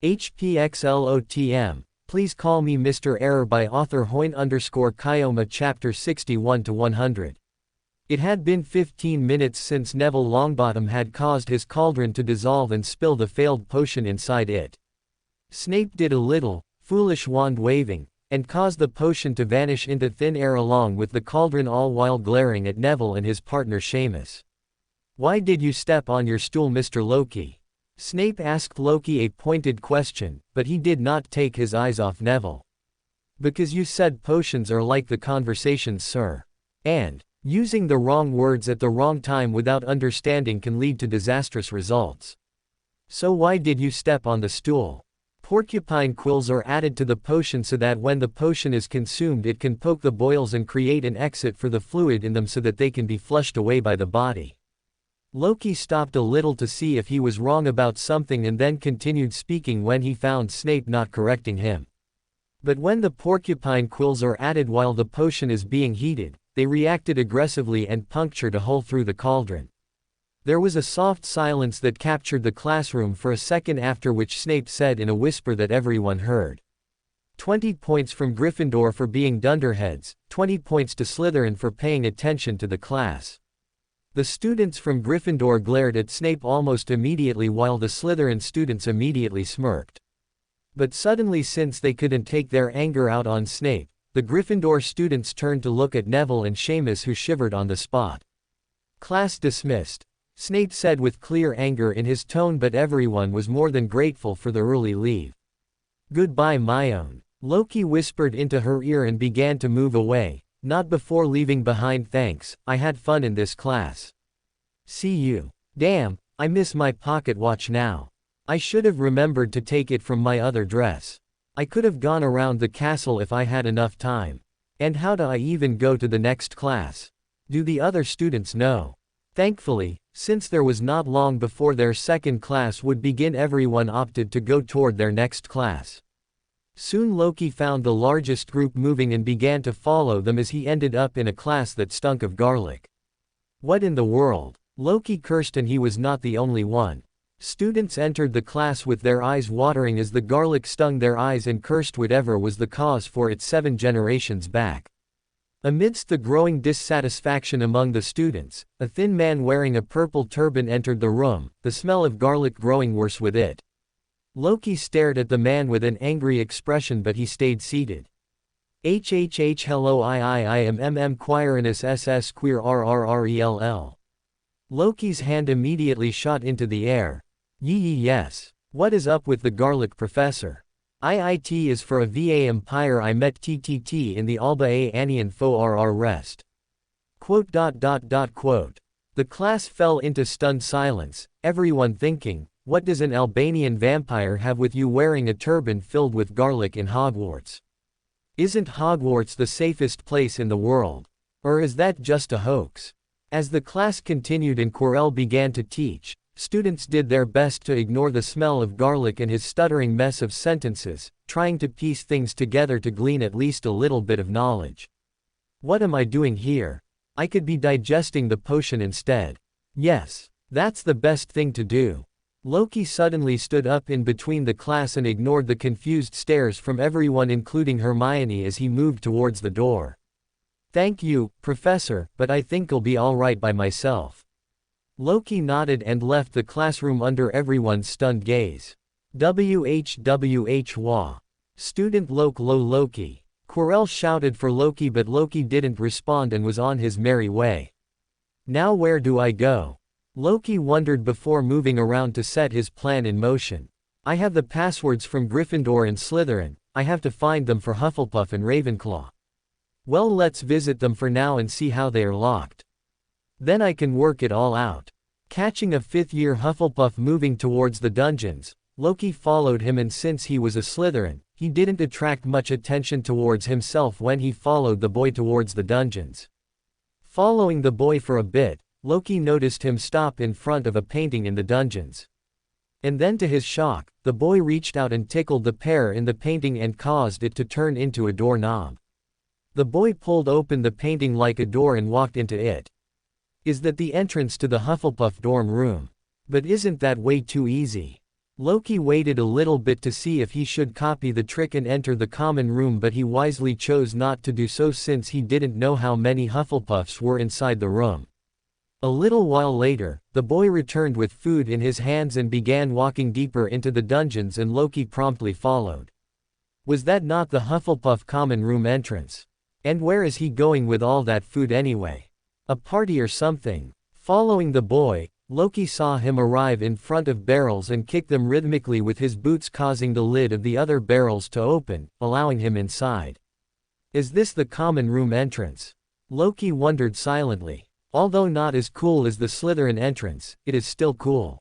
HPXLOTM. Please call me Mr. Error by author Hoyne_Kyoma chapter 61-100. It had been 15 minutes since Neville Longbottom had caused his cauldron to dissolve and spill the failed potion inside it. Snape did a little, foolish wand waving, and caused the potion to vanish into thin air along with the cauldron, all while glaring at Neville and his partner Seamus. "Why did you step on your stool, Mr. Loki?" Snape asked Loki a pointed question, but he did not take his eyes off Neville. "Because you said potions are like the conversations, sir. And using the wrong words at the wrong time without understanding can lead to disastrous results. So why did you step on the stool?" Porcupine quills are added to the potion so that when the potion is consumed it can poke the boils and create an exit for the fluid in them so that they can be flushed away by the body. Loki stopped a little to see if he was wrong about something and then continued speaking when he found Snape not correcting him. But when the porcupine quills are added while the potion is being heated, they reacted aggressively and punctured a hole through the cauldron. There was a soft silence that captured the classroom for a second, after which Snape said in a whisper that everyone heard, 20 points from Gryffindor for being dunderheads, 20 points to Slytherin for paying attention to the class. The students from Gryffindor glared at Snape almost immediately while the Slytherin students immediately smirked. But suddenly, since they couldn't take their anger out on Snape, the Gryffindor students turned to look at Neville and Seamus, who shivered on the spot. "Class dismissed," Snape said with clear anger in his tone, but everyone was more than grateful for the early leave. "Goodbye, Myone," Loki whispered into her ear and began to move away. "Not before leaving behind, thanks, I had fun in this class. See you. Damn, I miss my pocket watch now. I should have remembered to take it from my other dress. I could have gone around the castle if I had enough time. And how do I even go to the next class? Do the other students know?" Thankfully, since there was not long before their second class would begin, everyone opted to go toward their next class. Soon Loki found the largest group moving and began to follow them as he ended up in a class that stunk of garlic. What in the world? Loki cursed, and he was not the only one. Students entered the class with their eyes watering as the garlic stung their eyes and cursed whatever was the cause for it 7 generations back. Amidst the growing dissatisfaction among the students, a thin man wearing a purple turban entered the room, the smell of garlic growing worse with it. Loki stared at the man with an angry expression, but he stayed seated. Hello, I am Quirinus SS queer RRRELL. Loki's hand immediately shot into the air. Yes. What is up with the garlic, Professor? IIT is for a VA Empire. I met TTT in the Alba A Anian fo RR rest. Quote. The class fell into stunned silence, everyone thinking, what does an Albanian vampire have with you wearing a turban filled with garlic in Hogwarts? Isn't Hogwarts the safest place in the world? Or is that just a hoax? As the class continued and Quirrell began to teach, students did their best to ignore the smell of garlic and his stuttering mess of sentences, trying to piece things together to glean at least a little bit of knowledge. What am I doing here? I could be digesting the potion instead. Yes, that's the best thing to do. Loki suddenly stood up in between the class and ignored the confused stares from everyone, including Hermione, as he moved towards the door. Thank you, Professor, but I think I'll be all right by myself. Loki nodded and left the classroom under everyone's stunned gaze. WHWH. Student Loki. Quirrell shouted for Loki, but Loki didn't respond and was on his merry way. Now where do I go? Loki wondered before moving around to set his plan in motion. I have the passwords from Gryffindor and Slytherin, I have to find them for Hufflepuff and Ravenclaw. Well, let's visit them for now and see how they are locked. Then I can work it all out. Catching a 5th-year Hufflepuff moving towards the dungeons, Loki followed him, and since he was a Slytherin, he didn't attract much attention towards himself when he followed the boy towards the dungeons. Following the boy for a bit, Loki noticed him stop in front of a painting in the dungeons. And then, to his shock, the boy reached out and tickled the pear in the painting and caused it to turn into a doorknob. The boy pulled open the painting like a door and walked into it. Is that the entrance to the Hufflepuff dorm room? But isn't that way too easy? Loki waited a little bit to see if he should copy the trick and enter the common room, but he wisely chose not to do so since he didn't know how many Hufflepuffs were inside the room. A little while later, the boy returned with food in his hands and began walking deeper into the dungeons, and Loki promptly followed. Was that not the Hufflepuff common room entrance? And where is he going with all that food anyway? A party or something? Following the boy, Loki saw him arrive in front of barrels and kick them rhythmically with his boots, causing the lid of the other barrels to open, allowing him inside. Is this the common room entrance? Loki wondered silently. Although not as cool as the Slytherin entrance, it is still cool.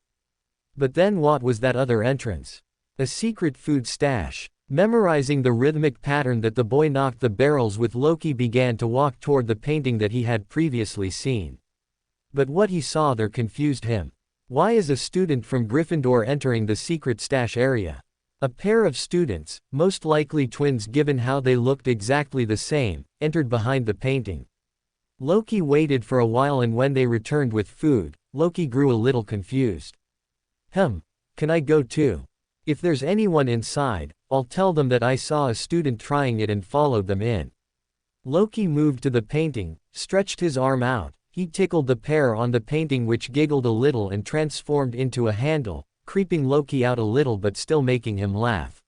But then what was that other entrance? A secret food stash. Memorizing the rhythmic pattern that the boy knocked the barrels with, Loki began to walk toward the painting that he had previously seen. But what he saw there confused him. Why is a student from Gryffindor entering the secret stash area? A pair of students, most likely twins given how they looked exactly the same, entered behind the painting. Loki waited for a while, and when they returned with food, Loki grew a little confused. Can I go too? If there's anyone inside, I'll tell them that I saw a student trying it and followed them in. Loki moved to the painting, stretched his arm out. He tickled the pair on the painting, which giggled a little and transformed into a handle, creeping Loki out a little but still making him laugh.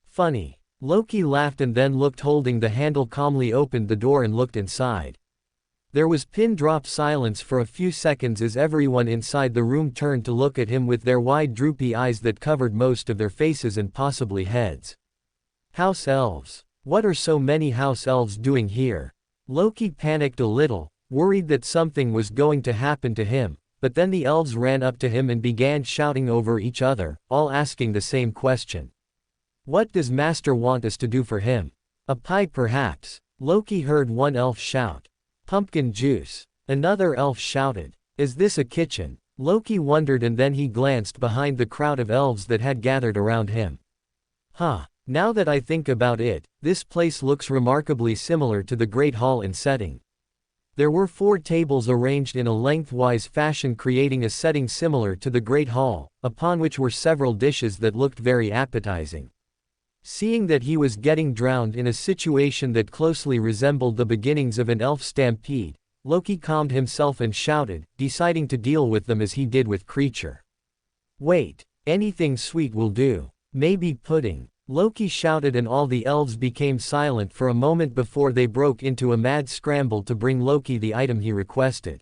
Funny. Loki laughed and then looked, holding the handle, calmly opened the door and looked inside. There was pin-drop silence for a few seconds as everyone inside the room turned to look at him with their wide droopy eyes that covered most of their faces and possibly heads. House elves. What are so many house elves doing here? Loki panicked a little, worried that something was going to happen to him, but then the elves ran up to him and began shouting over each other, all asking the same question. What does Master want us to do for him? A pie perhaps? Loki heard one elf shout. Pumpkin juice. Another elf shouted. Is this a kitchen? Loki wondered, and then he glanced behind the crowd of elves that had gathered around him. Now that I think about it, this place looks remarkably similar to the Great Hall in setting. There were 4 tables arranged in a lengthwise fashion, creating a setting similar to the Great Hall, upon which were several dishes that looked very appetizing. Seeing that he was getting drowned in a situation that closely resembled the beginnings of an elf stampede, Loki calmed himself and shouted, deciding to deal with them as he did with Creature. Wait, anything sweet will do. Maybe pudding. Loki shouted, and all the elves became silent for a moment before they broke into a mad scramble to bring Loki the item he requested.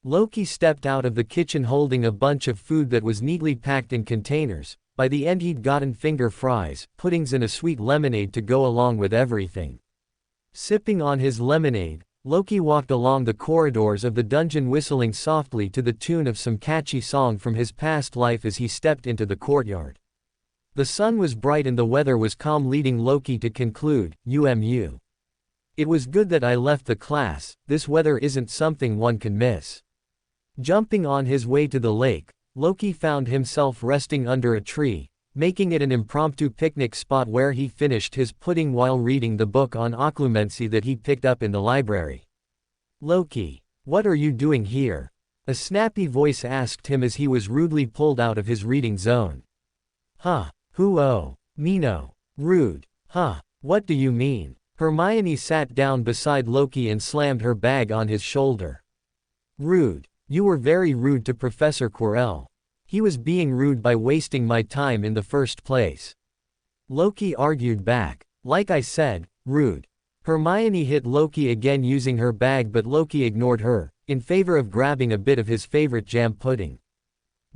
Loki stepped out of the kitchen holding a bunch of food that was neatly packed in containers. By the end he'd gotten finger fries, puddings and a sweet lemonade to go along with everything. Sipping on his lemonade, Loki walked along the corridors of the dungeon, whistling softly to the tune of some catchy song from his past life as he stepped into the courtyard. The sun was bright and the weather was calm, leading Loki to conclude, It was good that I left the class, this weather isn't something one can miss. Jumping on his way to the lake, Loki found himself resting under a tree, making it an impromptu picnic spot where he finished his pudding while reading the book on occlumency that he picked up in the library. Loki, what are you doing here? A snappy voice asked him as he was rudely pulled out of his reading zone. Mino. Rude. What do you mean? Hermione sat down beside Loki and slammed her bag on his shoulder. Rude. You were very rude to Professor Quirrell. He was being rude by wasting my time in the first place. Loki argued back. Like I said, rude. Hermione hit Loki again using her bag, but Loki ignored her, in favor of grabbing a bit of his favorite jam pudding.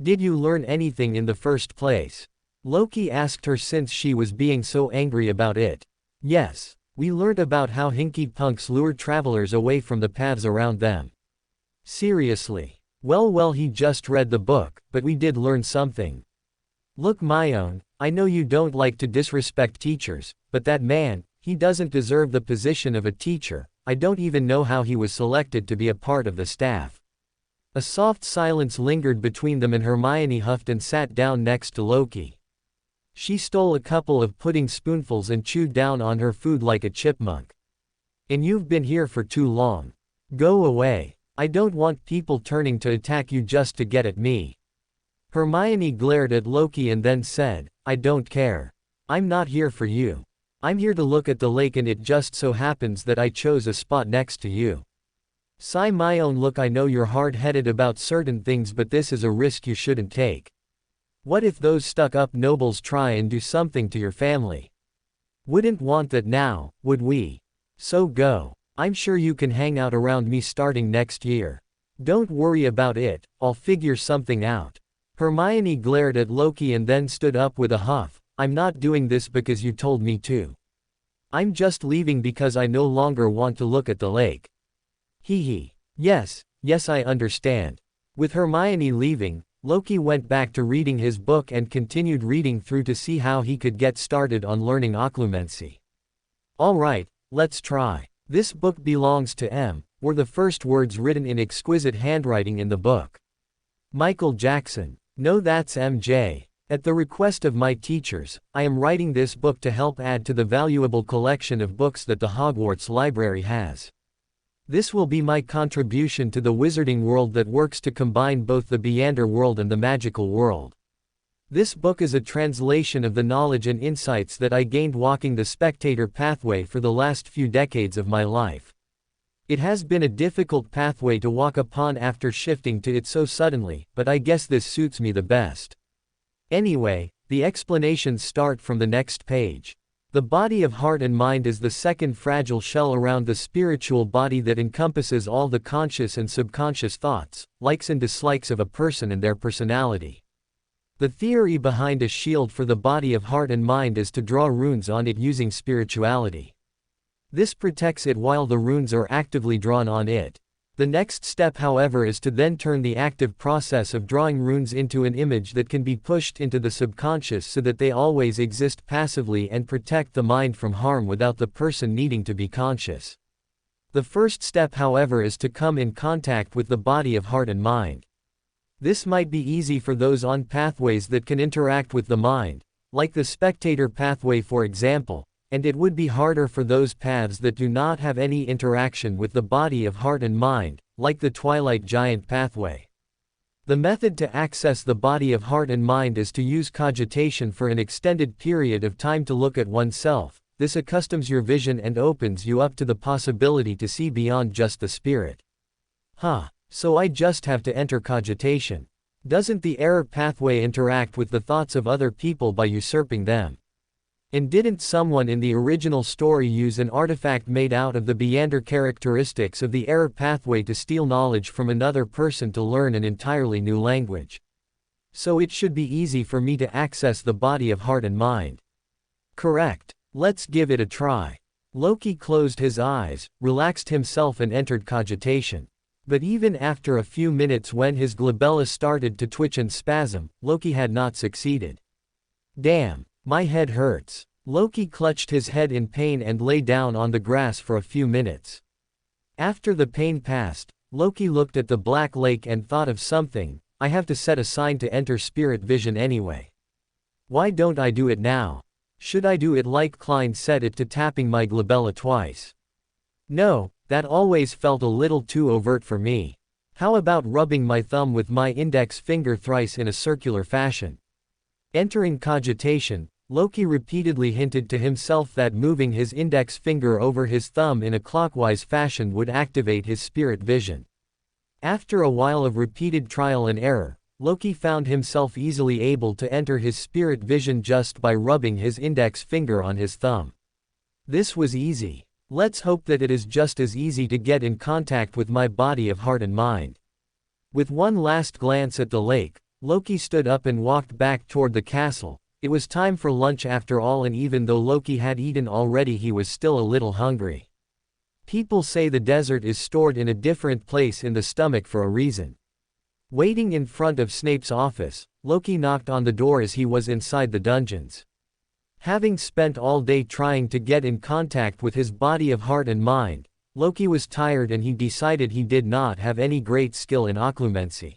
Did you learn anything in the first place? Loki asked her since she was being so angry about it. Yes, we learned about how hinky punks lure travelers away from the paths around them. Seriously. Well, he just read the book, but we did learn something. Look, Myone, I know you don't like to disrespect teachers, but that man, he doesn't deserve the position of a teacher. I don't even know how he was selected to be a part of the staff. A soft silence lingered between them, and Hermione huffed and sat down next to Loki. She stole a couple of pudding spoonfuls and chewed down on her food like a chipmunk. And you've been here for too long. Go away. I don't want people turning to attack you just to get at me. Hermione glared at Loki and then said, I don't care. I'm not here for you. I'm here to look at the lake, and it just so happens that I chose a spot next to you. Sigh my own look, I know you're hard-headed about certain things, but this is a risk you shouldn't take. What if those stuck-up nobles try and do something to your family? Wouldn't want that now, would we? So go. I'm sure you can hang out around me starting next year. Don't worry about it, I'll figure something out. Hermione glared at Loki and then stood up with a huff. I'm not doing this because you told me to. I'm just leaving because I no longer want to look at the lake. Hee hee. Yes, I understand. With Hermione leaving, Loki went back to reading his book and continued reading through to see how he could get started on learning occlumency. Alright, let's try. This book belongs to M, were the first words written in exquisite handwriting in the book. Michael Jackson. No, that's MJ. At the request of my teachers, I am writing this book to help add to the valuable collection of books that the Hogwarts library has. This will be my contribution to the wizarding world that works to combine both the Beander world and the magical world. This book is a translation of the knowledge and insights that I gained walking the spectator pathway for the last few decades of my life. It has been a difficult pathway to walk upon after shifting to it so suddenly, but I guess this suits me the best. Anyway, the explanations start from the next page. The body of heart and mind is the second fragile shell around the spiritual body that encompasses all the conscious and subconscious thoughts, likes and dislikes of a person and their personality. The theory behind a shield for the body of heart and mind is to draw runes on it using spirituality. This protects it while the runes are actively drawn on it. The next step, however, is to then turn the active process of drawing runes into an image that can be pushed into the subconscious so that they always exist passively and protect the mind from harm without the person needing to be conscious. The first step, however, is to come in contact with the body of heart and mind. This might be easy for those on pathways that can interact with the mind, like the spectator pathway for example, and it would be harder for those paths that do not have any interaction with the body of heart and mind, like the Twilight Giant pathway. The method to access the body of heart and mind is to use cogitation for an extended period of time to look at oneself. This accustoms your vision and opens you up to the possibility to see beyond just the spirit. So I just have to enter cogitation. Doesn't the error pathway interact with the thoughts of other people by usurping them? And didn't someone in the original story use an artifact made out of the Beander characteristics of the error pathway to steal knowledge from another person to learn an entirely new language? So it should be easy for me to access the body of heart and mind. Correct. Let's give it a try. Loki closed his eyes, relaxed himself and entered cogitation. But even after a few minutes, when his glabella started to twitch and spasm, Loki had not succeeded. Damn. My head hurts. Loki clutched his head in pain and lay down on the grass for a few minutes. After the pain passed, Loki looked at the black lake and thought of something. I have to set a sign to enter spirit vision anyway. Why don't I do it now? Should I do it like Klein set it to tapping my glabella twice? No, that always felt a little too overt for me. How about rubbing my thumb with my index finger thrice in a circular fashion? Entering cogitation, Loki repeatedly hinted to himself that moving his index finger over his thumb in a clockwise fashion would activate his spirit vision. After a while of repeated trial and error, Loki found himself easily able to enter his spirit vision just by rubbing his index finger on his thumb. This was easy. Let's hope that it is just as easy to get in contact with my body of heart and mind. With one last glance at the lake, Loki stood up and walked back toward the castle. It was time for lunch after all, and even though Loki had eaten already, he was still a little hungry. People say the dessert is stored in a different place in the stomach for a reason. Waiting in front of Snape's office, Loki knocked on the door as he was inside the dungeons. Having spent all day trying to get in contact with his body of heart and mind, Loki was tired and he decided he did not have any great skill in occlumency.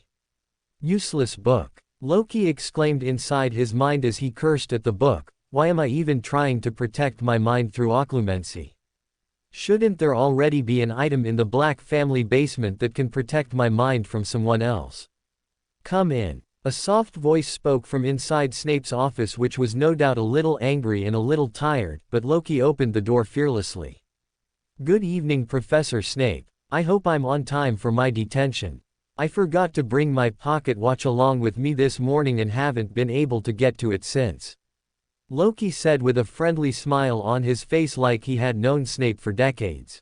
Useless book. Loki exclaimed inside his mind as he cursed at the book. Why am I even trying to protect my mind through occlumency? Shouldn't there already be an item in the Black family basement that can protect my mind from someone else? Come in. A soft voice spoke from inside Snape's office, which was no doubt a little angry and a little tired, but Loki opened the door fearlessly. "Good evening, Professor Snape. I hope I'm on time for my detention. I forgot to bring my pocket watch along with me this morning and haven't been able to get to it since," Loki said with a friendly smile on his face, like he had known Snape for decades.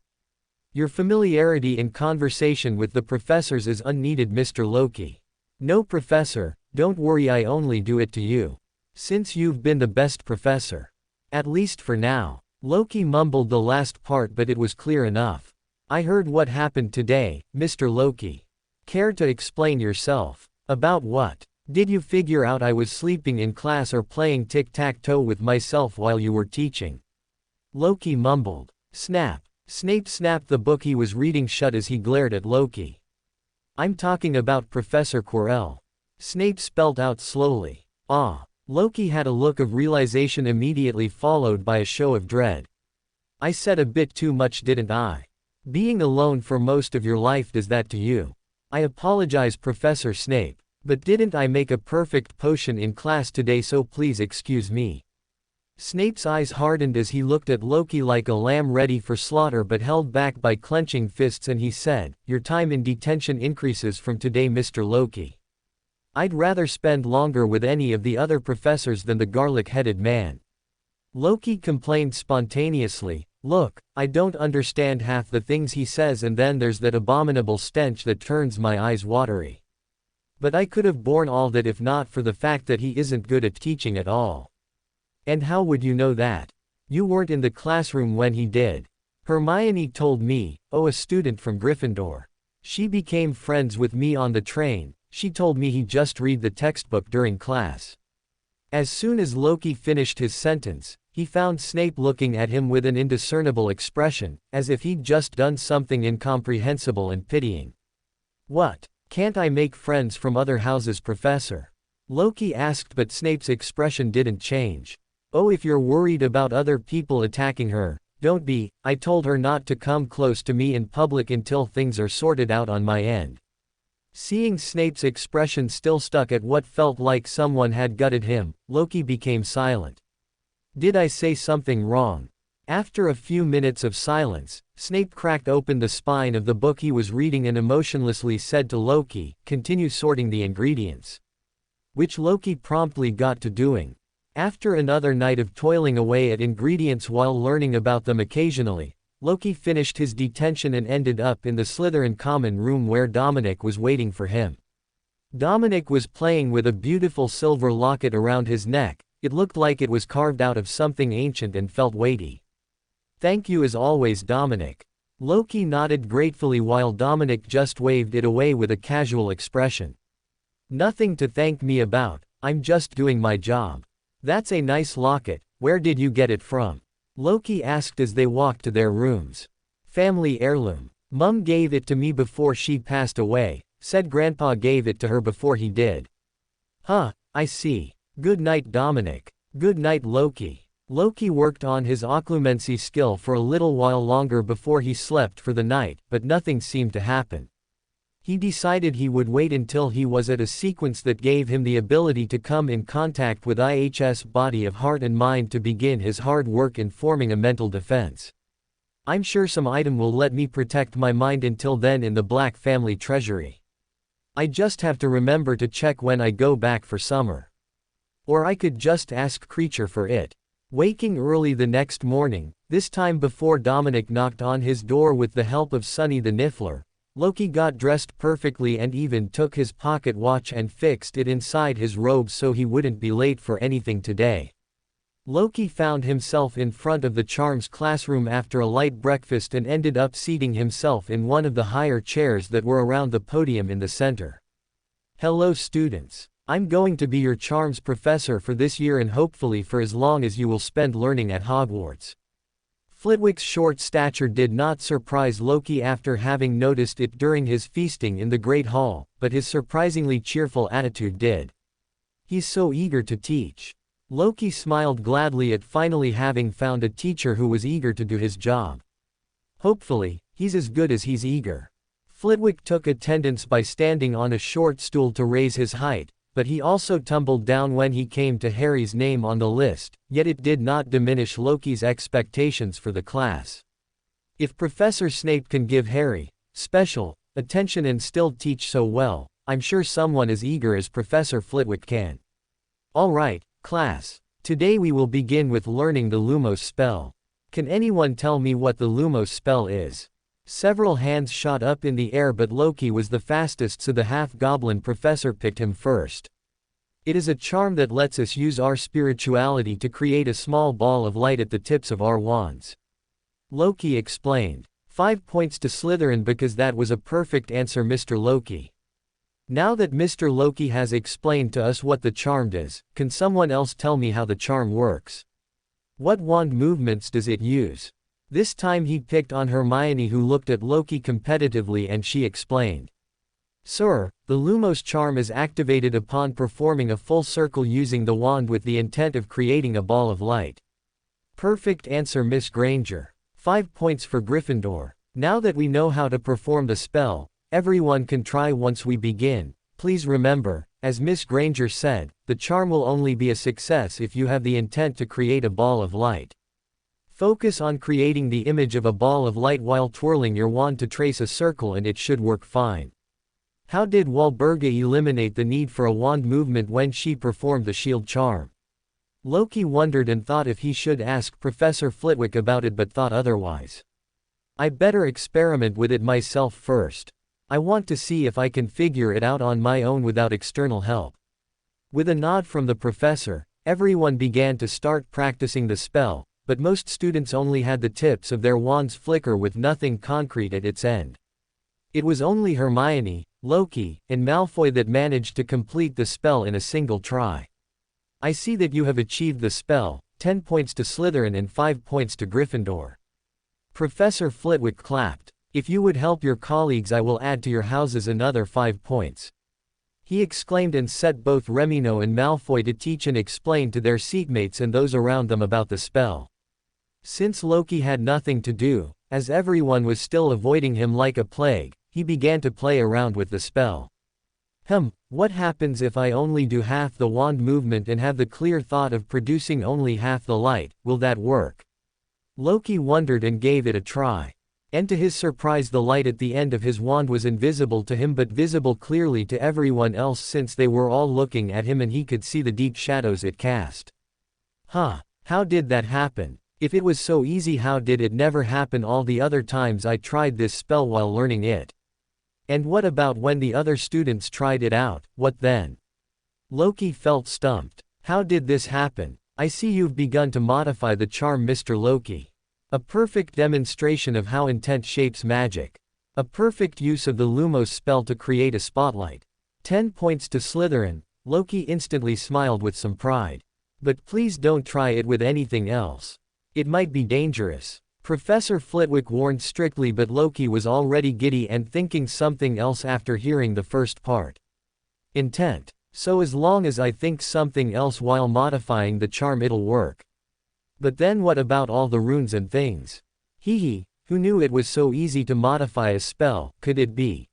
"Your familiarity in conversation with the professors is unneeded, Mr. Loki." "No, Professor, don't worry, I only do it to you. Since you've been the best professor. At least for now." Loki mumbled the last part, but it was clear enough. "I heard what happened today, Mr. Loki. Care to explain yourself?" "About what? Did you figure out I was sleeping in class or playing tic-tac-toe with myself while you were teaching?" Loki mumbled. Snap. Snape snapped the book he was reading shut as he glared at Loki. "I'm talking about Professor Quirrell," Snape spelled out slowly. "Ah." Loki had a look of realization immediately followed by a show of dread. "I said a bit too much, didn't I? Being alone for most of your life does that to you." "I apologize, Professor Snape, but didn't I make a perfect potion in class today, so please excuse me." Snape's eyes hardened as he looked at Loki like a lamb ready for slaughter but held back by clenching fists, and he said, "Your time in detention increases from today, Mr. Loki. I'd rather spend longer with any of the other professors than the garlic-headed man." Loki complained spontaneously, "Look, I don't understand half the things he says, and then there's that abominable stench that turns my eyes watery. But I could have borne all that if not for the fact that he isn't good at teaching at all." "And how would you know that? You weren't in the classroom when he did." "Hermione told me, a student from Gryffindor. She became friends with me on the train. She told me he just read the textbook during class." As soon as Loki finished his sentence, he found Snape looking at him with an indiscernible expression, as if he'd just done something incomprehensible and pitying. "What? Can't I make friends from other houses, Professor?" Loki asked, but Snape's expression didn't change. "Oh, if you're worried about other people attacking her, don't be. I told her not to come close to me in public until things are sorted out on my end." Seeing Snape's expression still stuck at what felt like someone had gutted him, Loki became silent. "Did I say something wrong?" After a few minutes of silence, Snape cracked open the spine of the book he was reading and emotionlessly said to Loki, "Continue sorting the ingredients." Which Loki promptly got to doing. After another night of toiling away at ingredients while learning about them occasionally, Loki finished his detention and ended up in the Slytherin common room where Dominic was waiting for him. Dominic was playing with a beautiful silver locket around his neck. It looked like it was carved out of something ancient and felt weighty. "Thank you as always, Dominic." Loki nodded gratefully while Dominic just waved it away with a casual expression. "Nothing to thank me about, I'm just doing my job." "That's a nice locket, where did you get it from?" Loki asked as they walked to their rooms. "Family heirloom. Mum gave it to me before she passed away, said Grandpa gave it to her before he did." "Huh, I see. Good night, Dominic." "Good night, Loki." Loki worked on his occlumency skill for a little while longer before he slept for the night, but nothing seemed to happen. He decided he would wait until he was at a sequence that gave him the ability to come in contact with IH's body of heart and mind to begin his hard work in forming a mental defense. "I'm sure some item will let me protect my mind until then in the Black family treasury. I just have to remember to check when I go back for summer. Or I could just ask Creature for it." Waking early the next morning, this time before Dominic knocked on his door with the help of Sunny the Niffler, Loki got dressed perfectly and even took his pocket watch and fixed it inside his robe so he wouldn't be late for anything today. Loki found himself in front of the Charms classroom after a light breakfast and ended up seating himself in one of the higher chairs that were around the podium in the center. "Hello, students. I'm going to be your Charms professor for this year and hopefully for as long as you will spend learning at Hogwarts." Flitwick's short stature did not surprise Loki after having noticed it during his feasting in the Great Hall, but his surprisingly cheerful attitude did. "He's so eager to teach." Loki smiled gladly at finally having found a teacher who was eager to do his job. "Hopefully, he's as good as he's eager." Flitwick took attendance by standing on a short stool to raise his height, but he also tumbled down when he came to Harry's name on the list, yet it did not diminish Loki's expectations for the class. If Professor Snape can give Harry special attention and still teach so well, I'm sure someone as eager as Professor Flitwick can. Alright, class. Today we will begin with learning the Lumos spell. Can anyone tell me what the Lumos spell is? Several hands shot up in the air, but Loki was the fastest, so the half-goblin professor picked him first. It is a charm that lets us use our spirituality to create a small ball of light at the tips of our wands. Loki explained. 5 points to Slytherin because that was a perfect answer, Mr. Loki. Now that Mr. Loki has explained to us what the charm does, can someone else tell me how the charm works? What wand movements does it use? This time he picked on Hermione, who looked at Loki competitively, and she explained. Sir, the Lumos charm is activated upon performing a full circle using the wand with the intent of creating a ball of light. Perfect answer, Miss Granger. 5 points for Gryffindor. Now that we know how to perform the spell, everyone can try once we begin. Please remember, as Miss Granger said, the charm will only be a success if you have the intent to create a ball of light. Focus on creating the image of a ball of light while twirling your wand to trace a circle, and it should work fine. How did Walburga eliminate the need for a wand movement when she performed the shield charm? Loki wondered and thought if he should ask Professor Flitwick about it, but thought otherwise. I better experiment with it myself first. I want to see if I can figure it out on my own without external help. With a nod from the professor, everyone began to start practicing the spell, but most students only had the tips of their wands flicker with nothing concrete at its end. It was only Hermione, Loki, and Malfoy that managed to complete the spell in a single try. I see that you have achieved the spell. 10 points to Slytherin and 5 points to Gryffindor. Professor Flitwick clapped. If you would help your colleagues, I will add to your houses another 5 points. He exclaimed and set both Remino and Malfoy to teach and explain to their seatmates and those around them about the spell. Since Loki had nothing to do, as everyone was still avoiding him like a plague, he began to play around with the spell. What happens if I only do half the wand movement and have the clear thought of producing only half the light? Will that work? Loki wondered and gave it a try. And to his surprise, the light at the end of his wand was invisible to him but visible clearly to everyone else, since they were all looking at him and he could see the deep shadows it cast. How did that happen? If it was so easy, how did it never happen all the other times I tried this spell while learning it? And what about when the other students tried it out, what then? Loki felt stumped. How did this happen? I see you've begun to modify the charm, Mr. Loki. A perfect demonstration of how intent shapes magic. A perfect use of the Lumos spell to create a spotlight. 10 points to Slytherin. Loki instantly smiled with some pride. But please don't try it with anything else. It might be dangerous. Professor Flitwick warned strictly, but Loki was already giddy and thinking something else after hearing the first part. Intent. So as long as I think something else while modifying the charm, it'll work. But then what about all the runes and things? Who knew it was so easy to modify a spell? Could it be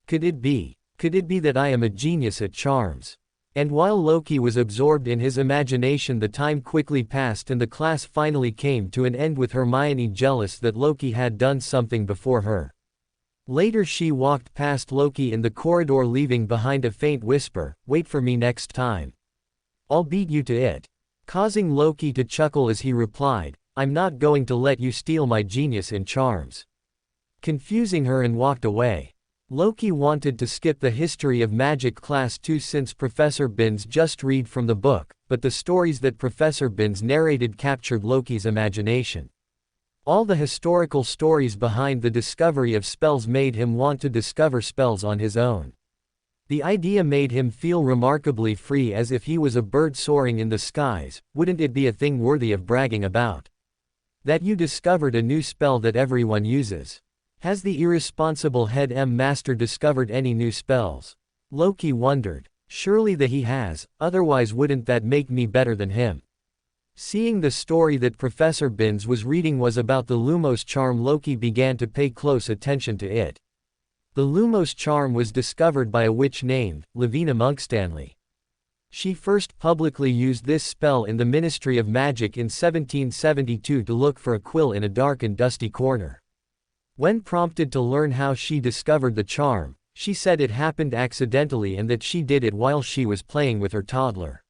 that I am a genius at charms? And while Loki was absorbed in his imagination, the time quickly passed and the class finally came to an end with Hermione jealous that Loki had done something before her. Later she walked past Loki in the corridor, leaving behind a faint whisper, "Wait for me next time. I'll beat you to it." Causing Loki to chuckle as he replied, "I'm not going to let you steal my genius in charms." Confusing her and walked away. Loki wanted to skip the history of magic class too, since Professor Binns just read from the book, but the stories that Professor Binns narrated captured Loki's imagination. All the historical stories behind the discovery of spells made him want to discover spells on his own. The idea made him feel remarkably free, as if he was a bird soaring in the skies. Wouldn't it be a thing worthy of bragging about? That you discovered a new spell that everyone uses. Has the irresponsible head master discovered any new spells? Loki wondered. Surely that he has, otherwise wouldn't that make me better than him? Seeing the story that Professor Binns was reading was about the Lumos charm, Loki began to pay close attention to it. The Lumos charm was discovered by a witch named Lavina Monkstanley. She first publicly used this spell in the Ministry of Magic in 1772 to look for a quill in a dark and dusty corner. When prompted to learn how she discovered the charm, she said it happened accidentally and that she did it while she was playing with her toddler.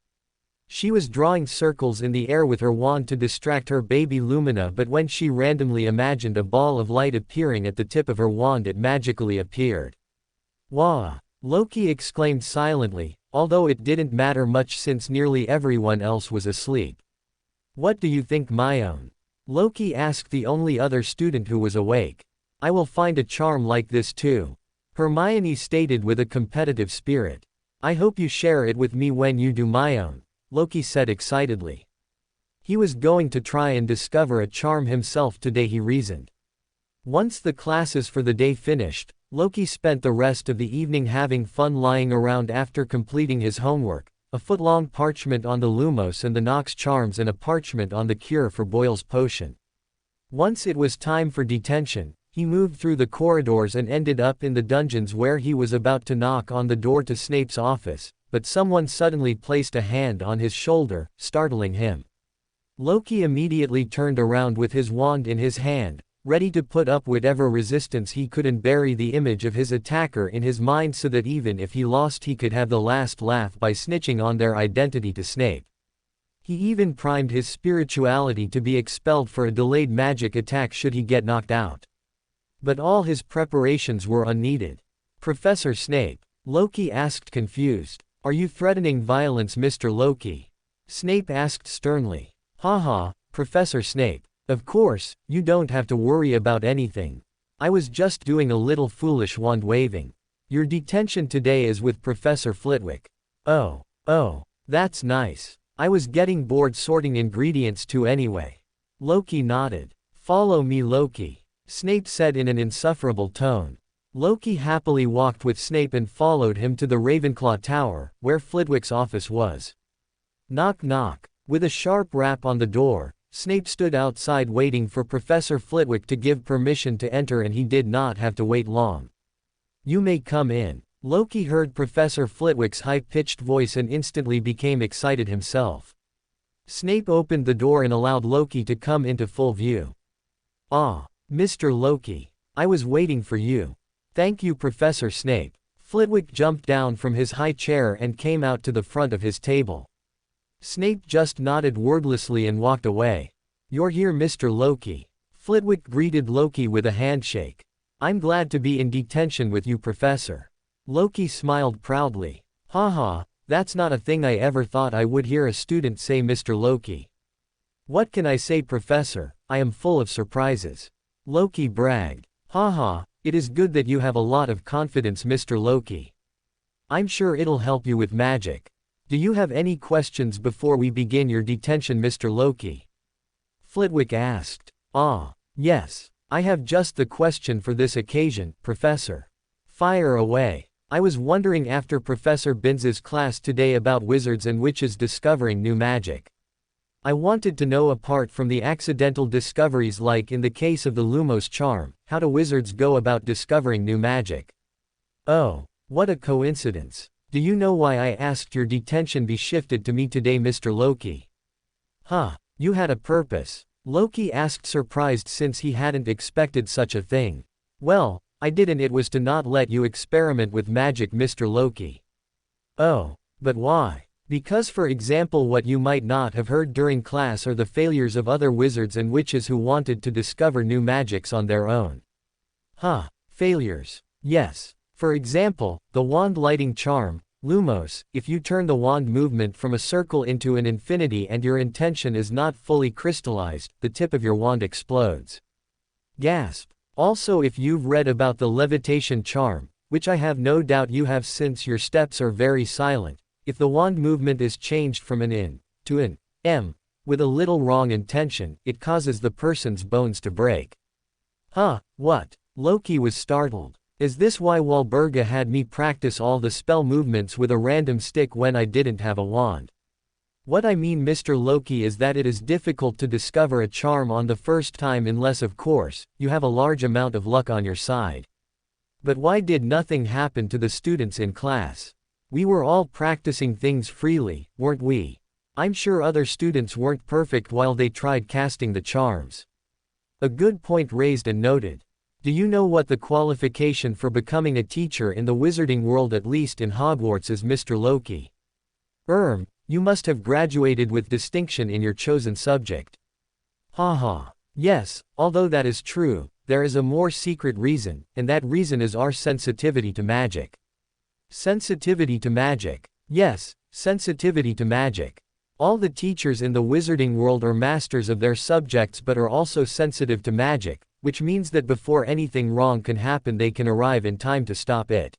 She was drawing circles in the air with her wand to distract her baby Lumina, but when she randomly imagined a ball of light appearing at the tip of her wand, it magically appeared. "Wah!" Loki exclaimed silently, although it didn't matter much since nearly everyone else was asleep. "What do you think, Myone?" Loki asked the only other student who was awake. "I will find a charm like this too," Hermione stated with a competitive spirit. "I hope you share it with me when you do, Myone," Loki said excitedly. He was going to try and discover a charm himself today, he reasoned. Once the classes for the day finished, Loki spent the rest of the evening having fun lying around after completing his homework, a foot-long parchment on the Lumos and the Nox charms and a parchment on the cure for Boyle's potion. Once it was time for detention, he moved through the corridors and ended up in the dungeons, where he was about to knock on the door to Snape's office, but someone suddenly placed a hand on his shoulder, startling him. Loki immediately turned around with his wand in his hand, ready to put up whatever resistance he could and bury the image of his attacker in his mind so that even if he lost he could have the last laugh by snitching on their identity to Snape. He even primed his spirituality to be expelled for a delayed magic attack should he get knocked out. But all his preparations were unneeded. "Professor Snape?" Loki asked, confused. "Are you threatening violence, Mr. Loki?" Snape asked sternly. "Haha, Professor Snape. Of course, you don't have to worry about anything. I was just doing a little foolish wand waving. Your detention today is with Professor Flitwick." Oh, that's nice. I was getting bored sorting ingredients too anyway." Loki nodded. "Follow me, Loki," Snape said in an insufferable tone. Loki happily walked with Snape and followed him to the Ravenclaw Tower, where Flitwick's office was. Knock knock. With a sharp rap on the door, Snape stood outside waiting for Professor Flitwick to give permission to enter, and he did not have to wait long. "You may come in." Loki heard Professor Flitwick's high-pitched voice and instantly became excited himself. Snape opened the door and allowed Loki to come into full view. "Ah, Mr. Loki. I was waiting for you." "Thank you, Professor Snape." Flitwick jumped down from his high chair and came out to the front of his table. Snape just nodded wordlessly and walked away. "You're here, Mr. Loki." Flitwick greeted Loki with a handshake. "I'm glad to be in detention with you, Professor." Loki smiled proudly. "Haha, that's not a thing I ever thought I would hear a student say, Mr. Loki." "What can I say, Professor? I am full of surprises." Loki bragged. "Haha, it is good that you have a lot of confidence, Mr. Loki. I'm sure it'll help you with magic. Do you have any questions before we begin your detention, Mr. Loki?" Flitwick asked. "Ah, yes. I have just the question for this occasion, Professor." "Fire away." "I was wondering after Professor Binz's class today about wizards and witches discovering new magic. I wanted to know, apart from the accidental discoveries like in the case of the Lumos charm, how do wizards go about discovering new magic?" "Oh, what a coincidence. Do you know why I asked your detention be shifted to me today, Mr. Loki?" "Huh, you had a purpose?" Loki asked, surprised since he hadn't expected such a thing. "Well, I did, and it was to not let you experiment with magic, Mr. Loki." "Oh, but why?" "Because, for example, what you might not have heard during class are the failures of other wizards and witches who wanted to discover new magics on their own." "Huh, failures. Yes. For example, the wand lighting charm, Lumos. If you turn the wand movement from a circle into an infinity and your intention is not fully crystallized, the tip of your wand explodes." Gasp. "Also, if you've read about the levitation charm, which I have no doubt you have since your steps are very silent, if the wand movement is changed from an in to an m with a little wrong intention, it causes the person's bones to break." "Huh, what?" Loki was startled. "Is this why Walburga had me practice all the spell movements with a random stick when I didn't have a wand?" "What I mean, Mr. Loki, is that it is difficult to discover a charm on the first time unless, of course, you have a large amount of luck on your side." "But why did nothing happen to the students in class?" We were all practicing things freely, weren't we? I'm sure other students weren't perfect while they tried casting the charms. A good point raised and noted. Do you know what the qualification for becoming a teacher in the wizarding world, at least in Hogwarts, is, Mr. Loki? You must have graduated with distinction in your chosen subject. Haha. Yes, although that is true, there is a more secret reason, and that reason is our sensitivity to magic. Sensitivity to magic. Yes, sensitivity to magic. All the teachers in the wizarding world are masters of their subjects but are also sensitive to magic, which means that before anything wrong can happen they can arrive in time to stop it.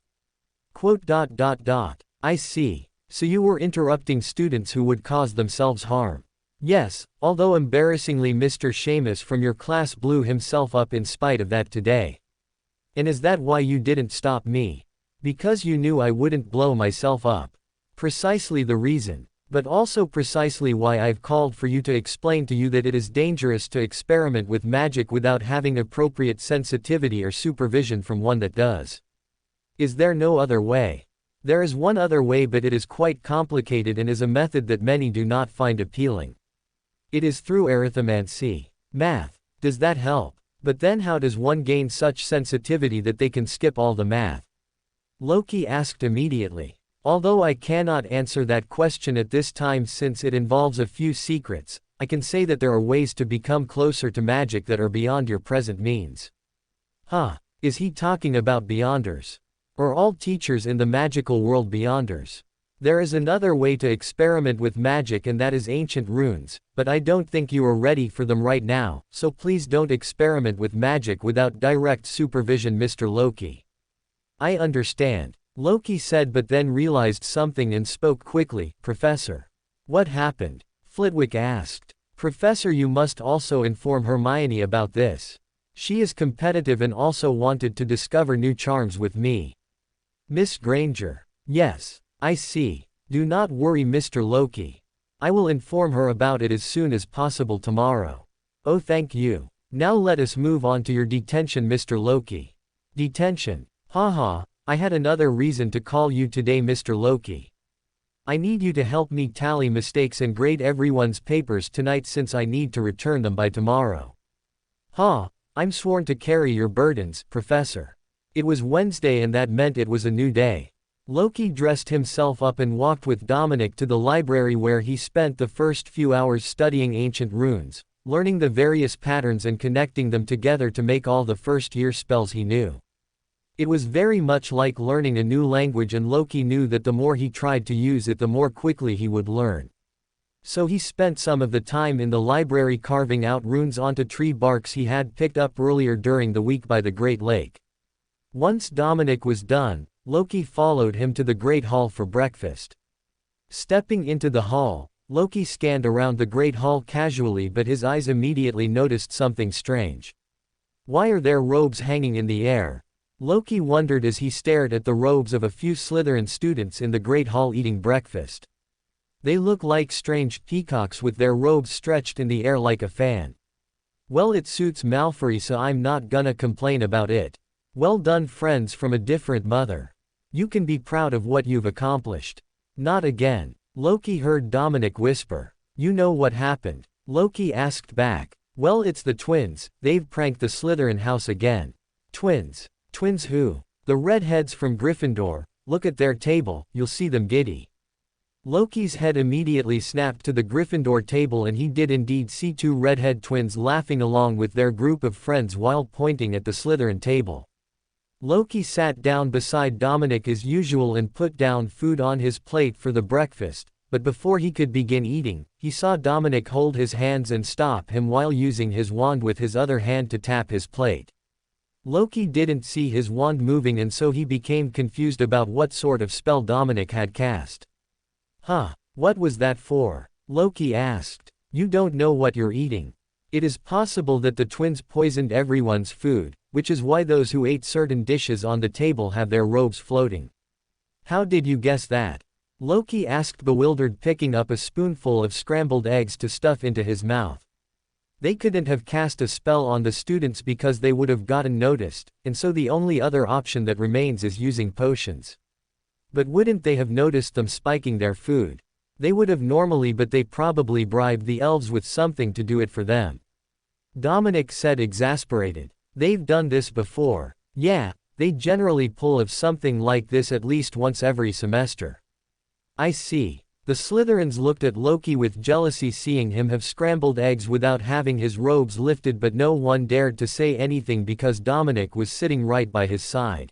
I see. So you were interrupting students who would cause themselves harm. Yes, although embarrassingly Mr. Seamus from your class blew himself up in spite of that today. And is that why you didn't stop me? Because you knew I wouldn't blow myself up. Precisely the reason, but also precisely why I've called for you to explain to you that it is dangerous to experiment with magic without having appropriate sensitivity or supervision from one that does. Is there no other way? There is one other way, but it is quite complicated and is a method that many do not find appealing. It is through arithmancy. Math. Does that help? But then how does one gain such sensitivity that they can skip all the math? Loki asked immediately. Although I cannot answer that question at this time since it involves a few secrets, I can say that there are ways to become closer to magic that are beyond your present means. Is he talking about beyonders? Or all teachers in the magical world beyonders? There is another way to experiment with magic, and that is ancient runes, but I don't think you are ready for them right now, so please don't experiment with magic without direct supervision, Mr. Loki. I understand, Loki said, but then realized something and spoke quickly. Professor. What happened? Flitwick asked. Professor, you must also inform Hermione about this. She is competitive and also wanted to discover new charms with me. Miss Granger. Yes, I see. Do not worry, Mr. Loki. I will inform her about it as soon as possible tomorrow. Oh, thank you. Now let us move on to your detention, Mr. Loki. Detention. Haha, I had another reason to call you today, Mr. Loki. I need you to help me tally mistakes and grade everyone's papers tonight since I need to return them by tomorrow. I'm sworn to carry your burdens, Professor. It was Wednesday and that meant it was a new day. Loki dressed himself up and walked with Dominic to the library where he spent the first few hours studying ancient runes, learning the various patterns and connecting them together to make all the first-year spells he knew. It was very much like learning a new language, and Loki knew that the more he tried to use it the more quickly he would learn. So he spent some of the time in the library carving out runes onto tree barks he had picked up earlier during the week by the Great Lake. Once Dominic was done, Loki followed him to the Great Hall for breakfast. Stepping into the hall, Loki scanned around the Great Hall casually, but his eyes immediately noticed something strange. Why are there robes hanging in the air? Loki wondered as he stared at the robes of a few Slytherin students in the Great Hall eating breakfast. They look like strange peacocks with their robes stretched in the air like a fan. Well, it suits Malfoy, so I'm not gonna complain about it. Well done, friends from a different mother. You can be proud of what you've accomplished. Not again. Loki heard Dominic whisper. You know what happened? Loki asked back. Well, it's the twins. They've pranked the Slytherin house again. Twins? Twins who? The redheads from Gryffindor. Look at their table, you'll see them giddy. Loki's head immediately snapped to the Gryffindor table, and he did indeed see two redhead twins laughing along with their group of friends while pointing at the Slytherin table. Loki sat down beside Dominic as usual and put down food on his plate for the breakfast, but before he could begin eating, he saw Dominic hold his hands and stop him while using his wand with his other hand to tap his plate. Loki didn't see his wand moving, and so he became confused about what sort of spell Dominic had cast. What was that for? Loki asked. You don't know what you're eating. It is possible that the twins poisoned everyone's food, which is why those who ate certain dishes on the table have their robes floating. How did you guess that? Loki asked, bewildered, picking up a spoonful of scrambled eggs to stuff into his mouth. They couldn't have cast a spell on the students because they would have gotten noticed, and so the only other option that remains is using potions. But wouldn't they have noticed them spiking their food? They would have normally, but they probably bribed the elves with something to do it for them. Dominic said, exasperated. They've done this before. Yeah, they generally pull of something like this at least once every semester. I see. The Slytherins looked at Loki with jealousy, seeing him have scrambled eggs without having his robes lifted, but no one dared to say anything because Dominic was sitting right by his side.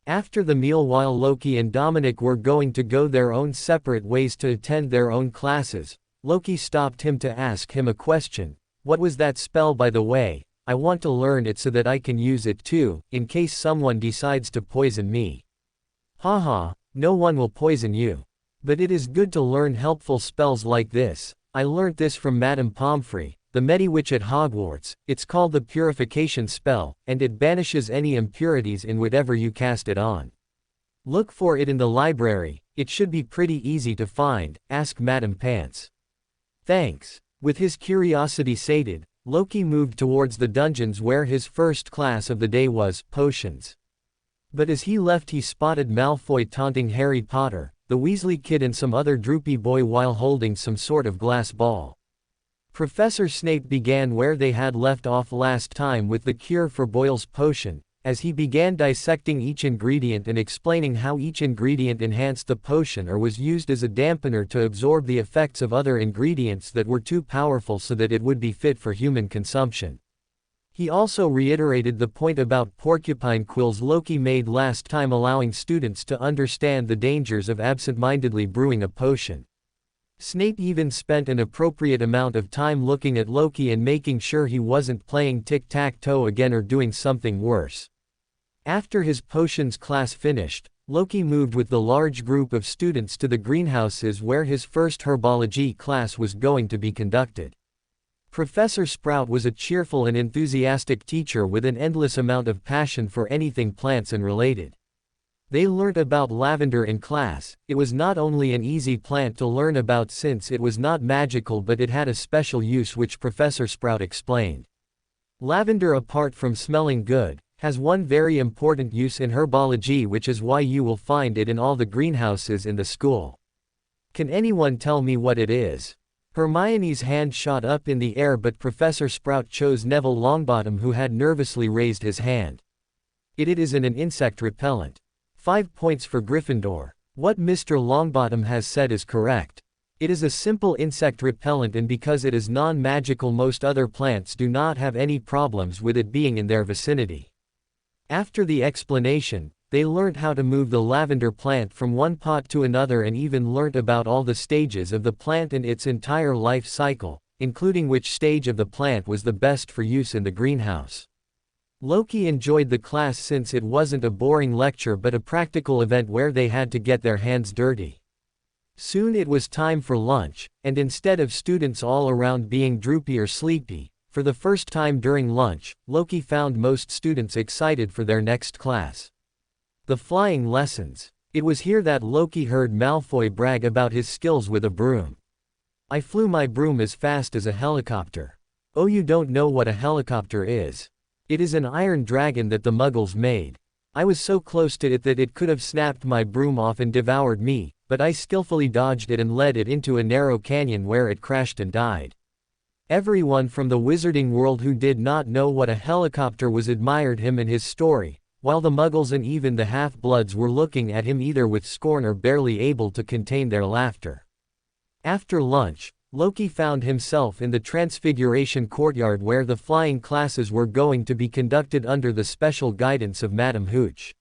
After the meal, while Loki and Dominic were going to go their own separate ways to attend their own classes, Loki stopped him to ask him a question. What was that spell, by the way? I want to learn it so that I can use it too, in case someone decides to poison me. Haha, no one will poison you. But it is good to learn helpful spells like this. I learnt this from Madame Pomfrey, the Mediwitch at Hogwarts. It's called the purification spell, and it banishes any impurities in whatever you cast it on. Look for it in the library, it should be pretty easy to find, asked Madame Pants. Thanks. With his curiosity sated, Loki moved towards the dungeons where his first class of the day was, potions. But as he left, he spotted Malfoy taunting Harry Potter, the Weasley kid, and some other droopy boy while holding some sort of glass ball. Professor Snape began where they had left off last time with the cure for Boyle's potion, as he began dissecting each ingredient and explaining how each ingredient enhanced the potion or was used as a dampener to absorb the effects of other ingredients that were too powerful so that it would be fit for human consumption. He also reiterated the point about porcupine quills Loki made last time, allowing students to understand the dangers of absent-mindedly brewing a potion. Snape even spent an appropriate amount of time looking at Loki and making sure he wasn't playing tic-tac-toe again or doing something worse. After his potions class finished, Loki moved with the large group of students to the greenhouses where his first herbology class was going to be conducted. Professor Sprout was a cheerful and enthusiastic teacher with an endless amount of passion for anything plants and related. They learnt about lavender in class. It was not only an easy plant to learn about since it was not magical, but it had a special use which Professor Sprout explained. Lavender, apart from smelling good, has one very important use in herbology, which is why you will find it in all the greenhouses in the school. Can anyone tell me what it is? Hermione's hand shot up in the air, but Professor Sprout chose Neville Longbottom, who had nervously raised his hand. It is an insect repellent. 5 points for Gryffindor. What Mr. Longbottom has said is correct. It is a simple insect repellent, and because it is non-magical, most other plants do not have any problems with it being in their vicinity. After the explanation, they learnt how to move the lavender plant from one pot to another, and even learnt about all the stages of the plant and its entire life cycle, including which stage of the plant was the best for use in the greenhouse. Loki enjoyed the class since it wasn't a boring lecture but a practical event where they had to get their hands dirty. Soon it was time for lunch, and instead of students all around being droopy or sleepy, for the first time during lunch, Loki found most students excited for their next class. The flying lessons. It was here that Loki heard Malfoy brag about his skills with a broom. I flew my broom as fast as a helicopter. Oh, you don't know what a helicopter is. It is an iron dragon that the Muggles made. I was so close to it that it could have snapped my broom off and devoured me, but I skillfully dodged it and led it into a narrow canyon where it crashed and died. Everyone from the wizarding world who did not know what a helicopter was admired him and his story, while the Muggles and even the Half-Bloods were looking at him either with scorn or barely able to contain their laughter. After lunch, Loki found himself in the Transfiguration courtyard where the flying classes were going to be conducted under the special guidance of Madame Hooch.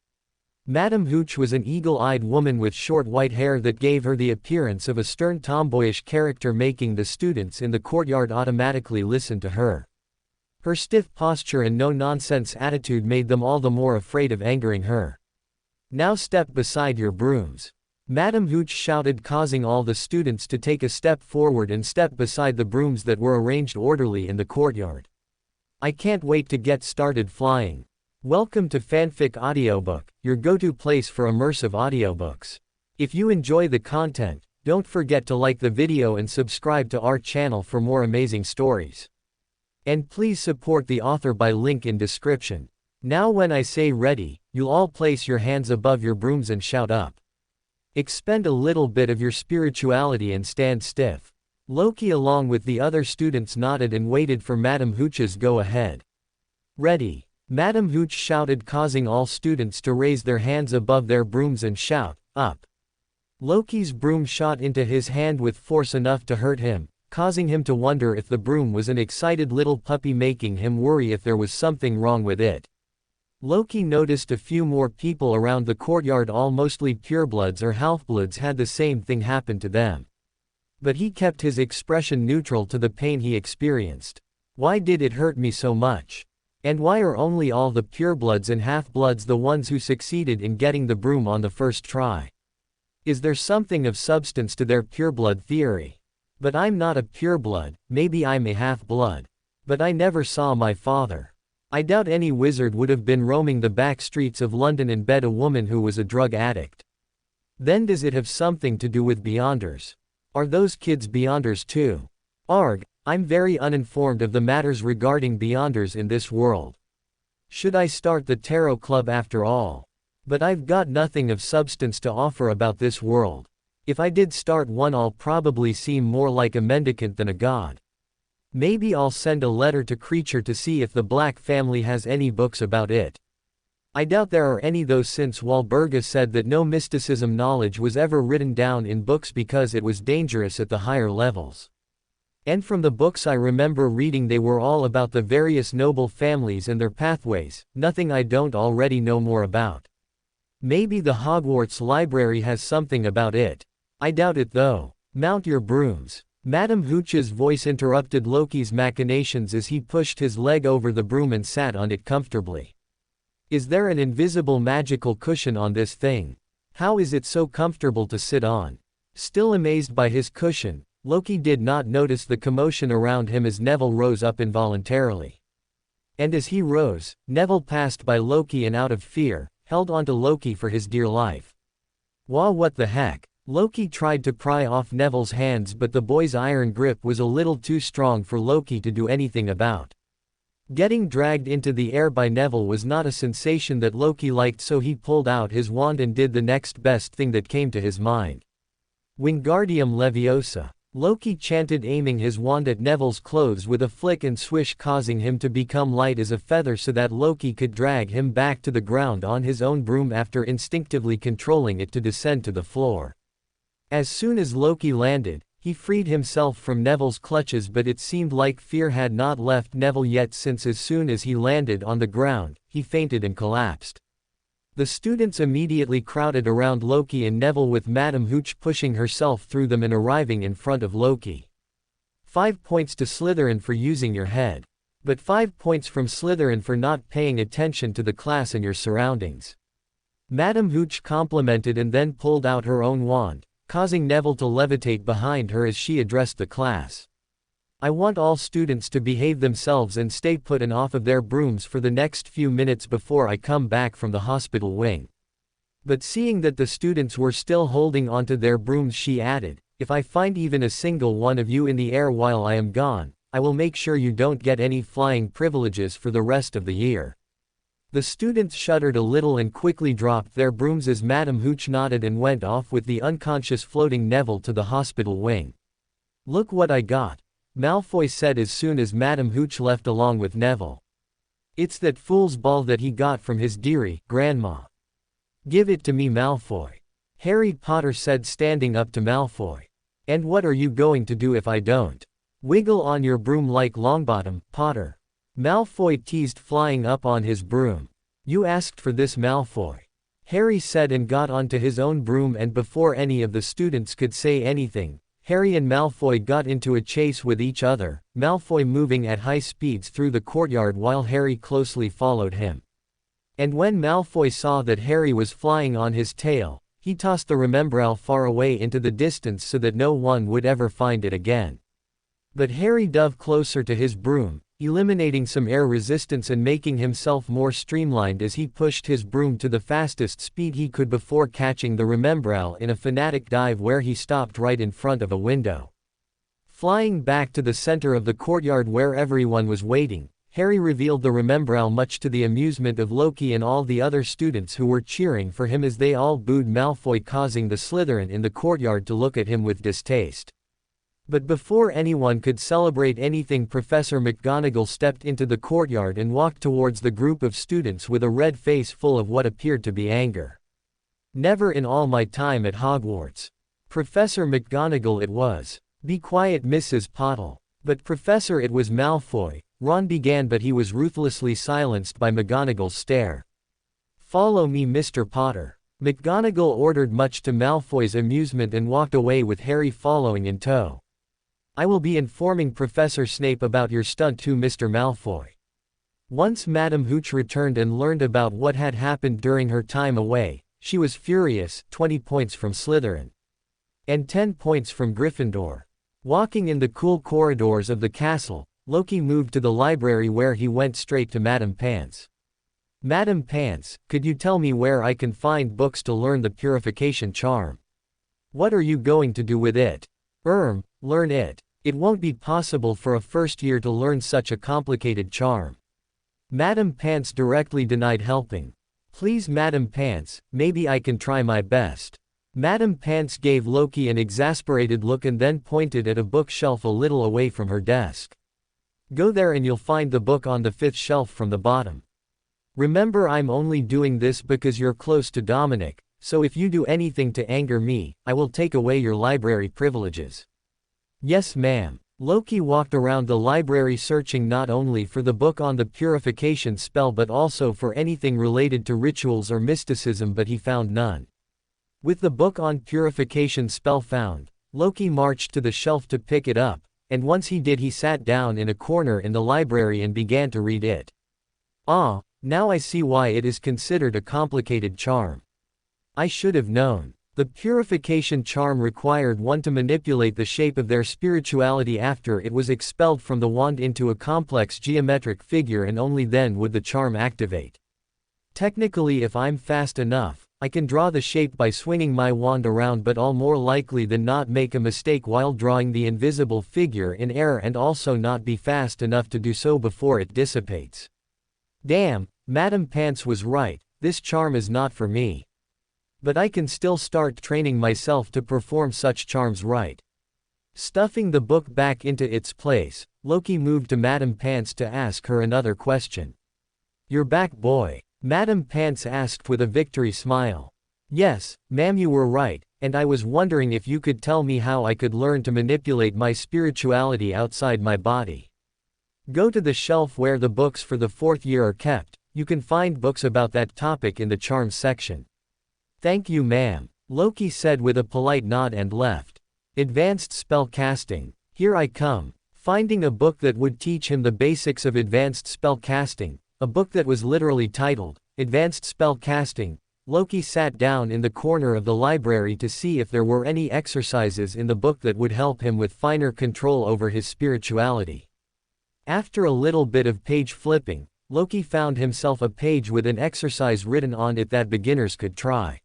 Madame Hooch was an eagle-eyed woman with short white hair that gave her the appearance of a stern tomboyish character, making the students in the courtyard automatically listen to her. Her stiff posture and no-nonsense attitude made them all the more afraid of angering her. Now step beside your brooms. Madame Hooch shouted, causing all the students to take a step forward and step beside the brooms that were arranged orderly in the courtyard. I can't wait to get started flying. Welcome to Fanfic Audiobook, your go-to place for immersive audiobooks. If you enjoy the content, don't forget to like the video and subscribe to our channel for more amazing stories. And please support the author by link in description. Now when I say ready, you'll all place your hands above your brooms and shout up. Expend a little bit of your spirituality and stand stiff. Loki along with the other students nodded and waited for Madame Hooch's go-ahead. Ready. Madame Hooch shouted, causing all students to raise their hands above their brooms and shout, "Up!" Loki's broom shot into his hand with force enough to hurt him, causing him to wonder if the broom was an excited little puppy, making him worry if there was something wrong with it. Loki noticed a few more people around the courtyard, all mostly purebloods or half-bloods, had the same thing happen to them. But he kept his expression neutral to the pain he experienced. Why did it hurt me so much? And why are only all the purebloods and half-bloods the ones who succeeded in getting the broom on the first try? Is there something of substance to their pureblood theory? But I'm not a pureblood, maybe I'm a half-blood. But I never saw my father. I doubt any wizard would have been roaming the back streets of London and bed a woman who was a drug addict. Then does it have something to do with Beyonders? Are those kids Beyonders too? Arg, I'm very uninformed of the matters regarding Beyonders in this world. Should I start the tarot club after all? But I've got nothing of substance to offer about this world. If I did start one, I'll probably seem more like a mendicant than a god. Maybe I'll send a letter to Creature to see if the Black family has any books about it. I doubt there are any though, since Walburga said that no mysticism knowledge was ever written down in books because it was dangerous at the higher levels. And from the books I remember reading, they were all about the various noble families and their pathways, nothing I don't already know more about. Maybe the Hogwarts library has something about it. I doubt it though. Mount your brooms. Madame Hooch's voice interrupted Loki's machinations as he pushed his leg over the broom and sat on it comfortably. Is there an invisible magical cushion on this thing? How is it so comfortable to sit on? Still amazed by his cushion, Loki did not notice the commotion around him as Neville rose up involuntarily. And as he rose, Neville passed by Loki and out of fear, held onto Loki for his dear life. Wah, what the heck? Loki tried to pry off Neville's hands, but the boy's iron grip was a little too strong for Loki to do anything about. Getting dragged into the air by Neville was not a sensation that Loki liked, so he pulled out his wand and did the next best thing that came to his mind. Wingardium Leviosa. Loki chanted, aiming his wand at Neville's clothes with a flick and swish, causing him to become light as a feather so that Loki could drag him back to the ground on his own broom after instinctively controlling it to descend to the floor. As soon as Loki landed, he freed himself from Neville's clutches, but it seemed like fear had not left Neville yet, since as soon as he landed on the ground, he fainted and collapsed. The students immediately crowded around Loki and Neville, with Madame Hooch pushing herself through them and arriving in front of Loki. 5 points to Slytherin for using your head. But 5 points from Slytherin for not paying attention to the class and your surroundings. Madame Hooch complimented and then pulled out her own wand, causing Neville to levitate behind her as she addressed the class. I want all students to behave themselves and stay put and off of their brooms for the next few minutes before I come back from the hospital wing. But seeing that the students were still holding onto their brooms, she added, if I find even a single one of you in the air while I am gone, I will make sure you don't get any flying privileges for the rest of the year. The students shuddered a little and quickly dropped their brooms as Madame Hooch nodded and went off with the unconscious floating Neville to the hospital wing. Look what I got, Malfoy said as soon as Madame Hooch left along with Neville. It's that fool's ball that he got from his dearie, Grandma. Give it to me, Malfoy. Harry Potter said, standing up to Malfoy. And what are you going to do if I don't? Wiggle on your broom like Longbottom, Potter. Malfoy teased, flying up on his broom. You asked for this, Malfoy. Harry said and got onto his own broom, and before any of the students could say anything, Harry and Malfoy got into a chase with each other, Malfoy moving at high speeds through the courtyard while Harry closely followed him. And when Malfoy saw that Harry was flying on his tail, he tossed the Remembrall far away into the distance so that no one would ever find it again. But Harry dove closer to his broom, eliminating some air resistance and making himself more streamlined as he pushed his broom to the fastest speed he could before catching the Remembrall in a fanatic dive where he stopped right in front of a window. Flying back to the center of the courtyard where everyone was waiting, Harry revealed the remembrall much to the amusement of Loki and all the other students who were cheering for him as they all booed Malfoy, causing the Slytherin in the courtyard to look at him with distaste. But before anyone could celebrate anything, Professor McGonagall stepped into the courtyard and walked towards the group of students with a red face full of what appeared to be anger. "Never in all my time at Hogwarts. Professor McGonagall it was." "Be quiet, Mrs. Potter." "But Professor, it was Malfoy," Ron began, but he was ruthlessly silenced by McGonagall's stare. "Follow me, Mr. Potter." McGonagall ordered, much to Malfoy's amusement, and walked away with Harry following in tow. "I will be informing Professor Snape about your stunt too, Mr. Malfoy." Once Madam Hooch returned and learned about what had happened during her time away, she was furious. 20 points from Slytherin. And 10 points from Gryffindor. Walking in the cool corridors of the castle, Loki moved to the library, where he went straight to Madam Pants. "Madam Pants, could you tell me where I can find books to learn the purification charm?" "What are you going to do with it?" Learn it. It won't be possible for a first year to learn such a complicated charm." Madam Pants directly denied helping. "Please, Madam Pants, maybe I can try my best." Madam Pants gave Loki an exasperated look and then pointed at a bookshelf a little away from her desk. "Go there and you'll find the book on the 5th shelf from the bottom. Remember, I'm only doing this because you're close to Dominic, so if you do anything to anger me, I will take away your library privileges." "Yes, ma'am." Loki walked around the library searching not only for the book on the purification spell but also for anything related to rituals or mysticism, but he found none. With the book on purification spell found, Loki marched to the shelf to pick it up, and once he did, he sat down in a corner in the library and began to read it. "Ah, now I see why it is considered a complicated charm. I should have known. The purification charm required one to manipulate the shape of their spirituality after it was expelled from the wand into a complex geometric figure, and only then would the charm activate. Technically, if I'm fast enough, I can draw the shape by swinging my wand around, but I'll more likely than not make a mistake while drawing the invisible figure in error and also not be fast enough to do so before it dissipates. Damn, Madam Pants was right, this charm is not for me. But I can still start training myself to perform such charms right." Stuffing the book back into its place, Loki moved to Madam Pants to ask her another question. "You're back, boy?" Madam Pants asked with a victory smile. "Yes, ma'am, you were right, and I was wondering if you could tell me how I could learn to manipulate my spirituality outside my body." "Go to the shelf where the books for the 4th year are kept. You can find books about that topic in the charms section." "Thank you, ma'am," Loki said with a polite nod and left. Advanced spell casting. Here I come. Finding a book that would teach him the basics of advanced spell casting, a book that was literally titled, Advanced Spell Casting, Loki sat down in the corner of the library to see if there were any exercises in the book that would help him with finer control over his spirituality. After a little bit of page flipping, Loki found himself a page with an exercise written on it that beginners could try.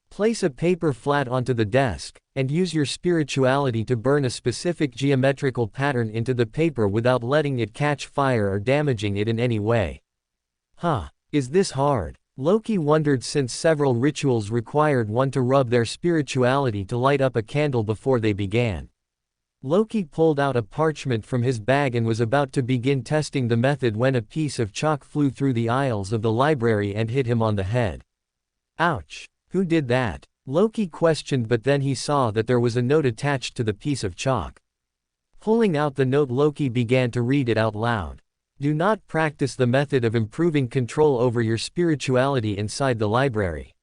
Place a paper flat onto the desk, and use your spirituality to burn a specific geometrical pattern into the paper without letting it catch fire or damaging it in any way. Huh, is this hard? Loki wondered, since several rituals required one to rub their spirituality to light up a candle before they began. Loki pulled out a parchment from his bag and was about to begin testing the method when a piece of chalk flew through the aisles of the library and hit him on the head. Ouch! Who did that? Loki questioned, but then he saw that there was a note attached to the piece of chalk. Pulling out the note, Loki began to read it out loud. Do not practice the method of improving control over your spirituality inside the library.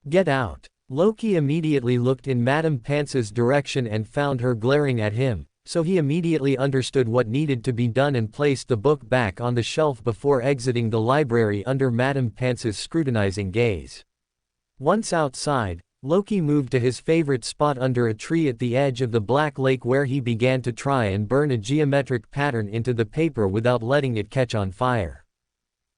Get out. Loki immediately looked in Madam Pants's direction and found her glaring at him, so he immediately understood what needed to be done and placed the book back on the shelf before exiting the library under Madam Pants's scrutinizing gaze. Once outside, Loki moved to his favorite spot under a tree at the edge of the Black Lake, where he began to try and burn a geometric pattern into the paper without letting it catch on fire.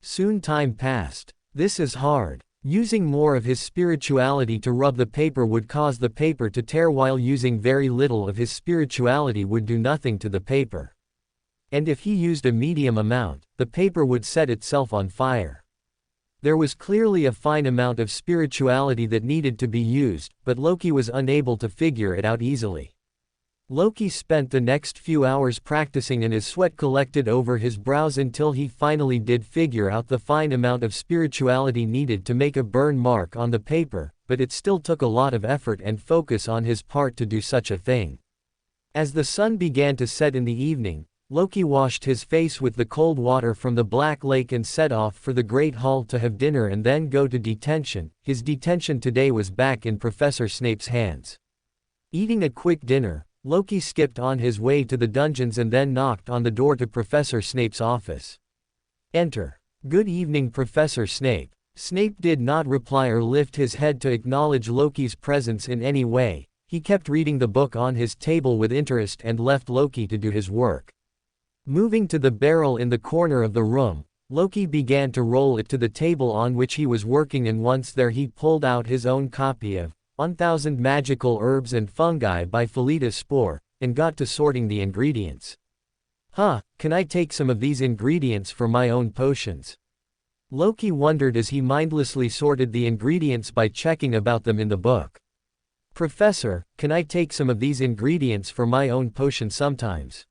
Soon time passed. This is hard. Using more of his spirituality to rub the paper would cause the paper to tear, while using very little of his spirituality would do nothing to the paper. And if he used a medium amount, the paper would set itself on fire. There was clearly a fine amount of spirituality that needed to be used, but Loki was unable to figure it out easily. Loki spent the next few hours practicing and his sweat collected over his brows until he finally did figure out the fine amount of spirituality needed to make a burn mark on the paper, but it still took a lot of effort and focus on his part to do such a thing. As the sun began to set in the evening, Loki washed his face with the cold water from the Black Lake and set off for the Great Hall to have dinner and then go to detention. His detention today was back in Professor Snape's hands. Eating a quick dinner, Loki skipped on his way to the dungeons and then knocked on the door to Professor Snape's office. Enter. Good evening, Professor Snape. Snape did not reply or lift his head to acknowledge Loki's presence in any way. He kept reading the book on his table with interest and left Loki to do his work. Moving to the barrel in the corner of the room, Loki began to roll it to the table on which he was working, and once there he pulled out his own copy of 1000 Magical Herbs and Fungi by Felida Spore, and got to sorting the ingredients. Can I take some of these ingredients for my own potions? Loki wondered as he mindlessly sorted the ingredients by checking about them in the book. Professor, can I take some of these ingredients for my own potion sometimes?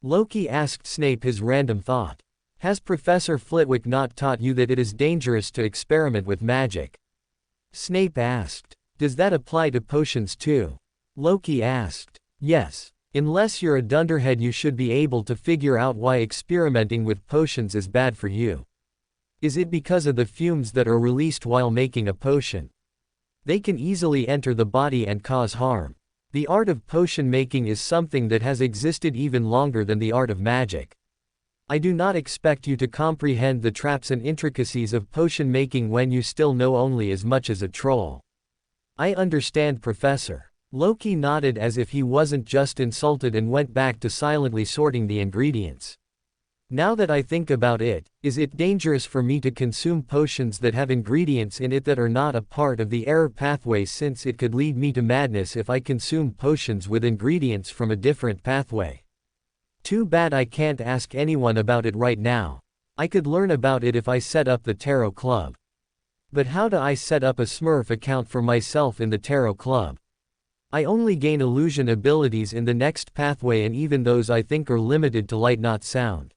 Loki asked Snape his random thought. Has Professor Flitwick not taught you that it is dangerous to experiment with magic? Snape asked. Does that apply to potions too? Loki asked. Yes. Unless you're a dunderhead, you should be able to figure out why experimenting with potions is bad for you. Is it because of the fumes that are released while making a potion? They can easily enter the body and cause harm. The art of potion making is something that has existed even longer than the art of magic. I do not expect you to comprehend the traps and intricacies of potion making when you still know only as much as a troll. I understand, Professor. Loki nodded as if he wasn't just insulted and went back to silently sorting the ingredients. Now that I think about it, is it dangerous for me to consume potions that have ingredients in it that are not a part of the error pathway, since it could lead me to madness if I consume potions with ingredients from a different pathway? Too bad I can't ask anyone about it right now. I could learn about it if I set up the Tarot Club. But how do I set up a Smurf account for myself in the Tarot Club? I only gain illusion abilities in the next pathway, and even those I think are limited to light, not sound.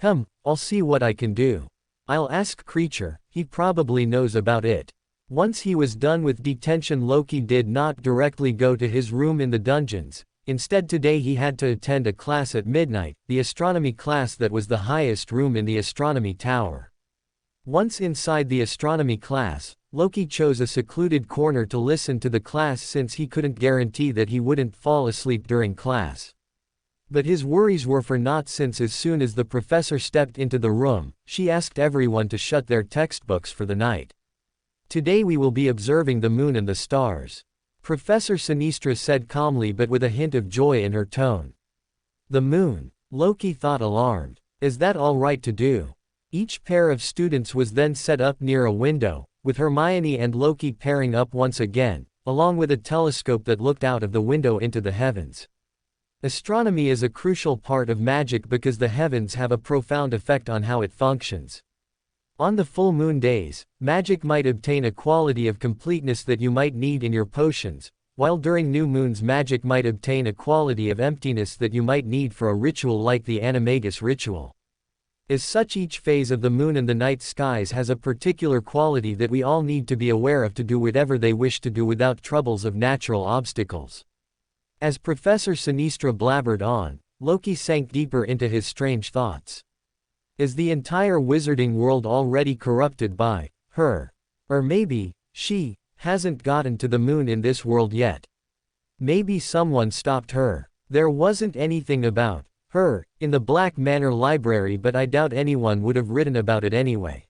I'll see what I can do. I'll ask Creature, he probably knows about it. Once he was done with detention, Loki did not directly go to his room in the dungeons. Instead, today he had to attend a class at midnight, the astronomy class that was the highest room in the astronomy tower. Once inside the astronomy class, Loki chose a secluded corner to listen to the class, since he couldn't guarantee that he wouldn't fall asleep during class. But his worries were for naught, since as soon as the professor stepped into the room, she asked everyone to shut their textbooks for the night. Today we will be observing the moon and the stars. Professor Sinistra said calmly, but with a hint of joy in her tone. The moon? Loki thought, alarmed. Is that all right to do? Each pair of students was then set up near a window, with Hermione and Loki pairing up once again, along with a telescope that looked out of the window into the heavens. Astronomy is a crucial part of magic because the heavens have a profound effect on how it functions. On the full moon days, magic might obtain a quality of completeness that you might need in your potions, while during new moons magic might obtain a quality of emptiness that you might need for a ritual like the Animagus ritual. As such, each phase of the moon and the night skies has a particular quality that we all need to be aware of to do whatever they wish to do without troubles of natural obstacles. As Professor Sinistra blabbered on, Loki sank deeper into his strange thoughts. Is the entire wizarding world already corrupted by her? Or maybe she hasn't gotten to the moon in this world yet. Maybe someone stopped her. There wasn't anything about her in the Black Manor library, but I doubt anyone would have written about it anyway.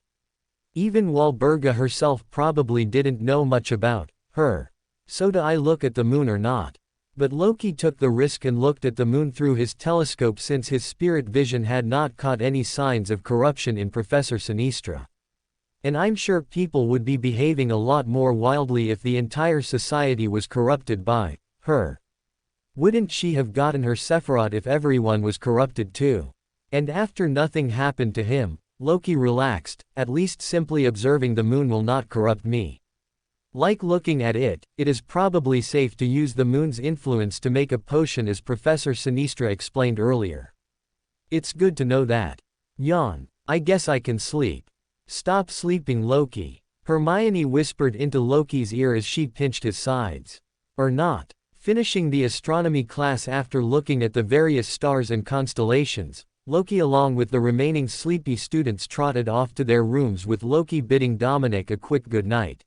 Even Walburga herself probably didn't know much about her. So do I look at the moon or not? But Loki took the risk and looked at the moon through his telescope, since his spirit vision had not caught any signs of corruption in Professor Sinistra. And I'm sure people would be behaving a lot more wildly if the entire society was corrupted by her. Wouldn't she have gotten her Sephiroth if everyone was corrupted too? And after nothing happened to him, Loki relaxed, at least simply observing the moon will not corrupt me. Like looking at it, it is probably safe to use the moon's influence to make a potion as Professor Sinistra explained earlier. It's good to know that. Yawn. I guess I can sleep. Stop sleeping, Loki. Hermione whispered into Loki's ear as she pinched his sides. Or not. Finishing the astronomy class after looking at the various stars and constellations, Loki along with the remaining sleepy students trotted off to their rooms with Loki bidding Dominic a quick goodnight.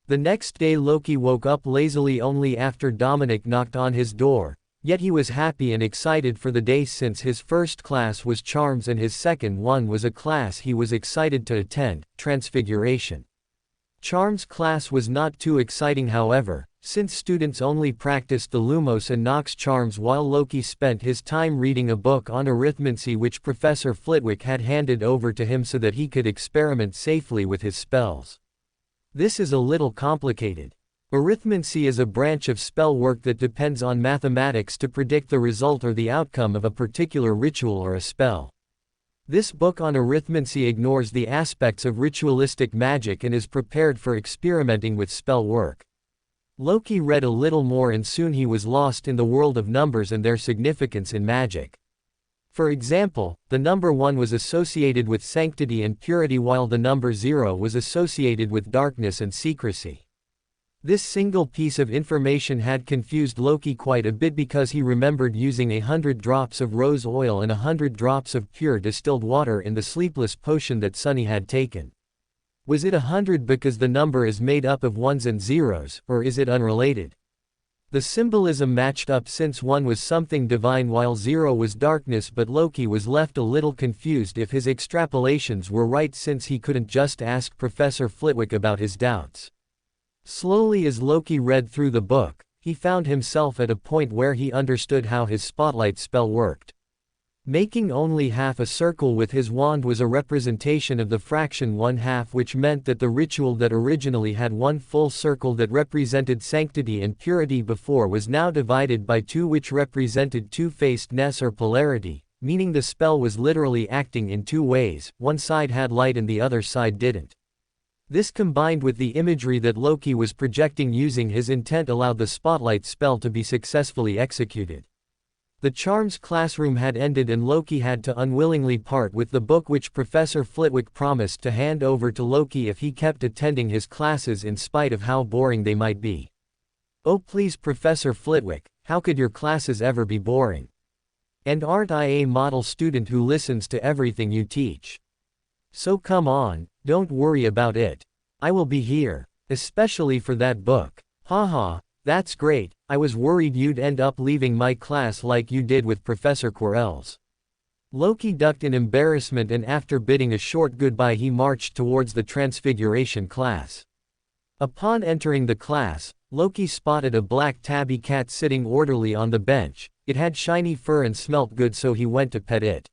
The next day Loki woke up lazily only after Dominic knocked on his door, yet he was happy and excited for the day since his first class was Charms and his second one was a class he was excited to attend, Transfiguration. Charms class was not too exciting however, since students only practiced the Lumos and Nox charms while Loki spent his time reading a book on arithmancy which Professor Flitwick had handed over to him so that he could experiment safely with his spells. This is a little complicated. Arithmancy is a branch of spell work that depends on mathematics to predict the result or the outcome of a particular ritual or a spell. This book on arithmancy ignores the aspects of ritualistic magic and is prepared for experimenting with spell work. Loki read a little more and soon he was lost in the world of numbers and their significance in magic. For example, the number 1 was associated with sanctity and purity while the number 0 was associated with darkness and secrecy. This single piece of information had confused Loki quite a bit because he remembered using 100 drops of rose oil and 100 drops of pure distilled water in the sleepless potion that Sunny had taken. Was it 100 because the number is made up of ones and zeros, or is it unrelated? The symbolism matched up since 1 was something divine while 0 was darkness, but Loki was left a little confused if his extrapolations were right since he couldn't just ask Professor Flitwick about his doubts. Slowly as Loki read through the book, he found himself at a point where he understood how his spotlight spell worked. Making only half a circle with his wand was a representation of the fraction 1/2, which meant that the ritual that originally had one full circle that represented sanctity and purity before was now divided by 2, which represented two-facedness or polarity, meaning the spell was literally acting in 2 ways, one side had light and the other side didn't. This combined with the imagery that Loki was projecting using his intent allowed the spotlight spell to be successfully executed. The Charms classroom had ended and Loki had to unwillingly part with the book which Professor Flitwick promised to hand over to Loki if he kept attending his classes in spite of how boring they might be. Oh please Professor Flitwick, how could your classes ever be boring? And aren't I a model student who listens to everything you teach? So come on, don't worry about it. I will be here, especially for that book. Haha. That's great, I was worried you'd end up leaving my class like you did with Professor Quirrell's. Loki ducked in embarrassment and after bidding a short goodbye he marched towards the Transfiguration class. Upon entering the class, Loki spotted a black tabby cat sitting orderly on the bench. It had shiny fur and smelt good so he went to pet it.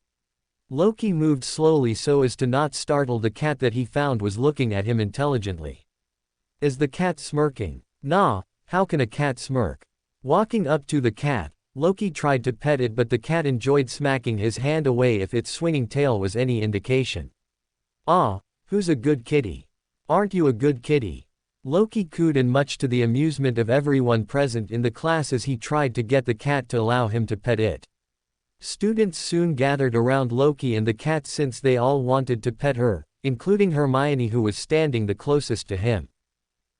Loki moved slowly so as to not startle the cat that he found was looking at him intelligently. Is the cat smirking? Nah. How can a cat smirk? Walking up to the cat, Loki tried to pet it but the cat enjoyed smacking his hand away if its swinging tail was any indication. Ah, who's a good kitty? Aren't you a good kitty? Loki cooed and much to the amusement of everyone present in the class as he tried to get the cat to allow him to pet it. Students soon gathered around Loki and the cat since they all wanted to pet her, including Hermione who was standing the closest to him.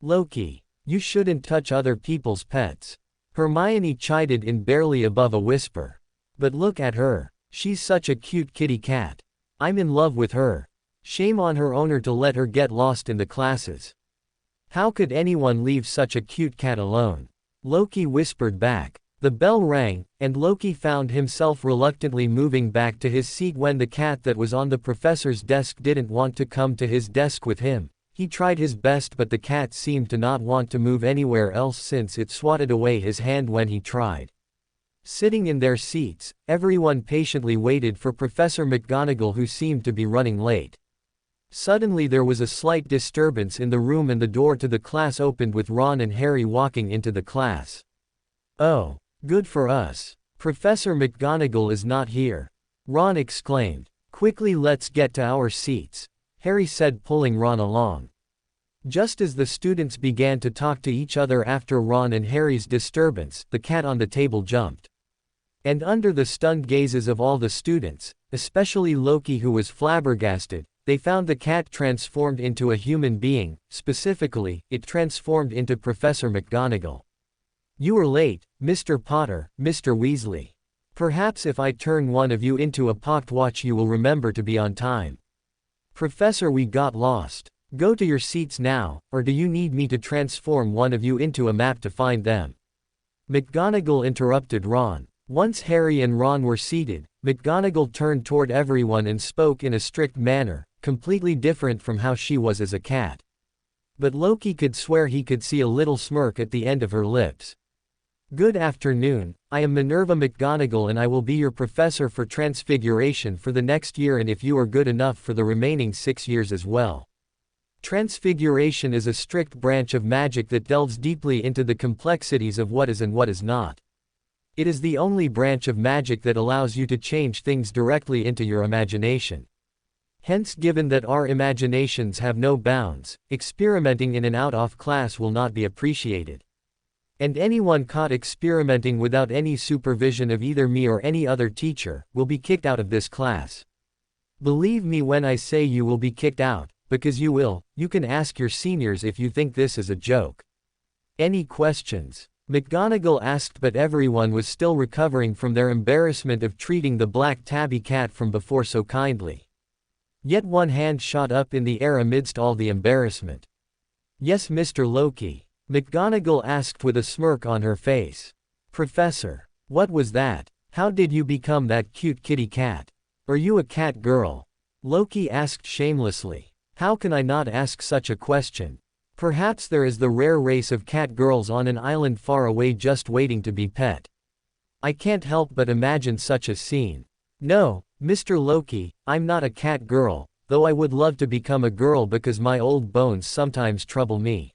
Loki. You shouldn't touch other people's pets. Hermione chided in barely above a whisper. But look at her. She's such a cute kitty cat. I'm in love with her. Shame on her owner to let her get lost in the classes. How could anyone leave such a cute cat alone? Loki whispered back. The bell rang, and Loki found himself reluctantly moving back to his seat when the cat that was on the professor's desk didn't want to come to his desk with him. He tried his best but the cat seemed to not want to move anywhere else since it swatted away his hand when he tried. Sitting in their seats, everyone patiently waited for Professor McGonagall who seemed to be running late. Suddenly there was a slight disturbance in the room and the door to the class opened with Ron and Harry walking into the class. Oh. Good for us. Professor McGonagall is not here. Ron exclaimed. Quickly, let's get to our seats, Harry said, pulling Ron along. Just as the students began to talk to each other after Ron and Harry's disturbance, the cat on the table jumped. And under the stunned gazes of all the students, especially Loki, who was flabbergasted, they found the cat transformed into a human being. Specifically, it transformed into Professor McGonagall. You were late, Mr. Potter, Mr. Weasley. Perhaps if I turn one of you into a pocket watch you will remember to be on time. Professor, we got lost. Go to your seats now, or do you need me to transform one of you into a map to find them? McGonagall interrupted Ron. Once Harry and Ron were seated, McGonagall turned toward everyone and spoke in a strict manner, completely different from how she was as a cat. But Loki could swear he could see a little smirk at the end of her lips. Good afternoon, I am Minerva McGonagall and I will be your professor for Transfiguration for the next year, and if you are good enough, for the remaining 6 years as well. Transfiguration is a strict branch of magic that delves deeply into the complexities of what is and what is not. It is the only branch of magic that allows you to change things directly into your imagination. Hence, given that our imaginations have no bounds, experimenting in and out of class will not be appreciated. And anyone caught experimenting without any supervision of either me or any other teacher will be kicked out of this class. Believe me when I say you will be kicked out, because you will. You can ask your seniors if you think this is a joke. Any questions? McGonagall asked, but everyone was still recovering from their embarrassment of treating the black tabby cat from before so kindly. Yet one hand shot up in the air amidst all the embarrassment. Yes, Mr. Loki, McGonagall asked with a smirk on her face. Professor, what was that? How did you become that cute kitty cat? Are you a cat girl? Loki asked shamelessly. How can I not ask such a question? Perhaps there is the rare race of cat girls on an island far away just waiting to be pet. I can't help but imagine such a scene. No, Mr. Loki, I'm not a cat girl, though I would love to become a girl because my old bones sometimes trouble me.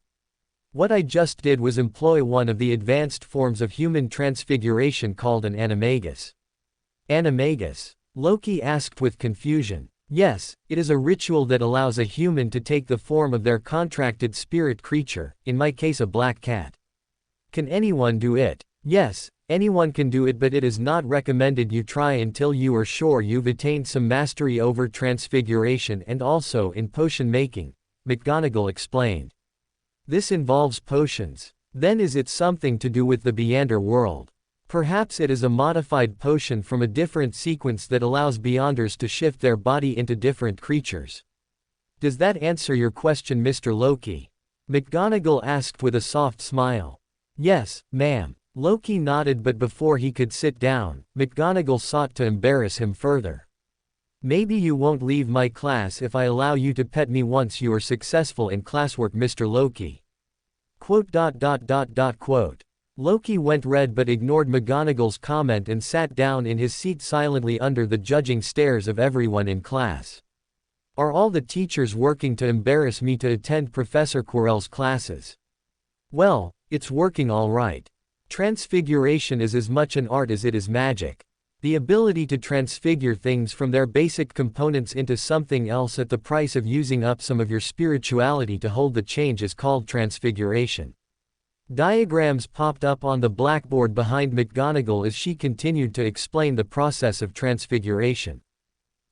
What I just did was employ one of the advanced forms of human transfiguration called an animagus. Animagus? Loki asked with confusion. Yes, it is a ritual that allows a human to take the form of their contracted spirit creature, in my case a black cat. Can anyone do it? Yes, anyone can do it, but it is not recommended you try until you are sure you've attained some mastery over transfiguration and also in potion making, McGonagall explained. This involves potions. Then is it something to do with the Beyonder world? Perhaps it is a modified potion from a different sequence that allows Beyonders to shift their body into different creatures. Does that answer your question, Mr. Loki? McGonagall asked with a soft smile. Yes, ma'am. Loki nodded, but before he could sit down, McGonagall sought to embarrass him further. Maybe you won't leave my class if I allow you to pet me once you are successful in classwork, Mr. Loki. Quote. Loki went red but ignored McGonagall's comment and sat down in his seat silently under the judging stares of everyone in class. Are all the teachers working to embarrass me to attend Professor Quirrell's classes? Well, it's working all right. Transfiguration is as much an art as it is magic. The ability to transfigure things from their basic components into something else at the price of using up some of your spirituality to hold the change is called transfiguration. Diagrams popped up on the blackboard behind McGonagall as she continued to explain the process of transfiguration.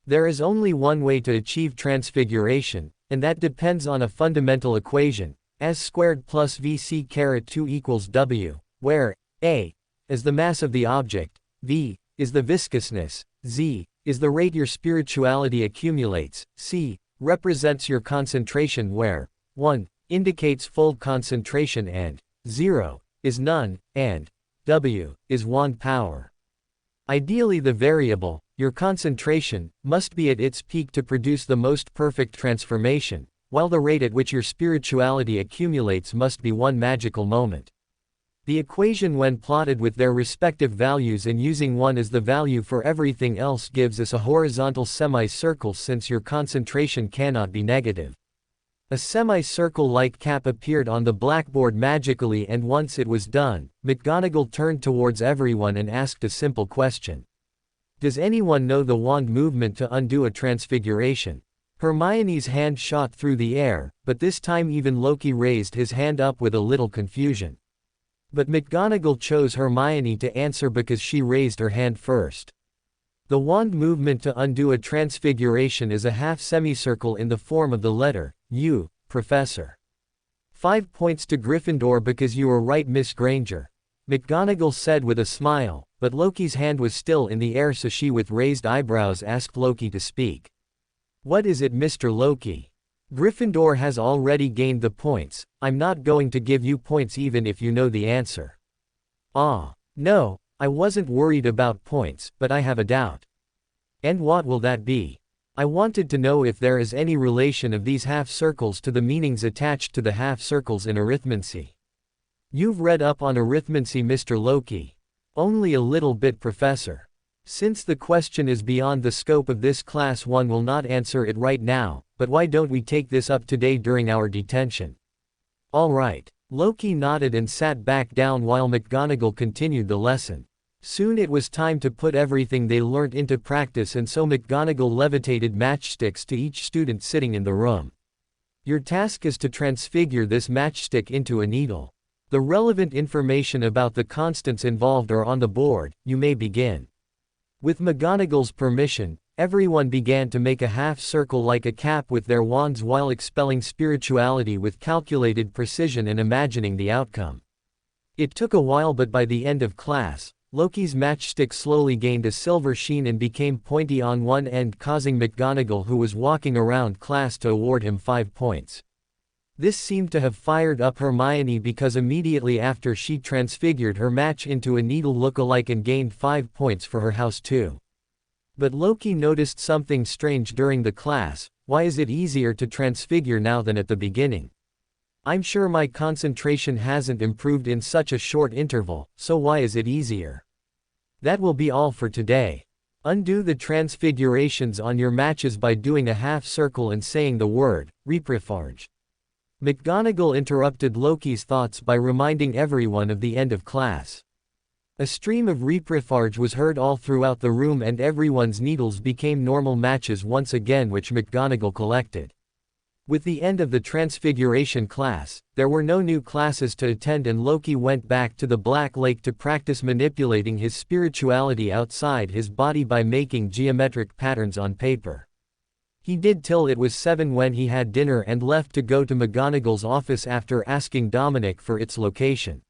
There is only one way to achieve transfiguration, and that depends on a fundamental equation, as squared plus vc caret 2 equals w, where a is the mass of the object, v is the viscousness, z is the rate your spirituality accumulates, c represents your concentration, where 1 indicates full concentration and 0 is none, and w is wand power. Ideally, the variable, your concentration, must be at its peak to produce the most perfect transformation, while the rate at which your spirituality accumulates must be one magical moment. The equation, when plotted with their respective values and using 1 as the value for everything else, gives us a horizontal semicircle since your concentration cannot be negative. A semicircle-like cap appeared on the blackboard magically, and once it was done, McGonagall turned towards everyone and asked a simple question. Does anyone know the wand movement to undo a transfiguration? Hermione's hand shot through the air, but this time even Loki raised his hand up with a little confusion. But McGonagall chose Hermione to answer because she raised her hand first. The wand movement to undo a transfiguration is a half semicircle in the form of the letter U, Professor. 5 points to Gryffindor because you were right, Miss Granger, McGonagall said with a smile, but Loki's hand was still in the air, so she with raised eyebrows asked Loki to speak. What is it, Mr. Loki? Gryffindor has already gained the points. I'm not going to give you points even if you know the answer. Ah, no, I wasn't worried about points, but I have a doubt. And what will that be? I wanted to know if there is any relation of these half circles to the meanings attached to the half circles in arithmancy. You've read up on arithmancy, Mr. Loki. Only a little bit, Professor. Since the question is beyond the scope of this class, one will not answer it right now, but why don't we take this up today during our detention? All right. Loki nodded and sat back down while McGonagall continued the lesson. Soon it was time to put everything they learnt into practice, and so McGonagall levitated matchsticks to each student sitting in the room. Your task is to transfigure this matchstick into a needle. The relevant information about the constants involved are on the board. You may begin. With McGonagall's permission, everyone began to make a half circle like a cap with their wands while expelling spirituality with calculated precision and imagining the outcome. It took a while, but by the end of class, Loki's matchstick slowly gained a silver sheen and became pointy on one end, causing McGonagall, who was walking around class, to award him 5 points. This seemed to have fired up Hermione because immediately after she transfigured her match into a needle look-alike and gained 5 points for her house too. But Loki noticed something strange during the class. Why is it easier to transfigure now than at the beginning? I'm sure my concentration hasn't improved in such a short interval, so why is it easier? That will be all for today. Undo the transfigurations on your matches by doing a half circle and saying the word, repriforge. McGonagall interrupted Loki's thoughts by reminding everyone of the end of class. A stream of repriforge was heard all throughout the room, and everyone's needles became normal matches once again, which McGonagall collected. With the end of the transfiguration class, there were no new classes to attend, and Loki went back to the Black Lake to practice manipulating his spirituality outside his body by making geometric patterns on paper. He did till it was 7 when he had dinner and left to go to McGonagall's office after asking Dominic for its location.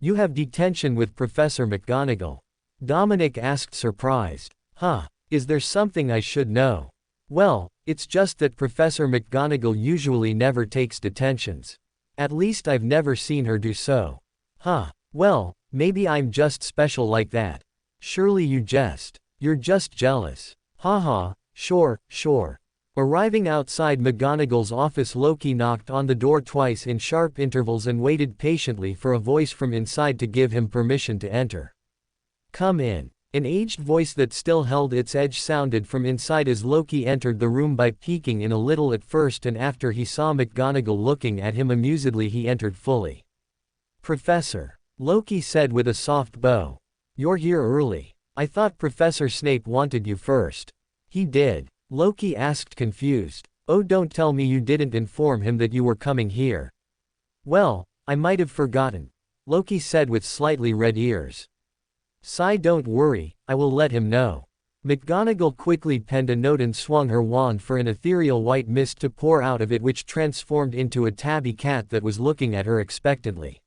You have detention with Professor McGonagall? Dominic asked, surprised. Huh, is there something I should know? Well, it's just that Professor McGonagall usually never takes detentions. At least I've never seen her do so. Huh, well, maybe I'm just special like that. Surely you're just jealous. Haha, sure. Arriving outside McGonagall's office, Loki knocked on the door twice in sharp intervals and waited patiently for a voice from inside to give him permission to enter. Come in. An aged voice that still held its edge sounded from inside as Loki entered the room by peeking in a little at first, and after he saw McGonagall looking at him amusedly, he entered fully. Professor, Loki said with a soft bow. You're here early. I thought Professor Snape wanted you first. He did? Loki asked, confused. Oh, don't tell me you didn't inform him that you were coming here. Well, I might have forgotten, Loki said with slightly red ears. Sigh, don't worry, I will let him know. McGonagall quickly penned a note and swung her wand for an ethereal white mist to pour out of it, which transformed into a tabby cat that was looking at her expectantly.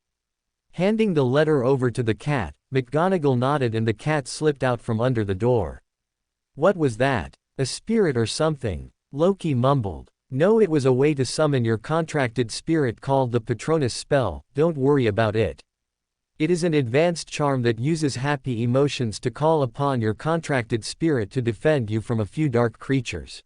Handing the letter over to the cat, McGonagall nodded and the cat slipped out from under the door. What was that? A spirit or something? Loki mumbled. No, it was a way to summon your contracted spirit called the Patronus spell. Don't worry about it. It is an advanced charm that uses happy emotions to call upon your contracted spirit to defend you from a few dark creatures.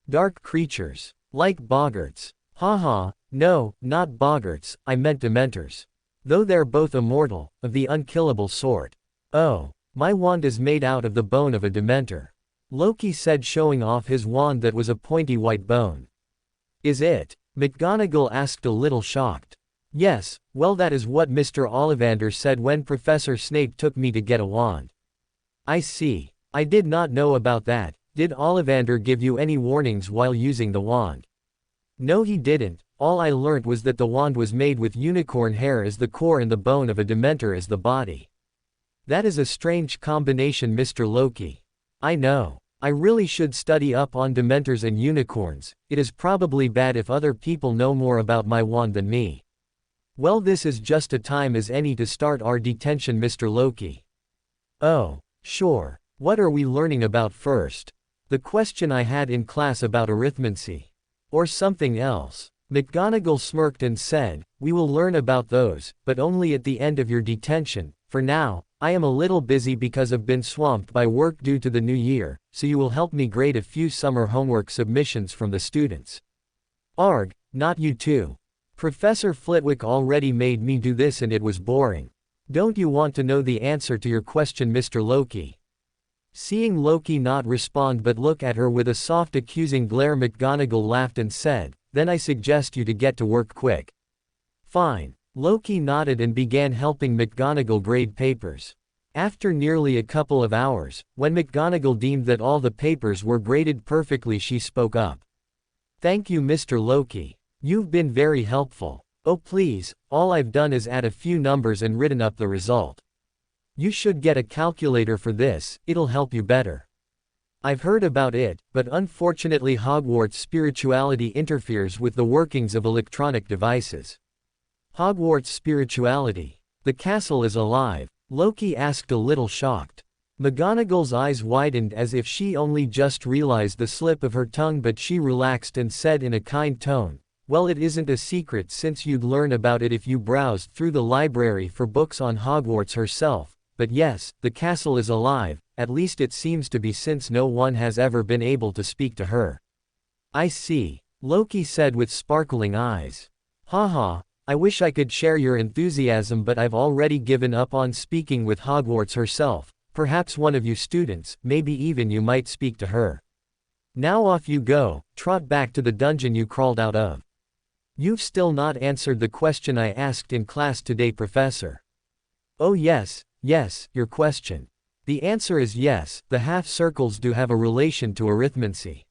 Dark creatures? Like boggarts? Haha, no, not boggarts, I meant dementors. Though they're both immortal, of the unkillable sort. Oh, my wand is made out of the bone of a dementor. Loki said, showing off his wand that was a pointy white bone. Is it? McGonagall asked, a little shocked. Yes, well, that is what Mr. Ollivander said when Professor Snape took me to get a wand. I see. I did not know about that. Did Ollivander give you any warnings while using the wand? No, he didn't. All I learnt was that the wand was made with unicorn hair as the core and the bone of a Dementor as the body. That is a strange combination, Mr. Loki. I know. I really should study up on Dementors and unicorns. It is probably bad if other people know more about my wand than me. Well, this is just a time as any to start our detention, Mr. Loki. Oh, sure. What are we learning about first? The question I had in class about arithmancy. Or something else? McGonagall smirked and said, we will learn about those, but only at the end of your detention. For now, I am a little busy because I've been swamped by work due to the new year, so you will help me grade a few summer homework submissions from the students. Arg, not you too. Professor Flitwick already made me do this and it was boring. Don't you want to know the answer to your question, Mr. Loki? Seeing Loki not respond but look at her with a soft accusing glare, McGonagall laughed and said, then I suggest you to get to work quick. Fine. Loki nodded and began helping McGonagall grade papers. After nearly a couple of hours, when McGonagall deemed that all the papers were graded perfectly, she spoke up. Thank you, Mr. Loki. You've been very helpful. Oh please, all I've done is add a few numbers and written up the result. You should get a calculator for this, it'll help you better. I've heard about it, but unfortunately Hogwarts spirituality interferes with the workings of electronic devices. Hogwarts spirituality. The castle is alive? Loki asked, a little shocked. McGonagall's eyes widened as if she only just realized the slip of her tongue, but she relaxed and said in a kind tone, well, it isn't a secret since you'd learn about it if you browsed through the library for books on Hogwarts herself, but yes, the castle is alive, at least it seems to be since no one has ever been able to speak to her. I see, Loki said with sparkling eyes. Haha, I wish I could share your enthusiasm, but I've already given up on speaking with Hogwarts herself. Perhaps one of you students, maybe even you might speak to her. Now off you go, trot back to the dungeon you crawled out of. You've still not answered the question I asked in class today, Professor. Oh yes, your question. The answer is yes, the half circles do have a relation to arithmancy.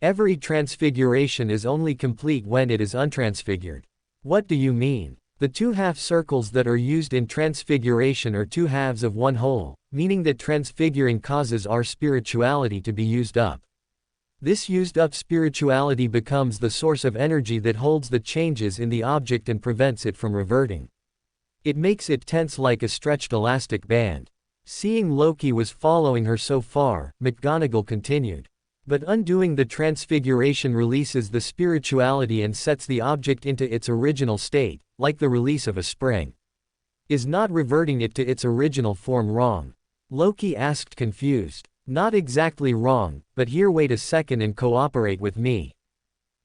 Every transfiguration is only complete when it is untransfigured. What do you mean? The two half circles that are used in transfiguration are two halves of one whole, meaning that transfiguring causes our spirituality to be used up. This used up spirituality becomes the source of energy that holds the changes in the object and prevents it from reverting. It makes it tense like a stretched elastic band. Seeing Loki was following her so far, McGonagall continued. But undoing the transfiguration releases the spirituality and sets the object into its original state, like the release of a spring. Is not reverting it to its original form wrong? Loki asked, confused. Not exactly wrong, but here, wait a second and cooperate with me.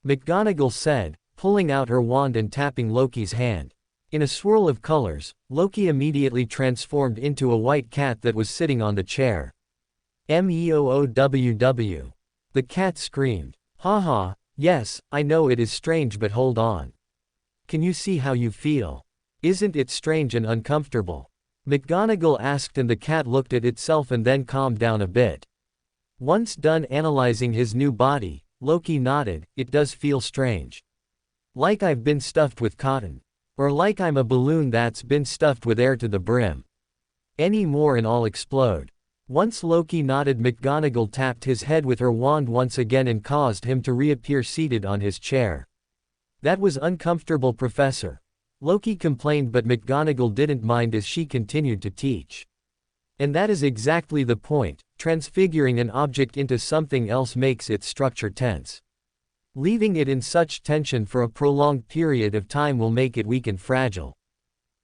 McGonagall said, pulling out her wand and tapping Loki's hand. In a swirl of colors, Loki immediately transformed into a white cat that was sitting on the chair. Meooww. The cat screamed. Haha, yes, I know it is strange, but hold on. Can you see how you feel? Isn't it strange and uncomfortable? McGonagall asked, and the cat looked at itself and then calmed down a bit. Once done analyzing his new body, Loki nodded. It does feel strange. Like I've been stuffed with cotton. Or like I'm a balloon that's been stuffed with air to the brim. Any more and I'll explode. Once Loki nodded, McGonagall tapped his head with her wand once again and caused him to reappear seated on his chair. That was uncomfortable, Professor. Loki complained, but McGonagall didn't mind as she continued to teach. And that is exactly the point. Transfiguring an object into something else makes its structure tense. Leaving it in such tension for a prolonged period of time will make it weak and fragile.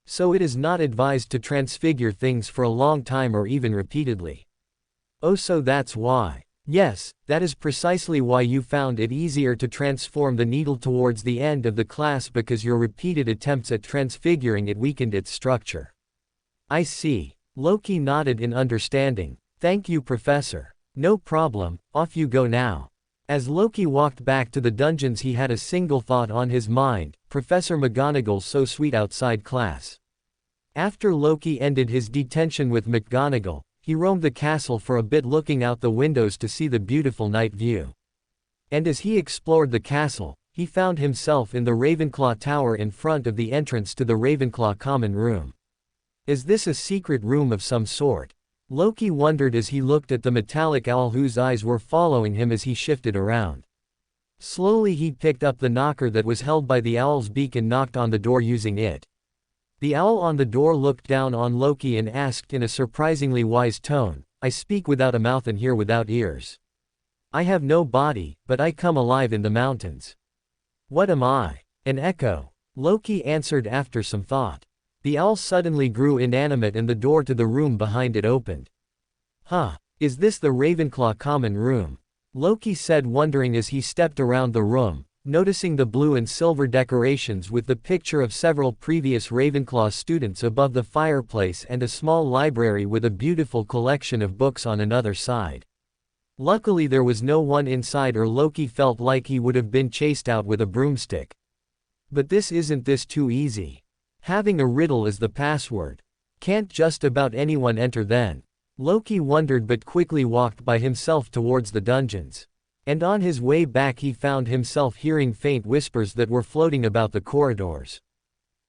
So it is not advised to transfigure things for a long time or even repeatedly. Oh, so that's why. Yes, that is precisely why you found it easier to transform the needle towards the end of the class, because your repeated attempts at transfiguring it weakened its structure. I see. Loki nodded in understanding. Thank you, Professor. No problem, off you go now. As Loki walked back to the dungeons, he had a single thought on his mind: Professor McGonagall's so sweet outside class. After Loki ended his detention with McGonagall, he roamed the castle for a bit, looking out the windows to see the beautiful night view. And as he explored the castle, he found himself in the Ravenclaw Tower in front of the entrance to the Ravenclaw common room. Is this a secret room of some sort? Loki wondered as he looked at the metallic owl whose eyes were following him as he shifted around. Slowly he picked up the knocker that was held by the owl's beak and knocked on the door using it. The owl on the door looked down on Loki and asked in a surprisingly wise tone, "I speak without a mouth and hear without ears. I have no body, but I come alive in the mountains. What am I? An echo?" Loki answered after some thought. The owl suddenly grew inanimate and the door to the room behind it opened. "Huh, is this the Ravenclaw common room?" Loki said, wondering as he stepped around the room, noticing the blue and silver decorations with the picture of several previous Ravenclaw students above the fireplace and a small library with a beautiful collection of books on another side. Luckily there was no one inside, or Loki felt like he would have been chased out with a broomstick. But isn't this too easy? Having a riddle as the password. Can't just about anyone enter then? Loki wondered, but quickly walked by himself towards the dungeons. And on his way back he found himself hearing faint whispers that were floating about the corridors.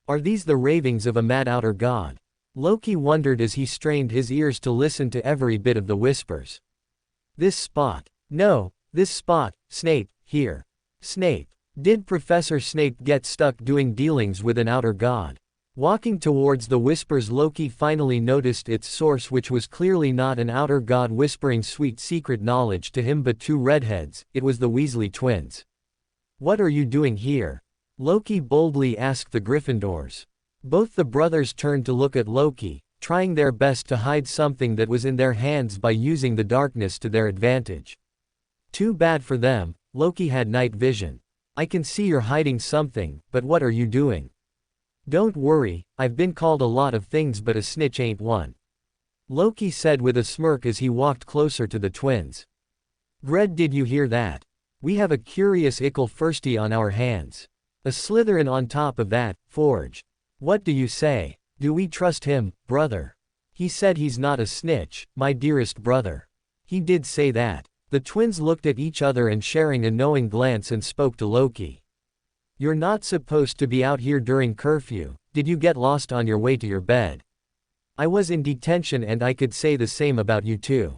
Are these the ravings of a mad outer god? Loki wondered as he strained his ears to listen to every bit of the whispers. This spot. No, this spot. Snape, here. Snape. Did Professor Snape get stuck doing dealings with an outer god? Walking towards the whispers, Loki finally noticed its source, which was clearly not an outer god whispering sweet secret knowledge to him but two redheads. It was the Weasley twins. "What are you doing here?" Loki boldly asked the Gryffindors. Both the brothers turned to look at Loki, trying their best to hide something that was in their hands by using the darkness to their advantage. Too bad for them, Loki had night vision. "I can see you're hiding something, but what are you doing?" "Don't worry, I've been called a lot of things but a snitch ain't one," Loki said with a smirk as he walked closer to the twins. "Gred, did you hear that? We have a curious ickle firsty on our hands. A Slytherin on top of that, Forge. What do you say? Do we trust him, brother?" "He said he's not a snitch, my dearest brother." "He did say that." The twins looked at each other and sharing a knowing glance and spoke to Loki. "You're not supposed to be out here during curfew. Did you get lost on your way to your bed?" "I was in detention and I could say the same about you too."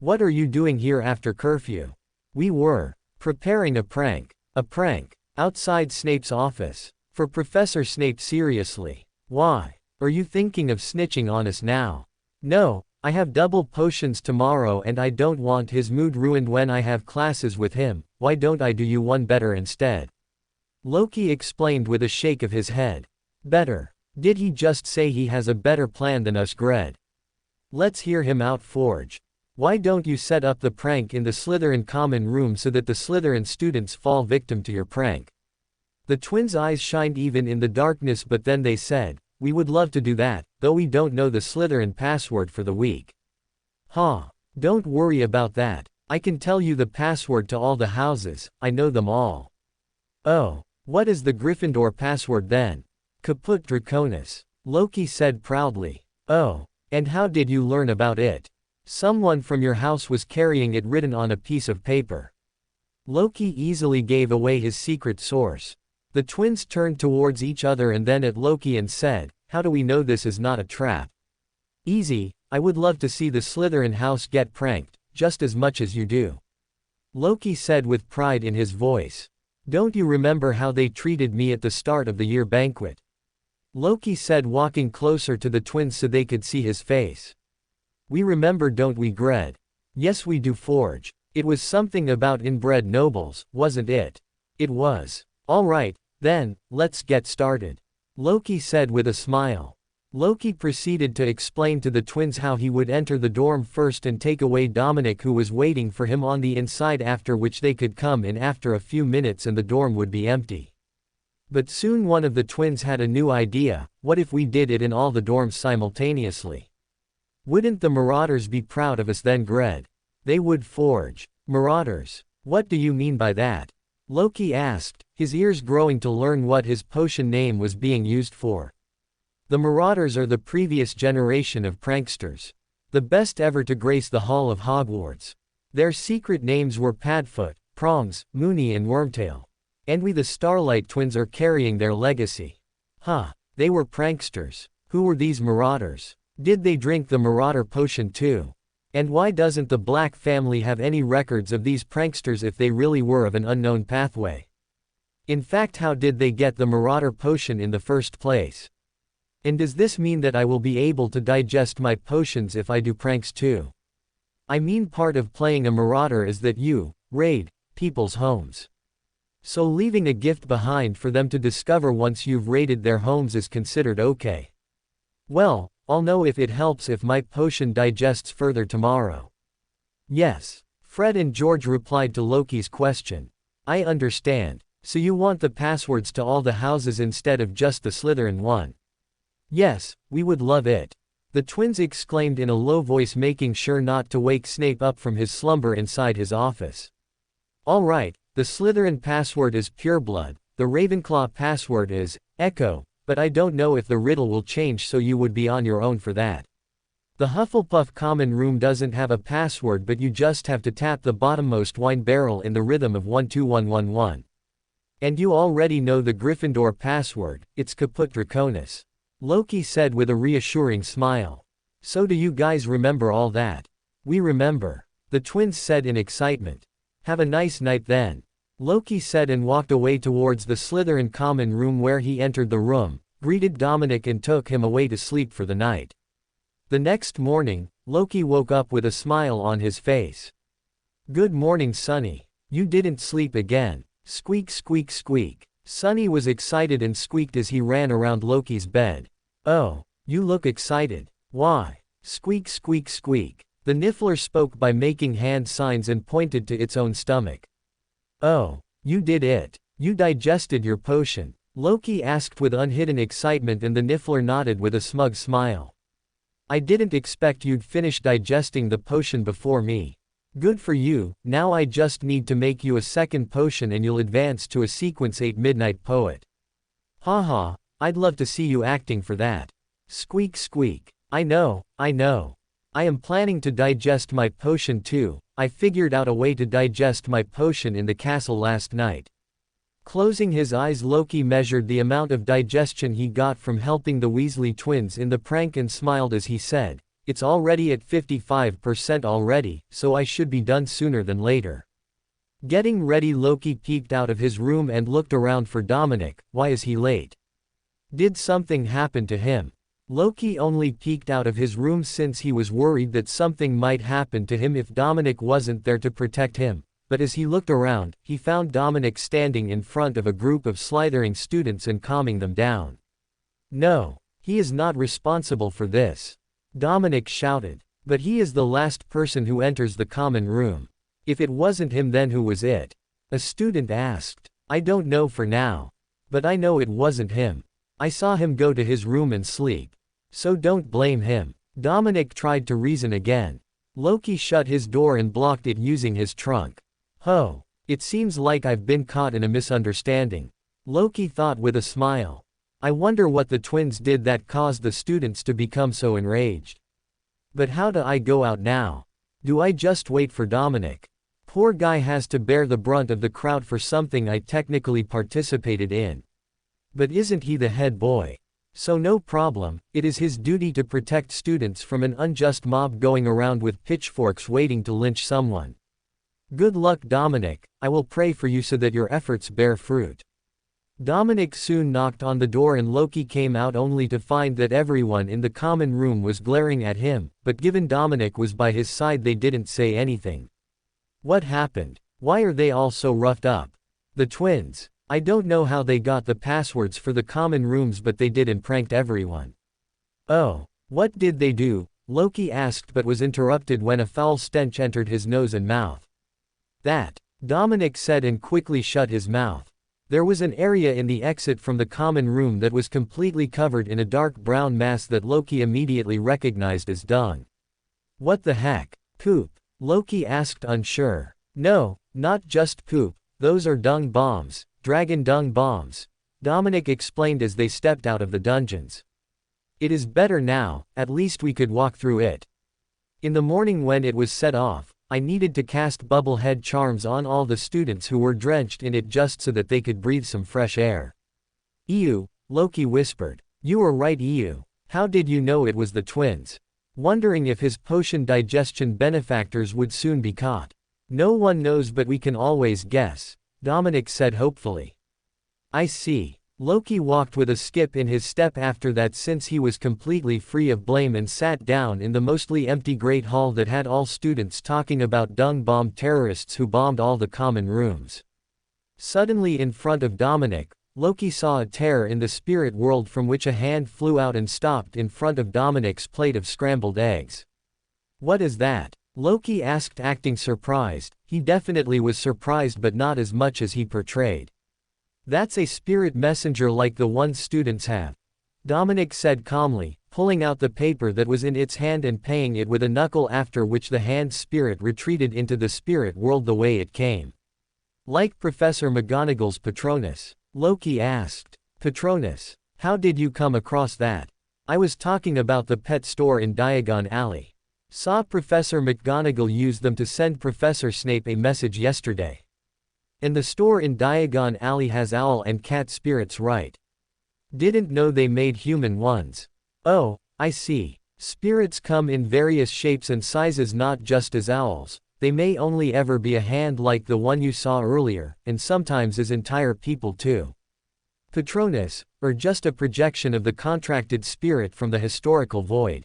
"What are you doing here after curfew?" "We were preparing a prank." "A prank? Outside Snape's office? For Professor Snape? Seriously? Why? Are you thinking of snitching on us now?" "No, I have double potions tomorrow and I don't want his mood ruined when I have classes with him. Why don't I do you one better instead?" Loki explained with a shake of his head. "Better? Did he just say he has a better plan than us, Gred?" "Let's hear him out, Forge. Why don't you set up the prank in the Slytherin common room so that the Slytherin students fall victim to your prank?" The twins' eyes shined even in the darkness, but then they said, "We would love to do that, though we don't know the Slytherin password for the week." "Huh. Don't worry about that. I can tell you the password to all the houses, I know them all." "Oh. What is the Gryffindor password then?" "Caput Draconis," Loki said proudly. "Oh. And how did you learn about it?" "Someone from your house was carrying it written on a piece of paper." Loki easily gave away his secret source. The twins turned towards each other and then at Loki and said, "How do we know this is not a trap?" "Easy, I would love to see the Slytherin house get pranked, just as much as you do," Loki said with pride in his voice. "Don't you remember how they treated me at the start of the year banquet?" Loki said, walking closer to the twins so they could see his face. "We remember, don't we, Gred?" "Yes we do, Forge. It was something about inbred nobles, wasn't it?" "It was." "All right, then, let's get started," Loki said with a smile. Loki proceeded to explain to the twins how he would enter the dorm first and take away Dominic, who was waiting for him on the inside, after which they could come in after a few minutes and the dorm would be empty. But soon one of the twins had a new idea: what if we did it in all the dorms simultaneously? Wouldn't the Marauders be proud of us then, Gred? They would, Forge. Marauders. What do you mean by that? Loki asked, his ears growing to learn what his potion name was being used for. The Marauders are the previous generation of pranksters. The best ever to grace the hall of Hogwarts. Their secret names were Padfoot, Prongs, Moony and Wormtail. And we the Starlight Twins are carrying their legacy. Huh, they were pranksters. Who were these Marauders? Did they drink the Marauder potion too? And why doesn't the Black family have any records of these pranksters if they really were of an unknown pathway? In fact, how did they get the Marauder potion in the first place? And does this mean that I will be able to digest my potions if I do pranks too? I mean, part of playing a Marauder is that you raid people's homes. So leaving a gift behind for them to discover once you've raided their homes is considered okay. Well, I'll know if it helps if my potion digests further tomorrow. Yes. Fred and George replied to Loki's question. I understand. So you want the passwords to all the houses instead of just the Slytherin one? Yes, we would love it. The twins exclaimed in a low voice, making sure not to wake Snape up from his slumber inside his office. All right, the Slytherin password is Pureblood, the Ravenclaw password is Echo, but I don't know if the riddle will change, so you would be on your own for that. The Hufflepuff common room doesn't have a password, but you just have to tap the bottommost wine barrel in the rhythm of 12111. And you already know the Gryffindor password, it's Caput Draconis. Loki said with a reassuring smile. So do you guys remember all that? We remember. The twins said in excitement. Have a nice night then. Loki said and walked away towards the Slytherin common room, where he entered the room, greeted Dominic and took him away to sleep for the night. The next morning, Loki woke up with a smile on his face. Good morning, Sonny. You didn't sleep again. Squeak, squeak, squeak. Sonny was excited and squeaked as he ran around Loki's bed. Oh, you look excited. Why? Squeak, squeak, squeak. The Niffler spoke by making hand signs and pointed to its own stomach. Oh, you did it. You digested your potion? Loki asked with unhidden excitement, and the Niffler nodded with a smug smile. I didn't expect you'd finish digesting the potion before me. Good for you. Now I just need to make you a second potion and you'll advance to a sequence 8 Midnight Poet. Haha, I'd love to see you acting for that. Squeak, squeak. I know. I am planning to digest my potion too. I figured out a way to digest my potion in the castle last night. Closing his eyes, Loki measured the amount of digestion he got from helping the Weasley twins in the prank and smiled as he said, it's already at 55% already, so I should be done sooner than later. Getting ready, Loki peeked out of his room and looked around for Dominic. Why is he late? Did something happen to him? Loki only peeked out of his room since he was worried that something might happen to him if Dominic wasn't there to protect him, but as he looked around, he found Dominic standing in front of a group of Slytherin students and calming them down. No, he is not responsible for this. Dominic shouted. But he is the last person who enters the common room. If it wasn't him, then who was it? A student asked. I don't know for now. But I know it wasn't him. I saw him go to his room and sleep. So don't blame him. Dominic tried to reason again. Loki shut his door and blocked it using his trunk. Oh, it seems like I've been caught in a misunderstanding. Loki thought with a smile. I wonder what the twins did that caused the students to become so enraged. But how do I go out now? Do I just wait for Dominic? Poor guy has to bear the brunt of the crowd for something I technically participated in. But isn't he the head boy? So no problem, it is his duty to protect students from an unjust mob going around with pitchforks waiting to lynch someone. Good luck, Dominic. I will pray for you so that your efforts bear fruit. Dominic soon knocked on the door and Loki came out only to find that everyone in the common room was glaring at him, but given Dominic was by his side, they didn't say anything. What happened? Why are they all so roughed up? The twins. I don't know how they got the passwords for the common rooms, but they did and pranked everyone. Oh, what did they do? Loki asked, but was interrupted when a foul stench entered his nose and mouth. That, Dominic said and quickly shut his mouth. There was an area in the exit from the common room that was completely covered in a dark brown mass that Loki immediately recognized as dung. What the heck? Poop? Loki asked, unsure. No, not just poop, those are dung bombs, dragon dung bombs, Dominic explained as they stepped out of the dungeons. It is better now, at least we could walk through it. In the morning when it was set off, I needed to cast bubblehead charms on all the students who were drenched in it just so that they could breathe some fresh air. Ew, Loki whispered. You were right, Ew. How did you know it was the twins? Wondering if his potion digestion benefactors would soon be caught. No one knows, but we can always guess, Dominic said hopefully. I see. Loki walked with a skip in his step after that, since he was completely free of blame, and sat down in the mostly empty great hall that had all students talking about dung bomb terrorists who bombed all the common rooms. Suddenly in front of Dominic, Loki saw a tear in the spirit world from which a hand flew out and stopped in front of Dominic's plate of scrambled eggs. What is that? Loki asked, acting surprised. He definitely was surprised, but not as much as he portrayed. That's a spirit messenger like the ones students have, Dominic said calmly, pulling out the paper that was in its hand and paying it with a knuckle, after which the hand's spirit retreated into the spirit world the way it came. Like Professor McGonagall's Patronus? Loki asked. Patronus? How did you come across that? I was talking about the pet store in Diagon Alley. Saw Professor McGonagall use them to send Professor Snape a message yesterday. And the store in Diagon Alley has owl and cat spirits, right? Didn't know they made human ones. Oh, I see. Spirits come in various shapes and sizes, not just as owls. They may only ever be a hand like the one you saw earlier, and sometimes as entire people too. Patronus, or just a projection of the contracted spirit from the historical void.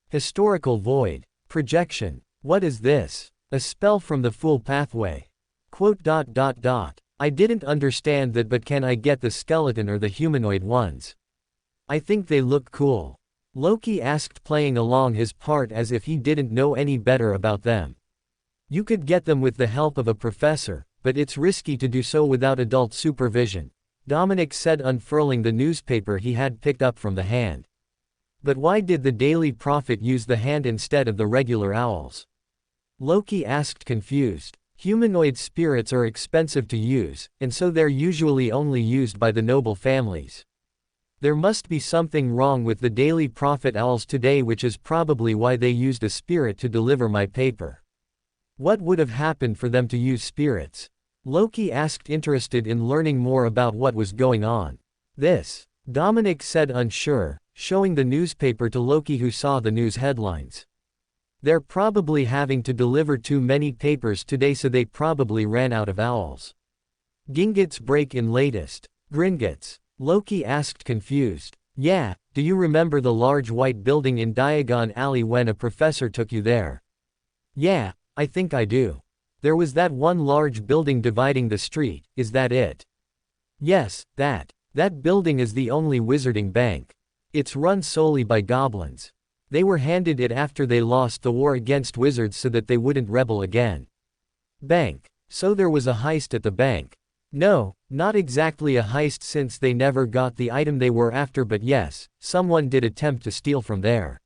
Historical void. Projection. What is this? A spell from the Fool Pathway. Quote. I didn't understand that, but can I get the skeleton or the humanoid ones? I think they look cool. Loki asked, playing along his part as if he didn't know any better about them. You could get them with the help of a professor, but it's risky to do so without adult supervision, Dominic said, unfurling the newspaper he had picked up from the hand. But why did the Daily Prophet use the hand instead of the regular owls? Loki asked, confused. Humanoid spirits are expensive to use, and so they're usually only used by the noble families. There must be something wrong with the Daily Prophet owls today, which is probably why they used a spirit to deliver my paper. What would have happened for them to use spirits? Loki asked, interested in learning more about what was going on. This, Dominic said, unsure, showing the newspaper to Loki, who saw the news headlines. They're probably having to deliver too many papers today, so they probably ran out of owls. Gingotts break in latest. Gringotts? Loki asked, confused. Yeah, do you remember the large white building in Diagon Alley when a professor took you there? Yeah, I think I do. There was that one large building dividing the street, is that it? Yes, that. That building is the only wizarding bank. It's run solely by goblins. They were handed it after they lost the war against wizards so that they wouldn't rebel again. Bank. So there was a heist at the bank. No, not exactly a heist since they never got the item they were after, but yes, someone did attempt to steal from there.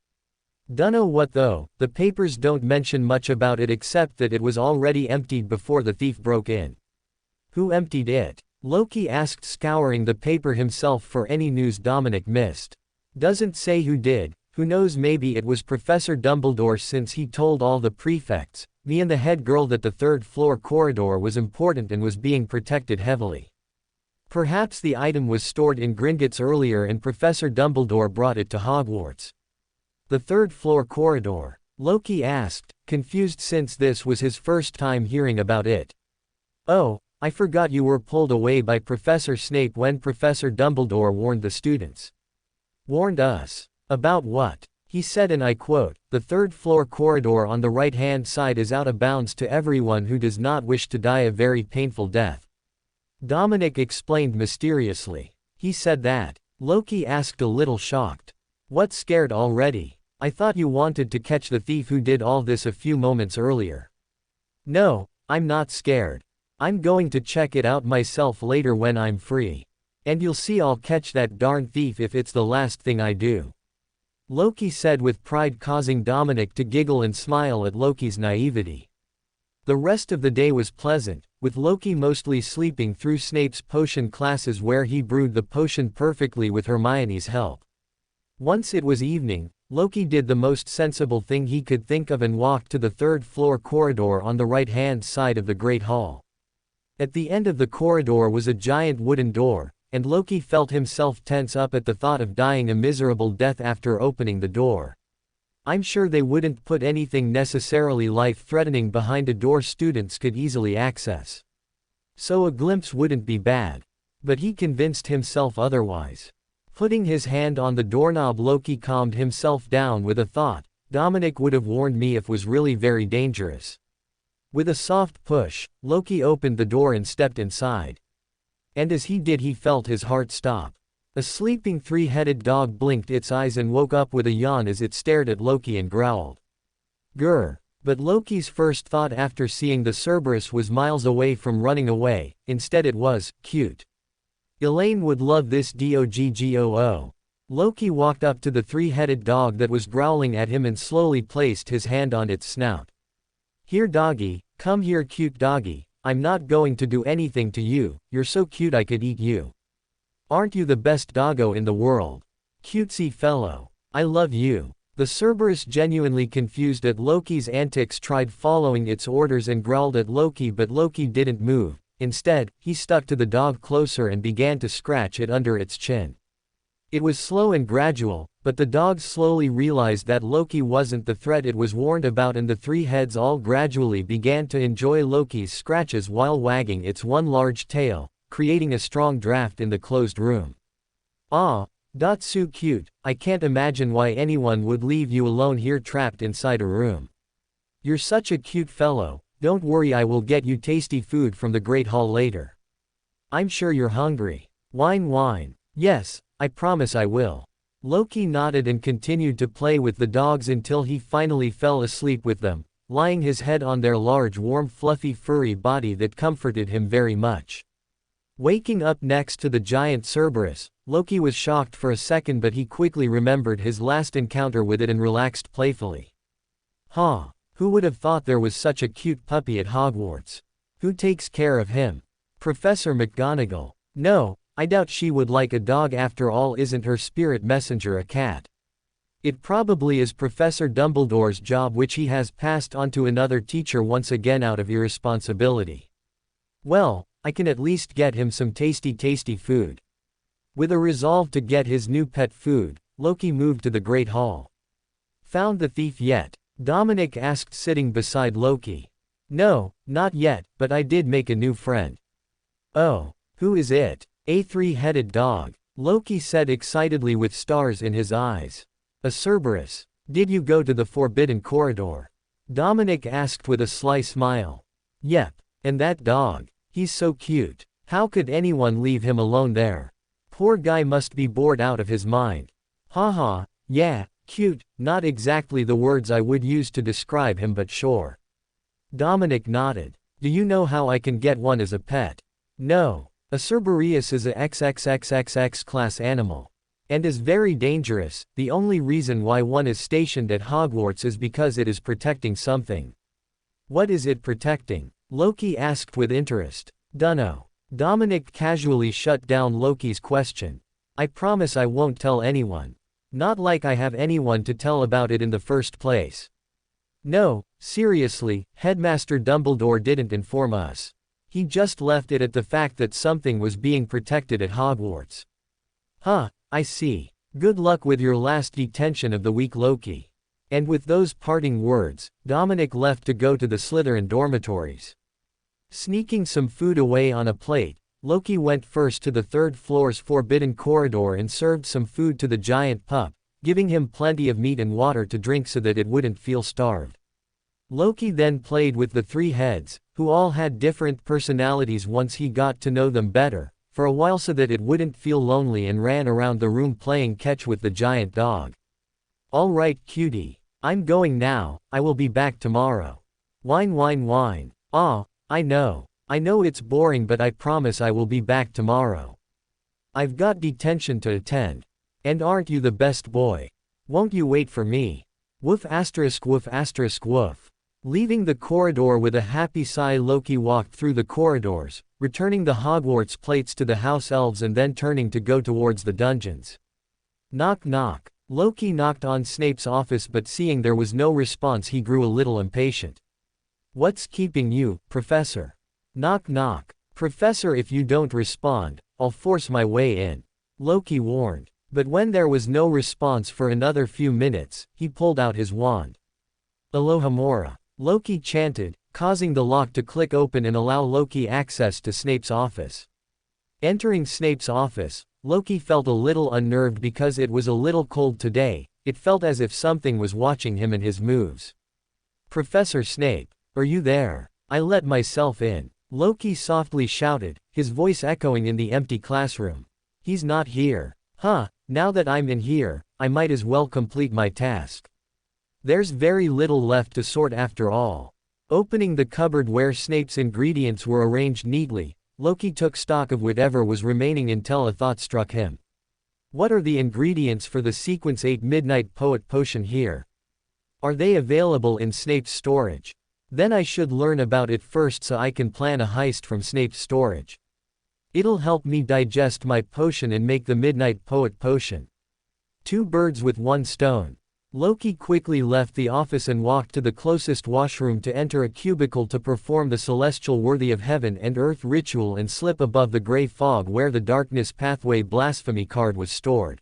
Dunno what though. The papers don't mention much about it except that it was already emptied before the thief broke in. Who emptied it? Loki asked, scouring the paper himself for any news Dominic missed. Doesn't say who did. Who knows, maybe it was Professor Dumbledore, since he told all the prefects, me and the head girl, that the third-floor corridor was important and was being protected heavily. Perhaps the item was stored in Gringotts earlier and Professor Dumbledore brought it to Hogwarts. The third-floor corridor? Loki asked, confused since this was his first time hearing about it. Oh, I forgot you were pulled away by Professor Snape when Professor Dumbledore warned the students. Warned us? About what? He said, and I quote, the third-floor corridor on the right-hand side is out of bounds to everyone who does not wish to die a very painful death. Dominic explained mysteriously. He said that. Loki asked, a little shocked. What, scared already? I thought you wanted to catch the thief who did all this a few moments earlier. No, I'm not scared. I'm going to check it out myself later when I'm free. And you'll see, I'll catch that darn thief if it's the last thing I do. Loki said with pride, causing Dominic to giggle and smile at Loki's naivety. The rest of the day was pleasant, with Loki mostly sleeping through Snape's potion classes where he brewed the potion perfectly with Hermione's help. Once it was evening, Loki did the most sensible thing he could think of and walked to the third-floor corridor on the right-hand side of the Great Hall. At the end of the corridor was a giant wooden door, and Loki felt himself tense up at the thought of dying a miserable death after opening the door. I'm sure they wouldn't put anything necessarily life-threatening behind a door students could easily access. So a glimpse wouldn't be bad. But he convinced himself otherwise. Putting his hand on the doorknob, Loki calmed himself down with a thought. Dominic would have warned me if it was really very dangerous. With a soft push, Loki opened the door and stepped inside. And as he did, he felt his heart stop. A sleeping three-headed dog blinked its eyes and woke up with a yawn as it stared at Loki and growled. Grr. But Loki's first thought after seeing the Cerberus was miles away from running away. Instead it was, cute. Elaine would love this doggoo. Loki walked up to the three-headed dog that was growling at him and slowly placed his hand on its snout. Here doggy, come here cute doggy, I'm not going to do anything to you, you're so cute I could eat you. Aren't you the best doggo in the world? Cutesy fellow. I love you. The Cerberus, genuinely confused at Loki's antics, tried following its orders and growled at Loki, but Loki didn't move. Instead, he stuck to the dog closer and began to scratch it under its chin. It was slow and gradual, but the dog slowly realized that Loki wasn't the threat it was warned about, and the three heads all gradually began to enjoy Loki's scratches while wagging its one large tail, creating a strong draft in the closed room. Ah, that's so cute, I can't imagine why anyone would leave you alone here trapped inside a room. You're such a cute fellow, don't worry, I will get you tasty food from the Great Hall later. I'm sure you're hungry. Whine whine. Yes, I promise I will. Loki nodded and continued to play with the dogs until he finally fell asleep with them, lying his head on their large warm fluffy furry body that comforted him very much. Waking up next to the giant Cerberus, Loki was shocked for a second, but he quickly remembered his last encounter with it and relaxed playfully. Huh, who would have thought there was such a cute puppy at Hogwarts? Who takes care of him? Professor McGonagall. No, I doubt she would like a dog after all. Isn't her spirit messenger a cat? It probably is Professor Dumbledore's job, which he has passed on to another teacher once again out of irresponsibility. Well, I can at least get him some tasty food. With a resolve to get his new pet food, Loki moved to the Great Hall. Found the thief yet? Dominic asked, sitting beside Loki. No, not yet, but I did make a new friend. Oh, who is it? A three-headed dog, Loki said excitedly with stars in his eyes. A Cerberus. Did you go to the Forbidden Corridor? Dominic asked with a sly smile. Yep, and that dog. He's so cute. How could anyone leave him alone there? Poor guy must be bored out of his mind. Haha, yeah, cute, not exactly the words I would use to describe him, but sure. Dominic nodded. Do you know how I can get one as a pet? No. A Cerberus is a XXXXX class animal. And is very dangerous. The only reason why one is stationed at Hogwarts is because it is protecting something. What is it protecting? Loki asked with interest. Dunno. Dominic casually shut down Loki's question. I promise I won't tell anyone. Not like I have anyone to tell about it in the first place. No, seriously, Headmaster Dumbledore didn't inform us. He just left it at the fact that something was being protected at Hogwarts. Huh, I see. Good luck with your last detention of the week, Loki. And with those parting words, Dominic left to go to the Slytherin dormitories. Sneaking some food away on a plate, Loki went first to the third floor's Forbidden Corridor and served some food to the giant pup, giving him plenty of meat and water to drink so that it wouldn't feel starved. Loki then played with the three heads, who all had different personalities once he got to know them better, for a while so that it wouldn't feel lonely, and ran around the room playing catch with the giant dog. Alright cutie, I'm going now, I will be back tomorrow. Whine whine whine. Ah, I know it's boring, but I promise I will be back tomorrow. I've got detention to attend. And aren't you the best boy? Won't you wait for me? Woof asterisk woof asterisk woof. Leaving the corridor with a happy sigh, Loki walked through the corridors, returning the Hogwarts plates to the house elves and then turning to go towards the dungeons. Knock knock. Loki knocked on Snape's office, but seeing there was no response he grew a little impatient. What's keeping you, Professor? Knock knock. Professor, if you don't respond, I'll force my way in, Loki warned. But when there was no response for another few minutes, he pulled out his wand. Alohomora, Loki chanted, causing the lock to click open and allow Loki access to Snape's office. Entering Snape's office, Loki felt a little unnerved because it was a little cold today. It felt as if something was watching him and his moves. Professor Snape, are you there? I let myself in, Loki softly shouted, his voice echoing in the empty classroom. He's not here. Huh, now that I'm in here, I might as well complete my task. There's very little left to sort after all. Opening the cupboard where Snape's ingredients were arranged neatly, Loki took stock of whatever was remaining until a thought struck him. What are the ingredients for the Sequence 8 Midnight Poet Potion here? Are they available in Snape's storage? Then I should learn about it first so I can plan a heist from Snape's storage. It'll help me digest my potion and make the Midnight Poet Potion. Two birds with one stone. Loki quickly left the office and walked to the closest washroom to enter a cubicle to perform the celestial worthy of heaven and earth ritual and slip above the gray fog where the darkness pathway blasphemy card was stored.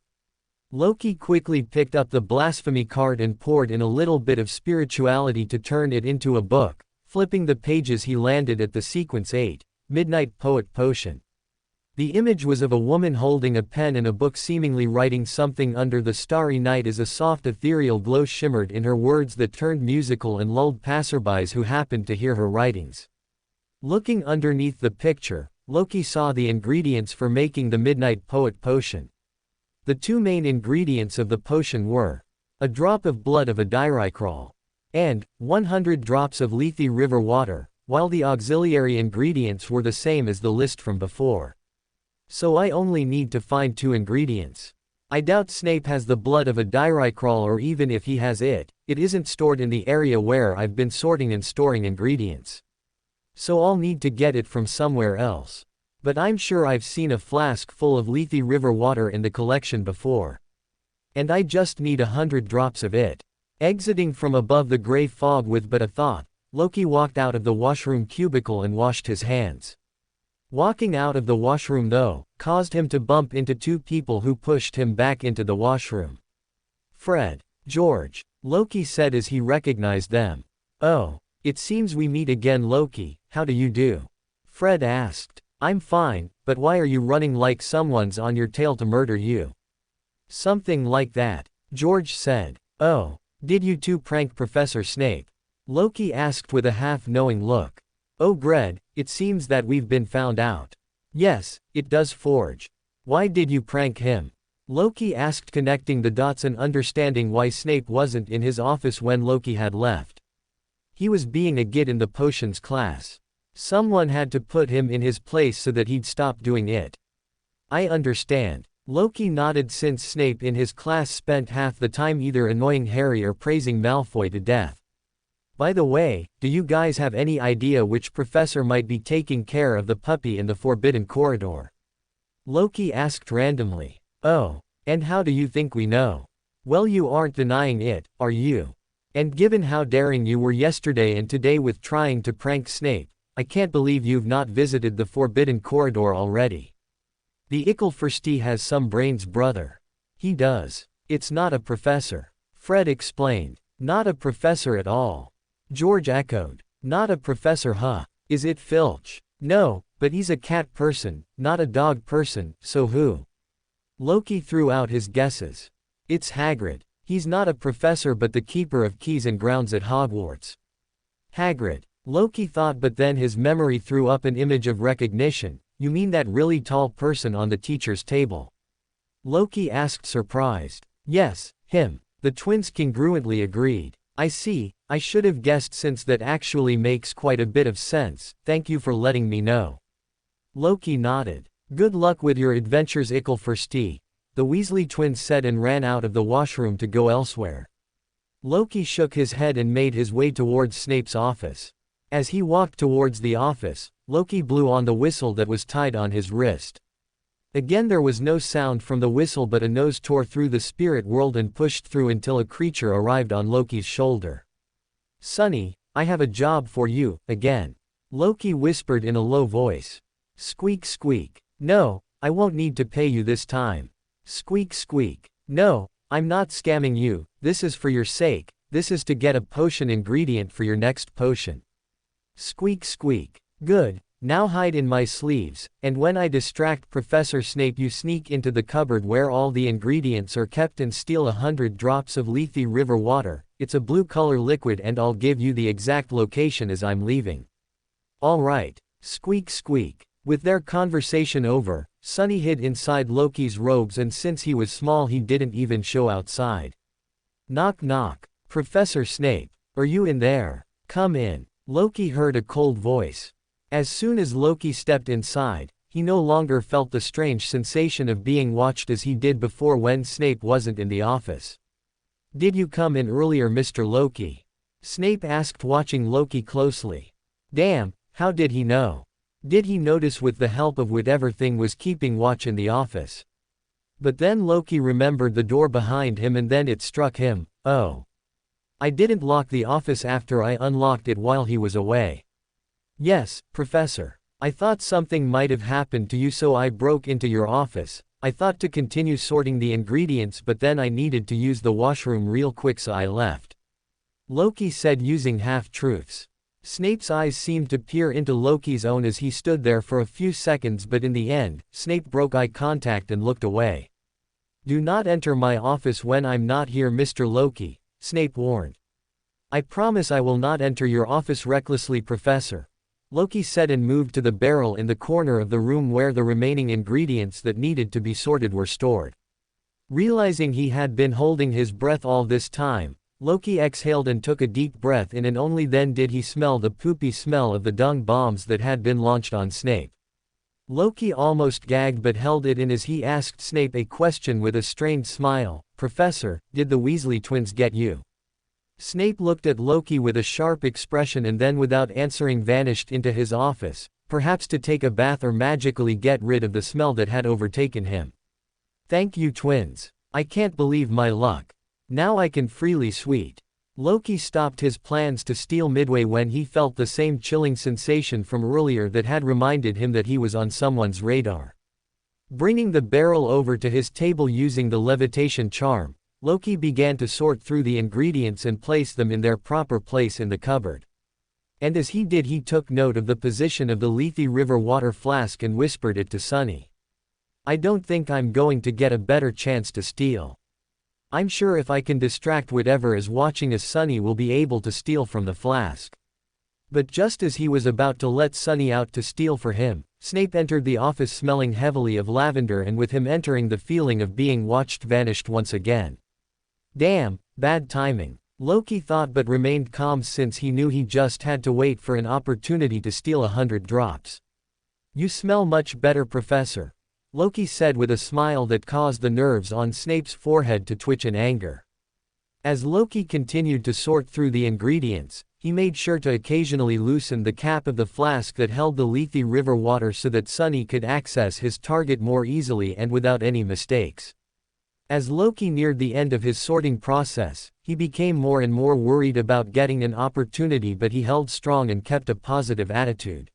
Loki quickly picked up the blasphemy card and poured in a little bit of spirituality to turn it into a book. Flipping the pages, he landed at the Sequence 8 Midnight Poet Potion. The image was of a woman holding a pen and a book, seemingly writing something under the starry night as a soft ethereal glow shimmered in her words that turned musical and lulled passerbys who happened to hear her writings. Looking underneath the picture, Loki saw the ingredients for making the Midnight Poet Potion. The two main ingredients of the potion were a drop of blood of a Diricrol and 100 drops of Lethe River water, while the auxiliary ingredients were the same as the list from before. So I only need to find two ingredients. I doubt Snape has the blood of a Diricrol, or even if he has it, it isn't stored in the area where I've been sorting and storing ingredients. So I'll need to get it from somewhere else. But I'm sure I've seen a flask full of Lethe River water in the collection before. And I just need 100 drops of it. Exiting from above the gray fog with but a thought, Loki walked out of the washroom cubicle and washed his hands. Walking out of the washroom, though, caused him to bump into two people who pushed him back into the washroom. Fred, George, Loki said as he recognized them. Oh, it seems we meet again, Loki. How do you do? Fred asked. I'm fine, but why are you running like someone's on your tail to murder you? Something like that, George said. Oh, did you two prank Professor Snape? Loki asked with a half-knowing look. Oh Gred, it seems that we've been found out. Yes, it does, Forge. Why did you prank him? Loki asked, connecting the dots and understanding why Snape wasn't in his office when Loki had left. He was being a git in the potions class. Someone had to put him in his place so that he'd stop doing it. I understand. Loki nodded, since Snape in his class spent half the time either annoying Harry or praising Malfoy to death. By the way, do you guys have any idea which professor might be taking care of the puppy in the Forbidden Corridor? Loki asked randomly. Oh, and how do you think we know? Well, you aren't denying it, are you? And given how daring you were yesterday and today with trying to prank Snape, I can't believe you've not visited the Forbidden Corridor already. The Ickelfirsty has some brains, brother. He does. It's not a professor. Fred explained. Not a professor at all. George echoed. Not a professor, huh? Is it Filch? No, but he's a cat person, not a dog person, so who? Loki threw out his guesses. It's Hagrid. He's not a professor but the keeper of keys and grounds at Hogwarts. Hagrid, Loki thought, but then his memory threw up an image of recognition. You mean that really tall person on the teacher's table? Loki asked, surprised. Yes, him. The twins congruently agreed. I see, I should have guessed, since that actually makes quite a bit of sense. Thank you for letting me know. Loki nodded. Good luck with your adventures, Ickelfirsty, the Weasley twins said, and ran out of the washroom to go elsewhere. Loki shook his head and made his way towards Snape's office. As he walked towards the office, Loki blew on the whistle that was tied on his wrist. Again there was no sound from the whistle, but a nose tore through the spirit world and pushed through until a creature arrived on Loki's shoulder. "Sonny, I have a job for you, again," Loki whispered in a low voice. Squeak squeak. "No, I won't need to pay you this time." Squeak squeak. "No, I'm not scamming you, this is for your sake, this is to get a potion ingredient for your next potion." Squeak squeak. "Good, now hide in my sleeves, and when I distract Professor Snape you sneak into the cupboard where all the ingredients are kept and steal 100 drops of Lethe River water. It's a blue color liquid and I'll give you the exact location as I'm leaving." "All right." Squeak squeak. With their conversation over, Sonny hid inside Loki's robes, and since he was small he didn't even show outside. Knock knock. "Professor Snape, are you in there? Come in." Loki heard a cold voice. As soon as Loki stepped inside, he no longer felt the strange sensation of being watched as he did before when Snape wasn't in the office. "Did you come in earlier, Mr. Loki?" Snape asked, watching Loki closely. Damn, how did he know? Did he notice with the help of whatever thing was keeping watch in the office? But then Loki remembered the door behind him and then it struck him, oh. I didn't lock the office after I unlocked it while he was away. Yes, Professor. I thought something might have happened to you so I broke into your office. I thought to continue sorting the ingredients but then I needed to use the washroom real quick so I left. Loki said using half-truths. Snape's eyes seemed to peer into Loki's own as he stood there for a few seconds, but in the end, Snape broke eye contact and looked away. Do not enter my office when I'm not here, Mr. Loki, Snape warned. I promise I will not enter your office recklessly, Professor, Loki said and moved to the barrel in the corner of the room where the remaining ingredients that needed to be sorted were stored. Realizing he had been holding his breath all this time, Loki exhaled and took a deep breath in, and only then did he smell the poopy smell of the dung bombs that had been launched on Snape. Loki almost gagged but held it in as he asked Snape a question with a strained smile. Professor, did the Weasley twins get you? Snape looked at Loki with a sharp expression and then without answering vanished into his office, perhaps to take a bath or magically get rid of the smell that had overtaken him. Thank you, twins. I can't believe my luck. Now I can freely sweet. Loki stopped his plans to steal midway when he felt the same chilling sensation from earlier that had reminded him that he was on someone's radar. Bringing the barrel over to his table using the levitation charm, Loki began to sort through the ingredients and place them in their proper place in the cupboard. And as he did, he took note of the position of the Lethe River water flask and whispered it to Sonny. I don't think I'm going to get a better chance to steal. I'm sure if I can distract whatever is watching us, Sonny will be able to steal from the flask. But just as he was about to let Sonny out to steal for him, Snape entered the office smelling heavily of lavender, and with him entering, the feeling of being watched vanished once again. Damn, bad timing, Loki thought, but remained calm since he knew he just had to wait for an opportunity to steal 100 drops. You smell much better, Professor, Loki said with a smile that caused the nerves on Snape's forehead to twitch in anger. As Loki continued to sort through the ingredients, he made sure to occasionally loosen the cap of the flask that held the Lethe River water so that Sonny could access his target more easily and without any mistakes. As Loki neared the end of his sorting process, he became more and more worried about getting an opportunity, but he held strong and kept a positive attitude.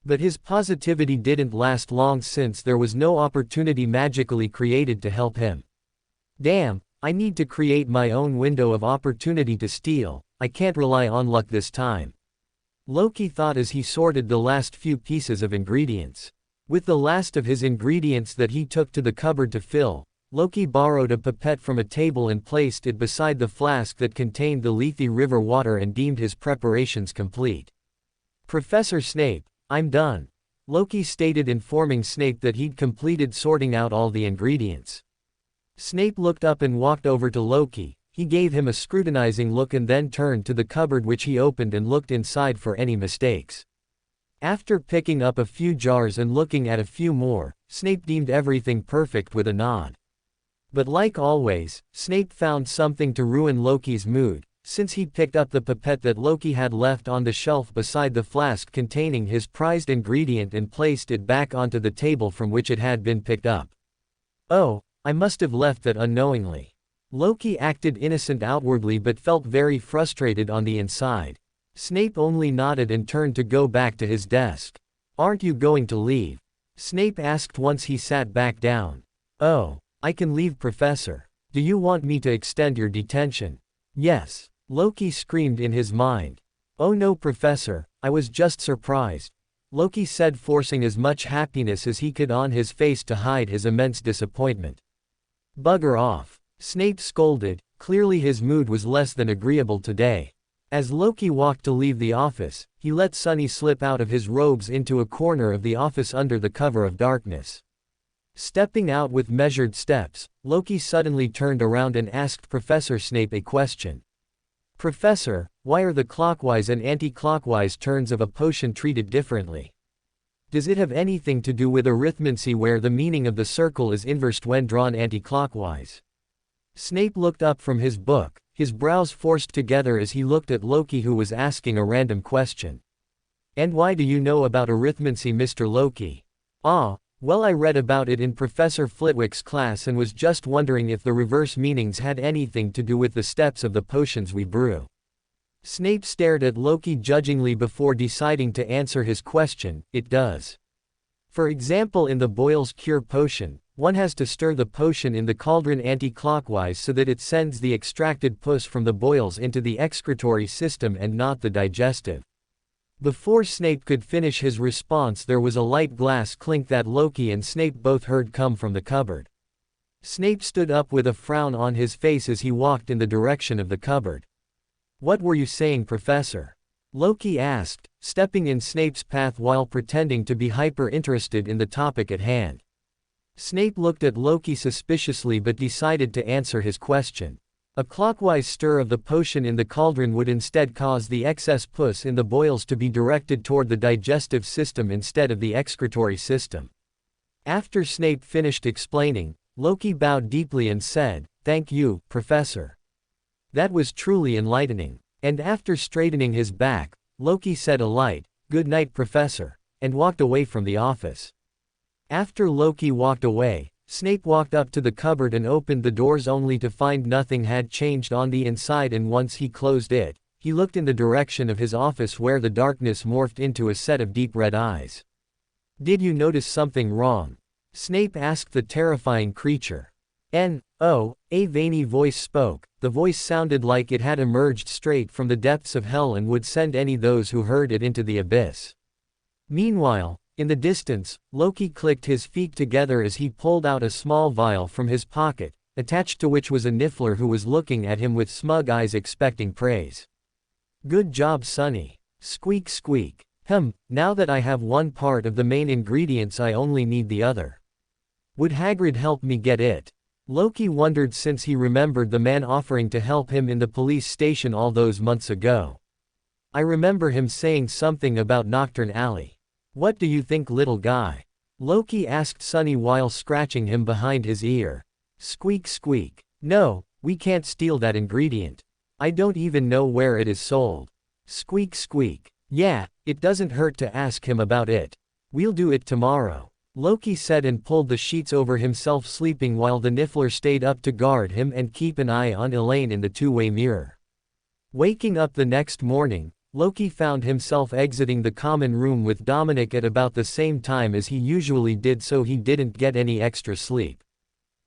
But his positivity didn't last long since there was no opportunity magically created to help him. Damn, I need to create my own window of opportunity to steal, I can't rely on luck this time. Loki thought as he sorted the last few pieces of ingredients. With the last of his ingredients that he took to the cupboard to fill, Loki borrowed a pipette from a table and placed it beside the flask that contained the Lethe River water and deemed his preparations complete. Professor Snape, I'm done, Loki stated, informing Snape that he'd completed sorting out all the ingredients. Snape looked up and walked over to Loki. He gave him a scrutinizing look and then turned to the cupboard, which he opened and looked inside for any mistakes. After picking up a few jars and looking at a few more, Snape deemed everything perfect with a nod. But like always, Snape found something to ruin Loki's mood, since he picked up the pipette that Loki had left on the shelf beside the flask containing his prized ingredient and placed it back onto the table from which it had been picked up. Oh, I must have left that unknowingly. Loki acted innocent outwardly but felt very frustrated on the inside. Snape only nodded and turned to go back to his desk. "Aren't you going to leave?" Snape asked once he sat back down. "Oh, I can leave, Professor. Do you want me to extend your detention?" "Yes," Loki screamed in his mind. "Oh no, Professor, I was just surprised," Loki said, forcing as much happiness as he could on his face to hide his immense disappointment. "Bugger off," Snape scolded. Clearly his mood was less than agreeable today. As Loki walked to leave the office, he let Sunny slip out of his robes into a corner of the office under the cover of darkness. Stepping out with measured steps, Loki suddenly turned around and asked Professor Snape a question. "Professor, why are the clockwise and anti-clockwise turns of a potion treated differently? Does it have anything to do with arithmancy where the meaning of the circle is inversed when drawn anti-clockwise?" Snape looked up from his book, his brows forced together as he looked at Loki, who was asking a random question. "And why do you know about arithmancy, Mr. Loki?" "Ah, well, I read about it in Professor Flitwick's class and was just wondering if the reverse meanings had anything to do with the steps of the potions we brew." Snape stared at Loki judgingly before deciding to answer his question. "It does. For example, in the Boyle's Cure potion, one has to stir the potion in the cauldron anti-clockwise so that it sends the extracted pus from the boils into the excretory system and not the digestive." Before Snape could finish his response, there was a light glass clink that Loki and Snape both heard come from the cupboard. Snape stood up with a frown on his face as he walked in the direction of the cupboard. "What were you saying, Professor?" Loki asked, stepping in Snape's path while pretending to be hyper-interested in the topic at hand. Snape looked at Loki suspiciously but decided to answer his question. A clockwise stir of the potion in the cauldron would instead cause the excess pus in the boils to be directed toward the digestive system instead of the excretory system. After Snape finished explaining, Loki bowed deeply and said, "Thank you, Professor. That was truly enlightening." And after straightening his back, Loki said a light, "Good night, Professor," and walked away from the office. After Loki walked away, Snape walked up to the cupboard and opened the doors only to find nothing had changed on the inside, and once he closed it, he looked in the direction of his office where the darkness morphed into a set of deep red eyes. "Did you notice something wrong?" Snape asked the terrifying creature. "No," a veiny voice spoke. The voice sounded like it had emerged straight from the depths of hell and would send any those who heard it into the abyss. Meanwhile, in the distance, Loki clicked his feet together as he pulled out a small vial from his pocket, attached to which was a Niffler who was looking at him with smug eyes expecting praise. "Good job, Sonny." Squeak squeak. Now that I have one part of the main ingredients, I only need the other. Would Hagrid help me get it? Loki wondered, since he remembered the man offering to help him in the police station all those months ago. I remember him saying something about Nocturne Alley. "What do you think, little guy?" Loki asked Sonny while scratching him behind his ear. Squeak squeak. "No, we can't steal that ingredient. I don't even know where it is sold." Squeak squeak. "Yeah, it doesn't hurt to ask him about it. We'll do it tomorrow," Loki said and pulled the sheets over himself, sleeping while the Niffler stayed up to guard him and keep an eye on Elaine in the two-way mirror. Waking up the next morning, Loki found himself exiting the common room with Dominic at about the same time as he usually did, so he didn't get any extra sleep.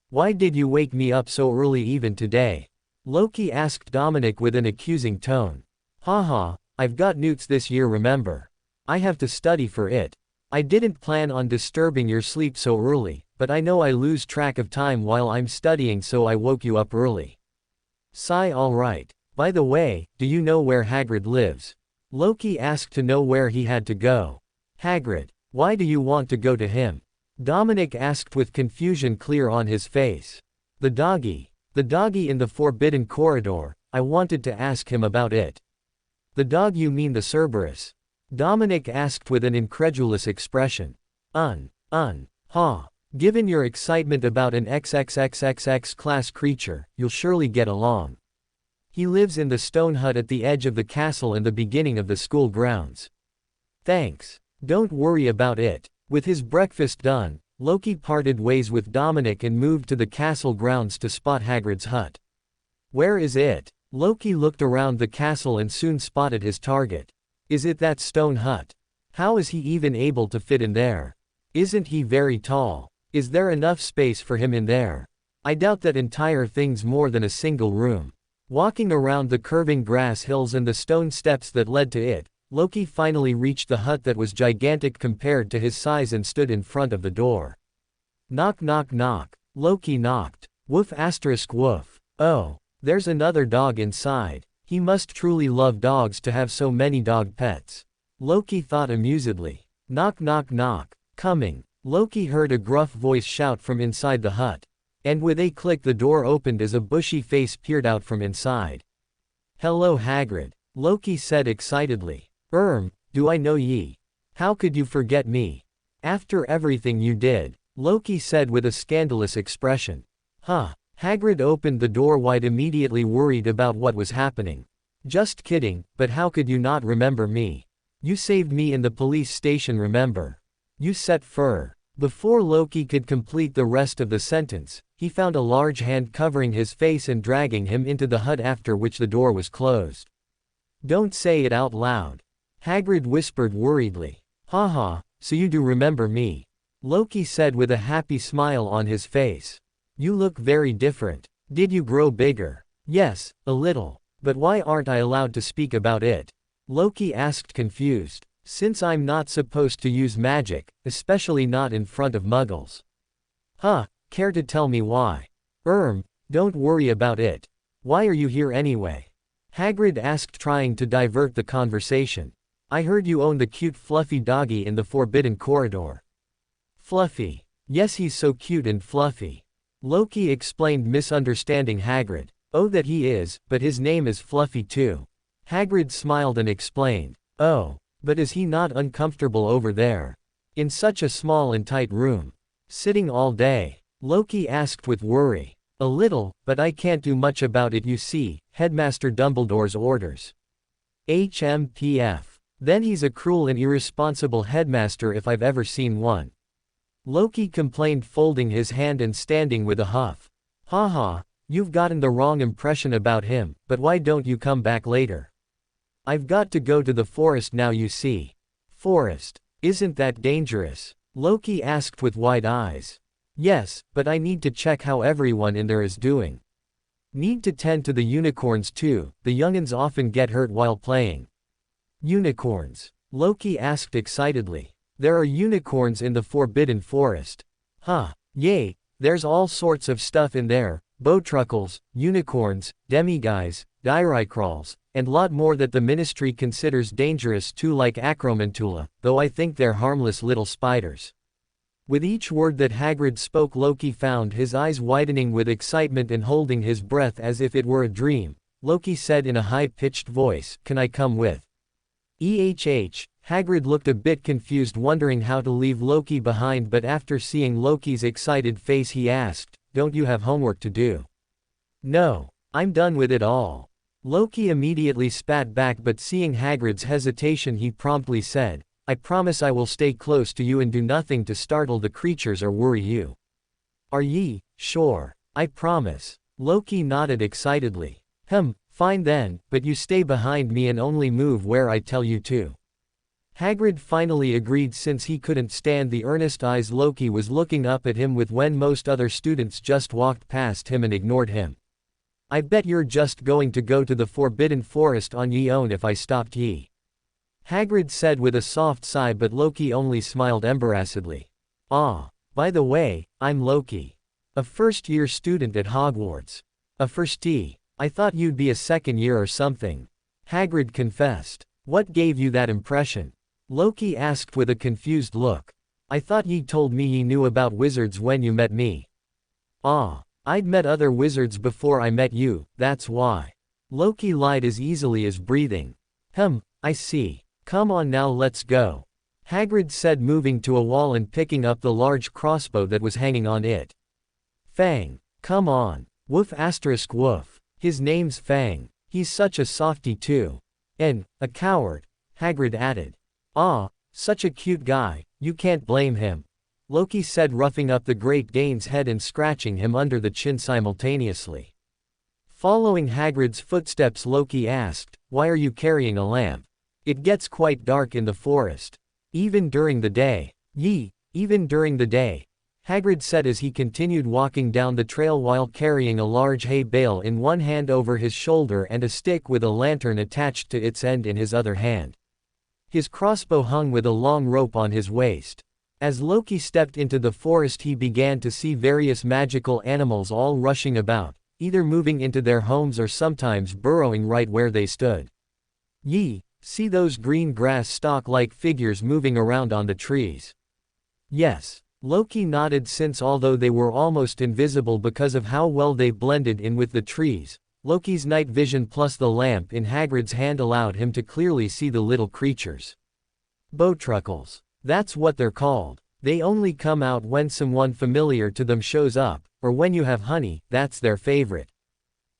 "Why did you wake me up so early even today?" Loki asked Dominic with an accusing tone. Haha, I've got newts this year, remember? I have to study for it. I didn't plan on disturbing your sleep so early, but I know I lose track of time while I'm studying, so I woke you up early." Sigh. "Alright. By the way, do you know where Hagrid lives?" Loki asked to know where he had to go. "Hagrid? Why do you want to go to him?" Dominic asked with confusion clear on his face. The doggy in the Forbidden Corridor, I wanted to ask him about it." "The dog, you mean the Cerberus?" Dominic asked with an incredulous expression. Ha. Given your excitement about an XXXXX class creature, you'll surely get along. He lives in the stone hut at the edge of the castle in the beginning of the school grounds. Thanks. Don't worry about it. With his breakfast done, Loki parted ways with Dominic and moved to the castle grounds to spot Hagrid's hut. Where is it? Loki looked around the castle and soon spotted his target. Is it that stone hut? How is he even able to fit in there? Isn't he very tall? Is there enough space for him in there? I doubt that entire thing's more than a single room. Walking around the curving grass hills and the stone steps that led to it, Loki finally reached the hut that was gigantic compared to his size and stood in front of the door. Knock knock knock. Loki knocked. Woof asterisk woof. Oh, there's another dog inside. He must truly love dogs to have so many dog pets. Loki thought amusedly. Knock knock knock. Coming. Loki heard a gruff voice shout from inside the hut. And with a click the door opened as a bushy face peered out from inside. Hello Hagrid. Loki said excitedly. Do I know ye? How could you forget me? After everything you did, Loki said with a scandalous expression. Huh. Hagrid opened the door wide, immediately worried about what was happening. Just kidding, but how could you not remember me? You saved me in the police station, remember? You set fur. Before Loki could complete the rest of the sentence, he found a large hand covering his face and dragging him into the hut, after which the door was closed. Don't say it out loud. Hagrid whispered worriedly. Haha, so you do remember me. Loki said with a happy smile on his face. You look very different. Did you grow bigger? Yes, a little. But why aren't I allowed to speak about it? Loki asked, confused. Since I'm not supposed to use magic, especially not in front of muggles. Huh, care to tell me why? Don't worry about it. Why are you here anyway? Hagrid asked, trying to divert the conversation. I heard you own the cute fluffy doggy in the Forbidden Corridor. Fluffy. Yes, he's so cute and fluffy. Loki explained, misunderstanding Hagrid. Oh, that he is, but his name is Fluffy too. Hagrid smiled and explained. Oh, but is he not uncomfortable over there? In such a small and tight room? Sitting all day? Loki asked with worry. A little, but I can't do much about it, you see, Headmaster Dumbledore's orders. HMPF. Then he's a cruel and irresponsible headmaster if I've ever seen one. Loki complained, folding his hand and standing with a huff. Haha, you've gotten the wrong impression about him, but why don't you come back later? I've got to go to the forest now, you see. Forest? Isn't that dangerous? Loki asked with wide eyes. Yes, but I need to check how everyone in there is doing. Need to tend to the unicorns too, the young'uns often get hurt while playing. Unicorns? Loki asked excitedly. There are unicorns in the Forbidden Forest. Huh, yay, there's all sorts of stuff in there, bowtruckles, unicorns, demiguise, diricrolls, and lot more that the Ministry considers dangerous too, like acromantula, though I think they're harmless little spiders. With each word that Hagrid spoke, Loki found his eyes widening with excitement, and holding his breath as if it were a dream, Loki said in a high-pitched voice, Can I come with? Hagrid looked a bit confused, wondering how to leave Loki behind, but after seeing Loki's excited face he asked, Don't you have homework to do? No, I'm done with it all. Loki immediately spat back, but seeing Hagrid's hesitation he promptly said, I promise I will stay close to you and do nothing to startle the creatures or worry you. Are ye sure? I promise. Loki nodded excitedly. Fine then, but you stay behind me and only move where I tell you to. Hagrid finally agreed, since he couldn't stand the earnest eyes Loki was looking up at him with when most other students just walked past him and ignored him. I bet you're just going to go to the Forbidden Forest on ye own if I stopped ye. Hagrid said with a soft sigh, but Loki only smiled embarrassedly. Ah, by the way, I'm Loki. A first-year student at Hogwarts. A firstie. I thought you'd be a second year or something. Hagrid confessed. What gave you that impression? Loki asked with a confused look. I thought ye told me ye knew about wizards when you met me. Ah, I'd met other wizards before I met you, that's why. Loki lied as easily as breathing. I see. Come on now, let's go. Hagrid said, moving to a wall and picking up the large crossbow that was hanging on it. Fang. Come on. Woof asterisk woof. His name's Fang. He's such a softie too. And, a coward, Hagrid added. Ah, such a cute guy, you can't blame him. Loki said, roughing up the Great Dane's head and scratching him under the chin simultaneously. Following Hagrid's footsteps, Loki asked, why are you carrying a lamp? It gets quite dark in the forest. Even during the day. Yee, even during the day, Hagrid said as he continued walking down the trail while carrying a large hay bale in one hand over his shoulder and a stick with a lantern attached to its end in his other hand. His crossbow hung with a long rope on his waist. As Loki stepped into the forest, he began to see various magical animals all rushing about, either moving into their homes or sometimes burrowing right where they stood. Yee, see those green grass stalk-like figures moving around on the trees? Yes. Loki nodded, since although they were almost invisible because of how well they blended in with the trees, Loki's night vision plus the lamp in Hagrid's hand allowed him to clearly see the little creatures. Bowtruckles. That's what they're called. They only come out when someone familiar to them shows up, or when you have honey, that's their favorite.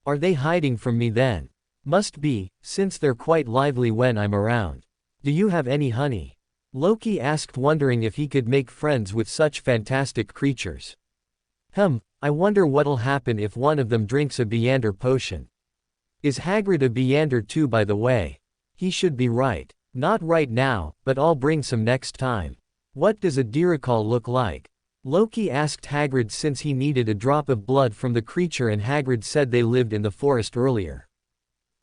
Are they hiding from me then? Must be, since they're quite lively when I'm around. Do you have any honey? Loki asked, wondering if he could make friends with such fantastic creatures. I wonder what'll happen if one of them drinks a Beander potion. Is Hagrid a Beander too, by the way? He should be, right? Not right now, but I'll bring some next time. What does a Dirical look like? Loki asked Hagrid, since he needed a drop of blood from the creature, and Hagrid said they lived in the forest earlier.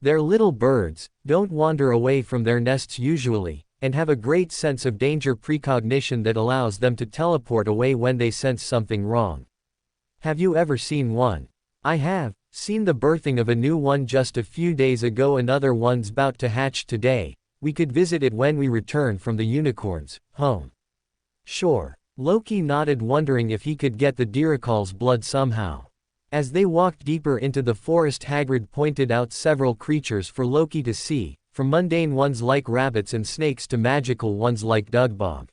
They're little birds, don't wander away from their nests usually, and have a great sense of danger precognition that allows them to teleport away when they sense something wrong. Have you ever seen one? I have, seen the birthing of a new one just a few days ago. Another one's about to hatch today. We could visit it when we return from the unicorn's home. Sure. Loki nodded, wondering if he could get the Dirical's blood somehow. As they walked deeper into the forest, Hagrid pointed out several creatures for Loki to see, from mundane ones like rabbits and snakes to magical ones like Dugbog.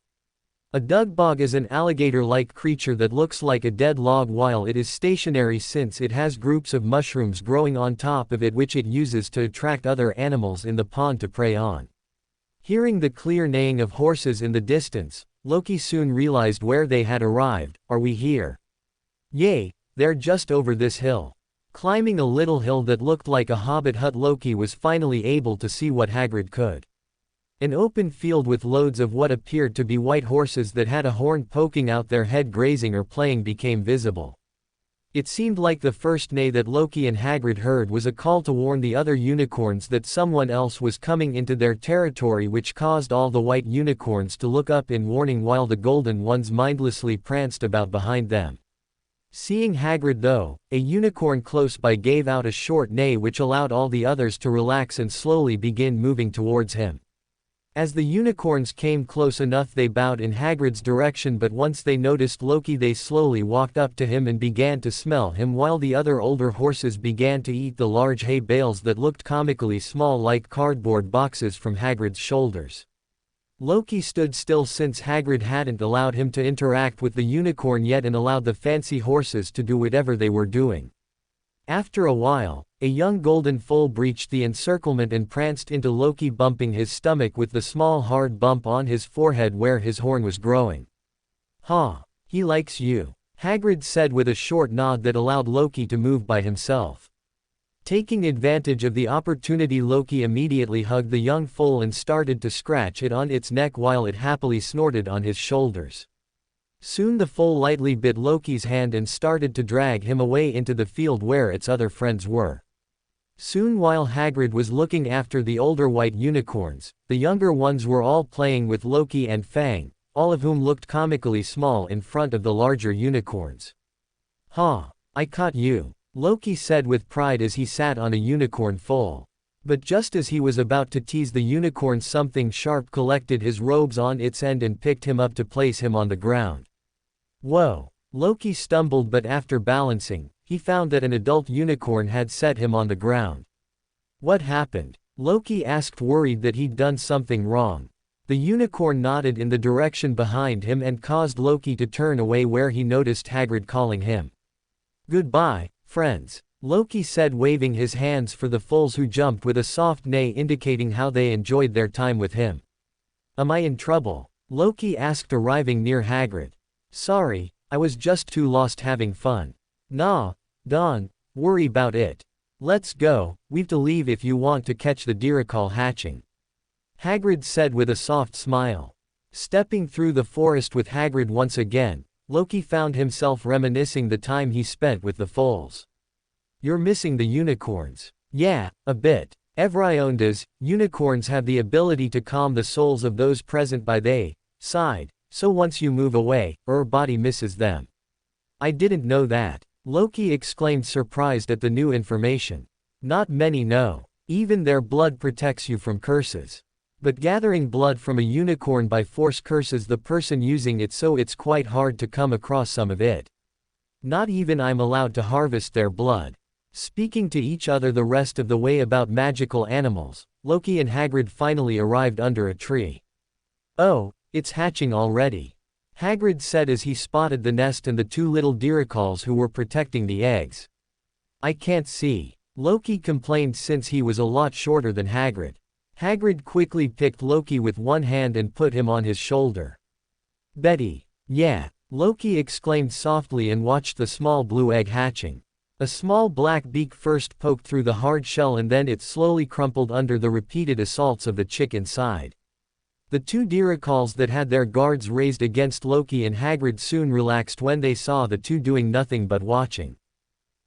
A Dugbog is an alligator-like creature that looks like a dead log while it is stationary, since it has groups of mushrooms growing on top of it which it uses to attract other animals in the pond to prey on. Hearing the clear neighing of horses in the distance, Loki soon realized where they had arrived. Are we here? Yay, they're just over this hill. Climbing a little hill that looked like a hobbit hut, Loki was finally able to see what Hagrid could. An open field with loads of what appeared to be white horses that had a horn poking out their head, grazing or playing, became visible. It seemed like the first neigh that Loki and Hagrid heard was a call to warn the other unicorns that someone else was coming into their territory, which caused all the white unicorns to look up in warning while the golden ones mindlessly pranced about behind them. Seeing Hagrid though, a unicorn close by gave out a short neigh which allowed all the others to relax and slowly begin moving towards him. As the unicorns came close enough, they bowed in Hagrid's direction, but once they noticed Loki, they slowly walked up to him and began to smell him, while the other older horses began to eat the large hay bales that looked comically small like cardboard boxes from Hagrid's shoulders. Loki stood still, since Hagrid hadn't allowed him to interact with the unicorn yet and allowed the fancy horses to do whatever they were doing. After a while, a young golden foal breached the encirclement and pranced into Loki, bumping his stomach with the small hard bump on his forehead where his horn was growing. "Ha, he likes you," Hagrid said with a short nod that allowed Loki to move by himself. Taking advantage of the opportunity, Loki immediately hugged the young foal and started to scratch it on its neck while it happily snorted on his shoulders. Soon the foal lightly bit Loki's hand and started to drag him away into the field where its other friends were. Soon, while Hagrid was looking after the older white unicorns, the younger ones were all playing with Loki and Fang, all of whom looked comically small in front of the larger unicorns. "Ha, I caught you," Loki said with pride as he sat on a unicorn foal. But just as he was about to tease the unicorn, something sharp collected his robes on its end and picked him up to place him on the ground. Whoa! Loki stumbled, but after balancing, he found that an adult unicorn had set him on the ground. What happened? Loki asked, worried that he'd done something wrong. The unicorn nodded in the direction behind him and caused Loki to turn away where he noticed Hagrid calling him. "Goodbye, friends," Loki said, waving his hands for the fools who jumped with a soft neigh indicating how they enjoyed their time with him. "Am I in trouble?" Loki asked, arriving near Hagrid. "Sorry, I was just too lost having fun." "Nah, don't worry about it. Let's go, we've to leave if you want to catch the Dirical hatching," Hagrid said with a soft smile. Stepping through the forest with Hagrid once again, Loki found himself reminiscing the time he spent with the foals. "You're missing the unicorns." "Yeah, a bit. Everyone does. Unicorns have the ability to calm the souls of those present by they side, so once you move away, your body misses them." "I didn't know that," Loki exclaimed, surprised at the new information. "Not many know. Even their blood protects you from curses. But gathering blood from a unicorn by force curses the person using it, so it's quite hard to come across some of it. Not even I'm allowed to harvest their blood." Speaking to each other the rest of the way about magical animals, Loki and Hagrid finally arrived under a tree. "Oh, it's hatching already," Hagrid said as he spotted the nest and the two little Diricals who were protecting the eggs. "I can't see," Loki complained since he was a lot shorter than Hagrid. Hagrid quickly picked Loki with one hand and put him on his shoulder. "Betty." "Yeah," Loki exclaimed softly and watched the small blue egg hatching. A small black beak first poked through the hard shell and then it slowly crumpled under the repeated assaults of the chick inside. The two Diricals that had their guards raised against Loki and Hagrid soon relaxed when they saw the two doing nothing but watching.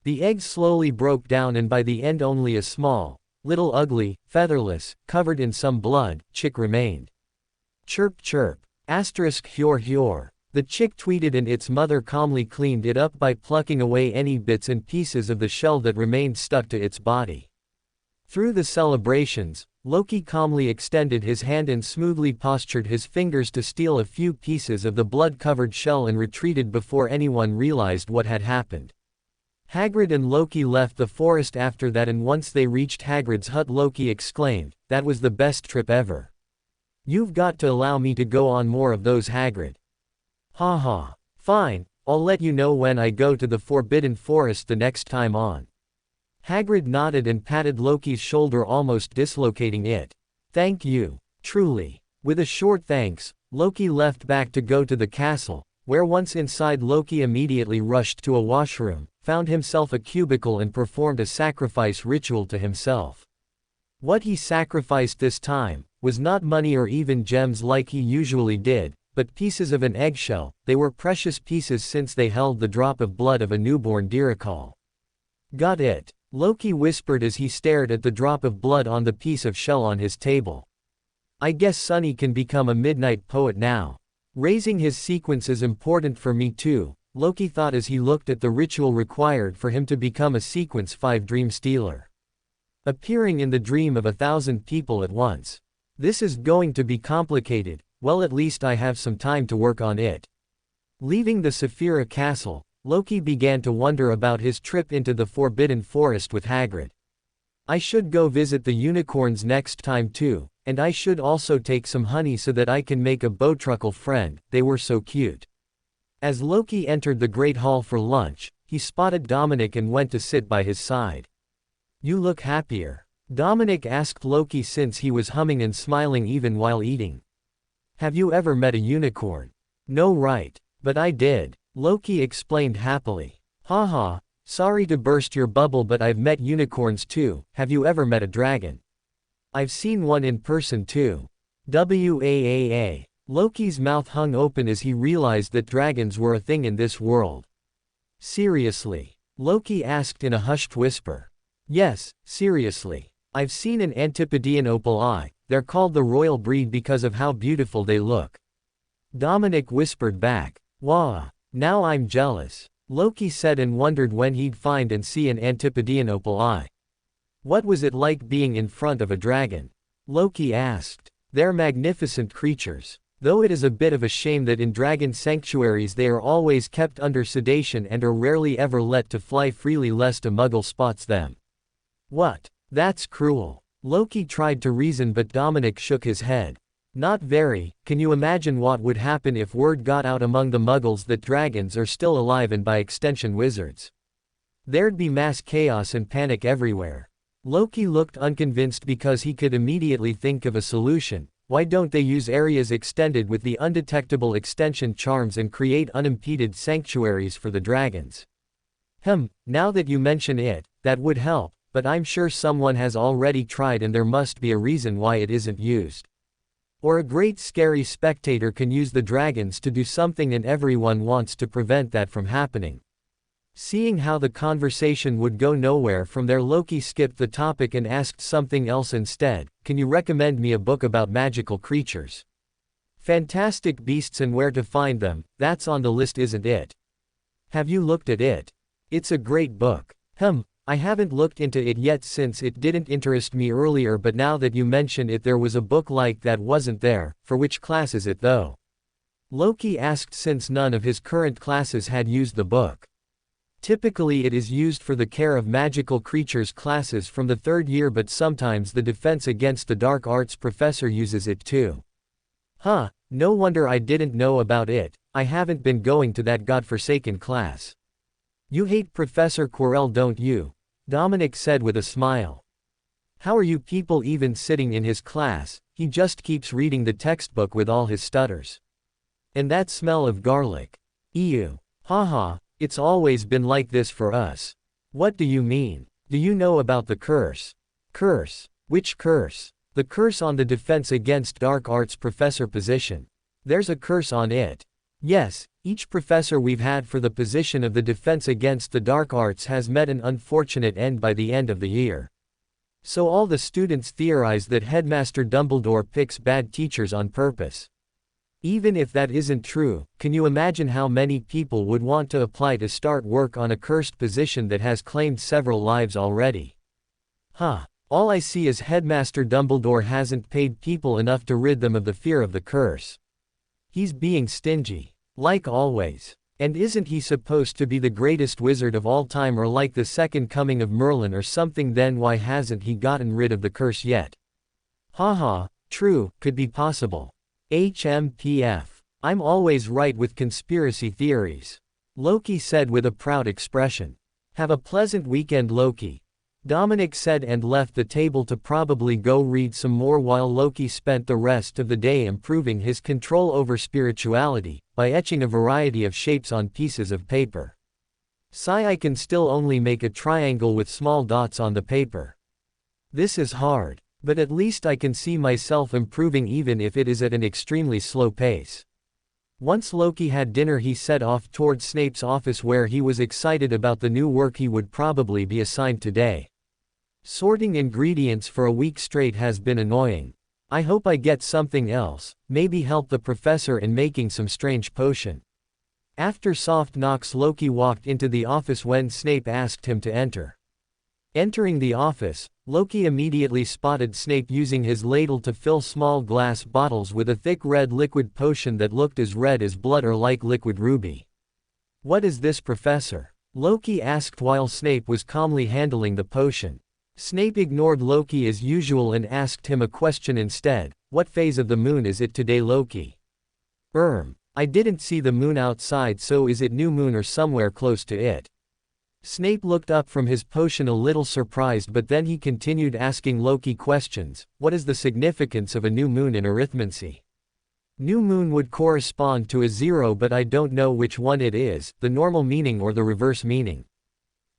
The egg slowly broke down and by the end only a small, little ugly, featherless, covered in some blood, chick remained. "Chirp chirp. Asterisk hure hure." The chick tweeted and its mother calmly cleaned it up by plucking away any bits and pieces of the shell that remained stuck to its body. Through the celebrations, Loki calmly extended his hand and smoothly postured his fingers to steal a few pieces of the blood-covered shell and retreated before anyone realized what had happened. Hagrid and Loki left the forest after that, and once they reached Hagrid's hut, Loki exclaimed, "That was the best trip ever. You've got to allow me to go on more of those, Hagrid." "Haha. Fine, I'll let you know when I go to the Forbidden Forest the next time on." Hagrid nodded and patted Loki's shoulder, almost dislocating it. "Thank you. Truly." With a short thanks, Loki left back to go to the castle, where once inside Loki immediately rushed to a washroom, found himself a cubicle and performed a sacrifice ritual to himself. What he sacrificed this time was not money or even gems like he usually did, but pieces of an eggshell. They were precious pieces since they held the drop of blood of a newborn Dirical. "Got it," Loki whispered as he stared at the drop of blood on the piece of shell on his table. "I guess Sunny can become a midnight poet now. Raising his sequence is important for me too," Loki thought as he looked at the ritual required for him to become a sequence 5 dream stealer. Appearing in the dream of 1,000 people at once. This is going to be complicated. Well, at least I have some time to work on it. Leaving the Saphira castle, Loki began to wonder about his trip into the Forbidden Forest with Hagrid. "I should go visit the unicorns next time too, and I should also take some honey so that I can make a bowtruckle friend, they were so cute." As Loki entered the Great Hall for lunch, he spotted Dominic and went to sit by his side. "You look happier," Dominic asked Loki since he was humming and smiling even while eating. "Have you ever met a unicorn?" "No, right. But I did," Loki explained happily. "Haha, sorry to burst your bubble, but I've met unicorns too. Have you ever met a dragon?" "I've seen one in person too." "Waaa." Loki's mouth hung open as he realized that dragons were a thing in this world. "Seriously?" Loki asked in a hushed whisper. "Yes, seriously. I've seen an Antipodean opal eye. They're called the royal breed because of how beautiful they look." Dominic whispered back. "Wah. Now I'm jealous," Loki said and wondered when he'd find and see an Antipodean opal eye. "What was it like being in front of a dragon?" Loki asked. "They're magnificent creatures. Though it is a bit of a shame that in dragon sanctuaries they are always kept under sedation and are rarely ever let to fly freely lest a muggle spots them." "What? That's cruel." Loki tried to reason, but Dominic shook his head. Not very. Can you imagine what would happen if word got out among the muggles that dragons are still alive and by extension wizards? There'd be mass chaos and panic everywhere. Loki looked unconvinced because he could immediately think of a solution. Why don't they use areas extended with the undetectable extension charms and create unimpeded sanctuaries for the dragons? Now that you mention it, that would help, but I'm sure someone has already tried and there must be a reason why it isn't used. Or a great scary spectator can use the dragons to do something and everyone wants to prevent that from happening. Seeing how the conversation would go nowhere from there, Loki skipped the topic and asked something else instead. Can you recommend me a book about magical creatures? Fantastic beasts and where to find them, that's on the list, isn't it? Have you looked at it? It's a great book. I haven't looked into it yet since it didn't interest me earlier, but now that you mention it, there was a book like that, wasn't there? For which class is it though? Loki asked since none of his current classes had used the book. Typically it is used for the care of magical creatures classes from the 3rd year, but sometimes the defense against the dark arts professor uses it too. No wonder I didn't know about it. I haven't been going to that godforsaken class. You hate Professor Quirrell, don't you? Dominic said with a smile. How are you people even sitting in his class? He just keeps reading the textbook with all his stutters. And that smell of garlic. Ew. Haha. It's always been like this for us. What do you mean? Do you know about the curse? Curse? Which curse? The curse on the defense against dark arts professor position. There's a curse on it. Yes, each professor we've had for the position of the defense against the dark arts has met an unfortunate end by the end of the year. So all the students theorize that Headmaster Dumbledore picks bad teachers on purpose. Even if that isn't true, can you imagine how many people would want to apply to start work on a cursed position that has claimed several lives already? All I see is Headmaster Dumbledore hasn't paid people enough to rid them of the fear of the curse. He's being stingy. Like always. And isn't he supposed to be the greatest wizard of all time, or like the second coming of Merlin or something? Then why hasn't he gotten rid of the curse yet? True, could be possible. HMPF. I'm always right with conspiracy theories. Loki said with a proud expression. Have a pleasant weekend, Loki. Dominic said and left the table to probably go read some more, while Loki spent the rest of the day improving his control over spirituality, by etching a variety of shapes on pieces of paper. I can still only make a triangle with small dots on the paper. This is hard. But at least I can see myself improving, even if it is at an extremely slow pace. Once Loki had dinner, he set off towards Snape's office, where he was excited about the new work he would probably be assigned today. Sorting ingredients for a week straight has been annoying. I hope I get something else, maybe help the professor in making some strange potion. After soft knocks, Loki walked into the office when Snape asked him to enter. Entering the office, Loki immediately spotted Snape using his ladle to fill small glass bottles with a thick red liquid potion that looked as red as blood, or like liquid ruby. What is this, Professor? Loki asked while Snape was calmly handling the potion. Snape ignored Loki as usual and asked him a question instead. What phase of the moon is it today, Loki? I didn't see the moon outside, so is it new moon or somewhere close to it? Snape looked up from his potion a little surprised, but then he continued asking Loki questions. What is the significance of a new moon in arithmancy? New moon would correspond to a 0, but I don't know which one it is, the normal meaning or the reverse meaning.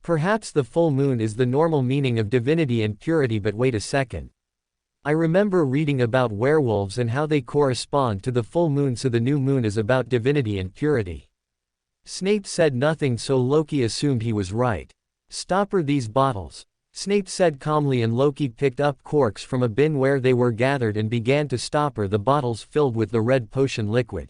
Perhaps the full moon is the normal meaning of divinity and purity, but wait a second. I remember reading about werewolves and how they correspond to the full moon, so the new moon is about divinity and purity. Snape said nothing, so Loki assumed he was right. Stopper these bottles, Snape said calmly, and Loki picked up corks from a bin where they were gathered and began to stopper the bottles filled with the red potion liquid.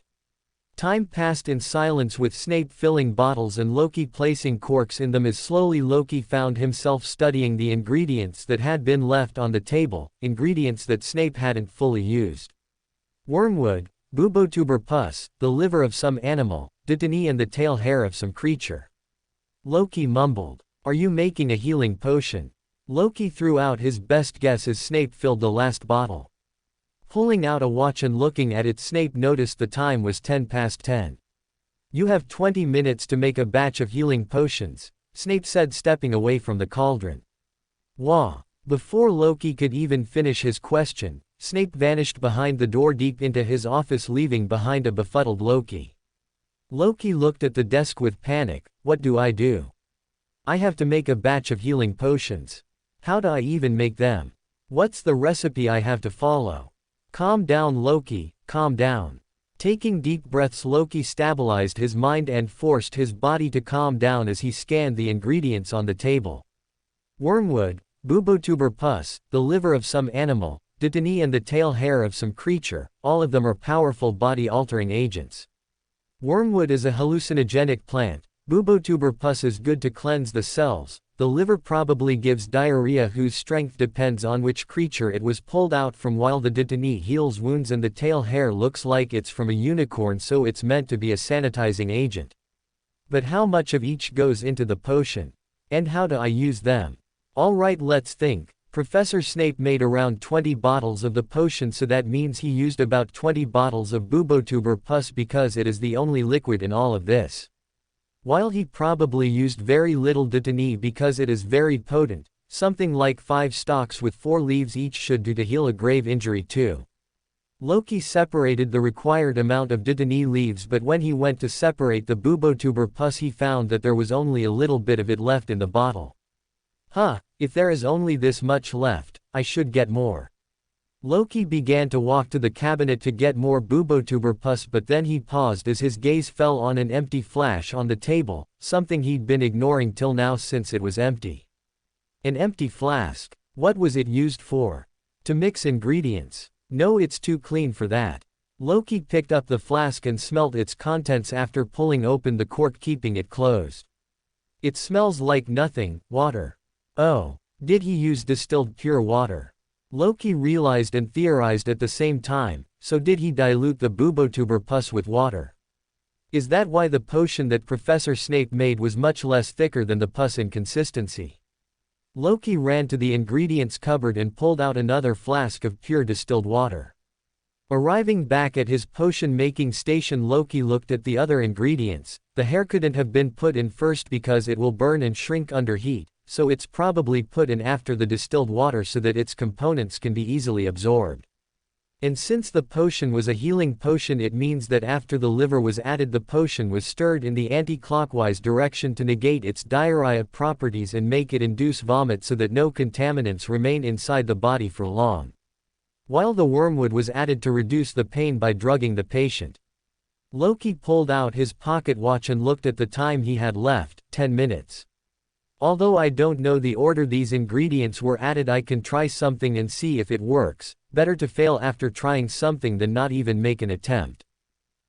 Time passed in silence, with Snape filling bottles and Loki placing corks in them, as slowly Loki found himself studying the ingredients that had been left on the table, ingredients that Snape hadn't fully used. Wormwood, bubotuber pus, the liver of some animal, Dittany, and the tail hair of some creature. Loki mumbled. Are you making a healing potion? Loki threw out his best guess as Snape filled the last bottle. Pulling out a watch and looking at it, Snape noticed the time was 10 past 10. You have 20 minutes to make a batch of healing potions, Snape said, stepping away from the cauldron. Wah! Before Loki could even finish his question, Snape vanished behind the door deep into his office, leaving behind a befuddled Loki. Loki looked at the desk with panic. What do I do? I have to make a batch of healing potions. How do I even make them? What's the recipe I have to follow? Calm down, Loki, calm down. Taking deep breaths, Loki stabilized his mind and forced his body to calm down as he scanned the ingredients on the table. Wormwood, bubotuber pus, the liver of some animal, dittany and the tail hair of some creature, all of them are powerful body-altering agents. Wormwood is a hallucinogenic plant, bubotuber pus is good to cleanse the cells, the liver probably gives diarrhea whose strength depends on which creature it was pulled out from, while the dittany heals wounds and the tail hair looks like it's from a unicorn, so it's meant to be a sanitizing agent. But how much of each goes into the potion? And how do I use them? Alright, let's think. Professor Snape made around 20 bottles of the potion, so that means he used about 20 bottles of bubotuber pus because it is the only liquid in all of this. While he probably used very little dittany because it is very potent, something like 5 stalks with 4 leaves each should do to heal a grave injury too. Loki separated the required amount of dittany leaves, but when he went to separate the bubotuber pus he found that there was only a little bit of it left in the bottle. If there is only this much left, I should get more. Loki began to walk to the cabinet to get more bubotuber pus, but then he paused as his gaze fell on an empty flask on the table, something he'd been ignoring till now since it was empty. An empty flask. What was it used for? To mix ingredients? No, it's too clean for that. Loki picked up the flask and smelt its contents after pulling open the cork, keeping it closed. It smells like nothing, water. Oh, did he use distilled pure water? Loki realized and theorized at the same time, so did he dilute the bubotuber pus with water? Is that why the potion that Professor Snape made was much less thicker than the pus in consistency? Loki ran to the ingredients cupboard and pulled out another flask of pure distilled water. Arriving back at his potion-making station, Loki looked at the other ingredients. The hair couldn't have been put in first because it will burn and shrink under heat, so it's probably put in after the distilled water so that its components can be easily absorbed. And since the potion was a healing potion, it means that after the liver was added, the potion was stirred in the anti-clockwise direction to negate its diarrhea properties and make it induce vomit so that no contaminants remain inside the body for long. While the wormwood was added to reduce the pain by drugging the patient. Loki pulled out his pocket watch and looked at the time he had left, 10 minutes. Although I don't know the order these ingredients were added, I can try something and see if it works. Better to fail after trying something than not even make an attempt.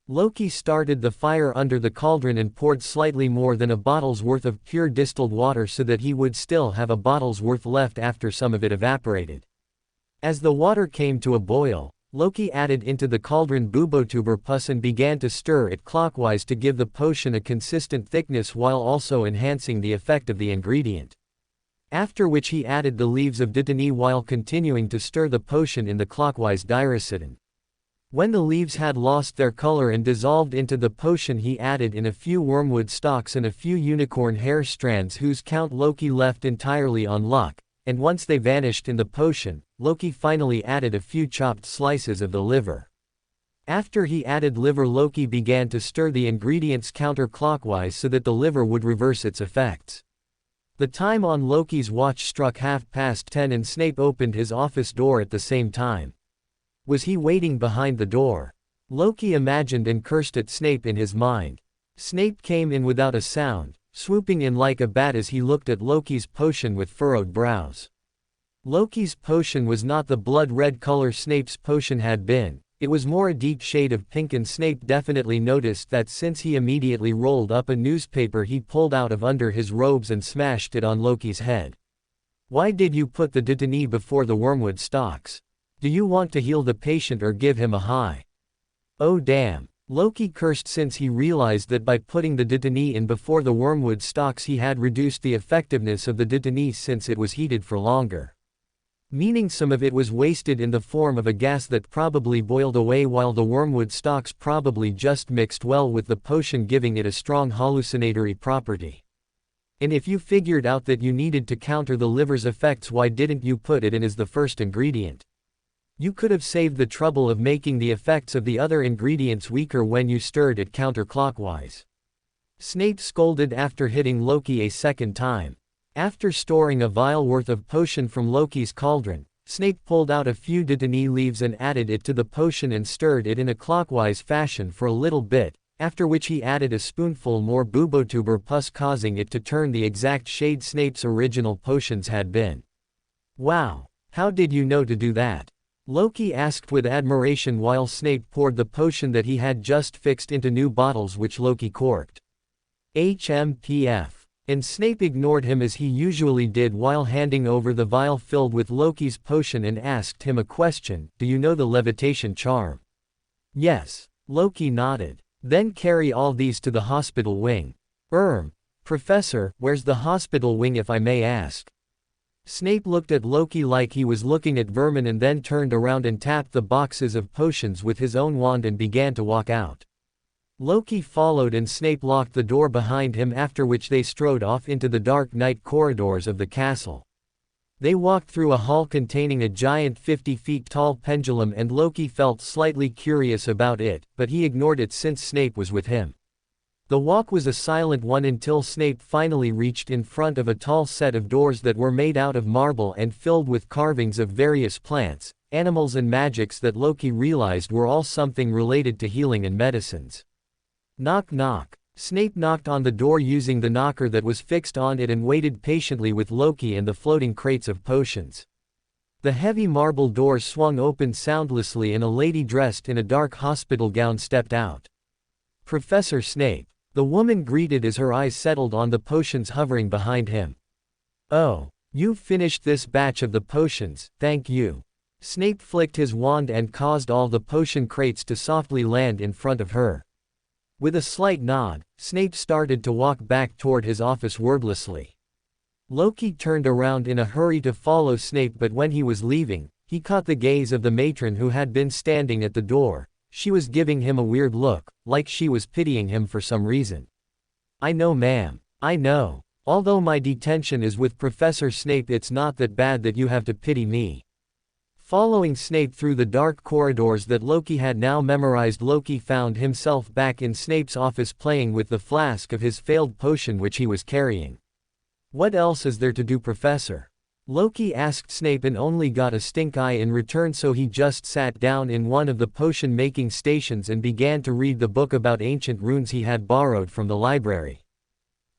Loki started the fire under the cauldron and poured slightly more than a bottle's worth of pure distilled water so that he would still have a bottle's worth left after some of it evaporated. As the water came to a boil, Loki added into the cauldron bubotuber pus and began to stir it clockwise to give the potion a consistent thickness while also enhancing the effect of the ingredient. After which he added the leaves of dittany while continuing to stir the potion in the clockwise direction. When the leaves had lost their color and dissolved into the potion, he added in a few wormwood stalks and a few unicorn hair strands whose count Loki left entirely on lock, and once they vanished in the potion, Loki finally added a few chopped slices of the liver. After he added liver, Loki began to stir the ingredients counterclockwise so that the liver would reverse its effects. The time on Loki's watch struck 10:30 and Snape opened his office door at the same time. Was he waiting behind the door? Loki imagined and cursed at Snape in his mind. Snape came in without a sound, swooping in like a bat as he looked at Loki's potion with furrowed brows. Loki's potion was not the blood-red color Snape's potion had been, it was more a deep shade of pink, and Snape definitely noticed that since he immediately rolled up a newspaper he pulled out of under his robes and smashed it on Loki's head. Why did you put the dittany before the wormwood stalks? Do you want to heal the patient or give him a high? Oh damn. Loki cursed since he realized that by putting the dittany in before the wormwood stalks he had reduced the effectiveness of the dittany since it was heated for longer. meaning some of it was wasted in the form of a gas that probably boiled away while the wormwood stalks probably just mixed well with the potion, giving it a strong hallucinatory property. And if you figured out that you needed to counter the liver's effects, why didn't you put it in as the first ingredient? You could have saved the trouble of making the effects of the other ingredients weaker when you stirred it counterclockwise. Snape scolded after hitting Loki a second time. After storing a vial worth of potion from Loki's cauldron, Snape pulled out a few dittany leaves and added it to the potion and stirred it in a clockwise fashion for a little bit, after which he added a spoonful more bubotuber pus, causing it to turn the exact shade Snape's original potions had been. "Wow! How did you know to do that?" Loki asked with admiration while Snape poured the potion that he had just fixed into new bottles, which Loki corked. HMPF. And Snape ignored him as he usually did while handing over the vial filled with Loki's potion and asked him a question. "Do you know the levitation charm?" "Yes." Loki nodded. "Then carry all these to the hospital wing." Professor, where's the hospital wing, if I may ask?" Snape looked at Loki like he was looking at vermin and then turned around and tapped the boxes of potions with his own wand and began to walk out. Loki followed and Snape locked the door behind him, after which they strode off into the dark night corridors of the castle. They walked through a hall containing a giant 50 feet tall pendulum, and Loki felt slightly curious about it, but he ignored it since Snape was with him. The walk was a silent one until Snape finally reached in front of a tall set of doors that were made out of marble and filled with carvings of various plants, animals and magics that Loki realized were all something related to healing and medicines. "Knock knock." Snape knocked on the door using the knocker that was fixed on it and waited patiently with Loki and the floating crates of potions. The heavy marble door swung open soundlessly and a lady dressed in a dark hospital gown stepped out. "Professor Snape." The woman greeted as her eyes settled on the potions hovering behind him. "Oh, you've finished this batch of the potions, thank you." Snape flicked his wand and caused all the potion crates to softly land in front of her. With a slight nod, Snape started to walk back toward his office wordlessly. Loki turned around in a hurry to follow Snape, but when he was leaving, he caught the gaze of the matron who had been standing at the door. She was giving him a weird look, like she was pitying him for some reason. "I know, ma'am. I know. Although my detention is with Professor Snape, it's not that bad that you have to pity me." Following Snape through the dark corridors that Loki had now memorized, Loki found himself back in Snape's office playing with the flask of his failed potion which he was carrying. "What else is there to do, Professor?" Loki asked Snape and only got a stink eye in return, so he just sat down in one of the potion-making stations and began to read the book about ancient runes he had borrowed from the library.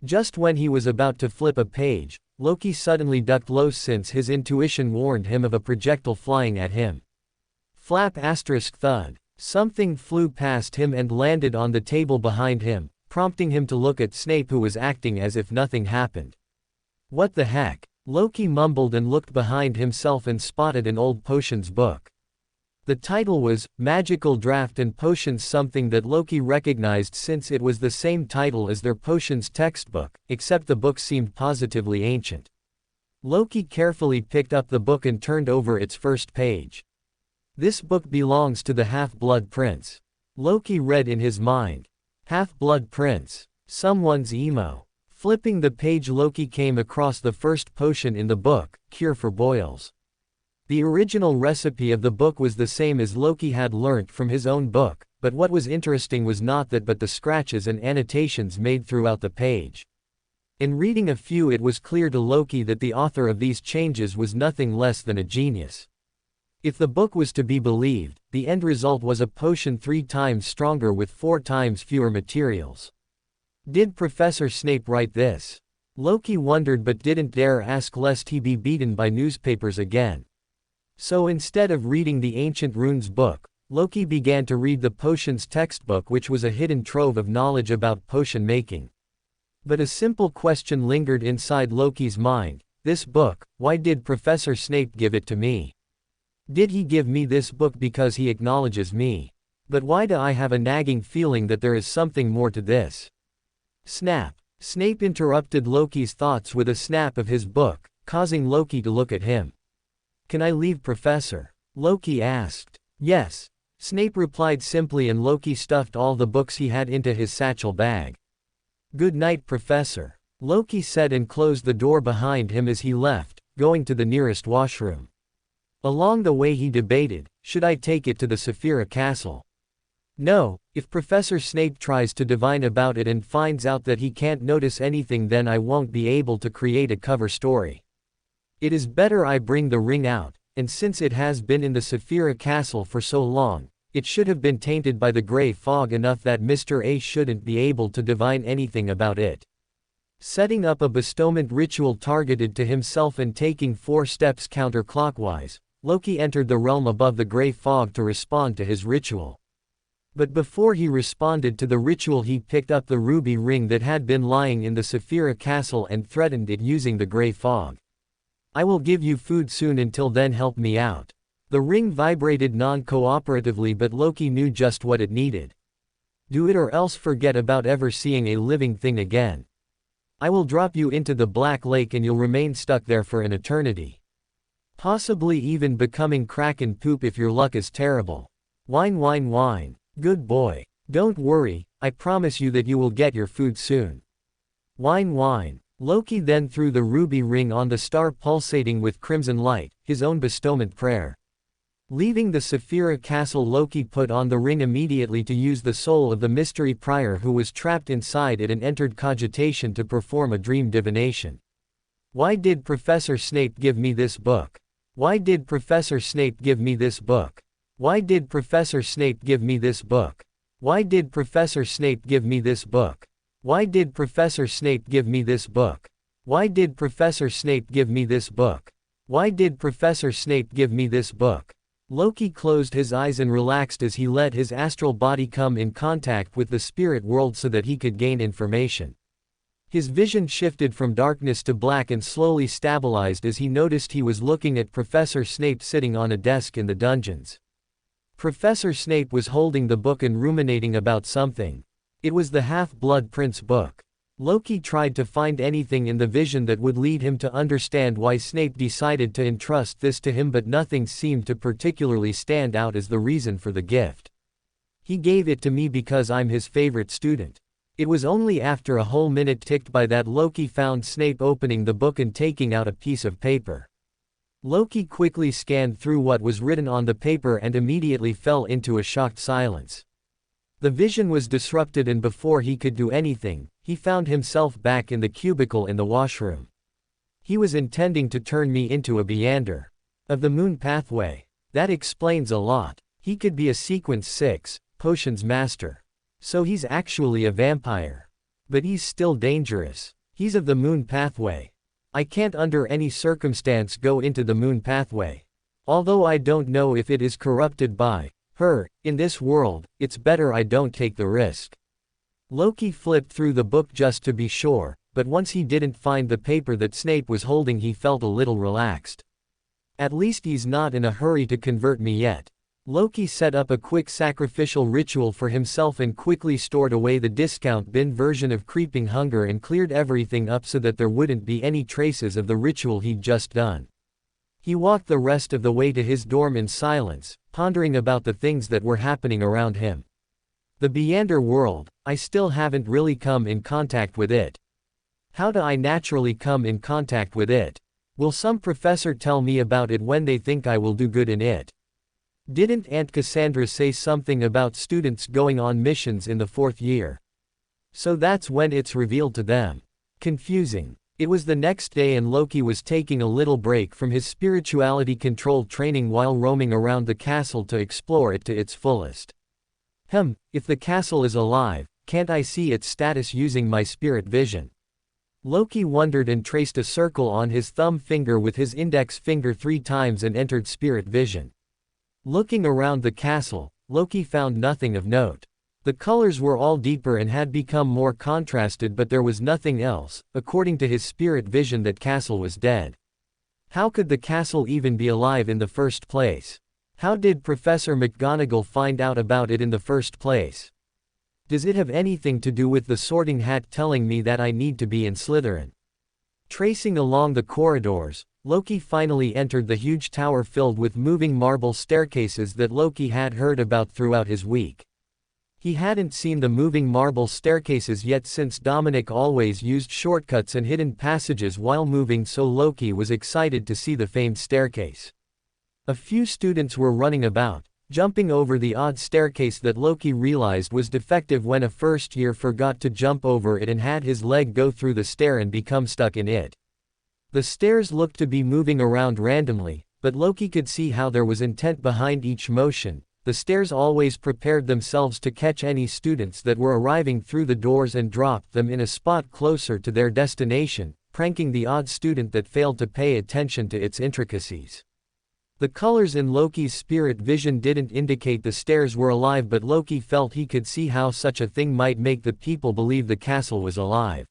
Just when he was about to flip a page, Loki suddenly ducked low since his intuition warned him of a projectile flying at him. Flap asterisk thud. Something flew past him and landed on the table behind him, prompting him to look at Snape, who was acting as if nothing happened. "What the heck?" Loki mumbled and looked behind himself and spotted an old potions book. The title was Magical Draft and Potions, something that Loki recognized since it was the same title as their potions textbook, except the book seemed positively ancient. Loki carefully picked up the book and turned over its first page. "This book belongs to the Half-Blood Prince." Loki read in his mind. Half-Blood Prince. Someone's emo. Flipping the page, Loki came across the first potion in the book, Cure for Boils. The original recipe of the book was the same as Loki had learnt from his own book, but what was interesting was not that but the scratches and annotations made throughout the page. In reading a few, it was clear to Loki that the author of these changes was nothing less than a genius. If the book was to be believed, the end result was a potion 3 times stronger with 4 times fewer materials. Did Professor Snape write this? Loki wondered but didn't dare ask lest he be beaten by newspapers again. So instead of reading the Ancient Runes book, Loki began to read the potions textbook, which was a hidden trove of knowledge about potion making. But a simple question lingered inside Loki's mind. This book, why did Professor Snape give it to me? Did he give me this book because he acknowledges me? But why do I have a nagging feeling that there is something more to this? Snap! Snape interrupted Loki's thoughts with a snap of his book, causing Loki to look at him. Can I leave, Professor? Loki asked. Yes. Snape replied simply, and Loki stuffed all the books he had into his satchel bag. Good night, Professor. Loki said and closed the door behind him as he left, going to the nearest washroom. Along the way he debated, should I take it to the Saphira Castle? No, if Professor Snape tries to divine about it and finds out that he can't notice anything, then I won't be able to create a cover story. It is better I bring the ring out, and since it has been in the Saphira Castle for so long, it should have been tainted by the grey fog enough that Mr. A shouldn't be able to divine anything about it. Setting up a bestowment ritual targeted to himself and taking 4 steps counterclockwise, Loki entered the realm above the grey fog to respond to his ritual. But before he responded to the ritual, he picked up the ruby ring that had been lying in the Saphira Castle and threatened it using the grey fog. I will give you food soon, until then help me out. The ring vibrated non-cooperatively, but Loki knew just what it needed. Do it or else forget about ever seeing a living thing again. I will drop you into the Black Lake and you'll remain stuck there for an eternity. Possibly even becoming kraken poop if your luck is terrible. Whine, whine, whine. Good boy. Don't worry, I promise you that you will get your food soon. Whine, whine. Loki then threw the ruby ring on the star pulsating with crimson light, his own bestowment prayer. Leaving the Saphira Castle, Loki put on the ring immediately to use the soul of the mystery prior who was trapped inside it and entered cogitation to perform a dream divination. Why did Professor Snape give me this book? Why did Professor Snape give me this book? Why did Professor Snape give me this book? Why did Professor Snape give me this book? Why did Professor Snape give me this book? Why did Professor Snape give me this book? Why did Professor Snape give me this book? Loki closed his eyes and relaxed as he let his astral body come in contact with the spirit world so that he could gain information. His vision shifted from darkness to black and slowly stabilized as he noticed he was looking at Professor Snape sitting on a desk in the dungeons. Professor Snape was holding the book and ruminating about something. It was the Half-Blood Prince book. Loki tried to find anything in the vision that would lead him to understand why Snape decided to entrust this to him, but nothing seemed to particularly stand out as the reason for the gift. He gave it to me because I'm his favorite student. It was only after a whole minute ticked by that Loki found Snape opening the book and taking out a piece of paper. Loki quickly scanned through what was written on the paper and immediately fell into a shocked silence. The vision was disrupted, and before he could do anything, he found himself back in the cubicle in the washroom. He was intending to turn me into a Beander of the Moon Pathway. That explains a lot. He could be a Sequence 6 potions master. So he's actually a vampire. But he's still dangerous. He's of the Moon Pathway. I can't under any circumstance go into the Moon Pathway. Although I don't know if it is corrupted by her, in this world, it's better I don't take the risk. Loki flipped through the book just to be sure, but once he didn't find the paper that Snape was holding, he felt a little relaxed. At least he's not in a hurry to convert me yet. Loki set up a quick sacrificial ritual for himself and quickly stored away the discount bin version of Creeping Hunger and cleared everything up so that there wouldn't be any traces of the ritual he'd just done. He walked the rest of the way to his dorm in silence, pondering about the things that were happening around him. The Beander world, I still haven't really come in contact with it. How do I naturally come in contact with it? Will some professor tell me about it when they think I will do good in it? Didn't Aunt Cassandra say something about students going on missions in the 4th year? So that's when it's revealed to them. Confusing. It was the next day and Loki was taking a little break from his spirituality-controlled training while roaming around the castle to explore it to its fullest. If the castle is alive, can't I see its status using my spirit vision? Loki wondered and traced a circle on his thumb finger with his index finger 3 times and entered spirit vision. Looking around the castle, Loki found nothing of note. The colors were all deeper and had become more contrasted, but there was nothing else, according to his spirit vision. That castle was dead. How could the castle even be alive in the first place? How did Professor McGonagall find out about it in the first place? Does it have anything to do with the Sorting Hat telling me that I need to be in Slytherin? Tracing along the corridors, Loki finally entered the huge tower filled with moving marble staircases that Loki had heard about throughout his week. He hadn't seen the moving marble staircases yet since Dominic always used shortcuts and hidden passages while moving, so Loki was excited to see the famed staircase. A few students were running about, jumping over the odd staircase that Loki realized was defective when a first year forgot to jump over it and had his leg go through the stair and become stuck in it. The stairs looked to be moving around randomly, but Loki could see how there was intent behind each motion. The stairs always prepared themselves to catch any students that were arriving through the doors and dropped them in a spot closer to their destination, pranking the odd student that failed to pay attention to its intricacies. The colors in Loki's spirit vision didn't indicate the stairs were alive, but Loki felt he could see how such a thing might make the people believe the castle was alive.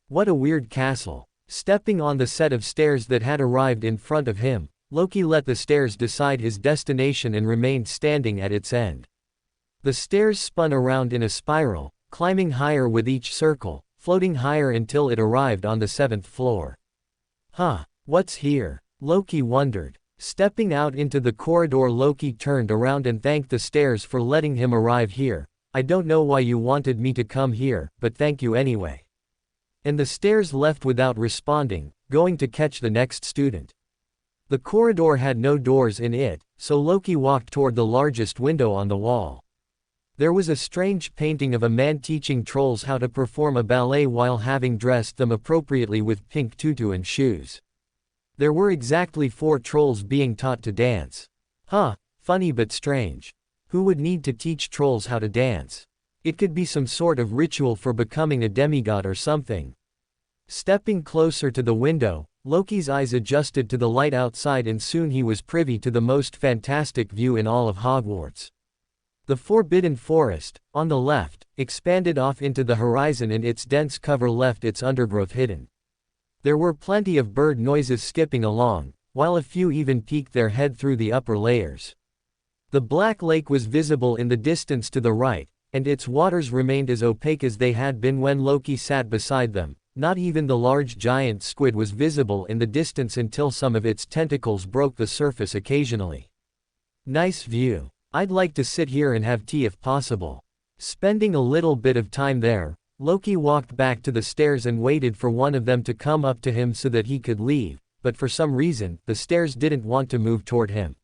What a weird castle. Stepping on the set of stairs that had arrived in front of him, Loki let the stairs decide his destination and remained standing at its end. The stairs spun around in a spiral, climbing higher with each circle, floating higher until it arrived on the 7th floor. Huh, what's here? Loki wondered. Stepping out into the corridor, Loki turned around and thanked the stairs for letting him arrive here. I don't know why you wanted me to come here, but thank you anyway. And the stairs left without responding, going to catch the next student. The corridor had no doors in it, so Loki walked toward the largest window on the wall. There was a strange painting of a man teaching trolls how to perform a ballet while having dressed them appropriately with pink tutu and shoes. There were exactly 4 trolls being taught to dance. Huh, funny but strange. Who would need to teach trolls how to dance? It could be some sort of ritual for becoming a demigod or something. Stepping closer to the window, Loki's eyes adjusted to the light outside and soon he was privy to the most fantastic view in all of Hogwarts. The Forbidden Forest, on the left, expanded off into the horizon and its dense cover left its undergrowth hidden. There were plenty of bird noises skipping along, while a few even peeked their head through the upper layers. The Black Lake was visible in the distance to the right, and its waters remained as opaque as they had been when Loki sat beside them. Not even the large giant squid was visible in the distance until some of its tentacles broke the surface occasionally. Nice view. I'd like to sit here and have tea if possible. Spending a little bit of time there, Loki walked back to the stairs and waited for one of them to come up to him so that he could leave, but for some reason, the stairs didn't want to move toward him.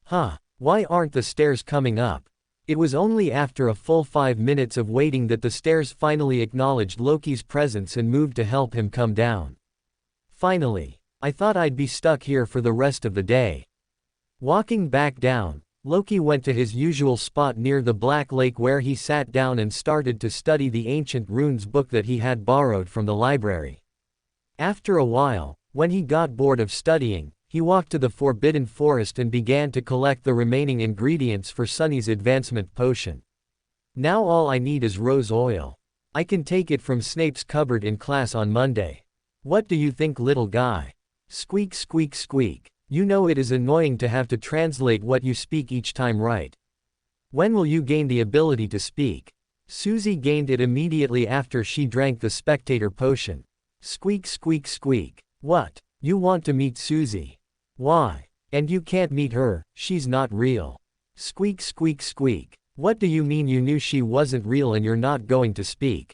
Huh, why aren't the stairs coming up? It was only after a full 5 minutes of waiting that the stairs finally acknowledged Loki's presence and moved to help him come down. Finally, I thought I'd be stuck here for the rest of the day. Walking back down, Loki went to his usual spot near the Black Lake where he sat down and started to study the ancient runes book that he had borrowed from the library. After a while, when he got bored of studying, he walked to the Forbidden Forest and began to collect the remaining ingredients for Sunny's advancement potion. Now all I need is rose oil. I can take it from Snape's cupboard in class on Monday. What do you think, little guy? Squeak, squeak, squeak. You know it is annoying to have to translate what you speak each time, right? When will you gain the ability to speak? Susie gained it immediately after she drank the spectator potion. Squeak, squeak, squeak. What? You want to meet Susie? Why? And you can't meet her, she's not real. Squeak, squeak, squeak. What do you mean you knew she wasn't real and you're not going to speak?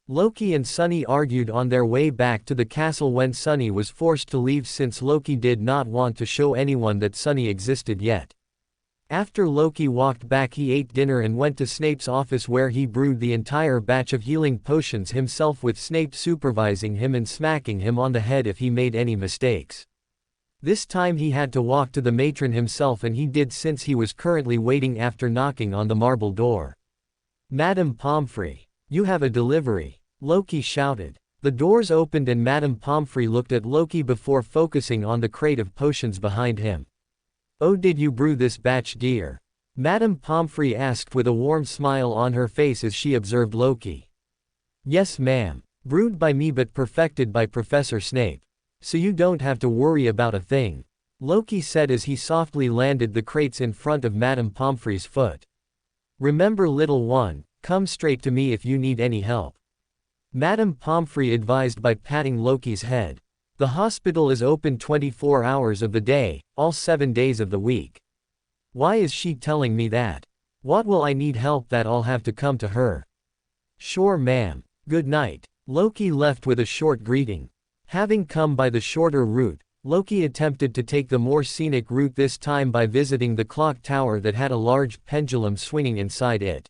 Loki and Sunny argued on their way back to the castle when Sunny was forced to leave since Loki did not want to show anyone that Sunny existed yet. After Loki walked back, he ate dinner and went to Snape's office where he brewed the entire batch of healing potions himself, with Snape supervising him and smacking him on the head if he made any mistakes. This time he had to walk to the matron himself, and he did since he was currently waiting after knocking on the marble door. Madame Pomfrey, you have a delivery, Loki shouted. The doors opened and Madame Pomfrey looked at Loki before focusing on the crate of potions behind him. Oh, did you brew this batch, dear? Madame Pomfrey asked with a warm smile on her face as she observed Loki. Yes, ma'am. Brewed by me but perfected by Professor Snape. So you don't have to worry about a thing, Loki said as he softly landed the crates in front of Madame Pomfrey's foot. Remember, little one, come straight to me if you need any help, Madame Pomfrey advised by patting Loki's head. The hospital is open 24 hours of the day, all 7 days of the week. Why is she telling me that? What will I need help that I'll have to come to her? Sure ma'am. Good night. Loki left with a short greeting. Having come by the shorter route, Loki attempted to take the more scenic route, this time by visiting the clock tower that had a large pendulum swinging inside it.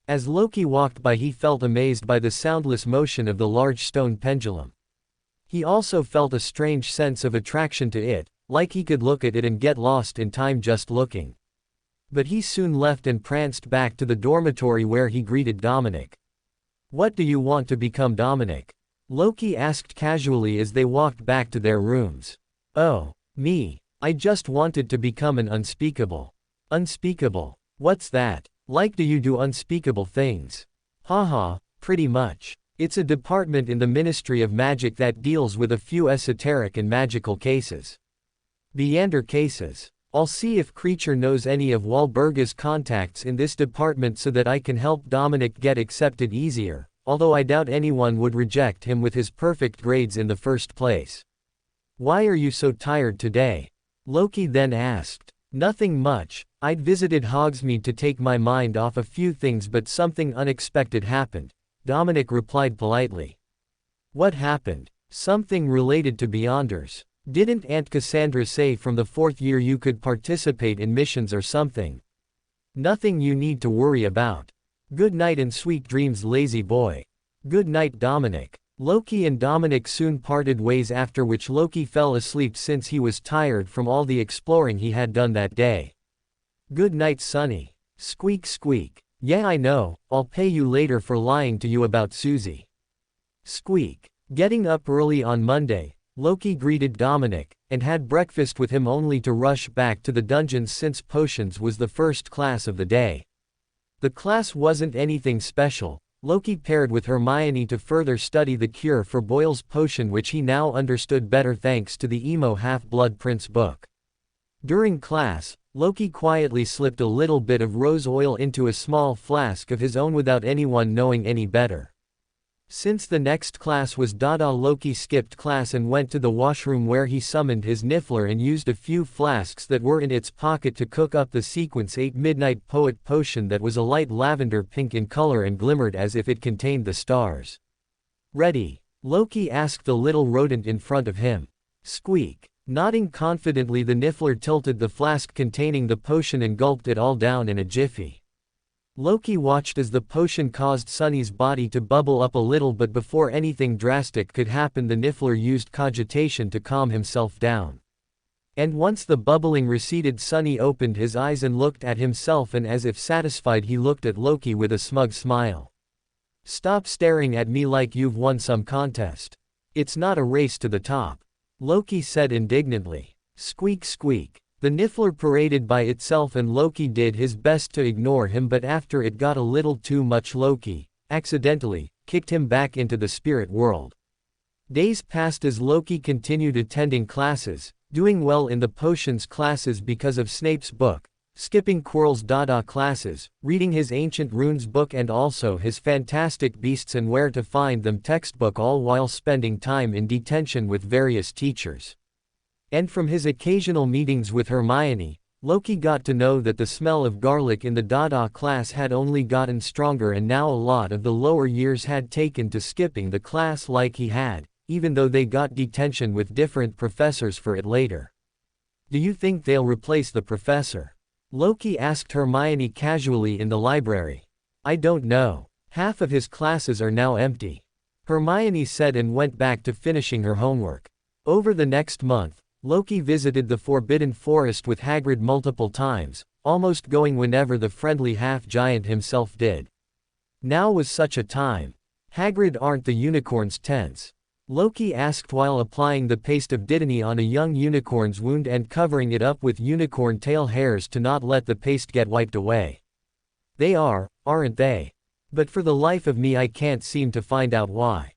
As Loki walked by, he felt amazed by the soundless motion of the large stone pendulum. He also felt a strange sense of attraction to it, like he could look at it and get lost in time just looking. But he soon left and pranced back to the dormitory where he greeted Dominic. "What do you want to become, Dominic?" Loki asked casually as they walked back to their rooms. "Oh, me. I just wanted to become an unspeakable." "Unspeakable? What's that? Like, do you do unspeakable things?" "Haha, pretty much. It's a department in the Ministry of Magic that deals with a few esoteric and magical cases." "Beyonder cases. I'll see if Creature knows any of Walburga's contacts in this department so that I can help Dominic get accepted easier, although I doubt anyone would reject him with his perfect grades in the first place." "Why are you so tired today?" Loki then asked. "Nothing much. I'd visited Hogsmeade to take my mind off a few things, but something unexpected happened," Dominic replied politely. "What happened?" "Something related to Beyonders. Didn't Aunt Cassandra say from the 4th year you could participate in missions or something?" "Nothing you need to worry about. Good night and sweet dreams, lazy boy." "Good night, Dominic." Loki and Dominic soon parted ways, after which Loki fell asleep since he was tired from all the exploring he had done that day. "Good night, Sonny." Squeak squeak. "Yeah, I know, I'll pay you later for lying to you about Susie." Squeak. Getting up early on Monday, Loki greeted Dominic, and had breakfast with him only to rush back to the dungeons since potions was the first class of the day. The class wasn't anything special. Loki paired with Hermione to further study the cure for Boyle's potion, which he now understood better thanks to the Emo Half-Blood Prince book. During class, Loki quietly slipped a little bit of rose oil into a small flask of his own without anyone knowing any better. Since the next class was Dada, Loki skipped class and went to the washroom where he summoned his Niffler and used a few flasks that were in its pocket to cook up the Sequence 8 Midnight Poet potion that was a light lavender pink in color and glimmered as if it contained the stars. "Ready?" Loki asked the little rodent in front of him. Squeak. Nodding confidently, the Niffler tilted the flask containing the potion and gulped it all down in a jiffy. Loki watched as the potion caused Sunny's body to bubble up a little, but before anything drastic could happen, the Niffler used cogitation to calm himself down. And once the bubbling receded, Sunny opened his eyes and looked at himself, and as if satisfied, he looked at Loki with a smug smile. "Stop staring at me like you've won some contest. It's not a race to the top," Loki said indignantly. Squeak squeak. The Niffler paraded by itself and Loki did his best to ignore him, but after it got a little too much, Loki, accidentally, kicked him back into the spirit world. Days passed as Loki continued attending classes, doing well in the potions classes because of Snape's book, skipping Quirrell's Dada classes, reading his Ancient Runes book and also his Fantastic Beasts and Where to Find Them textbook, all while spending time in detention with various teachers. And from his occasional meetings with Hermione, Loki got to know that the smell of garlic in the Dada class had only gotten stronger, and now a lot of the lower years had taken to skipping the class like he had, even though they got detention with different professors for it later. "Do you think they'll replace the professor?" Loki asked Hermione casually in the library. "I don't know. Half of his classes are now empty," Hermione said and went back to finishing her homework. Over the next month, Loki visited the Forbidden Forest with Hagrid multiple times, almost going whenever the friendly half-giant himself did. Now was such a time. "Hagrid, aren't the unicorns tense?" Loki asked while applying the paste of Dittany on a young unicorn's wound and covering it up with unicorn tail hairs to not let the paste get wiped away. "They are, aren't they? But for the life of me I can't seem to find out why.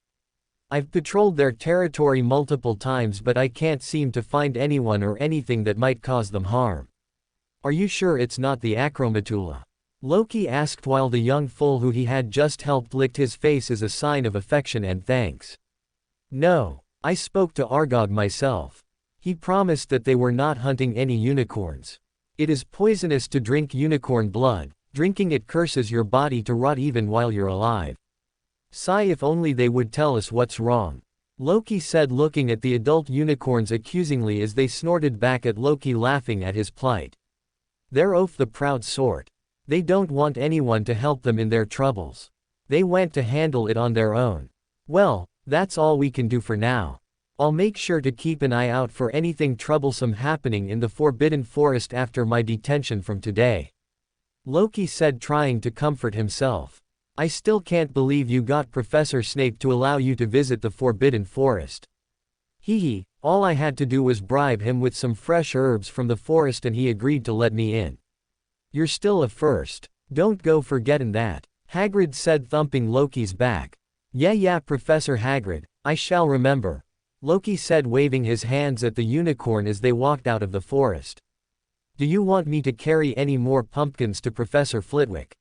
I've patrolled their territory multiple times, but I can't seem to find anyone or anything that might cause them harm." "Are you sure it's not the Acromatula?" Loki asked while the young foal who he had just helped licked his face as a sign of affection and thanks. "No. I spoke to Argog myself. He promised that they were not hunting any unicorns. It is poisonous to drink unicorn blood, drinking it curses your body to rot even while you're alive. Sigh, if only they would tell us what's wrong. Loki said, looking at the adult unicorns accusingly as they snorted back at Loki, laughing at his plight. They're oaf the proud sort. They don't want anyone to help them in their troubles. They want to handle it on their own. Well, that's all we can do for now. I'll make sure to keep an eye out for anything troublesome happening in the Forbidden Forest after my detention from today. Loki said, trying to comfort himself. I still can't believe you got Professor Snape to allow you to visit the Forbidden Forest. Hee, all I had to do was bribe him with some fresh herbs from the forest and he agreed to let me in. You're still a first. Don't go forgetting that. Hagrid said, thumping Loki's back. Yeah, Professor Hagrid, I shall remember. Loki said, waving his hands at the unicorn as they walked out of the forest. Do you want me to carry any more pumpkins to Professor Flitwick?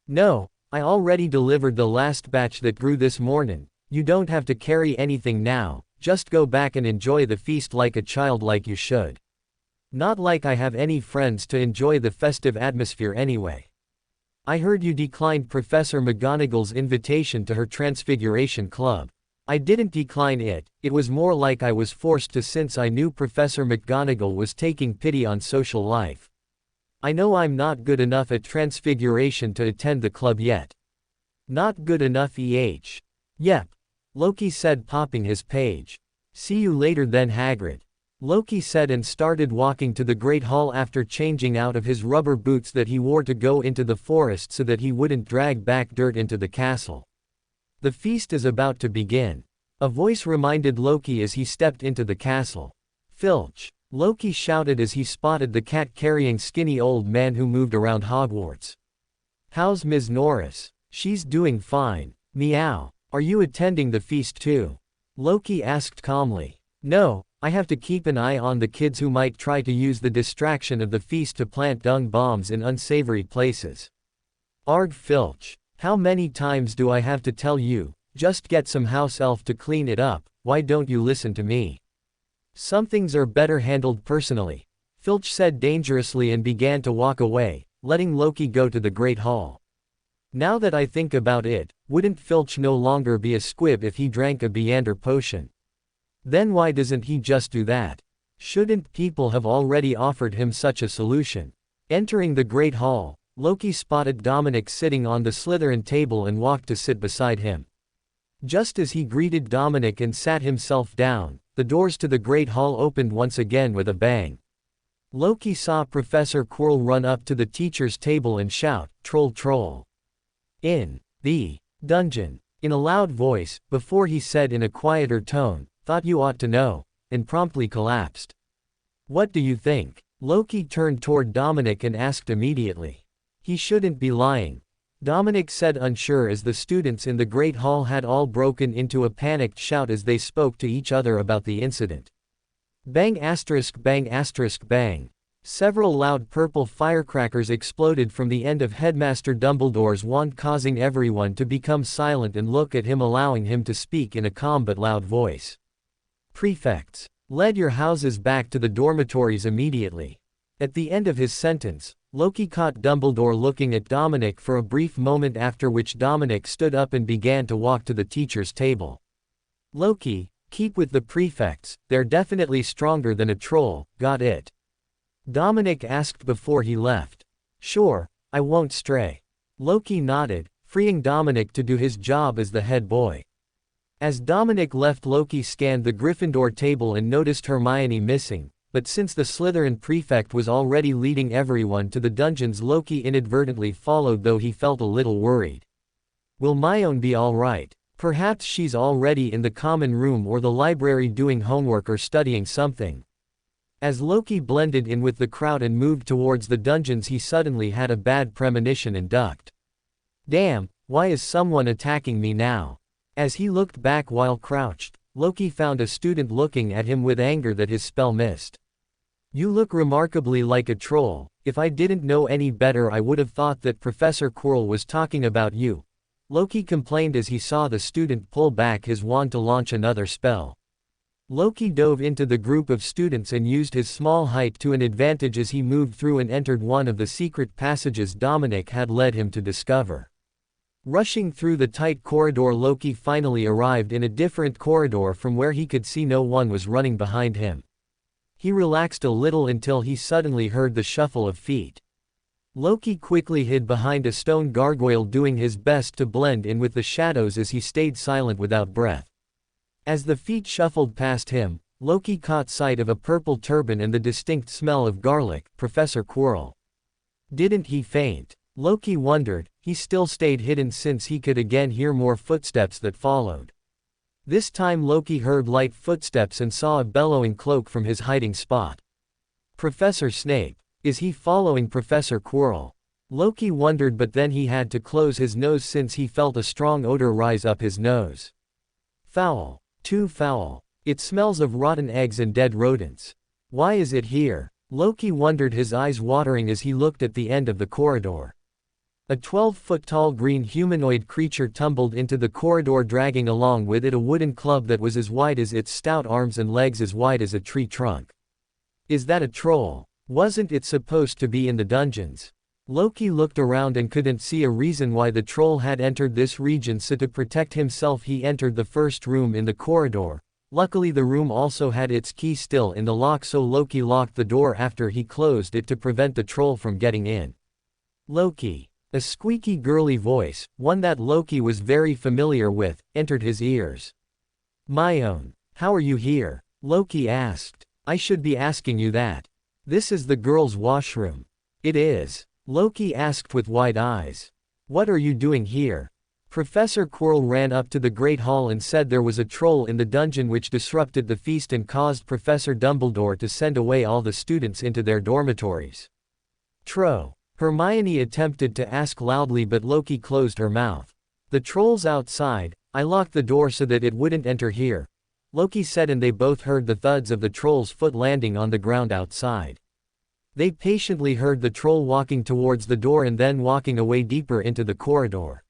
No, I already delivered the last batch that grew this morning. You don't have to carry anything now, just go back and enjoy the feast like a child, like you should. Not like I have any friends to enjoy the festive atmosphere anyway. I heard you declined Professor McGonagall's invitation to her Transfiguration Club. I didn't decline it, it was more like I was forced to, since I knew Professor McGonagall was taking pity on social life. I know I'm not good enough at Transfiguration to attend the club yet. Not good enough, Yep. Loki said, popping his page. See you later then, Hagrid. Loki said, and started walking to the Great Hall after changing out of his rubber boots that he wore to go into the forest so that he wouldn't drag back dirt into the castle. The feast is about to begin. A voice reminded Loki as he stepped into the castle. Filch! Loki shouted as he spotted the cat-carrying skinny old man who moved around Hogwarts. How's Ms. Norris? She's doing fine. Meow. Are you attending the feast too? Loki asked calmly. No, I have to keep an eye on the kids who might try to use the distraction of the feast to plant dung bombs in unsavory places. Arg, Filch. How many times do I have to tell you, just get some house elf to clean it up, why don't you listen to me? Some things are better handled personally, Filch said dangerously and began to walk away, letting Loki go to the Great Hall. Now that I think about it, wouldn't Filch no longer be a squib if he drank a Beander potion? Then why doesn't he just do that? Shouldn't people have already offered him such a solution? Entering the Great Hall, Loki spotted Dominic sitting on the Slytherin table and walked to sit beside him. Just as he greeted Dominic and sat himself down, the doors to the Great Hall opened once again with a bang. Loki saw Professor Quirrell run up to the teacher's table and shout, "Troll, troll!" In the dungeon, in a loud voice, before he said in a quieter tone, "Thought you ought to know," and promptly collapsed. What do you think? Loki turned toward Dominic and asked immediately. He shouldn't be lying. Dominic said, unsure, as the students in the Great Hall had all broken into a panicked shout as they spoke to each other about the incident. Bang asterisk bang asterisk bang. Several loud purple firecrackers exploded from the end of Headmaster Dumbledore's wand, causing everyone to become silent and look at him, allowing him to speak in a calm but loud voice. Prefects, lead your houses back to the dormitories immediately. At the end of his sentence, Loki caught Dumbledore looking at Dominic for a brief moment, after which Dominic stood up and began to walk to the teacher's table. Loki, keep with the prefects, they're definitely stronger than a troll, got it? Dominic asked before he left. Sure, I won't stray. Loki nodded, freeing Dominic to do his job as the head boy. As Dominic left, Loki scanned the Gryffindor table and noticed Hermione missing, but since the Slytherin prefect was already leading everyone to the dungeons, Loki inadvertently followed, though he felt a little worried. Will Myone be alright? Perhaps she's already in the common room or the library doing homework or studying something. As Loki blended in with the crowd and moved towards the dungeons, he suddenly had a bad premonition and ducked. Damn, why is someone attacking me now? As he looked back while crouched, Loki found a student looking at him with anger that his spell missed. You look remarkably like a troll. If I didn't know any better, I would have thought that Professor Quirrell was talking about you, Loki complained as he saw the student pull back his wand to launch another spell. Loki dove into the group of students and used his small height to an advantage as he moved through and entered one of the secret passages Dominic had led him to discover. Rushing through the tight corridor, Loki finally arrived in a different corridor from where he could see no one was running behind him. He relaxed a little until he suddenly heard the shuffle of feet. Loki quickly hid behind a stone gargoyle, doing his best to blend in with the shadows as he stayed silent without breath. As the feet shuffled past him, Loki caught sight of a purple turban and the distinct smell of garlic. Professor Quirrell. Didn't he faint? Loki wondered. He still stayed hidden since he could again hear more footsteps that followed. This time Loki heard light footsteps and saw a bellowing cloak from his hiding spot. Professor Snape. Is he following Professor Quirrell? Loki wondered, but then he had to close his nose since he felt a strong odor rise up his nose. Foul. Too foul. It smells of rotten eggs and dead rodents. Why is it here? Loki wondered, his eyes watering as he looked at the end of the corridor. A 12-foot-tall green humanoid creature tumbled into the corridor, dragging along with it a wooden club that was as wide as its stout arms and legs as wide as a tree trunk. Is that a troll? Wasn't it supposed to be in the dungeons? Loki looked around and couldn't see a reason why the troll had entered this region, so to protect himself he entered the first room in the corridor. Luckily the room also had its key still in the lock, so Loki locked the door after he closed it to prevent the troll from getting in. Loki. A squeaky girly voice, one that Loki was very familiar with, entered his ears. Myone. How are you here? Loki asked. I should be asking you that. This is the girls' washroom. It is. Loki asked with wide eyes. What are you doing here? Professor Quirrell ran up to the Great Hall and said there was a troll in the dungeon which disrupted the feast and caused Professor Dumbledore to send away all the students into their dormitories. Tro. Hermione attempted to ask loudly, but Loki closed her mouth. The troll's outside. I locked the door so that it wouldn't enter here, Loki said, and they both heard the thuds of the troll's foot landing on the ground outside. They patiently heard the troll walking towards the door and then walking away deeper into the corridor.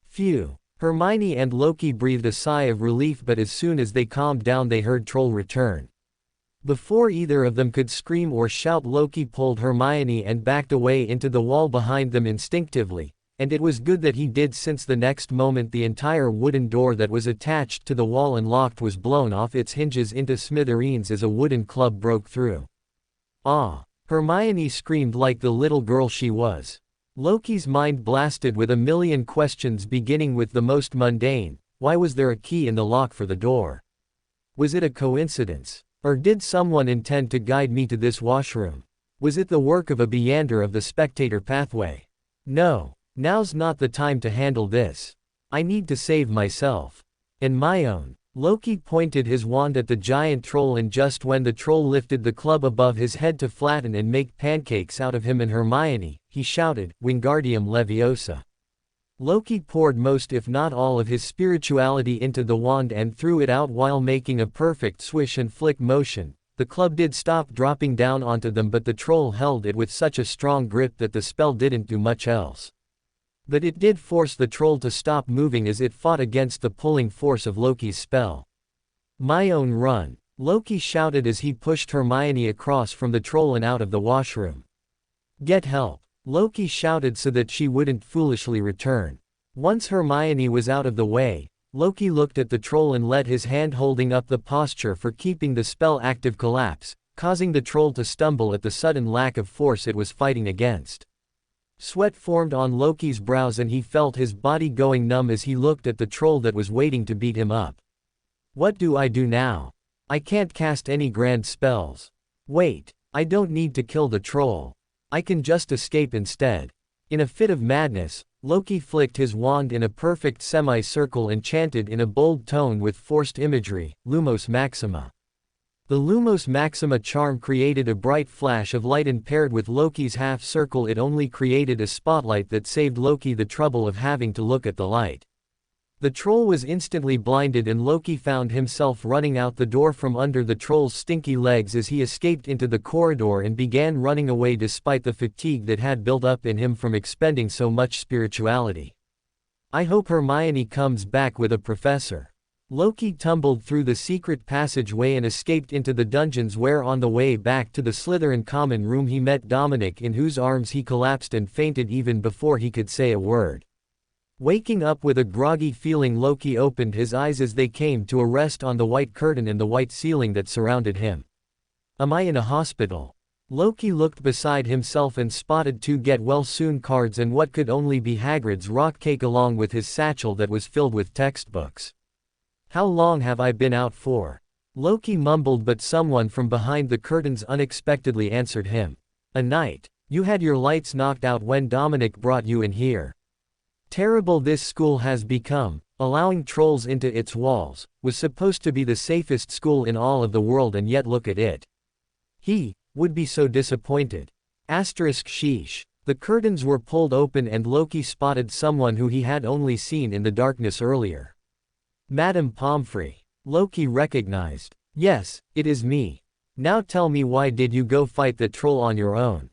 Phew. Hermione and Loki breathed a sigh of relief, but as soon as they calmed down they heard troll return. Before either of them could scream or shout, Loki pulled Hermione and backed away into the wall behind them instinctively, and it was good that he did, since the next moment the entire wooden door that was attached to the wall and locked was blown off its hinges into smithereens as a wooden club broke through. Ah! Hermione screamed like the little girl she was. Loki's mind blasted with a million questions, beginning with the most mundane. Why was there a key in the lock for the door? Was it a coincidence? Or did someone intend to guide me to this washroom? Was it the work of a Beander of the spectator pathway? No, now's not the time to handle this. I need to save myself. And Myone. Loki pointed his wand at the giant troll, and just when the troll lifted the club above his head to flatten and make pancakes out of him and Hermione, he shouted, Wingardium Leviosa. Loki poured most if not all of his spirituality into the wand and threw it out while making a perfect swish and flick motion. The club did stop dropping down onto them, but the troll held it with such a strong grip that the spell didn't do much else. But it did force the troll to stop moving as it fought against the pulling force of Loki's spell. Myone, run! Loki shouted as he pushed Hermione across from the troll and out of the washroom. Get help! Loki shouted so that she wouldn't foolishly return. Once Hermione was out of the way, Loki looked at the troll and let his hand holding up the posture for keeping the spell active collapse, causing the troll to stumble at the sudden lack of force it was fighting against. Sweat formed on Loki's brows and he felt his body going numb as he looked at the troll that was waiting to beat him up. What do I do now? I can't cast any grand spells. Wait, I don't need to kill the troll. I can just escape instead. In a fit of madness, Loki flicked his wand in a perfect semicircle and chanted in a bold tone with forced imagery, Lumos Maxima. The Lumos Maxima charm created a bright flash of light, and paired with Loki's half circle it only created a spotlight that saved Loki the trouble of having to look at the light. The troll was instantly blinded and Loki found himself running out the door from under the troll's stinky legs as he escaped into the corridor and began running away despite the fatigue that had built up in him from expending so much spirituality. I hope Hermione comes back with a professor. Loki tumbled through the secret passageway and escaped into the dungeons, where on the way back to the Slytherin common room he met Dominic, in whose arms he collapsed and fainted even before he could say a word. Waking up with a groggy feeling, Loki opened his eyes as they came to a rest on the white curtain and the white ceiling that surrounded him. Am I in a hospital? Loki looked beside himself and spotted 2 get well soon cards and what could only be Hagrid's rock cake, along with his satchel that was filled with textbooks. How long have I been out for? Loki mumbled, but someone from behind the curtains unexpectedly answered him. A night. You had your lights knocked out when Dominic brought you in here. Terrible this school has become, allowing trolls into its walls. Was supposed to be the safest school in all of the world, and yet look at it. He would be so disappointed. Sheesh. The curtains were pulled open and Loki spotted someone who he had only seen in the darkness earlier. Madame Pomfrey. Loki recognized. Yes, it is me. Now tell me, why did you go fight the troll on your own?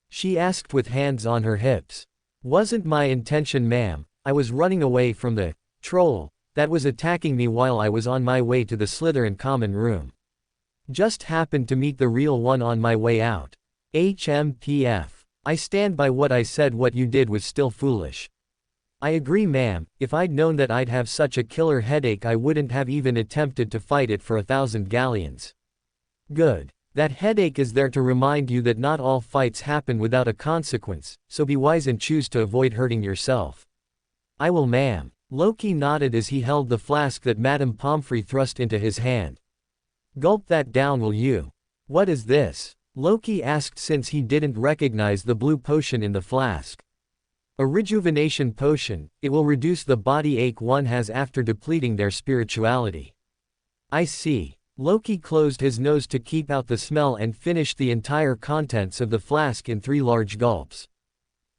She asked with hands on her hips. Wasn't my intention, ma'am. I was running away from the troll that was attacking me while I was on my way to the Slytherin common room. Just happened to meet the real one on my way out. HMPF. I stand by what I said. What you did was still foolish. I agree, ma'am. If I'd known that I'd have such a killer headache, I wouldn't have even attempted to fight it for 1,000 galleons. Good. That headache is there to remind you that not all fights happen without a consequence, so be wise and choose to avoid hurting yourself. I will, ma'am. Loki nodded as he held the flask that Madame Pomfrey thrust into his hand. Gulp that down, will you? What is this? Loki asked, since he didn't recognize the blue potion in the flask. A rejuvenation potion. It will reduce the body ache one has after depleting their spirituality. I see. Loki closed his nose to keep out the smell and finished the entire contents of the flask in 3 large gulps.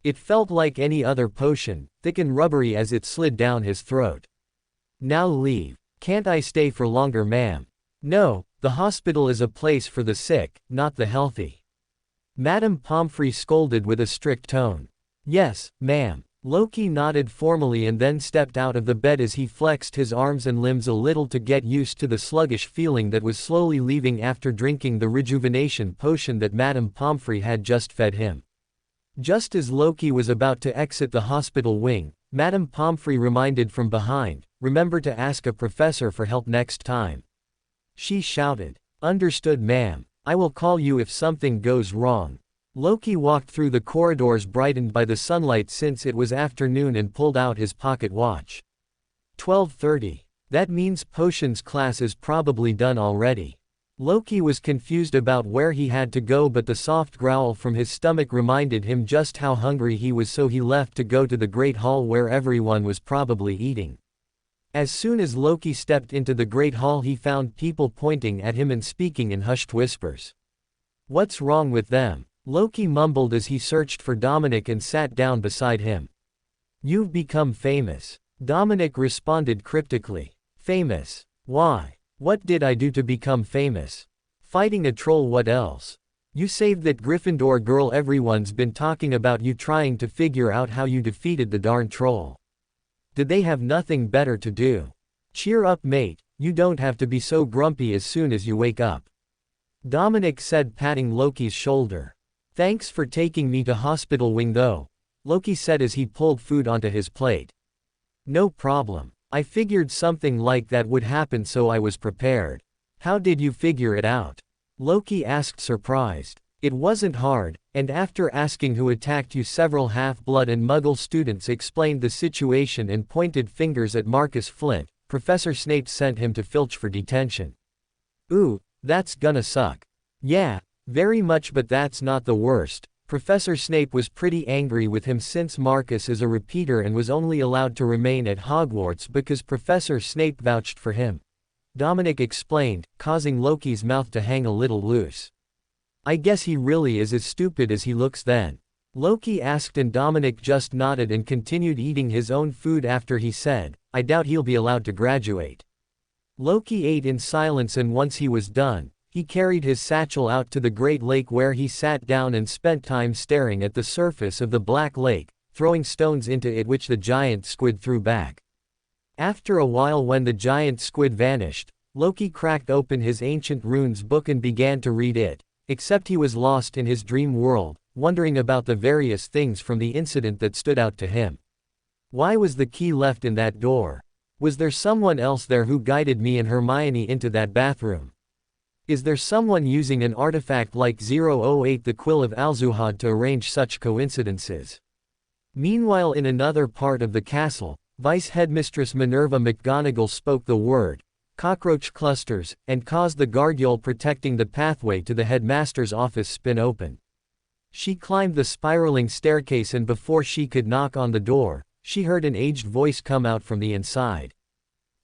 It felt like any other potion, thick and rubbery as it slid down his throat. Now leave. Can't I stay for longer, ma'am? No, the hospital is a place for the sick, not the healthy. Madame Pomfrey scolded with a strict tone. Yes, ma'am. Loki nodded formally and then stepped out of the bed as he flexed his arms and limbs a little to get used to the sluggish feeling that was slowly leaving after drinking the rejuvenation potion that Madame Pomfrey had just fed him. Just as Loki was about to exit the hospital wing, Madame Pomfrey reminded from behind, remember to ask a professor for help next time. She shouted. Understood, ma'am. I will call you if something goes wrong. Loki walked through the corridors brightened by the sunlight since it was afternoon and pulled out his pocket watch. 12:30. That means potions class is probably done already. Loki was confused about where he had to go, but the soft growl from his stomach reminded him just how hungry he was, so he left to go to the Great Hall where everyone was probably eating. As soon as Loki stepped into the Great Hall, he found people pointing at him and speaking in hushed whispers. What's wrong with them? Loki mumbled as he searched for Dominic and sat down beside him. You've become famous. Dominic responded cryptically. Famous? Why? What did I do to become famous? Fighting a troll, what else? You saved that Gryffindor girl, everyone's been talking about you trying to figure out how you defeated the darn troll. Did they have nothing better to do? Cheer up, mate, you don't have to be so grumpy as soon as you wake up. Dominic said, patting Loki's shoulder. Thanks for taking me to hospital wing though, Loki said as he pulled food onto his plate. No problem. I figured something like that would happen, so I was prepared. How did you figure it out? Loki asked, surprised. It wasn't hard, and after asking who attacked you, several half-blood and Muggle students explained the situation and pointed fingers at Marcus Flint. Professor Snape sent him to Filch for detention. Ooh, that's gonna suck. Yeah, very much, but that's not the worst. Professor Snape was pretty angry with him since Marcus is a repeater and was only allowed to remain at Hogwarts because Professor Snape vouched for him. Dominic explained, causing Loki's mouth to hang a little loose. I guess he really is as stupid as he looks then. Loki asked, and Dominic just nodded and continued eating his own food after he said, I doubt he'll be allowed to graduate. Loki ate in silence, and once he was done, he carried his satchel out to the Great Lake where he sat down and spent time staring at the surface of the Black Lake, throwing stones into it which the giant squid threw back. After a while, when the giant squid vanished, Loki cracked open his ancient runes book and began to read it, except he was lost in his dream world, wondering about the various things from the incident that stood out to him. Why was the key left in that door? Was there someone else there who guided me and Hermione into that bathroom? Is there someone using an artifact like 008, the Quill of Alzuhad, to arrange such coincidences? Meanwhile, in another part of the castle, Vice Headmistress Minerva McGonagall spoke the word, "cockroach clusters," and caused the guardiole protecting the pathway to the headmaster's office spin open. She climbed the spiraling staircase, and before she could knock on the door, she heard an aged voice come out from the inside.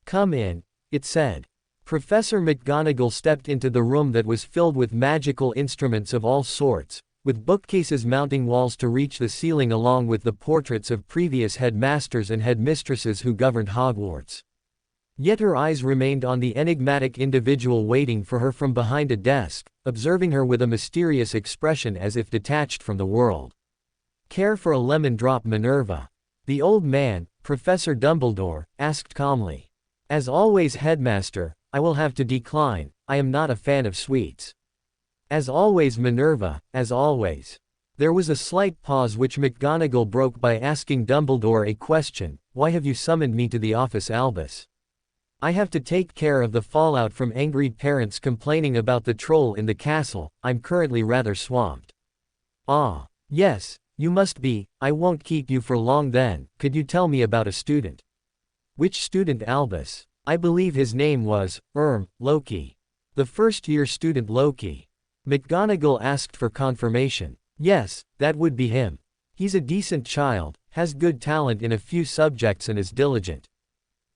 "Come in," it said. Professor McGonagall stepped into the room that was filled with magical instruments of all sorts, with bookcases mounting walls to reach the ceiling, along with the portraits of previous headmasters and headmistresses who governed Hogwarts. Yet her eyes remained on the enigmatic individual waiting for her from behind a desk, observing her with a mysterious expression as if detached from the world. "Care for a lemon drop, Minerva?" The old man, Professor Dumbledore, asked calmly. "As always, Headmaster, I will have to decline. I am not a fan of sweets." "As always, Minerva, as always." There was a slight pause, which McGonagall broke by asking Dumbledore a question. "Why have you summoned me to the office, Albus?" "I have to take care of the fallout from angry parents complaining about the troll in the castle. I'm currently rather swamped." "Ah. Yes, you must be. I won't keep you for long then. Could you tell me about a student?" "Which student, Albus?" "I believe his name was, Loki." "The first-year student Loki?" McGonagall asked for confirmation. "Yes, that would be him. He's a decent child, has good talent in a few subjects and is diligent."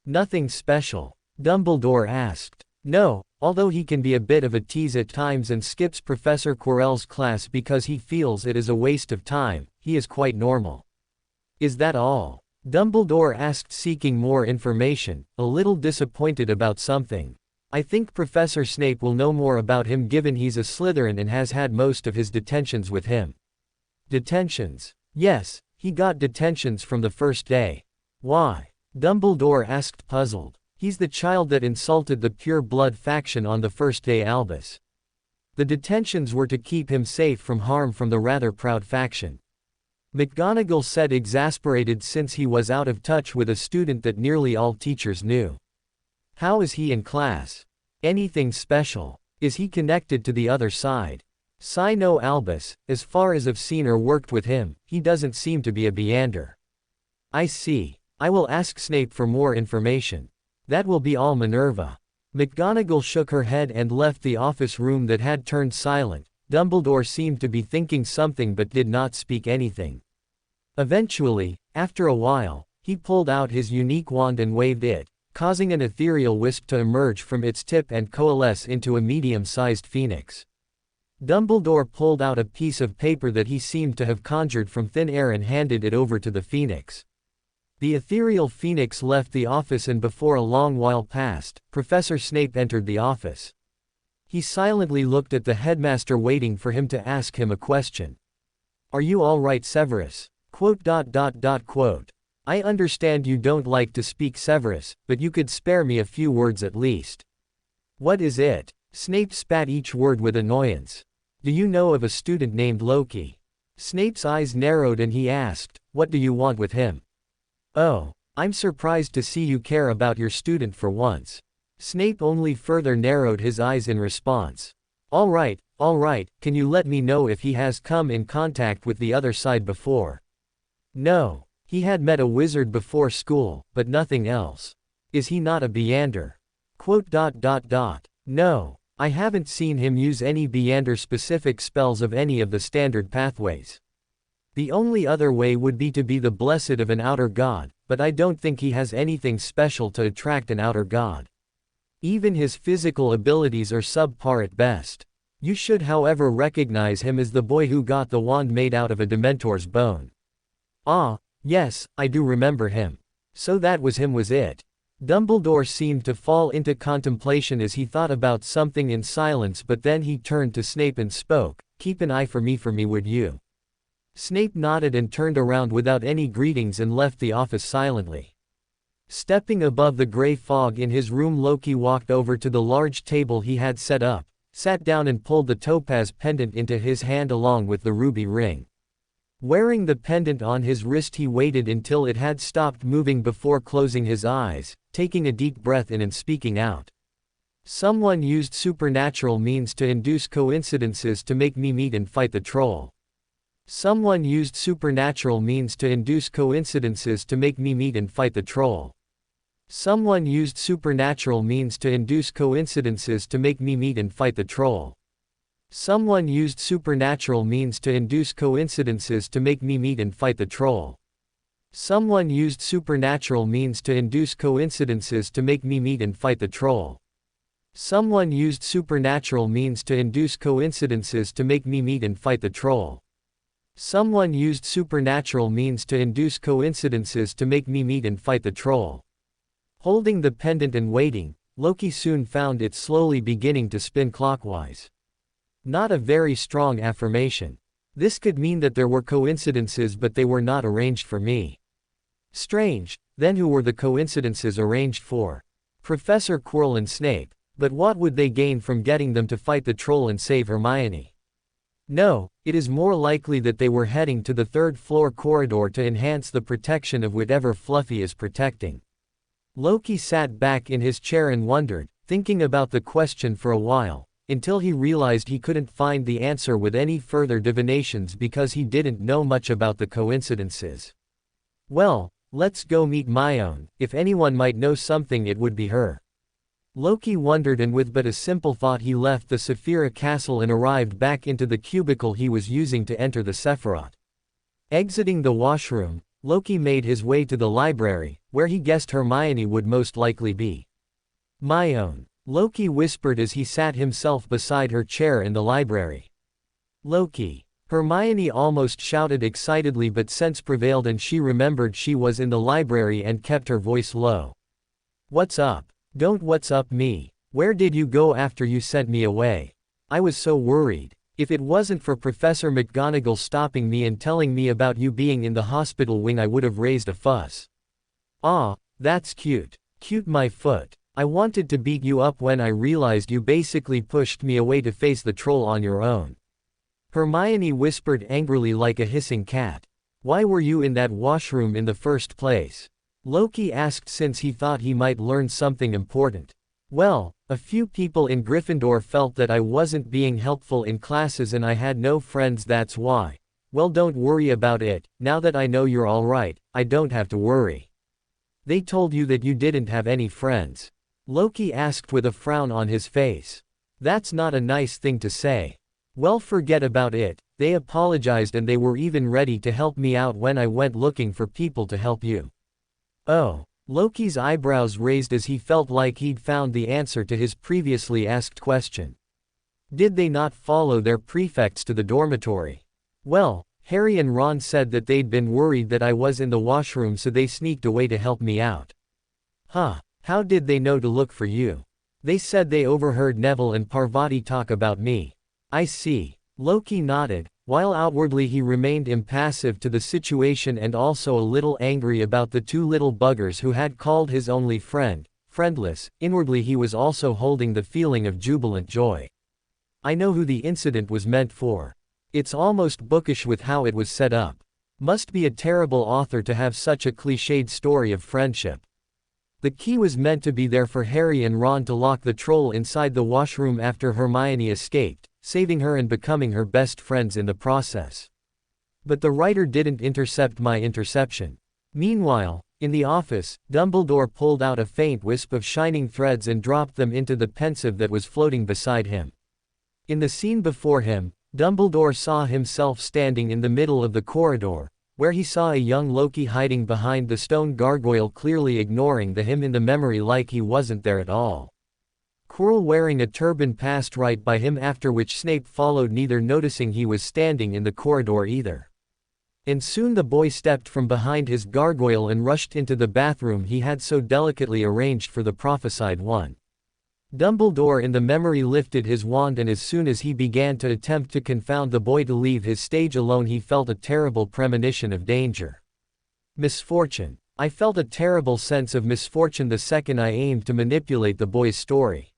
"Nothing special?" Dumbledore asked. "No, although he can be a bit of a tease at times and skips Professor Quirrell's class because he feels it is a waste of time. He is quite normal." "Is that all?" Dumbledore asked, seeking more information, a little disappointed about something. "I think Professor Snape will know more about him, given he's a Slytherin and has had most of his detentions with him." "Detentions?" "Yes, he got detentions from the first day." "Why?" Dumbledore asked, puzzled. "He's the child that insulted the Pure Blood faction on the first day, Albus. The detentions were to keep him safe from harm from the rather proud faction." McGonagall said, exasperated, since he was out of touch with a student that nearly all teachers knew. "How is he in class? Anything special? Is he connected to the other side?" "No, Albus, as far as I've seen or worked with him, he doesn't seem to be a Beander." "I see. I will ask Snape for more information." "That will be all, Minerva." McGonagall shook her head and left the office room that had turned silent. Dumbledore seemed to be thinking something but did not speak anything. Eventually, after a while, he pulled out his unique wand and waved it, causing an ethereal wisp to emerge from its tip and coalesce into a medium-sized phoenix. Dumbledore pulled out a piece of paper that he seemed to have conjured from thin air and handed it over to the phoenix. The ethereal phoenix left the office, and before a long while passed, Professor Snape entered the office. He silently looked at the headmaster, waiting for him to ask him a question. "Are you all right, Severus?" "I understand you don't like to speak, Severus, but you could spare me a few words at least." "What is it?" Snape spat each word with annoyance. "Do you know of a student named Loki?" Snape's eyes narrowed and he asked, "What do you want with him?" "Oh, I'm surprised to see you care about your student for once." Snape only further narrowed his eyes in response. All right, can you let me know if he has come in contact with the other side before?" "No. He had met a wizard before school, but nothing else." "Is he not a Beander?" "No. I haven't seen him use any Beander-specific spells of any of the standard pathways. The only other way would be to be the blessed of an outer god, but I don't think he has anything special to attract an outer god. Even his physical abilities are subpar at best. You should, however, recognize him as the boy who got the wand made out of a Dementor's bone." "Ah, yes, I do remember him. So that was him, was it?" Dumbledore seemed to fall into contemplation as he thought about something in silence, but then he turned to Snape and spoke, "Keep an eye for me, would you?" Snape nodded and turned around without any greetings and left the office silently. Stepping above the gray fog in his room, Loki walked over to the large table he had set up, sat down and pulled the topaz pendant into his hand along with the ruby ring. Wearing the pendant on his wrist, he waited until it had stopped moving before closing his eyes, taking a deep breath in and speaking out. Someone used supernatural means to induce coincidences to make me meet and fight the troll. Someone used supernatural means to induce coincidences to make me meet and fight the troll. Someone used supernatural means to induce coincidences to make me meet and fight the troll. Someone used supernatural means to induce coincidences to make me meet and fight the troll. Someone used supernatural means to induce coincidences to make me meet and fight the troll. Someone used supernatural means to induce coincidences to make me meet and fight the troll. Someone used supernatural means to induce coincidences to make me meet and fight the troll. Holding the pendant and waiting, Loki soon found it slowly beginning to spin clockwise. Not a very strong affirmation. This could mean that there were coincidences, but they were not arranged for me. Strange. Then who were the coincidences arranged for? Professor Quirrell and Snape, but what would they gain from getting them to fight the troll and save Hermione? No, it is more likely that they were heading to the third-floor corridor to enhance the protection of whatever Fluffy is protecting. Loki sat back in his chair and wondered, thinking about the question for a while, until he realized he couldn't find the answer with any further divinations because he didn't know much about the coincidences. Well, let's go meet Myone. If anyone might know something, it would be her. Loki wondered, and with but a simple thought he left the Saphira castle and arrived back into the cubicle he was using to enter the Sephiroth. Exiting the washroom, Loki made his way to the library, where he guessed Hermione would most likely be. Myone, Loki whispered as he sat himself beside her chair in the library. Loki. Hermione almost shouted excitedly, but sense prevailed and she remembered she was in the library and kept her voice low. What's up? Don't what's up me. Where did you go after you sent me away? I was so worried. If it wasn't for Professor McGonagall stopping me and telling me about you being in the hospital wing, I would have raised a fuss. Aw, that's cute. Cute my foot. I wanted to beat you up when I realized you basically pushed me away to face the troll on your own. Hermione whispered angrily like a hissing cat. Why were you in that washroom in the first place? Loki asked, since he thought he might learn something important. Well, a few people in Gryffindor felt that I wasn't being helpful in classes and I had no friends, that's why. Well, don't worry about it. Now that I know you're alright, I don't have to worry. They told you that you didn't have any friends? Loki asked with a frown on his face. That's not a nice thing to say. Well, forget about it. They apologized and they were even ready to help me out when I went looking for people to help you. Oh. Loki's eyebrows raised as he felt like he'd found the answer to his previously asked question. Did they not follow their prefects to the dormitory? Well, Harry and Ron said that they'd been worried that I was in the washroom, so they sneaked away to help me out. Huh. How did they know to look for you? They said they overheard Neville and Parvati talk about me. I see. Loki nodded. While outwardly he remained impassive to the situation and also a little angry about the two little buggers who had called his only friend friendless, inwardly he was also holding the feeling of jubilant joy. I know who the incident was meant for. It's almost bookish with how it was set up. Must be a terrible author to have such a cliched story of friendship. The key was meant to be there for Harry and Ron to lock the troll inside the washroom after Hermione escaped, saving her and becoming her best friends in the process. But the writer didn't intercept my interception. Meanwhile, in the office, Dumbledore pulled out a faint wisp of shining threads and dropped them into the pensieve that was floating beside him. In the scene before him, Dumbledore saw himself standing in the middle of the corridor, where he saw a young Loki hiding behind the stone gargoyle, clearly ignoring him in the memory like he wasn't there at all. Quirrell wearing a turban passed right by him, after which Snape followed, neither noticing he was standing in the corridor either. And soon the boy stepped from behind his gargoyle and rushed into the bathroom he had so delicately arranged for the prophesied one. Dumbledore in the memory lifted his wand, and as soon as he began to attempt to confound the boy to leave his stage alone, he felt a terrible premonition of danger. Misfortune. I felt a terrible sense of misfortune the second I aimed to manipulate the boy's story.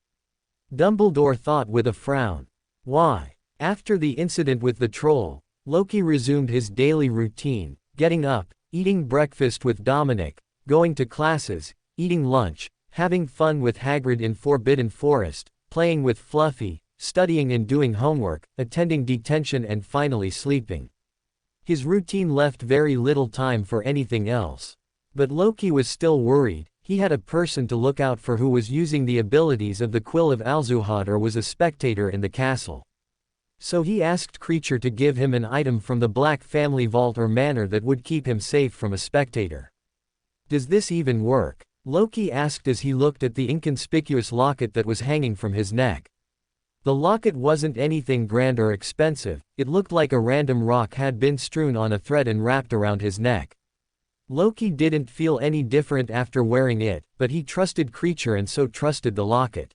Dumbledore thought with a frown. Why? After the incident with the troll, Loki resumed his daily routine, getting up, eating breakfast with Dominic, going to classes, eating lunch, having fun with Hagrid in Forbidden Forest, playing with Fluffy, studying and doing homework, attending detention and finally sleeping. His routine left very little time for anything else. But Loki was still worried. He had a person to look out for who was using the abilities of the Quill of Alzuhad or was a spectator in the castle. So he asked Creature to give him an item from the Black family vault or manor that would keep him safe from a spectator. Does this even work? Loki asked as he looked at the inconspicuous locket that was hanging from his neck. The locket wasn't anything grand or expensive, it looked like a random rock had been strewn on a thread and wrapped around his neck. Loki didn't feel any different after wearing it, but he trusted Creature and so trusted the locket.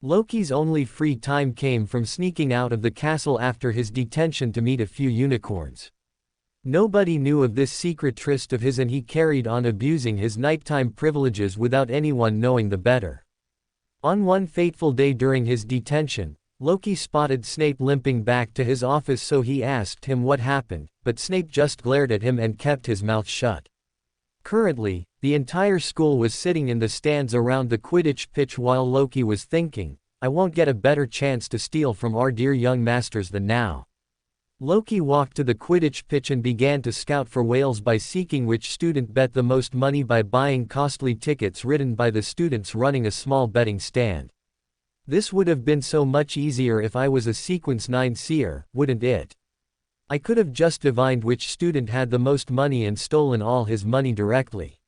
Loki's only free time came from sneaking out of the castle after his detention to meet a few unicorns. Nobody knew of this secret tryst of his and he carried on abusing his nighttime privileges without anyone knowing the better. On one fateful day during his detention, Loki spotted Snape limping back to his office, so he asked him what happened, but Snape just glared at him and kept his mouth shut. Currently, the entire school was sitting in the stands around the Quidditch pitch while Loki was thinking, I won't get a better chance to steal from our dear young masters than now. Loki walked to the Quidditch pitch and began to scout for whales by seeking which student bet the most money by buying costly tickets written by the students running a small betting stand. This would have been so much easier if I was a Sequence 9 seer, wouldn't it? I could have just divined which student had the most money and stolen all his money directly.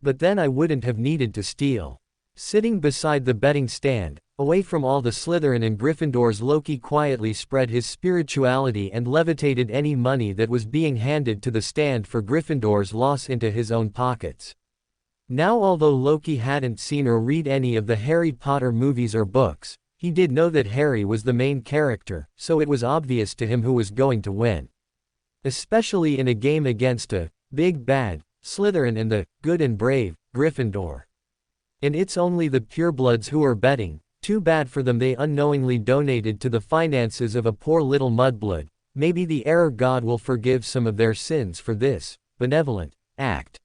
But then I wouldn't have needed to steal. Sitting beside the betting stand, away from all the Slytherin and Gryffindors, Loki quietly spread his spirituality and levitated any money that was being handed to the stand for Gryffindor's loss into his own pockets. Now, although Loki hadn't seen or read any of the Harry Potter movies or books, he did know that Harry was the main character, so it was obvious to him who was going to win. Especially in a game against a big bad Slytherin and the good and brave Gryffindor. And it's only the purebloods who are betting. Too bad for them, they unknowingly donated to the finances of a poor little mudblood. Maybe the error god will forgive some of their sins for this benevolent act.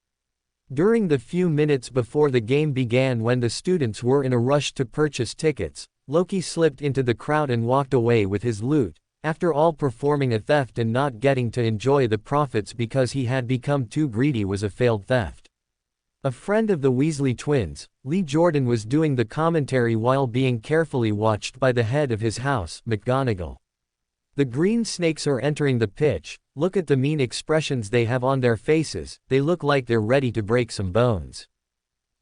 During the few minutes before the game began, when the students were in a rush to purchase tickets, Loki slipped into the crowd and walked away with his loot, after all performing a theft and not getting to enjoy the profits because he had become too greedy was a failed theft. A friend of the Weasley twins, Lee Jordan, was doing the commentary while being carefully watched by the head of his house, McGonagall. The green snakes are entering the pitch. Look at the mean expressions they have on their faces, they look like they're ready to break some bones.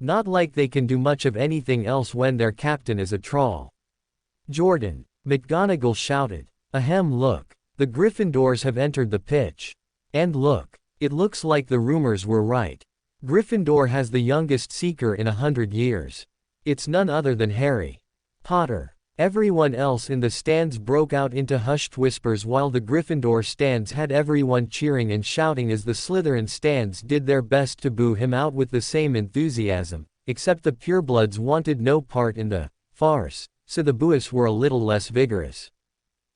Not like they can do much of anything else when their captain is a troll. Jordan, McGonagall shouted. Ahem, look. The Gryffindors have entered the pitch. And look. It looks like the rumors were right. Gryffindor has the youngest seeker in 100 years. It's none other than Harry Potter. Everyone else in the stands broke out into hushed whispers while the Gryffindor stands had everyone cheering and shouting as the Slytherin stands did their best to boo him out with the same enthusiasm, except the purebloods wanted no part in the farce, so the boos were a little less vigorous.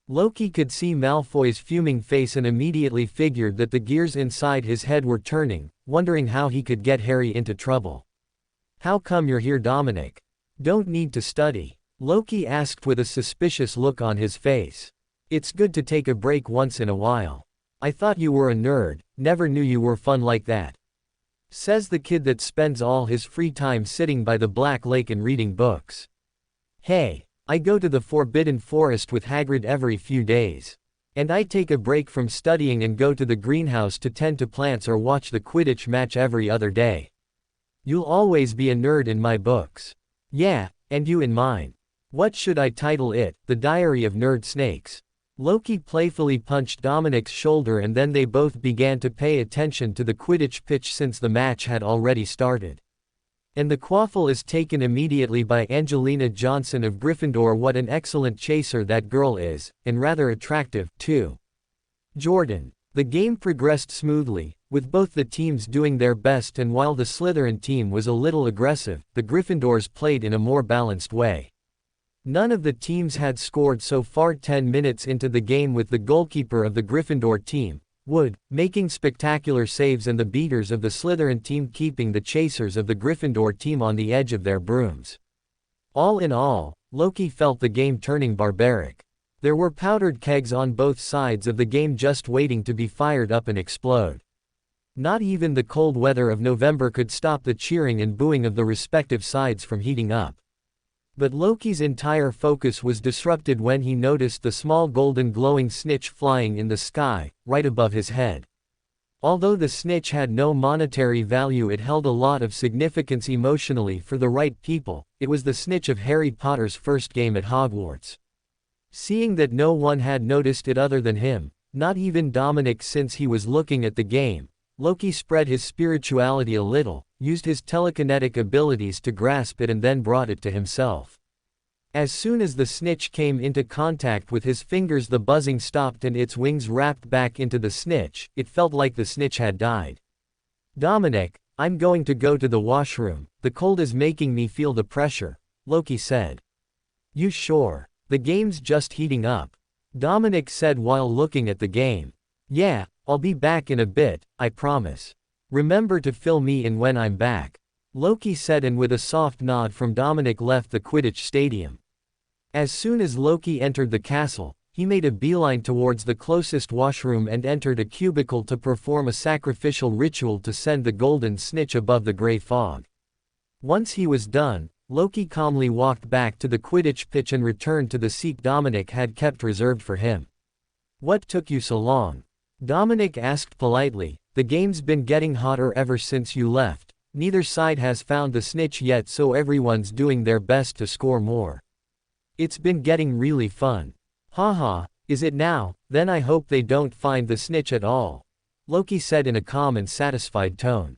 Loki could see Malfoy's fuming face and immediately figured that the gears inside his head were turning, wondering how he could get Harry into trouble. How come you're here, Dominic? Don't need to study? Loki asked with a suspicious look on his face. It's good to take a break once in a while. I thought you were a nerd, never knew you were fun like that. Says the kid that spends all his free time sitting by the Black Lake and reading books. Hey, I go to the Forbidden Forest with Hagrid every few days. And I take a break from studying and go to the greenhouse to tend to plants or watch the Quidditch match every other day. You'll always be a nerd in my books. Yeah, and you in mine. What should I title it? The Diary of Nerd Snakes. Loki playfully punched Dominic's shoulder and then they both began to pay attention to the Quidditch pitch since the match had already started. And the quaffle is taken immediately by Angelina Johnson of Gryffindor. What an excellent chaser that girl is, and rather attractive, too. Jordan. The game progressed smoothly, With both the teams doing their best and while the Slytherin team was a little aggressive, the Gryffindors played in a more balanced way. None of the teams had scored so far 10 minutes into the game, with the goalkeeper of the Gryffindor team, Wood, making spectacular saves and the beaters of the Slytherin team keeping the chasers of the Gryffindor team on the edge of their brooms. All in all, Loki felt the game turning barbaric. There were powdered kegs on both sides of the game just waiting to be fired up and explode. Not even the cold weather of November could stop the cheering and booing of the respective sides from heating up. But Loki's entire focus was disrupted when he noticed the small golden glowing snitch flying in the sky, right above his head. Although the snitch had no monetary value, it held a lot of significance emotionally for the right people. It was the snitch of Harry Potter's first game at Hogwarts. Seeing that no one had noticed it other than him, not even Dominic since he was looking at the game, Loki spread his spirituality a little, used his telekinetic abilities to grasp it and then brought it to himself. As soon as the snitch came into contact with his fingers, the buzzing stopped and its wings wrapped back into the snitch. It felt like the snitch had died. "Dominic, I'm going to go to the washroom, the cold is making me feel the pressure," Loki said. "You sure? The game's just heating up," Dominic said while looking at the game. "Yeah, I'll be back in a bit, I promise. Remember to fill me in when I'm back," Loki said, and with a soft nod from Dominic left the Quidditch stadium. As soon as Loki entered the castle, he made a beeline towards the closest washroom and entered a cubicle to perform a sacrificial ritual to send the golden snitch above the gray fog. Once he was done, Loki calmly walked back to the Quidditch pitch and returned to the seat Dominic had kept reserved for him. "What took you so long?" Dominic asked politely. "The game's been getting hotter ever since you left. Neither side has found the snitch yet, so everyone's doing their best to score more. It's been getting really fun." "Haha, is it now? Then I hope they don't find the snitch at all," Loki said in a calm and satisfied tone.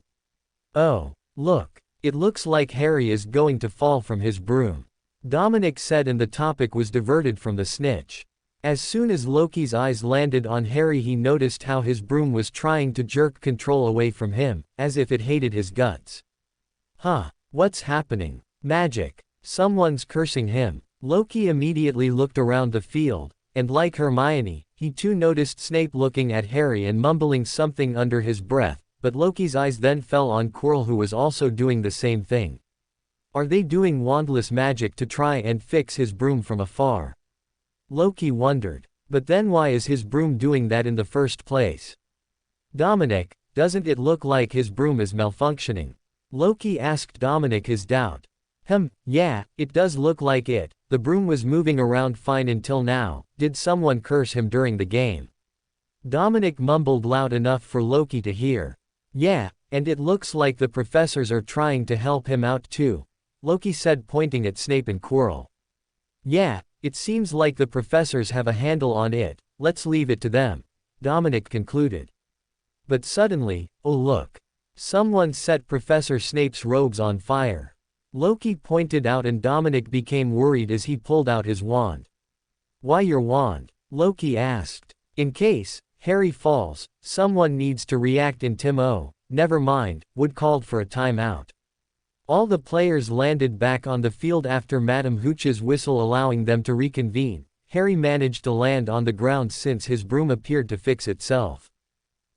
"Oh, look, it looks like Harry is going to fall from his broom," Dominic said, and the topic was diverted from the snitch. As soon as Loki's eyes landed on Harry, he noticed how his broom was trying to jerk control away from him, as if it hated his guts. "Huh, what's happening? Magic. Someone's cursing him." Loki immediately looked around the field, and like Hermione, he too noticed Snape looking at Harry and mumbling something under his breath, but Loki's eyes then fell on Quirrell, who was also doing the same thing. Are they doing wandless magic to try and fix his broom from afar? Loki wondered. But then why is his broom doing that in the first place? "Dominic, doesn't it look like his broom is malfunctioning?" Loki asked Dominic his doubt. Yeah, it does look like it. The broom was moving around fine until now. Did someone curse him during the game?" Dominic mumbled loud enough for Loki to hear. "Yeah, and it looks like the professors are trying to help him out too," Loki said, pointing at Snape and Quirrell. "Yeah, it seems like the professors have a handle on it. Let's leave it to them," Dominic concluded. But suddenly, oh look! Someone set Professor Snape's robes on fire. Loki pointed out, and Dominic became worried as he pulled out his wand. "Why your wand?" Loki asked. "In case Harry falls, someone needs to react in Tim. Never mind," Wood called for a timeout. All the players landed back on the field after Madame Hooch's whistle allowing them to reconvene. Harry managed to land on the ground since his broom appeared to fix itself.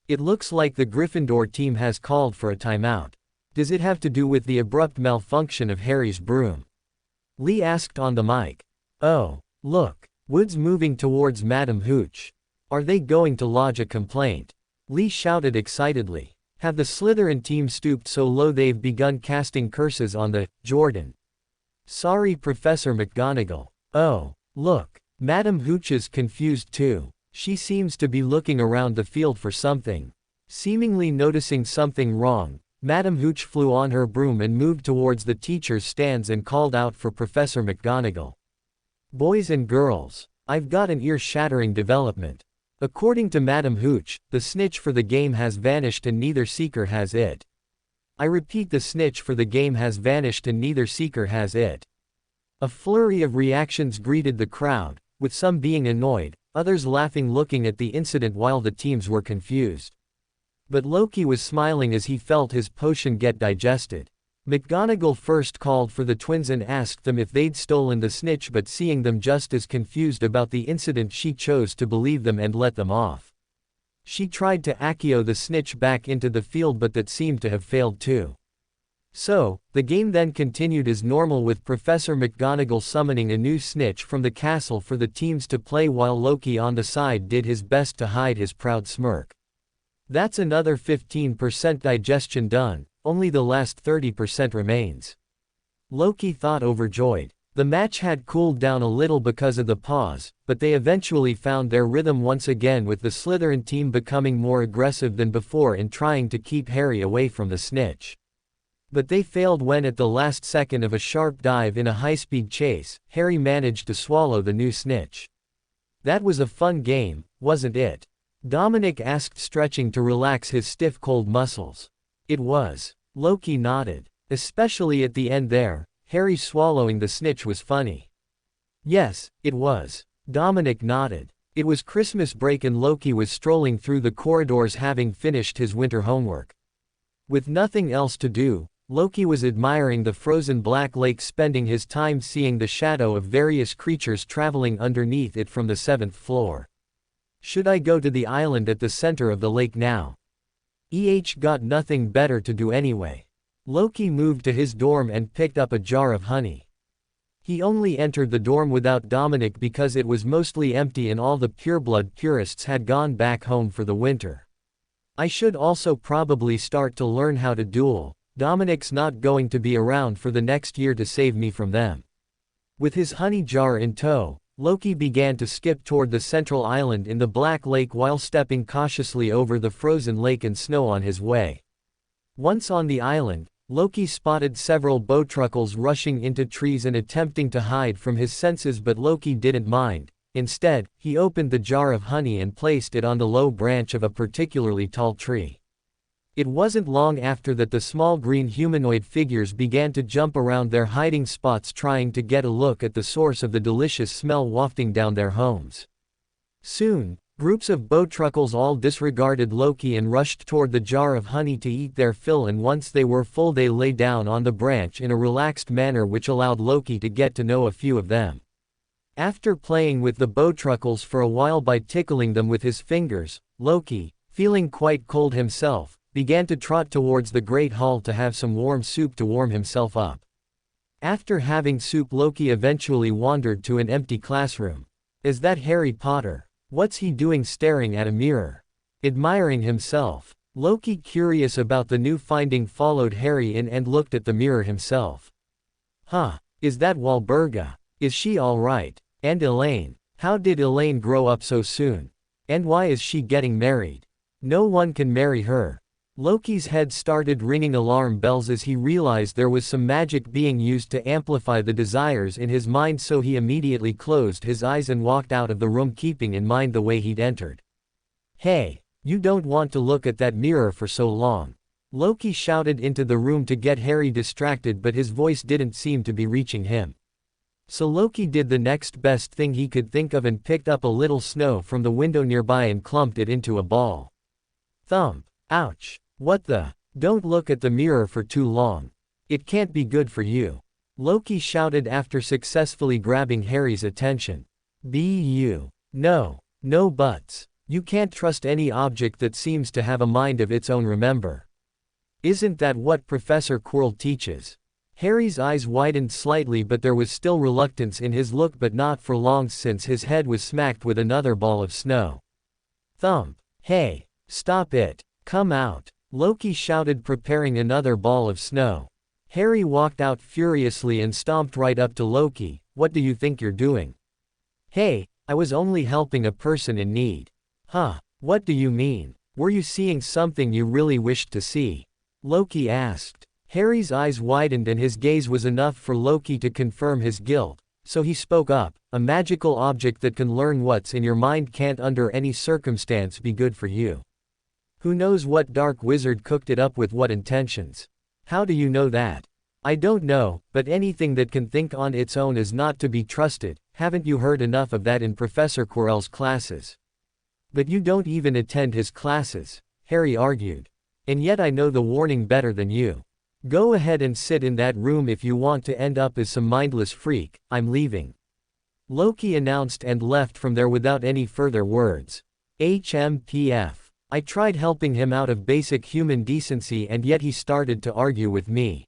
"It looks like the Gryffindor team has called for a timeout. Does it have to do with the abrupt malfunction of Harry's broom?" Lee asked on the mic. "Oh, look, Wood's moving towards Madame Hooch. Are they going to lodge a complaint?" Lee shouted excitedly. "Have the Slytherin team stooped so low they've begun casting curses on the Jordan?" "Sorry, Professor McGonagall." "Oh, look, Madame Hooch is confused too. She seems to be looking around the field for something." Seemingly noticing something wrong, Madame Hooch flew on her broom and moved towards the teachers' stands and called out for Professor McGonagall. "Boys and girls, I've got an ear-shattering development. According to Madame Hooch, the snitch for the game has vanished and neither seeker has it. I repeat, the snitch for the game has vanished and neither seeker has it." A flurry of reactions greeted the crowd, with some being annoyed, others laughing, looking at the incident while the teams were confused. But Loki was smiling as he felt his potion get digested. McGonagall first called for the twins and asked them if they'd stolen the snitch, but seeing them just as confused about the incident, she chose to believe them and let them off. She tried to accio the snitch back into the field, but that seemed to have failed too. So, the game then continued as normal, with Professor McGonagall summoning a new snitch from the castle for the teams to play, while Loki on the side did his best to hide his proud smirk. That's another 15% digestion done, only the last 30% remains. Loki thought, overjoyed. The match had cooled down a little because of the pause, but they eventually found their rhythm once again, with the Slytherin team becoming more aggressive than before in trying to keep Harry away from the snitch. But they failed when, at the last second of a sharp dive in a high-speed chase, Harry managed to swallow the new snitch. That was a fun game, wasn't it? Dominic asked, stretching to relax his stiff cold muscles. It was. Loki nodded. Especially at the end there, Harry swallowing the snitch was funny. Yes, it was. Dominic nodded. It was Christmas break and Loki was strolling through the corridors, having finished his winter homework. With nothing else to do, Loki was admiring the frozen black lake, spending his time seeing the shadow of various creatures traveling underneath it from the 7th floor. Should I go to the island at the center of the lake now? Got nothing better to do anyway. Loki moved to his dorm and picked up a jar of honey. He only entered the dorm without Dominic because it was mostly empty and all the pureblood purists had gone back home for the winter. I should also probably start to learn how to duel. Dominic's not going to be around for the next year to save me from them. With his honey jar in tow, Loki began to skip toward the central island in the Black Lake while stepping cautiously over the frozen lake and snow on his way. Once on the island, Loki spotted several bowtruckles rushing into trees and attempting to hide from his senses, but Loki didn't mind. Instead, he opened the jar of honey and placed it on the low branch of a particularly tall tree. It wasn't long after that the small green humanoid figures began to jump around their hiding spots, trying to get a look at the source of the delicious smell wafting down their homes. Soon, groups of bowtruckles all disregarded Loki and rushed toward the jar of honey to eat their fill, and once they were full they lay down on the branch in a relaxed manner, which allowed Loki to get to know a few of them. After playing with the bowtruckles for a while by tickling them with his fingers, Loki, feeling quite cold himself, began to trot towards the Great Hall to have some warm soup to warm himself up. After having soup, Loki eventually wandered to an empty classroom. Is that Harry Potter? What's he doing staring at a mirror? Admiring himself. Loki, curious about the new finding, followed Harry in and looked at the mirror himself. Huh, is that Walburga? Is she alright? And Elaine? How did Elaine grow up so soon? And why is she getting married? No one can marry her. Loki's head started ringing alarm bells as he realized there was some magic being used to amplify the desires in his mind, so he immediately closed his eyes and walked out of the room, keeping in mind the way he'd entered. Hey, you don't want to look at that mirror for so long. Loki shouted into the room to get Harry distracted, but his voice didn't seem to be reaching him. So Loki did the next best thing he could think of and picked up a little snow from the window nearby and clumped it into a ball. Thump. Ouch. What the? Don't look at the mirror for too long. It can't be good for you. Loki shouted after successfully grabbing Harry's attention. No. No buts. You can't trust any object that seems to have a mind of its own, remember? Isn't that what Professor Quirrell teaches? Harry's eyes widened slightly, but there was still reluctance in his look, but not for long, since his head was smacked with another ball of snow. Thump. Hey, stop it. Come out. Loki shouted, preparing another ball of snow. Harry walked out furiously and stomped right up to Loki. What do you think you're doing? Hey, I was only helping a person in need. Huh, what do you mean? Were you seeing something you really wished to see? Loki asked. Harry's eyes widened and his gaze was enough for Loki to confirm his guilt, so he spoke up. A magical object that can learn what's in your mind can't under any circumstance be good for you. Who knows what dark wizard cooked it up with what intentions? How do you know that? I don't know, but anything that can think on its own is not to be trusted. Haven't you heard enough of that in Professor Quirrell's classes? But you don't even attend his classes. Harry argued. And yet I know the warning better than you. Go ahead and sit in that room if you want to end up as some mindless freak. I'm leaving. Loki announced and left from there without any further words. HMPF. I tried helping him out of basic human decency and yet he started to argue with me.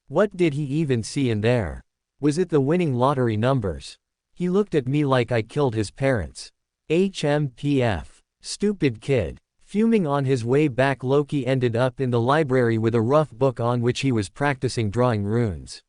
What did he even see in there? Was it the winning lottery numbers? He looked at me like I killed his parents. HMPF. Stupid kid. Fuming on his way back, Loki ended up in the library with a rough book on which he was practicing drawing runes.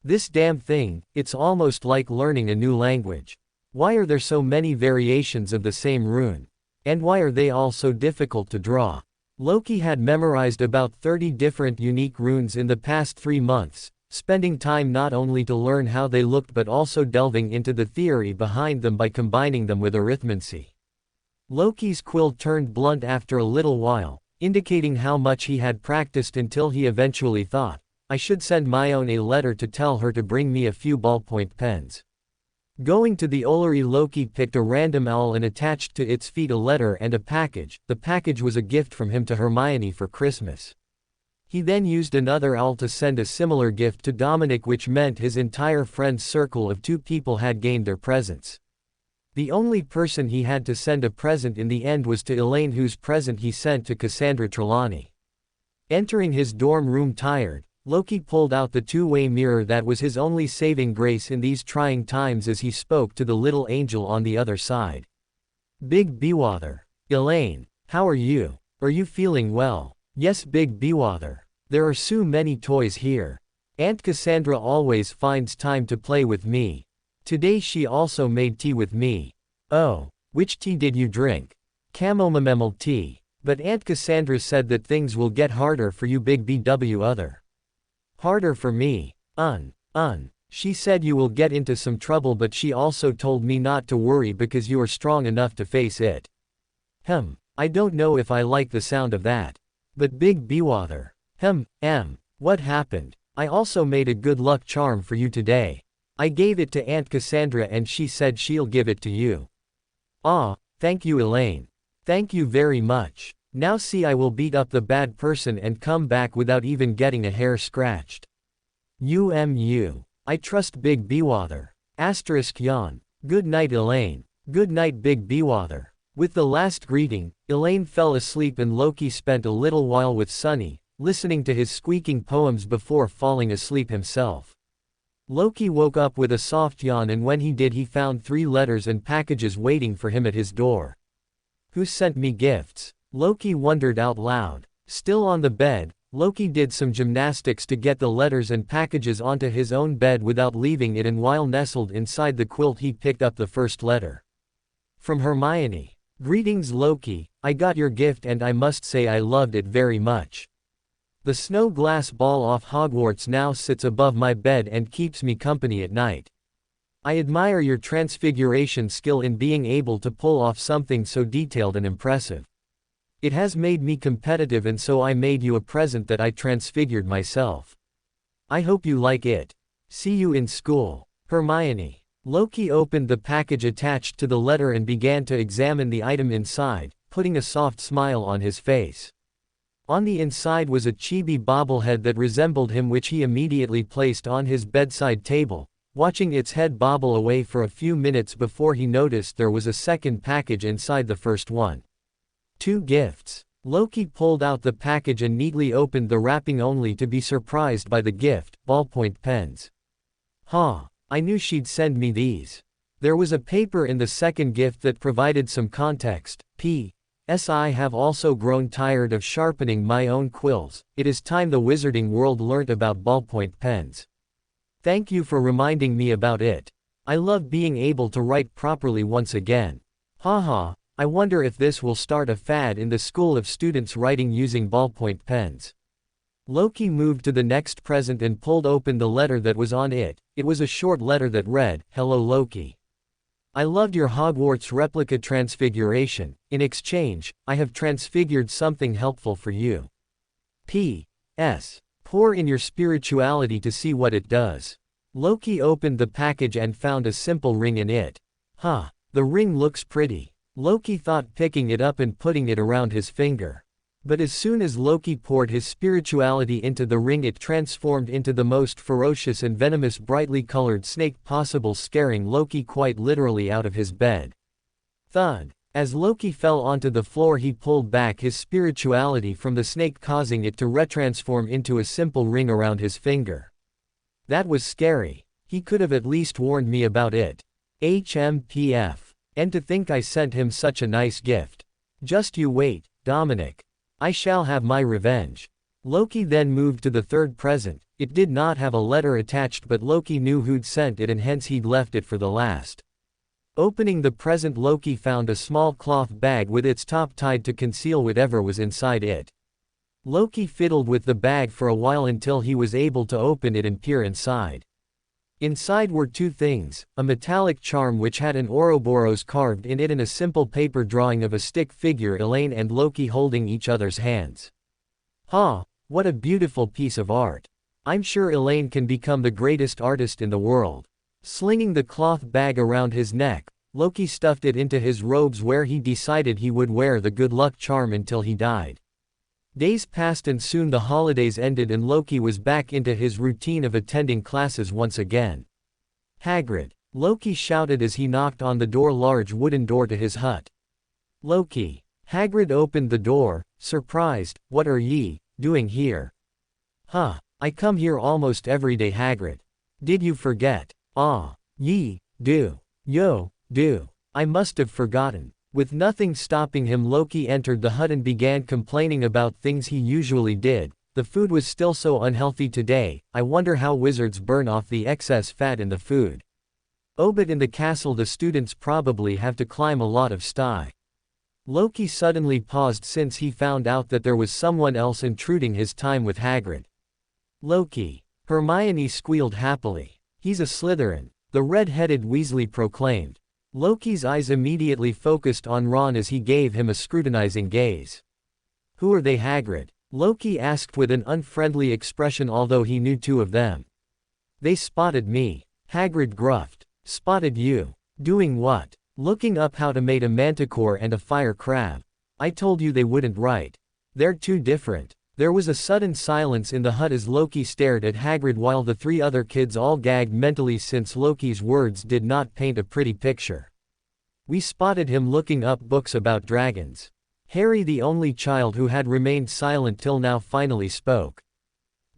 This damn thing, it's almost like learning a new language. Why are there so many variations of the same rune? And why are they all so difficult to draw? Loki had memorized about 30 different unique runes in the past 3 months, spending time not only to learn how they looked but also delving into the theory behind them by combining them with arithmancy. Loki's quill turned blunt after a little while, indicating how much he had practiced until he eventually thought, I should send Myone a letter to tell her to bring me a few ballpoint pens. Going to the Ollery, Loki picked a random owl and attached to its feet a letter and a package. The package was a gift from him to Hermione for Christmas. He then used another owl to send a similar gift to Dominic, which meant his entire friend's circle of 2 people had gained their presents. The only person he had to send a present in the end was to Elaine, whose present he sent to Cassandra Trelawney. Entering his dorm room tired, Loki pulled out the two-way mirror that was his only saving grace in these trying times as he spoke to the little angel on the other side. Big Bewather. Elaine, how are you? Are you feeling well? Yes, Big Bewather. There are so many toys here. Aunt Cassandra always finds time to play with me. Today she also made tea with me. Oh, which tea did you drink? Chamomile tea. But Aunt Cassandra said that things will get harder for you, Big BW other. Harder for me. She said you will get into some trouble, but she also told me not to worry because you are strong enough to face it. I don't know if I like the sound of that. But Big Bewather. What happened? I also made a good luck charm for you today. I gave it to Aunt Cassandra and she said she'll give it to you. Ah, thank you, Elaine. Thank you very much. Now see, I will beat up the bad person and come back without even getting a hair scratched. I trust Big Bewather. Yawn. Good night, Elaine. Good night, Big Bewather. With the last greeting, Elaine fell asleep and Loki spent a little while with Sunny, listening to his squeaking poems before falling asleep himself. Loki woke up with a soft yawn, and when he did, he found 3 letters and packages waiting for him at his door. Who sent me gifts? Loki wondered out loud. Still on the bed, Loki did some gymnastics to get the letters and packages onto his own bed without leaving it, and while nestled inside the quilt he picked up the first letter. From Hermione. Greetings, Loki, I got your gift and I must say I loved it very much. The snow glass ball off Hogwarts now sits above my bed and keeps me company at night. I admire your transfiguration skill in being able to pull off something so detailed and impressive. It has made me competitive, and so I made you a present that I transfigured myself. I hope you like it. See you in school. Hermione. Loki opened the package attached to the letter and began to examine the item inside, putting a soft smile on his face. On the inside was a chibi bobblehead that resembled him, which he immediately placed on his bedside table, watching its head bobble away for a few minutes before he noticed there was a second package inside the first one. 2 gifts. Loki pulled out the package and neatly opened the wrapping, only to be surprised by the gift, ballpoint pens. I knew she'd send me these. There was a paper in the second gift that provided some context. P.S. I have also grown tired of sharpening my own quills. It is time the wizarding world learnt about ballpoint pens. Thank you for reminding me about it. I love being able to write properly once again. I wonder if this will start a fad in the school of students writing using ballpoint pens. Loki moved to the next present and pulled open the letter that was on it. It was a short letter that read, Hello Loki. I loved your Hogwarts replica transfiguration. In exchange, I have transfigured something helpful for you. P.S. Pour in your spirituality to see what it does. Loki opened the package and found a simple ring in it. The ring looks pretty. Loki thought, picking it up and putting it around his finger. But as soon as Loki poured his spirituality into the ring, it transformed into the most ferocious and venomous brightly colored snake possible, scaring Loki quite literally out of his bed. Thud. As Loki fell onto the floor, he pulled back his spirituality from the snake, causing it to retransform into a simple ring around his finger. That was scary. He could have at least warned me about it. HMPF. And to think I sent him such a nice gift. Just you wait, Dominic. I shall have my revenge. Loki then moved to the third present. It did not have a letter attached, but Loki knew who'd sent it and hence he'd left it for the last. Opening the present, Loki found a small cloth bag with its top tied to conceal whatever was inside it. Loki fiddled with the bag for a while until he was able to open it and peer inside. Inside were two things, a metallic charm which had an Ouroboros carved in it and a simple paper drawing of a stick figure, Elaine and Loki holding each other's hands. What a beautiful piece of art. I'm sure Elaine can become the greatest artist in the world. Slinging the cloth bag around his neck, Loki stuffed it into his robes, where he decided he would wear the good luck charm until he died. Days passed and soon the holidays ended and Loki was back into his routine of attending classes once again. Hagrid, Loki shouted as he knocked on the large wooden door to his hut. Loki. Hagrid opened the door, surprised. What are ye doing here? I come here almost every day, Hagrid. Did you forget? Do. I must have forgotten. With nothing stopping him, Loki entered the hut and began complaining about things he usually did. The food was still so unhealthy today. I wonder how wizards burn off the excess fat in the food. But in the castle the students probably have to climb a lot of stairs. Loki suddenly paused since he found out that there was someone else intruding his time with Hagrid. Loki. Hermione squealed happily. He's a Slytherin, the red-headed Weasley proclaimed. Loki's eyes immediately focused on Ron as he gave him a scrutinizing gaze. Who are they, Hagrid? Loki asked with an unfriendly expression, although he knew two of them. They spotted me, Hagrid gruffed. Spotted you? Doing what? Looking up how to mate a manticore and a fire crab. I told you they wouldn't, right? They're too different. There was a sudden silence in the hut as Loki stared at Hagrid while the three other kids all gagged mentally since Loki's words did not paint a pretty picture. We spotted him looking up books about dragons. Harry, the only child who had remained silent till now, finally spoke.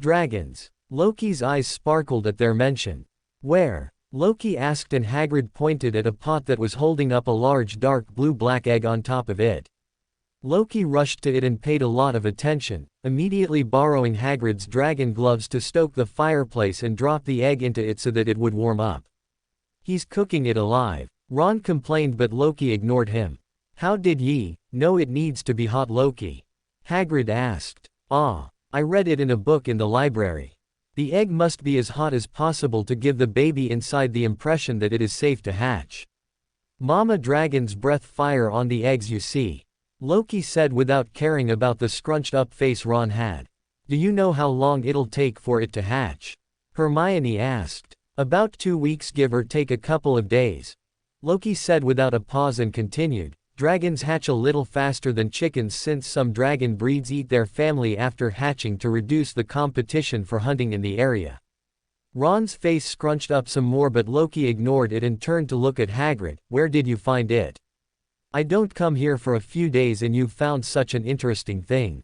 Dragons. Loki's eyes sparkled at their mention. Where? Loki asked, and Hagrid pointed at a pot that was holding up a large dark blue-black egg on top of it. Loki rushed to it and paid a lot of attention, immediately borrowing Hagrid's dragon gloves to stoke the fireplace and drop the egg into it so that it would warm up. He's cooking it alive, Ron complained, but Loki ignored him. How did ye know it needs to be hot, Loki? Hagrid asked. I read it in a book in the library. The egg must be as hot as possible to give the baby inside the impression that it is safe to hatch. Mama Dragon's breath fire on the eggs, you see. Loki said without caring about the scrunched-up face Ron had. Do you know how long it'll take for it to hatch? Hermione asked. About 2 weeks, give or take a couple of days. Loki said without a pause and continued. Dragons hatch a little faster than chickens since some dragon breeds eat their family after hatching to reduce the competition for hunting in the area. Ron's face scrunched up some more, but Loki ignored it and turned to look at Hagrid. Where did you find it? I don't come here for a few days and you found such an interesting thing.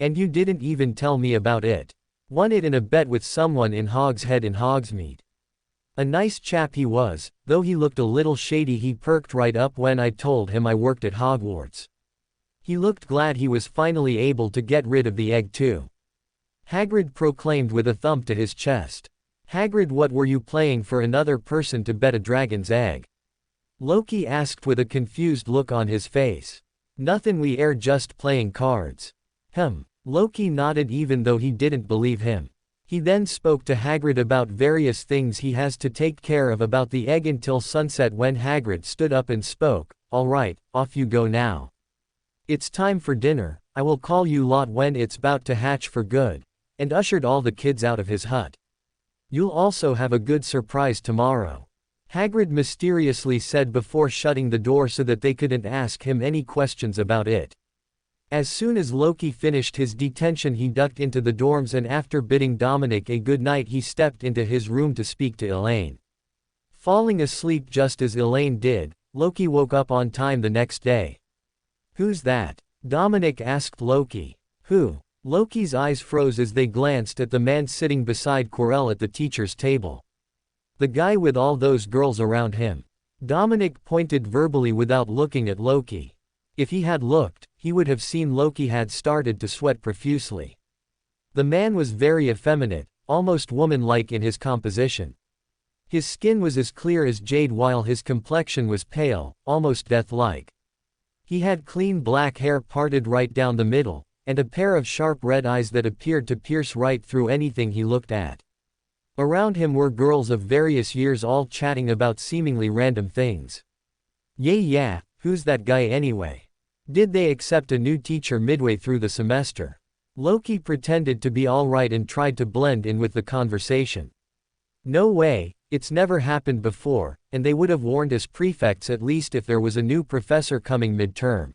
And you didn't even tell me about it. Won it in a bet with someone in Hogshead in Hogsmeade. A nice chap he was, though he looked a little shady. He perked right up when I told him I worked at Hogwarts. He looked glad he was finally able to get rid of the egg too. Hagrid proclaimed with a thump to his chest. Hagrid, what were you playing for another person to bet a dragon's egg? Loki asked with a confused look on his face. Nothin', we air just playing cards. Loki nodded even though he didn't believe him. He then spoke to Hagrid about various things he has to take care of about the egg until sunset, when Hagrid stood up and spoke. All right, off you go now. It's time for dinner. I will call you lot when it's about to hatch for good, and ushered all the kids out of his hut. You'll also have a good surprise tomorrow, Hagrid mysteriously said before shutting the door so that they couldn't ask him any questions about it. As soon as Loki finished his detention he ducked into the dorms and after bidding Dominic a good night he stepped into his room to speak to Elaine. Falling asleep just as Elaine did, Loki woke up on time the next day. "Who's that?" Dominic asked Loki. "Who?" Loki's eyes froze as they glanced at the man sitting beside Quirrell at the teacher's table. "The guy with all those girls around him." Dominic pointed verbally without looking at Loki. If he had looked, he would have seen Loki had started to sweat profusely. The man was very effeminate, almost woman-like in his composition. His skin was as clear as jade while his complexion was pale, almost death-like. He had clean black hair parted right down the middle, and a pair of sharp red eyes that appeared to pierce right through anything he looked at. Around him were girls of various years all chatting about seemingly random things. Yeah, who's that guy anyway? Did they accept a new teacher midway through the semester? Loki pretended to be alright and tried to blend in with the conversation. No way, it's never happened before, and they would have warned us prefects at least if there was a new professor coming midterm.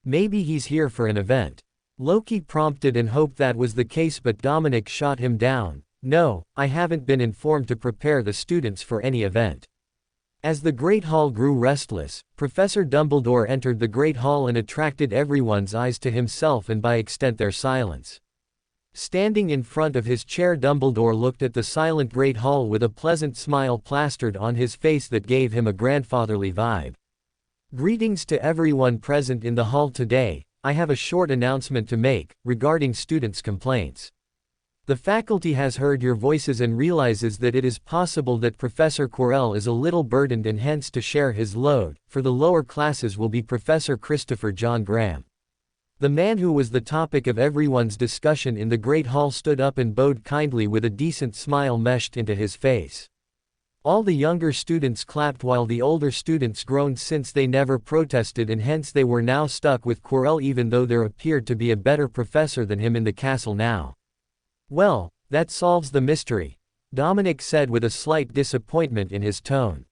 Maybe he's here for an event. Loki prompted and hoped that was the case, but Dominic shot him down. No, I haven't been informed to prepare the students for any event. As the Great Hall grew restless, Professor Dumbledore entered the Great Hall and attracted everyone's eyes to himself and by extent their silence. Standing in front of his chair, Dumbledore looked at the silent Great Hall with a pleasant smile plastered on his face that gave him a grandfatherly vibe. "Greetings to everyone present in the hall today. I have a short announcement to make, regarding students' complaints. The faculty has heard your voices and realizes that it is possible that Professor Quirrell is a little burdened and hence to share his load, for the lower classes will be Professor Christopher John Graham." The man who was the topic of everyone's discussion in the Great Hall stood up and bowed kindly with a decent smile meshed into his face. All the younger students clapped while the older students groaned since they never protested and hence they were now stuck with Quirrell even though there appeared to be a better professor than him in the castle now. "Well, that solves the mystery," Dominic said with a slight disappointment in his tone.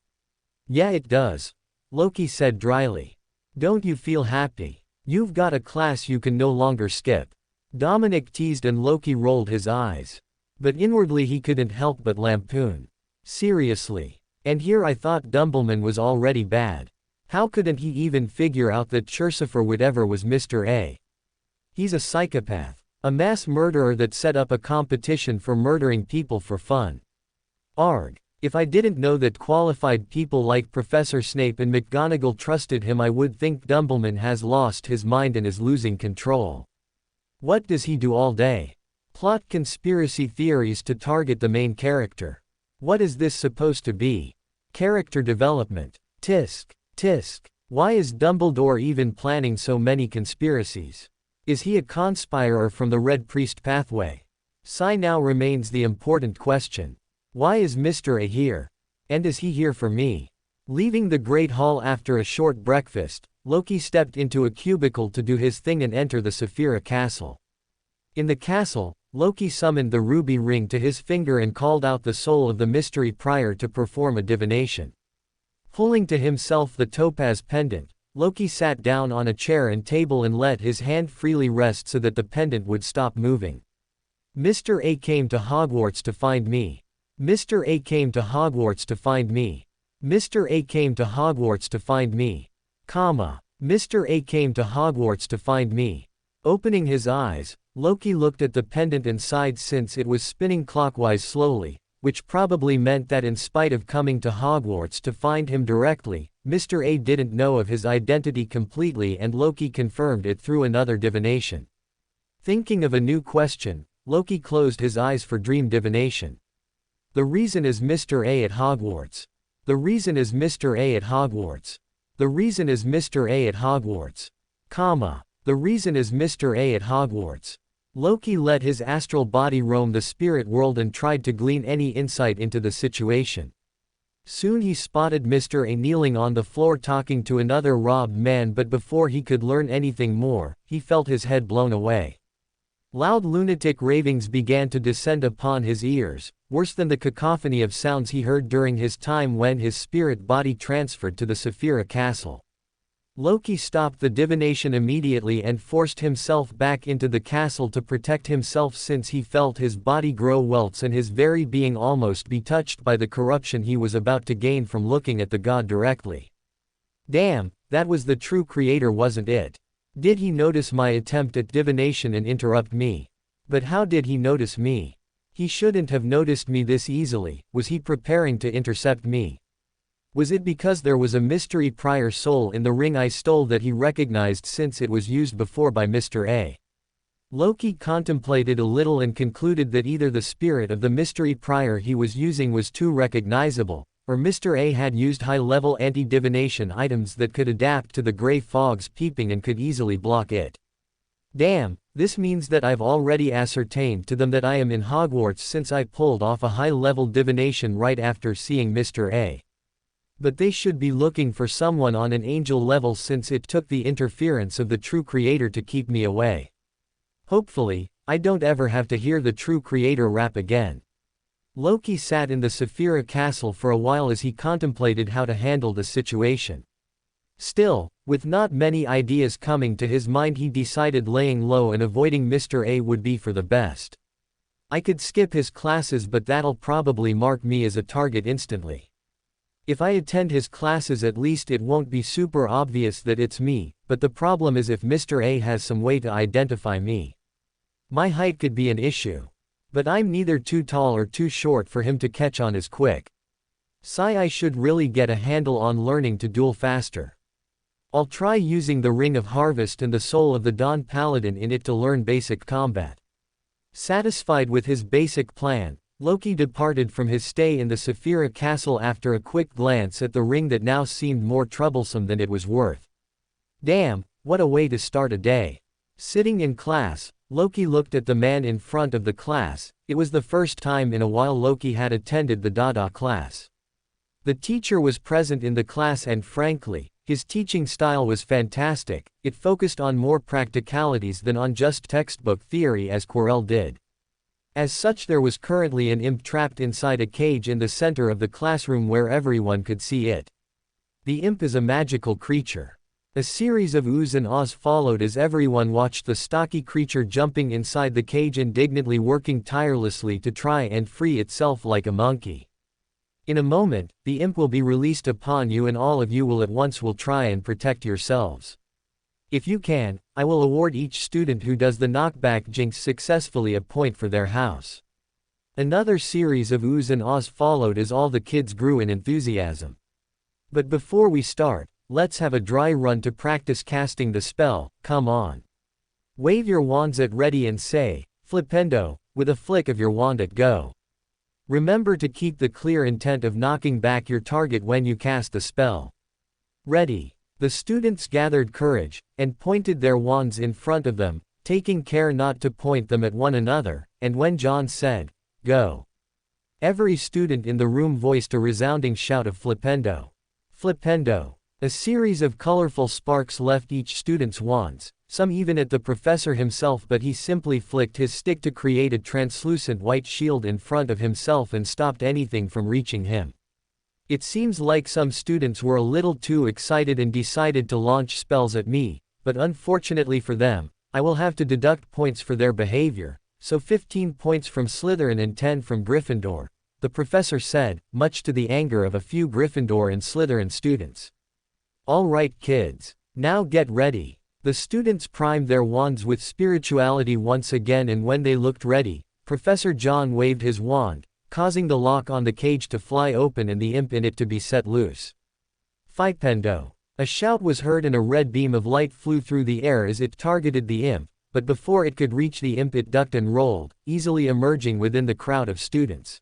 "Yeah, it does," Loki said dryly. "Don't you feel happy? You've got a class you can no longer skip." Dominic teased and Loki rolled his eyes. But inwardly he couldn't help but lampoon. "Seriously. And here I thought Dumbledore was already bad. How couldn't he even figure out that Chursifer whatever was Mr. A? He's a psychopath. A mass murderer that set up a competition for murdering people for fun. Arg. If I didn't know that qualified people like Professor Snape and McGonagall trusted him, I would think Dumbledore has lost his mind and is losing control. What does he do all day? Plot conspiracy theories to target the main character. What is this supposed to be? Character development. Tisk, tisk. Why is Dumbledore even planning so many conspiracies? Is he a conspirer from the Red Priest pathway? Now remains the important question. Why is Mr. A here? And is he here for me? Leaving the Great Hall after a short breakfast, Loki stepped into a cubicle to do his thing and enter the Saphira Castle. In the castle, Loki summoned the ruby ring to his finger and called out the soul of the mystery prior to perform a divination. Pulling to himself the topaz pendant, Loki sat down on a chair and table and let his hand freely rest so that the pendant would stop moving. Mr. A came to Hogwarts to find me. Mr. A came to Hogwarts to find me. Mr. A came to Hogwarts to find me. Mr. A came to Hogwarts to find me. Opening his eyes, Loki looked at the pendant and sighed since it was spinning clockwise slowly, which probably meant that in spite of coming to Hogwarts to find him directly, Mr. A didn't know of his identity completely, and Loki confirmed it through another divination. Thinking of a new question, Loki closed his eyes for dream divination. The reason is Mr. A at Hogwarts. The reason is Mr. A at Hogwarts. The reason is Mr. A at Hogwarts. The reason is Mr. A at Hogwarts. Loki let his astral body roam the spirit world and tried to glean any insight into the situation. Soon he spotted Mr. A kneeling on the floor talking to another robbed man, but before he could learn anything more, he felt his head blown away. Loud lunatic ravings began to descend upon his ears, worse than the cacophony of sounds he heard during his time when his spirit body transferred to the Saphira Castle. Loki stopped the divination immediately and forced himself back into the castle to protect himself since he felt his body grow welts and his very being almost be touched by the corruption he was about to gain from looking at the god directly. Damn, that was the true creator, wasn't it? Did he notice my attempt at divination and interrupt me? But how did he notice me? He shouldn't have noticed me this easily. Was he preparing to intercept me? Was it because there was a mystery prior soul in the ring I stole that he recognized since it was used before by Mr. A? Loki contemplated a little and concluded that either the spirit of the mystery prior he was using was too recognizable, or Mr. A had used high-level anti-divination items that could adapt to the gray fog's peeping and could easily block it. Damn, this means that I've already ascertained to them that I am in Hogwarts since I pulled off a high-level divination right after seeing Mr. A. But they should be looking for someone on an angel level since it took the interference of the true creator to keep me away. Hopefully, I don't ever have to hear the true creator rap again. Loki sat in the Saphira castle for a while as he contemplated how to handle the situation. Still, with not many ideas coming to his mind, he decided laying low and avoiding Mr. A would be for the best. I could skip his classes, but that'll probably mark me as a target instantly. If I attend his classes, at least it won't be super obvious that it's me, but the problem is if Mr. A has some way to identify me. My height could be an issue. But I'm neither too tall or too short for him to catch on as quick. I should really get a handle on learning to duel faster. I'll try using the Ring of Harvest and the Soul of the Dawn Paladin in it to learn basic combat. Satisfied with his basic plan, Loki departed from his stay in the Saphira castle after a quick glance at the ring that now seemed more troublesome than it was worth. Damn, what a way to start a day. Sitting in class, Loki looked at the man in front of the class. It was the first time in a while Loki had attended the Dada class. The teacher was present in the class and frankly, his teaching style was fantastic. It focused on more practicalities than on just textbook theory as Quirrell did. As such, there was currently an imp trapped inside a cage in the center of the classroom where everyone could see it. The imp is a magical creature. A series of oohs and ahs followed as everyone watched the stocky creature jumping inside the cage, indignantly working tirelessly to try and free itself like a monkey. In a moment, the imp will be released upon you and all of you will at once try and protect yourselves. If you can, I will award each student who does the knockback jinx successfully a point for their house. Another series of oohs and ahs followed as all the kids grew in enthusiasm. But before we start, let's have a dry run to practice casting the spell. Come on. Wave your wands at ready and say, Flipendo, with a flick of your wand at go. Remember to keep the clear intent of knocking back your target when you cast the spell. Ready. The students gathered courage, and pointed their wands in front of them, taking care not to point them at one another, and when John said, go, every student in the room voiced a resounding shout of Flipendo. Flipendo. A series of colorful sparks left each student's wands, some even at the professor himself, but he simply flicked his stick to create a translucent white shield in front of himself and stopped anything from reaching him. It seems like some students were a little too excited and decided to launch spells at me, but unfortunately for them, I will have to deduct points for their behavior, so 15 points from Slytherin and 10 from Gryffindor, the professor said, much to the anger of a few Gryffindor and Slytherin students. All right kids, now get ready. The students primed their wands with spirituality once again, and when they looked ready, Professor John waved his wand, causing the lock on the cage to fly open and the imp in it to be set loose. Flipendo. A shout was heard and a red beam of light flew through the air as it targeted the imp, but before it could reach the imp it ducked and rolled, easily emerging within the crowd of students.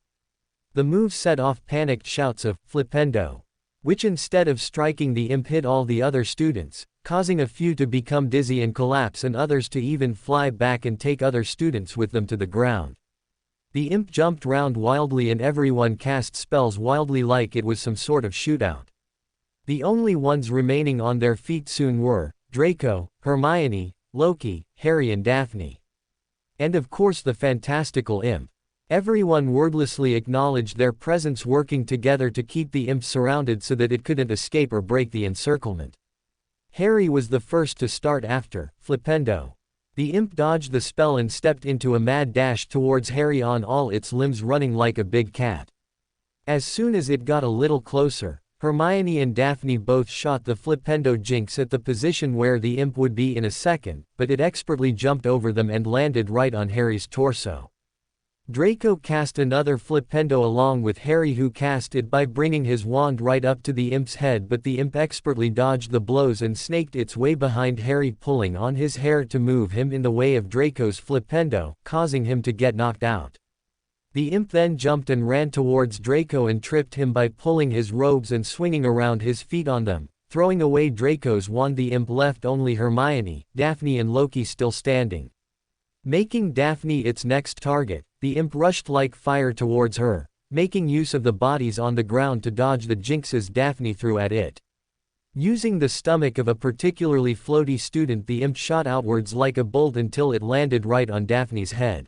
The move set off panicked shouts of Flipendo, which instead of striking the imp hit all the other students, causing a few to become dizzy and collapse and others to even fly back and take other students with them to the ground. The imp jumped round wildly and everyone cast spells wildly like it was some sort of shootout. The only ones remaining on their feet soon were Draco, Hermione, Loki, Harry and Daphne. And of course the fantastical imp. Everyone wordlessly acknowledged their presence, working together to keep the imp surrounded so that it couldn't escape or break the encirclement. Harry was the first to start after, Flipendo. The imp dodged the spell and stepped into a mad dash towards Harry on all its limbs running like a big cat. As soon as it got a little closer, Hermione and Daphne both shot the Flipendo jinx at the position where the imp would be in a second, but it expertly jumped over them and landed right on Harry's torso. Draco cast another Flipendo along with Harry, who cast it by bringing his wand right up to the imp's head, but the imp expertly dodged the blows and snaked its way behind Harry, pulling on his hair to move him in the way of Draco's Flipendo, causing him to get knocked out. The imp then jumped and ran towards Draco and tripped him by pulling his robes and swinging around his feet on them. Throwing away Draco's wand, the imp left only Hermione, Daphne and Loki still standing. Making Daphne its next target, the imp rushed like fire towards her, making use of the bodies on the ground to dodge the jinxes Daphne threw at it. Using the stomach of a particularly floaty student, the imp shot outwards like a bolt until it landed right on Daphne's head.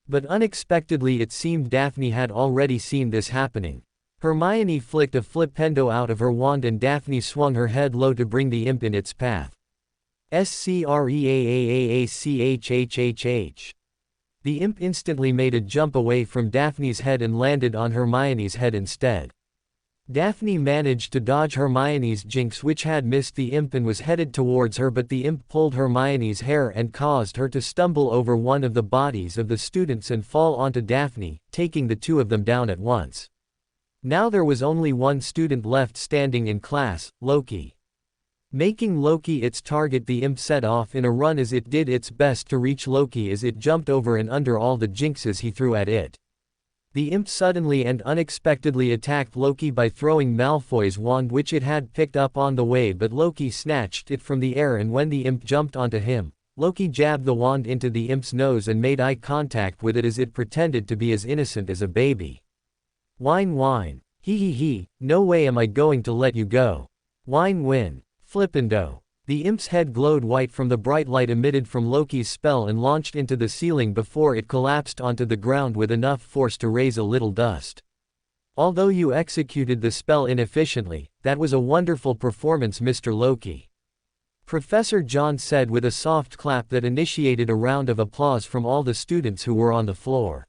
But unexpectedly, it seemed Daphne had already seen this happening. Hermione flicked a Flipendo out of her wand and Daphne swung her head low to bring the imp in its path. Screaachhhh. The imp instantly made a jump away from Daphne's head and landed on Hermione's head instead. Daphne managed to dodge Hermione's jinx, which had missed the imp and was headed towards her, but the imp pulled Hermione's hair and caused her to stumble over one of the bodies of the students and fall onto Daphne, taking the two of them down at once. Now there was only one student left standing in class, Loki. Making Loki its target, the imp set off in a run as it did its best to reach Loki as it jumped over and under all the jinxes he threw at it. The imp suddenly and unexpectedly attacked Loki by throwing Malfoy's wand, which it had picked up on the way, but Loki snatched it from the air, and when the imp jumped onto him, Loki jabbed the wand into the imp's nose and made eye contact with it as it pretended to be as innocent as a baby. Whine whine. Hee hee hee, no way am I going to let you go. Whine win. Flipendo. The imp's head glowed white from the bright light emitted from Loki's spell and launched into the ceiling before it collapsed onto the ground with enough force to raise a little dust. Although you executed the spell inefficiently, that was a wonderful performance, Mr. Loki. Professor John said with a soft clap that initiated a round of applause from all the students who were on the floor.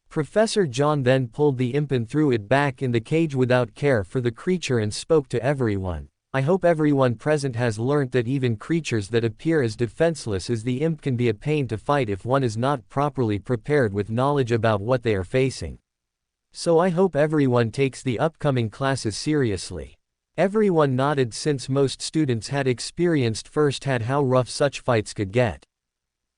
Professor John then pulled the imp and threw it back in the cage without care for the creature and spoke to everyone. I hope everyone present has learnt that even creatures that appear as defenseless as the imp can be a pain to fight if one is not properly prepared with knowledge about what they are facing. So I hope everyone takes the upcoming classes seriously. Everyone nodded, since most students had experienced firsthand how rough such fights could get.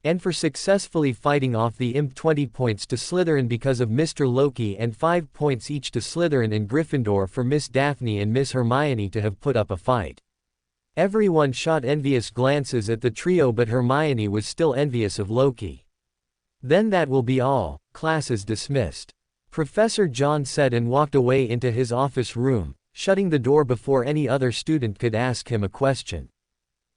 And for successfully fighting off the imp, 20 points to Slytherin because of Mr. Loki and 5 points each to Slytherin and Gryffindor for Miss Daphne and Miss Hermione to have put up a fight. Everyone shot envious glances at the trio, but Hermione was still envious of Loki. Then that will be all, class is dismissed. Professor John said and walked away into his office room, shutting the door before any other student could ask him a question.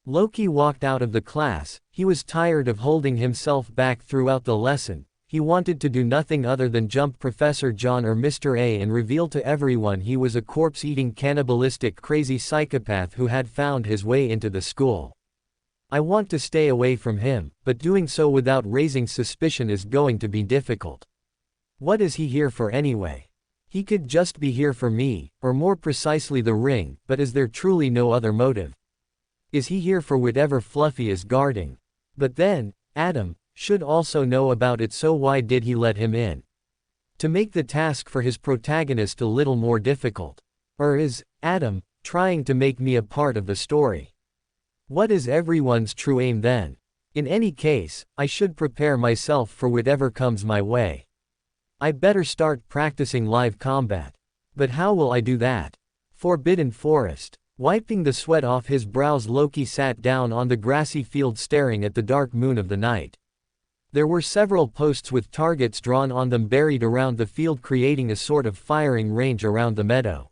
Loki walked out of the class. He was tired of holding himself back throughout the lesson. He wanted to do nothing other than jump Professor John or Mr. A and reveal to everyone he was a corpse-eating, cannibalistic, crazy psychopath who had found his way into the school. I want to stay away from him, but doing so without raising suspicion is going to be difficult. What is he here for anyway? He could just be here for me, or more precisely the ring, but is there truly no other motive? Is he here for whatever Fluffy is guarding? But then, Adam should also know about it, so why did he let him in? To make the task for his protagonist a little more difficult. Or is Adam trying to make me a part of the story? What is everyone's true aim then? In any case, I should prepare myself for whatever comes my way. I better start practicing live combat. But how will I do that? Forbidden Forest. Wiping the sweat off his brows, Loki sat down on the grassy field staring at the dark moon of the night. There were several posts with targets drawn on them buried around the field, creating a sort of firing range around the meadow.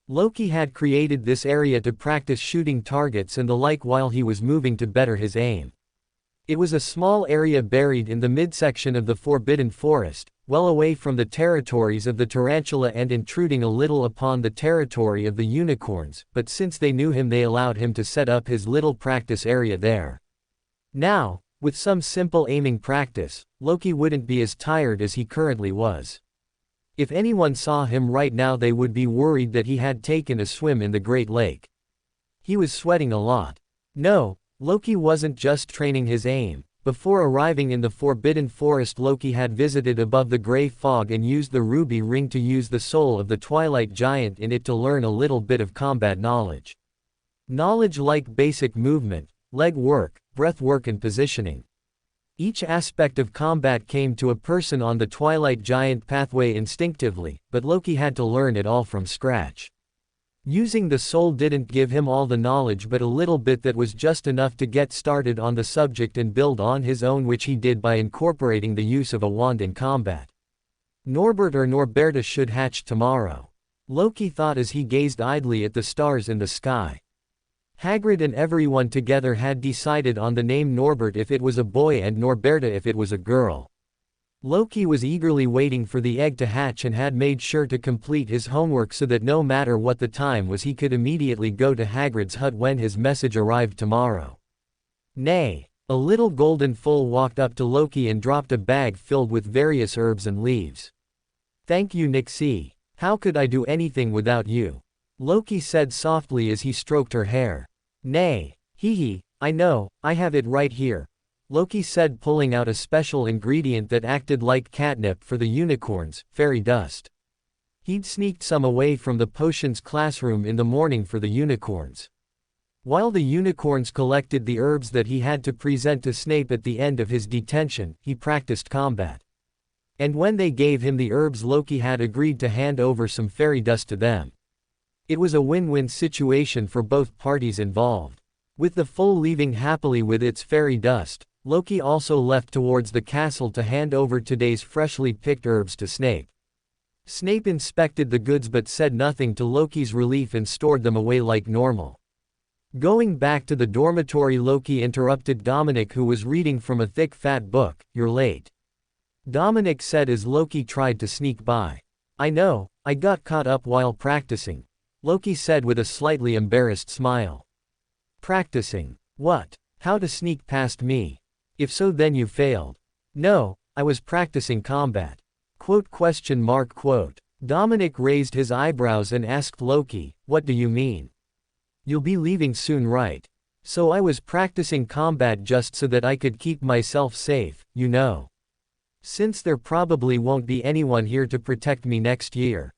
Loki had created this area to practice shooting targets and the like while he was moving to better his aim. It was a small area buried in the midsection of the Forbidden Forest, well away from the territories of the tarantula and intruding a little upon the territory of the unicorns, but since they knew him they allowed him to set up his little practice area there. Now, with some simple aiming practice, Loki wouldn't be as tired as he currently was. If anyone saw him right now they would be worried that he had taken a swim in the Great Lake. He was sweating a lot. No, Loki wasn't just training his aim. Before arriving in the Forbidden Forest, Loki had visited above the gray fog and used the ruby ring to use the soul of the Twilight Giant in it to learn a little bit of combat knowledge. Knowledge like basic movement, leg work, breath work and positioning. Each aspect of combat came to a person on the Twilight Giant pathway instinctively, but Loki had to learn it all from scratch. Using the soul didn't give him all the knowledge but a little bit that was just enough to get started on the subject and build on his own, which he did by incorporating the use of a wand in combat. Norbert or Norberta should hatch tomorrow, Loki thought as he gazed idly at the stars in the sky. Hagrid and everyone together had decided on the name Norbert if it was a boy and Norberta if it was a girl. Loki was eagerly waiting for the egg to hatch and had made sure to complete his homework so that no matter what the time was he could immediately go to Hagrid's hut when his message arrived tomorrow. Nay, a little golden foal walked up to Loki and dropped a bag filled with various herbs and leaves. "Thank you, Nixie. How could I do anything without you?" Loki said softly as he stroked her hair. "Nay, hee, I know, I have it right here," Loki said, pulling out a special ingredient that acted like catnip for the unicorns, fairy dust. He'd sneaked some away from the potions classroom in the morning for the unicorns. While the unicorns collected the herbs that he had to present to Snape at the end of his detention, he practiced combat. And when they gave him the herbs, Loki had agreed to hand over some fairy dust to them. It was a win-win situation for both parties involved. With the foal leaving happily with its fairy dust, Loki also left towards the castle to hand over today's freshly picked herbs to Snape. Snape inspected the goods but said nothing to Loki's relief and stored them away like normal. Going back to the dormitory, Loki interrupted Dominic, who was reading from a thick fat book. "You're late," Dominic said as Loki tried to sneak by. "I know, I got caught up while practicing," Loki said with a slightly embarrassed smile. "Practicing? What? How to sneak past me? If so, then you failed." "No, I was practicing combat." Quote? Dominic raised his eyebrows and asked Loki, "What do you mean? You'll be leaving soon, right?" "So I was practicing combat just so that I could keep myself safe, you know. Since there probably won't be anyone here to protect me next year."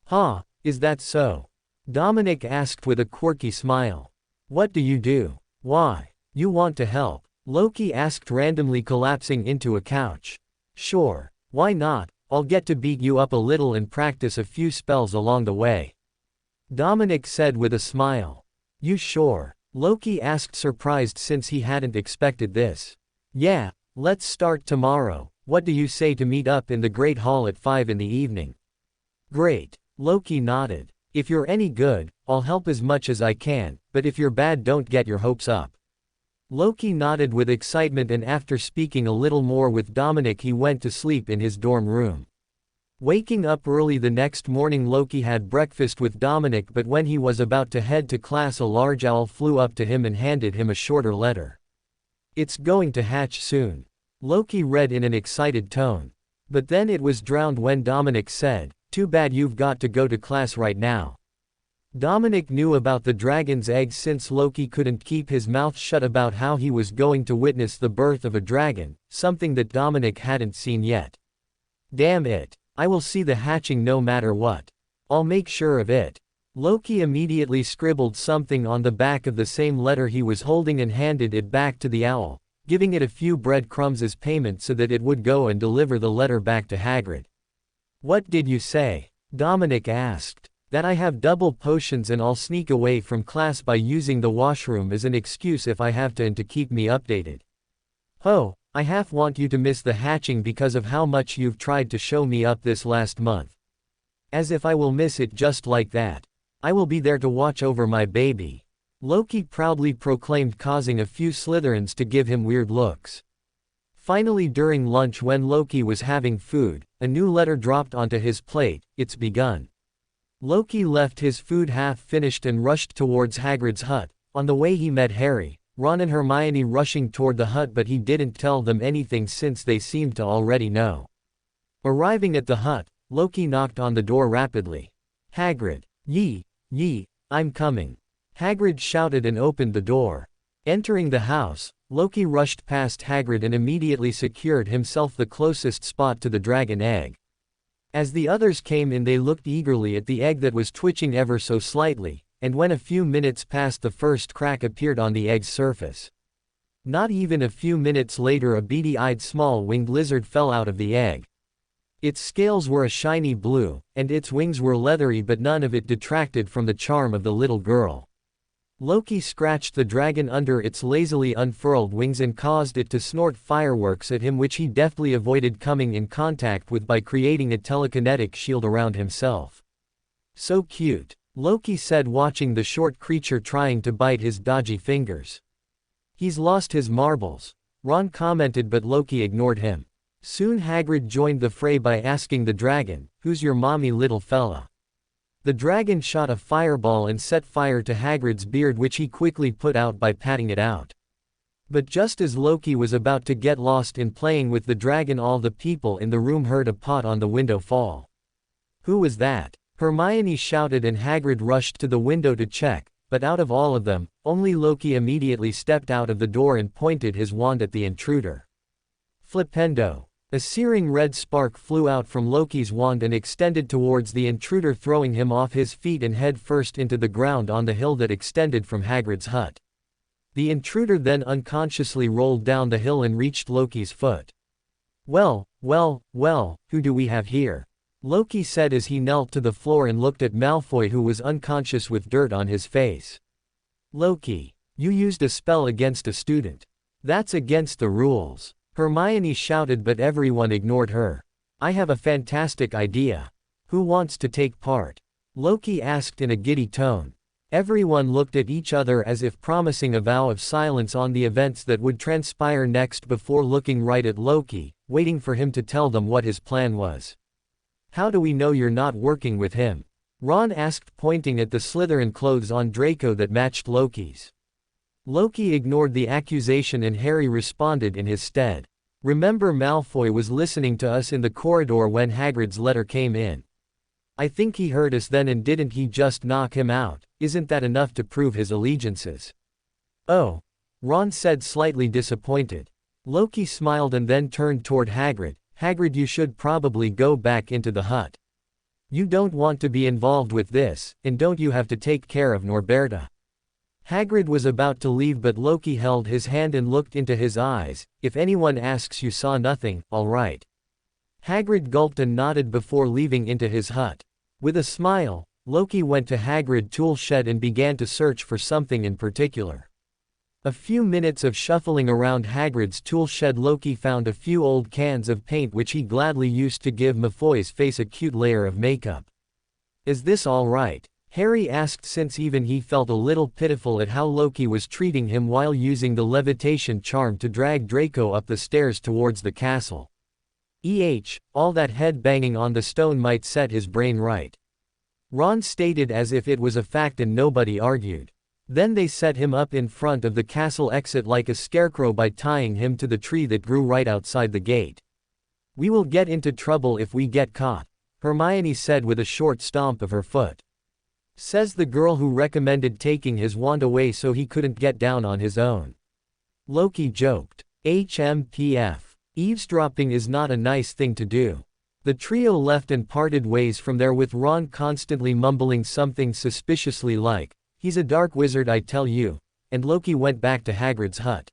"Huh, is that so?" Dominic asked with a quirky smile. "What do you do? Why? You want to help?" Loki asked, randomly collapsing into a couch. "Sure, why not? I'll get to beat you up a little and practice a few spells along the way," Dominic said with a smile. "You sure?" Loki asked, surprised since he hadn't expected this. "Yeah, let's start tomorrow. What do you say to meet up in the Great Hall at 5 in the evening?" "Great," Loki nodded. "If you're any good, I'll help as much as I can, but if you're bad, don't get your hopes up." Loki nodded with excitement, and after speaking a little more with Dominic he went to sleep in his dorm room. Waking up early the next morning, Loki had breakfast with Dominic, but when he was about to head to class a large owl flew up to him and handed him a shorter letter. "It's going to hatch soon," Loki read in an excited tone. But then it was drowned when Dominic said, "Too bad you've got to go to class right now." Dominic knew about the dragon's egg since Loki couldn't keep his mouth shut about how he was going to witness the birth of a dragon, something that Dominic hadn't seen yet. "Damn it. I will see the hatching no matter what. I'll make sure of it." Loki immediately scribbled something on the back of the same letter he was holding and handed it back to the owl, giving it a few breadcrumbs as payment so that it would go and deliver the letter back to Hagrid. "What did you say?" Dominic asked. "That I have double potions and I'll sneak away from class by using the washroom as an excuse if I have to and to keep me updated. Oh, I half want you to miss the hatching because of how much you've tried to show me up this last month. As if I will miss it just like that. I will be there to watch over my baby," Loki proudly proclaimed, causing a few Slytherins to give him weird looks. Finally, during lunch when Loki was having food, a new letter dropped onto his plate. It's begun. Loki left his food half finished and rushed towards Hagrid's hut. On the way he met Harry, Ron and Hermione rushing toward the hut, but he didn't tell them anything since they seemed to already know. Arriving at the hut, Loki knocked on the door rapidly. Hagrid. Ye, I'm coming. Hagrid shouted and opened the door. Entering the house, Loki rushed past Hagrid and immediately secured himself the closest spot to the dragon egg. As the others came in, they looked eagerly at the egg that was twitching ever so slightly, and when a few minutes passed, the first crack appeared on the egg's surface. Not even a few minutes later, a beady-eyed small winged lizard fell out of the egg. Its scales were a shiny blue, and its wings were leathery, but none of it detracted from the charm of the little girl. Loki scratched the dragon under its lazily unfurled wings and caused it to snort fireworks at him, which he deftly avoided coming in contact with by creating a telekinetic shield around himself. So cute, Loki said, watching the short creature trying to bite his dodgy fingers. He's lost his marbles, Ron commented, but Loki ignored him. Soon Hagrid joined the fray by asking the dragon, "Who's your mommy, little fella?" The dragon shot a fireball and set fire to Hagrid's beard, which he quickly put out by patting it out. But just as Loki was about to get lost in playing with the dragon, all the people in the room heard a pot on the window fall. "Who was that?" Hermione shouted, and Hagrid rushed to the window to check, but out of all of them, only Loki immediately stepped out of the door and pointed his wand at the intruder. Flipendo! A searing red spark flew out from Loki's wand and extended towards the intruder, throwing him off his feet and head first into the ground on the hill that extended from Hagrid's hut. The intruder then unconsciously rolled down the hill and reached Loki's foot. Well, who do we have here?" Loki said as he knelt to the floor and looked at Malfoy, who was unconscious with dirt on his face. "Loki, you used a spell against a student. That's against the rules," Hermione shouted, but everyone ignored her. "I have a fantastic idea. Who wants to take part?" Loki asked in a giddy tone. Everyone looked at each other as if promising a vow of silence on the events that would transpire next before looking right at Loki, waiting for him to tell them what his plan was. "How do we know you're not working with him?" Ron asked, pointing at the Slytherin clothes on Draco that matched Loki's. Loki ignored the accusation and Harry responded in his stead. "Remember, Malfoy was listening to us in the corridor when Hagrid's letter came in. I think he heard us then, and didn't he just knock him out? Isn't that enough to prove his allegiances?" "Oh," Ron said, slightly disappointed. Loki smiled and then turned toward Hagrid. "Hagrid, you should probably go back into the hut. You don't want to be involved with this, and don't you have to take care of Norberta?" Hagrid was about to leave, but Loki held his hand and looked into his eyes. "If anyone asks, you saw nothing, all right." Hagrid gulped and nodded before leaving into his hut. With a smile, Loki went to Hagrid's tool shed and began to search for something in particular. A few minutes of shuffling around Hagrid's tool shed, Loki found a few old cans of paint which he gladly used to give Malfoy's face a cute layer of makeup. "Is this all right?" Harry asked, since even he felt a little pitiful at how Loki was treating him while using the levitation charm to drag Draco up the stairs towards the castle. All that head banging on the stone might set his brain right," Ron stated as if it was a fact and nobody argued. Then they set him up in front of the castle exit like a scarecrow by tying him to the tree that grew right outside the gate. "We will get into trouble if we get caught," Hermione said with a short stomp of her foot. Says the girl who recommended taking his wand away so he couldn't get down on his own. Loki joked. HMPF. Eavesdropping is not a nice thing to do. The trio left and parted ways from there, with Ron constantly mumbling something suspiciously like, "He's a dark wizard, I tell you," and Loki went back to Hagrid's hut.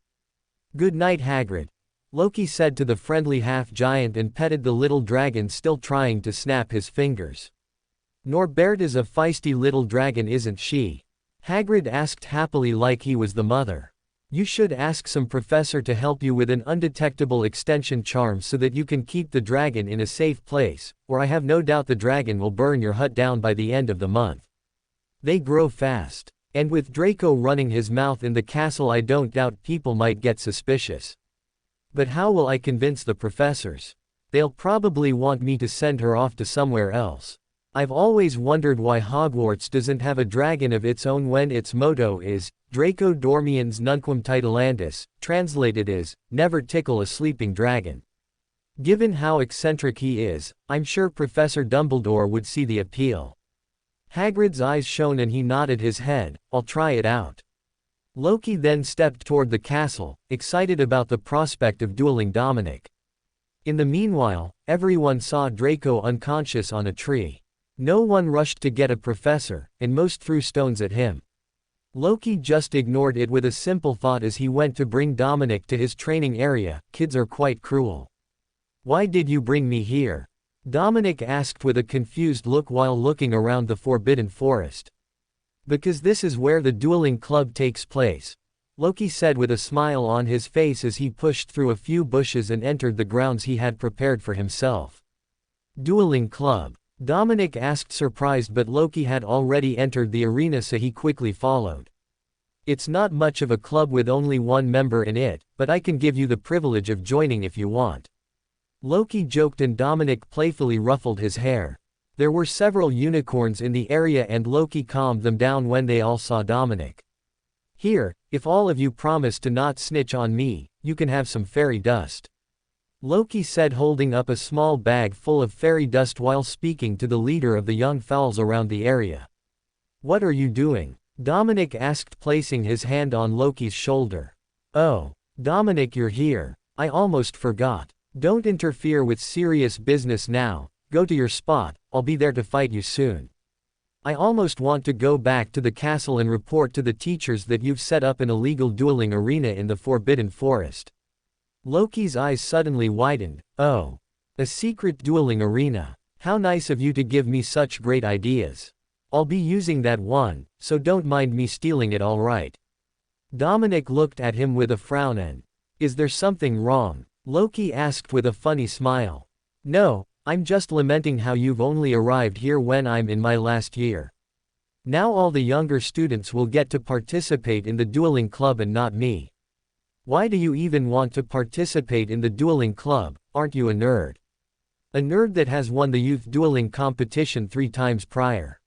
"Good night, Hagrid," Loki said to the friendly half-giant and petted the little dragon still trying to snap his fingers. "Norberta's a feisty little dragon, isn't she?" Hagrid asked happily, like he was the mother. "You should ask some professor to help you with an undetectable extension charm so that you can keep the dragon in a safe place, or I have no doubt the dragon will burn your hut down by the end of the month. They grow fast. And with Draco running his mouth in the castle, I don't doubt people might get suspicious." But how will I convince the professors? They'll probably want me to send her off to somewhere else. I've always wondered why Hogwarts doesn't have a dragon of its own when its motto is, Draco Dormiens Nunquam Titulandis, translated as, never tickle a sleeping dragon. Given how eccentric he is, I'm sure Professor Dumbledore would see the appeal. Hagrid's eyes shone and he nodded his head. I'll try it out. Loki then stepped toward the castle, excited about the prospect of dueling Dominic. In the meanwhile, everyone saw Draco unconscious on a tree. No one rushed to get a professor, and most threw stones at him. Loki just ignored it with a simple thought as he went to bring Dominic to his training area. Kids are quite cruel. Why did you bring me here? Dominic asked with a confused look while looking around the forbidden forest. Because this is where the dueling club takes place, Loki said with a smile on his face as he pushed through a few bushes and entered the grounds he had prepared for himself. Dueling club? Dominic asked surprised, but Loki had already entered the arena so he quickly followed. It's not much of a club with only one member in it, but I can give you the privilege of joining if you want. Loki joked and Dominic playfully ruffled his hair. There were several unicorns in the area and Loki calmed them down when they all saw Dominic. Here, if all of you promise to not snitch on me, you can have some fairy dust. Loki said, holding up a small bag full of fairy dust while speaking to the leader of the young fowls around the area. What are you doing? Dominic asked, placing his hand on Loki's shoulder. Oh, Dominic, you're here. I almost forgot. Don't interfere with serious business now. Go to your spot, I'll be there to fight you soon. I almost want to go back to the castle and report to the teachers that you've set up an illegal dueling arena in the Forbidden Forest. Loki's eyes suddenly widened. Oh. A secret dueling arena. How nice of you to give me such great ideas. I'll be using that one, so don't mind me stealing it, alright? Dominic looked at him with a frown and, is there something wrong? Loki asked with a funny smile. No, I'm just lamenting how you've only arrived here when I'm in my last year. Now all the younger students will get to participate in the dueling club and not me. Why do you even want to participate in the dueling club? Aren't you a nerd? A nerd that has won the youth dueling competition 3 times prior.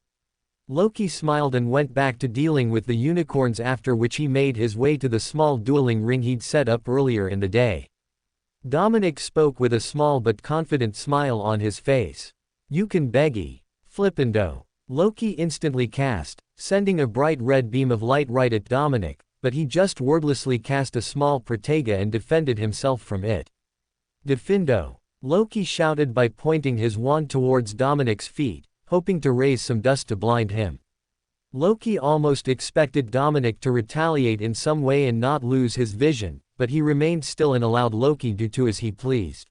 Loki smiled and went back to dealing with the unicorns, after which he made his way to the small dueling ring he'd set up earlier in the day. Dominic spoke with a small but confident smile on his face. You can beggy. Flippendo. Loki instantly cast, sending a bright red beam of light right at Dominic, but he just wordlessly cast a small protega and defended himself from it. Defindo. Loki shouted by pointing his wand towards Dominic's feet, hoping to raise some dust to blind him. Loki almost expected Dominic to retaliate in some way and not lose his vision, but he remained still and allowed Loki to do as he pleased.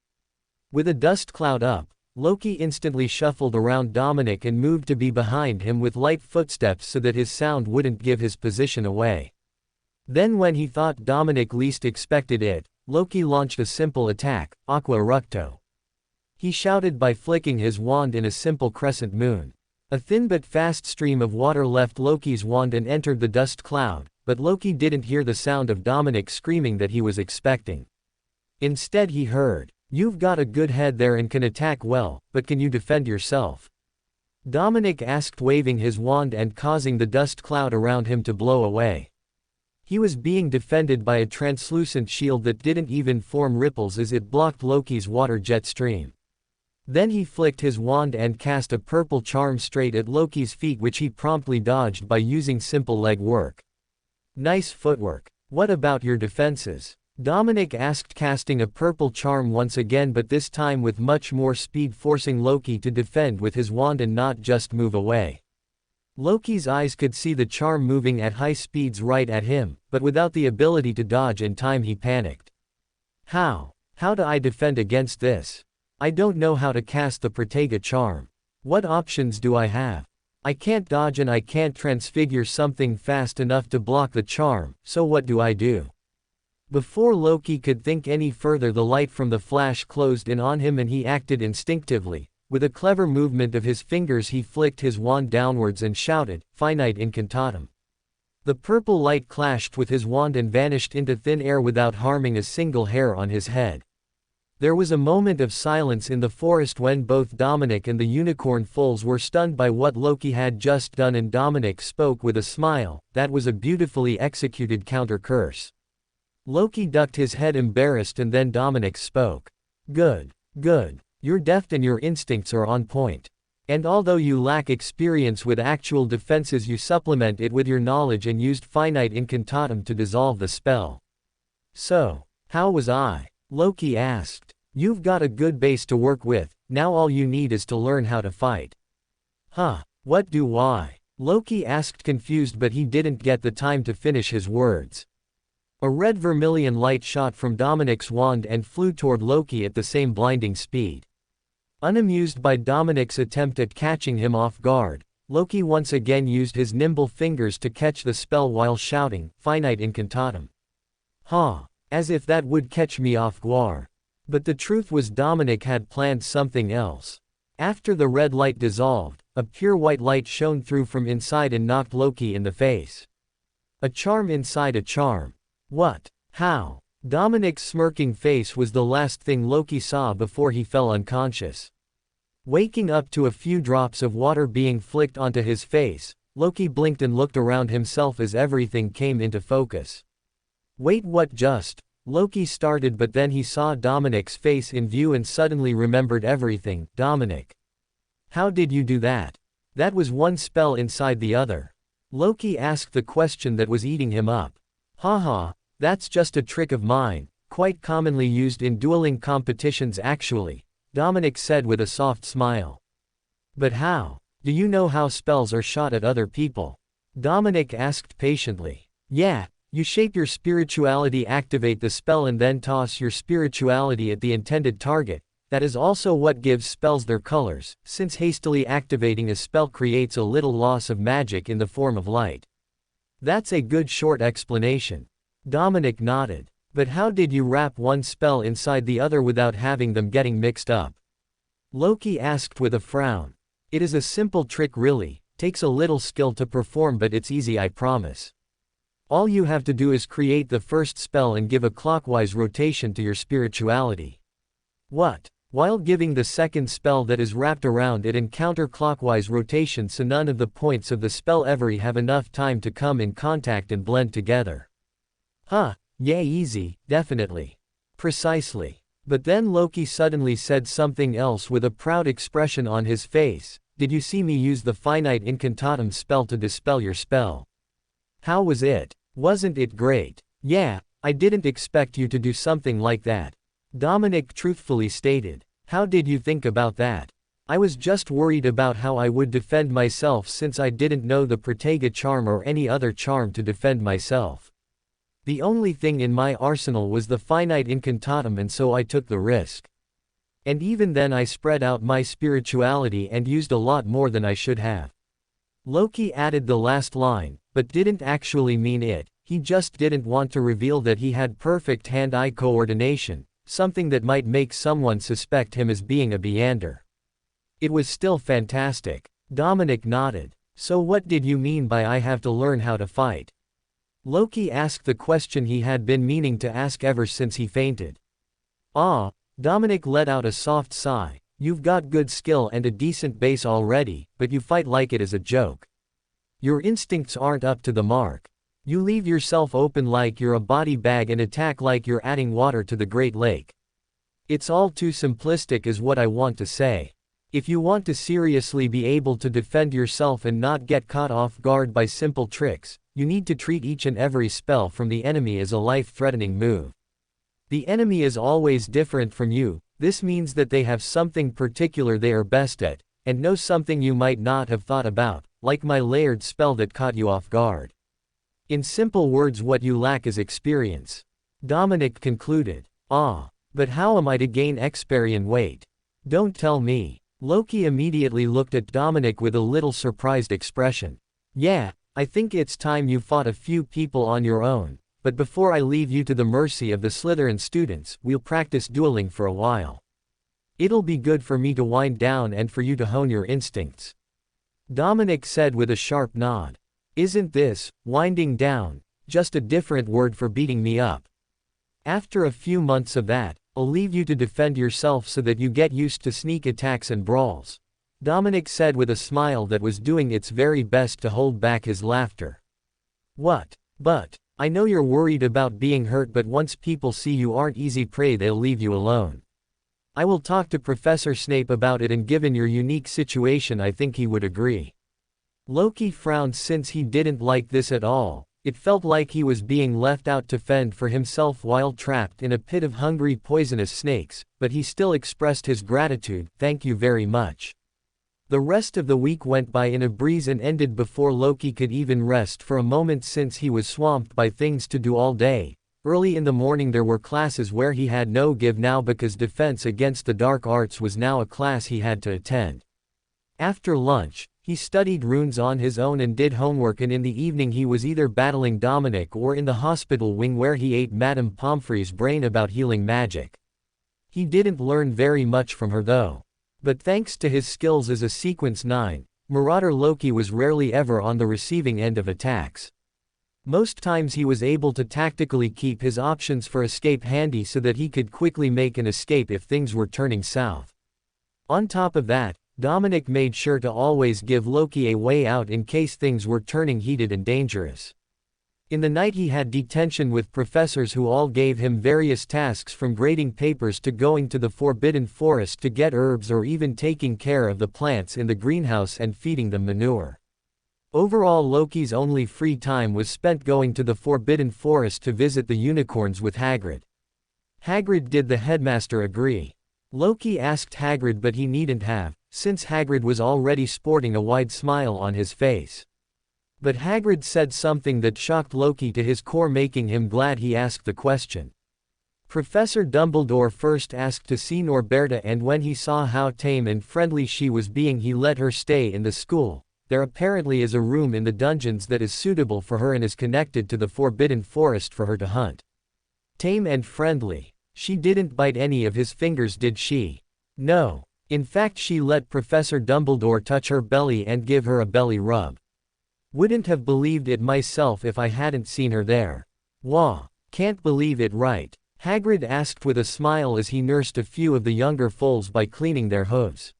With a dust cloud up, Loki instantly shuffled around Dominic and moved to be behind him with light footsteps so that his sound wouldn't give his position away. Then when he thought Dominic least expected it, Loki launched a simple attack, Aqua Eructo. He shouted by flicking his wand in a simple crescent moon. A thin but fast stream of water left Loki's wand and entered the dust cloud, but Loki didn't hear the sound of Dominic screaming that he was expecting. Instead he heard, "You've got a good head there and can attack well, but can you defend yourself?" Dominic asked, waving his wand and causing the dust cloud around him to blow away. He was being defended by a translucent shield that didn't even form ripples as it blocked Loki's water jet stream. Then he flicked his wand and cast a purple charm straight at Loki's feet, which he promptly dodged by using simple leg work. Nice footwork. What about your defenses? Dominic asked, casting a purple charm once again, but this time with much more speed, forcing Loki to defend with his wand and not just move away. Loki's eyes could see the charm moving at high speeds right at him, but without the ability to dodge in time he panicked. How do I defend against this? I don't know how to cast the Protega charm. What options do I have? I can't dodge and I can't transfigure something fast enough to block the charm, so what do I do? Before Loki could think any further, the light from the flash closed in on him and he acted instinctively. With a clever movement of his fingers he flicked his wand downwards and shouted, Finite Incantatum. The purple light clashed with his wand and vanished into thin air without harming a single hair on his head. There was a moment of silence in the forest when both Dominic and the unicorn foals were stunned by what Loki had just done, and Dominic spoke with a smile. That was a beautifully executed counter-curse. Loki ducked his head embarrassed, and then Dominic spoke. Good. Good. You're deft and your instincts are on point. And although you lack experience with actual defenses, you supplement it with your knowledge and used finite incantatem to dissolve the spell. So, how was I? Loki asked. You've got a good base to work with, now all you need is to learn how to fight. Huh, what do I? Loki asked, confused, but he didn't get the time to finish his words. A red vermilion light shot from Dominic's wand and flew toward Loki at the same blinding speed. Unamused by Dominic's attempt at catching him off guard, Loki once again used his nimble fingers to catch the spell while shouting, "Finite incantatem." Huh. As if that would catch me off guard. But the truth was Dominic had planned something else. After the red light dissolved, a pure white light shone through from inside and knocked Loki in the face. A charm inside a charm. What? How? Dominic's smirking face was the last thing Loki saw before he fell unconscious. Waking up to a few drops of water being flicked onto his face, Loki blinked and looked around himself as everything came into focus. Wait, what just? Loki started, but then he saw Dominic's face in view and suddenly remembered everything. Dominic. How did you do that? That was one spell inside the other. Loki asked the question that was eating him up. Haha. That's just a trick of mine, quite commonly used in dueling competitions actually, Dominic said with a soft smile. But how? Do you know how spells are shot at other people? Dominic asked patiently. Yeah, you shape your spirituality, activate the spell, and then toss your spirituality at the intended target. That is also what gives spells their colors, since hastily activating a spell creates a little loss of magic in the form of light. That's a good short explanation. Dominic nodded. But how did you wrap one spell inside the other without having them getting mixed up? Loki asked with a frown. It is a simple trick really, takes a little skill to perform, but it's easy, I promise. All you have to do is create the first spell and give a clockwise rotation to your spirituality. What? While giving the second spell that is wrapped around it in counterclockwise rotation, so none of the points of the spell ever have enough time to come in contact and blend together. Huh, yeah, easy, definitely. Precisely. But then Loki suddenly said something else with a proud expression on his face. Did you see me use the finite incantatem spell to dispel your spell? How was it? Wasn't it great? Yeah, I didn't expect you to do something like that. Dominic truthfully stated. How did you think about that? I was just worried about how I would defend myself since I didn't know the Protega charm or any other charm to defend myself. The only thing in my arsenal was the finite incantatem, and so I took the risk. And even then I spread out my spirituality and used a lot more than I should have. Loki added the last line, but didn't actually mean it. He just didn't want to reveal that he had perfect hand-eye coordination, something that might make someone suspect him as being a meander. It was still fantastic. Dominic nodded. So what did you mean by I have to learn how to fight? Loki asked the question he had been meaning to ask ever since he fainted. Ah, Dominic let out a soft sigh. You've got good skill and a decent base already, but you fight like it is a joke. Your instincts aren't up to the mark. You leave yourself open like you're a body bag and attack like you're adding water to the Great Lake. It's all too simplistic is what I want to say. If you want to seriously be able to defend yourself and not get caught off guard by simple tricks, you need to treat each and every spell from the enemy as a life-threatening move. The enemy is always different from you. This means that they have something particular they are best at, and know something you might not have thought about, like my layered spell that caught you off guard. In simple words, what you lack is experience. Dominic concluded. Ah, but how am I to gain experience? Wait. Don't tell me. Loki immediately looked at Dominic with a little surprised expression. Yeah, I think it's time you fought a few people on your own, but before I leave you to the mercy of the Slytherin students, we'll practice dueling for a while. It'll be good for me to wind down and for you to hone your instincts. Dominic said with a sharp nod. Isn't this, winding down, just a different word for beating me up? After a few months of that, I'll leave you to defend yourself so that you get used to sneak attacks and brawls," Dominic said with a smile that was doing its very best to hold back his laughter. "What? But, I know you're worried about being hurt, but once people see you aren't easy prey they'll leave you alone. I will talk to Professor Snape about it, and given your unique situation I think he would agree." Loki frowned since he didn't like this at all. It felt like he was being left out to fend for himself while trapped in a pit of hungry poisonous snakes, but he still expressed his gratitude. "Thank you very much." The rest of the week went by in a breeze and ended before Loki could even rest for a moment since he was swamped by things to do all day. Early in the morning there were classes where he had no give now because Defense Against the Dark Arts was now a class he had to attend. After lunch, he studied runes on his own and did homework, and in the evening he was either battling Dominic or in the hospital wing where he ate Madame Pomfrey's brain about healing magic. He didn't learn very much from her though. But thanks to his skills as a Sequence 9, Marauder Loki was rarely ever on the receiving end of attacks. Most times he was able to tactically keep his options for escape handy so that he could quickly make an escape if things were turning south. On top of that, Dominic made sure to always give Loki a way out in case things were turning heated and dangerous. In the night he had detention with professors who all gave him various tasks, from grading papers to going to the Forbidden Forest to get herbs or even taking care of the plants in the greenhouse and feeding them manure. Overall, Loki's only free time was spent going to the Forbidden Forest to visit the unicorns with Hagrid. Hagrid, did the headmaster agree? Loki asked Hagrid, but he needn't have, since Hagrid was already sporting a wide smile on his face. But Hagrid said something that shocked Loki to his core, making him glad he asked the question. Professor Dumbledore first asked to see Norberta, and when he saw how tame and friendly she was being, he let her stay in the school. There apparently is a room in the dungeons that is suitable for her and is connected to the Forbidden Forest for her to hunt. Tame and friendly. She didn't bite any of his fingers, did she? No. In fact, she let Professor Dumbledore touch her belly and give her a belly rub. Wouldn't have believed it myself if I hadn't seen her there. Wah. Can't believe it, right? Hagrid asked with a smile as he nursed a few of the younger foals by cleaning their hooves.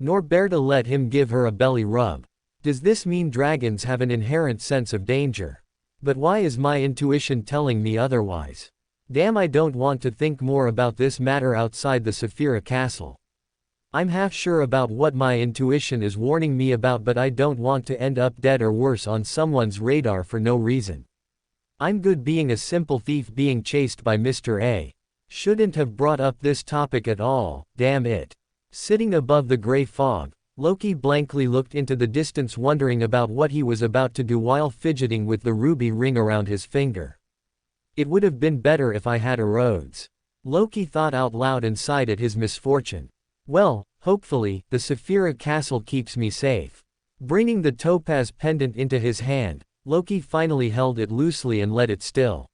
Norberta let him give her a belly rub. Does this mean dragons have an inherent sense of danger? But why is my intuition telling me otherwise? Damn, I don't want to think more about this matter outside the Saphira Castle. I'm half sure about what my intuition is warning me about, but I don't want to end up dead or worse on someone's radar for no reason. I'm good being a simple thief being chased by Mr. A. Shouldn't have brought up this topic at all, damn it. Sitting above the gray fog, Loki blankly looked into the distance, wondering about what he was about to do while fidgeting with the ruby ring around his finger. It would have been better if I had a Rhodes. Loki thought out loud and sighed at his misfortune. Well, hopefully, the Saphira Castle keeps me safe. Bringing the topaz pendant into his hand, Loki finally held it loosely and let it still.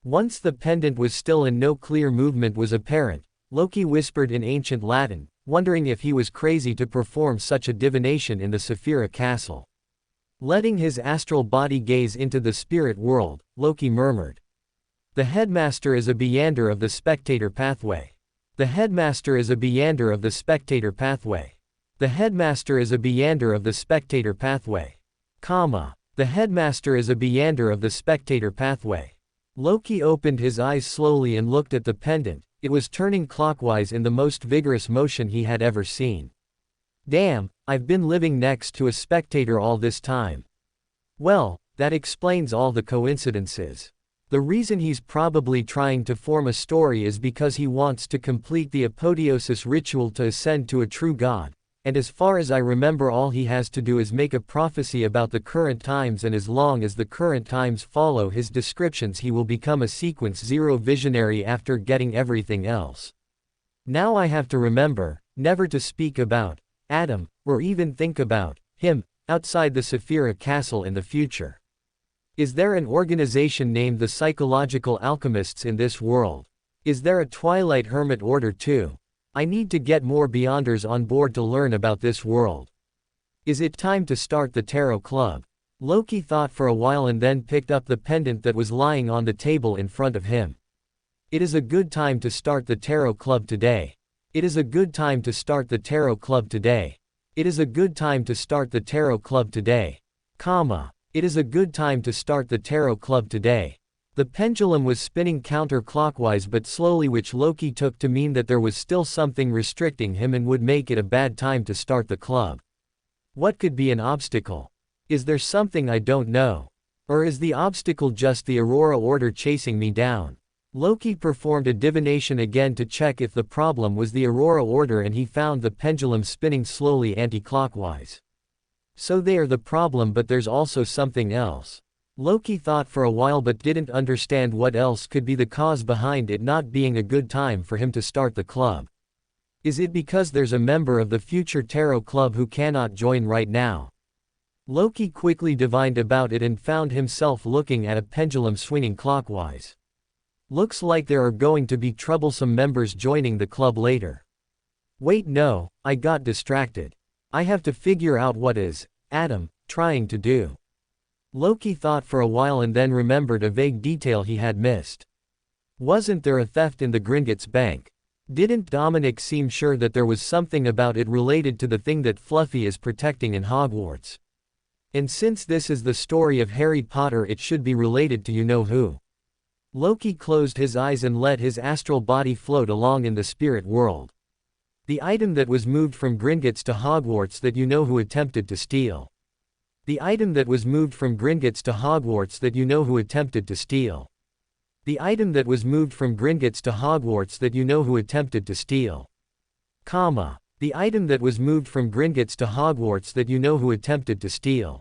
Once the pendant was still and no clear movement was apparent, Loki whispered in ancient Latin, wondering if he was crazy to perform such a divination in the Saphira Castle. Letting his astral body gaze into the spirit world, Loki murmured. The headmaster is a Beyander of the spectator pathway. The headmaster is a Beyander of the spectator pathway. The headmaster is a Beyander of the spectator pathway. Comma. The headmaster is a Beyander of the spectator pathway. Loki opened his eyes slowly and looked at the pendant. It was turning clockwise in the most vigorous motion he had ever seen. Damn, I've been living next to a spectator all this time. Well, that explains all the coincidences. The reason he's probably trying to form a story is because he wants to complete the apotheosis ritual to ascend to a true god, and as far as I remember, all he has to do is make a prophecy about the current times, and as long as the current times follow his descriptions, he will become a Sequence 0 visionary after getting everything else. Now I have to remember, never to speak about Adam, or even think about him, outside the Saphira Castle in the future. Is there an organization named the Psychological Alchemists in this world? Is there a Twilight Hermit Order too? I need to get more Beyonders on board to learn about this world. Is it time to start the Tarot Club? Loki thought for a while and then picked up the pendant that was lying on the table in front of him. It is a good time to start the tarot club today. It is a good time to start the tarot club today. It is a good time to start the tarot club today. Comma. It is a good time to start the tarot club today. The pendulum was spinning counterclockwise but slowly, which Loki took to mean that there was still something restricting him and would make it a bad time to start the club. What could be an obstacle? Is there something I don't know? Or is the obstacle just the Aurora Order chasing me down? Loki performed a divination again to check if the problem was the Aurora Order, and he found the pendulum spinning slowly anti-clockwise. So they are the problem, but there's also something else. Loki thought for a while but didn't understand what else could be the cause behind it not being a good time for him to start the club. Is it because there's a member of the future tarot club who cannot join right now? Loki quickly divined about it and found himself looking at a pendulum swinging clockwise. Looks like there are going to be troublesome members joining the club later. Wait, no, I got distracted. I have to figure out what is Adam trying to do. Loki thought for a while and then remembered a vague detail he had missed. Wasn't there a theft in the Gringotts bank? Didn't Dominic seem sure that there was something about it related to the thing that Fluffy is protecting in Hogwarts? And since this is the story of Harry Potter, it should be related to you-know-who. Loki closed his eyes and let his astral body float along in the spirit world. The item that was moved from Gringotts to Hogwarts that you-know-who attempted to steal. The item that was moved from Gringotts to Hogwarts that you-know-who attempted to steal. The item that was moved from Gringotts to Hogwarts that you-know-who attempted to steal. Comma. The item that was moved from Gringotts to Hogwarts that you-know-who attempted to steal.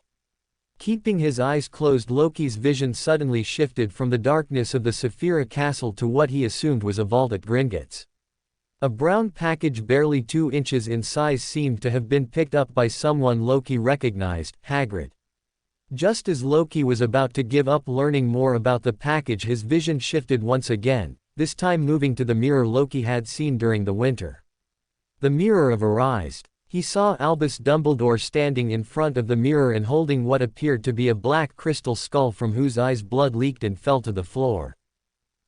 Keeping his eyes closed, Loki's vision suddenly shifted from the darkness of the Saphira Castle to what he assumed was a vault at Gringotts. A brown package barely 2 inches in size seemed to have been picked up by someone Loki recognized, Hagrid. Just as Loki was about to give up learning more about the package, his vision shifted once again, this time moving to the mirror Loki had seen during the winter. The mirror of Arise. He saw Albus Dumbledore standing in front of the mirror and holding what appeared to be a black crystal skull from whose eyes blood leaked and fell to the floor.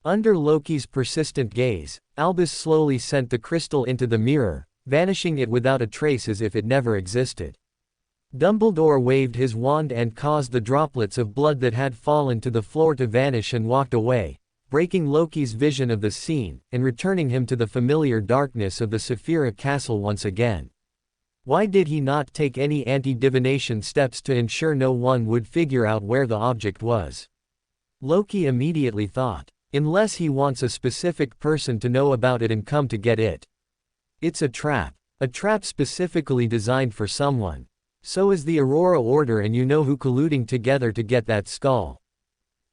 Under Loki's persistent gaze, Albus slowly sent the crystal into the mirror, vanishing it without a trace as if it never existed. Dumbledore waved his wand and caused the droplets of blood that had fallen to the floor to vanish and walked away, breaking Loki's vision of the scene, and returning him to the familiar darkness of the Saphira Castle once again. Why did he not take any anti-divination steps to ensure no one would figure out where the object was? Loki immediately thought. Unless he wants a specific person to know about it and come to get it. It's a trap. A trap specifically designed for someone. So is the Aurora Order and you-know-who colluding together to get that skull.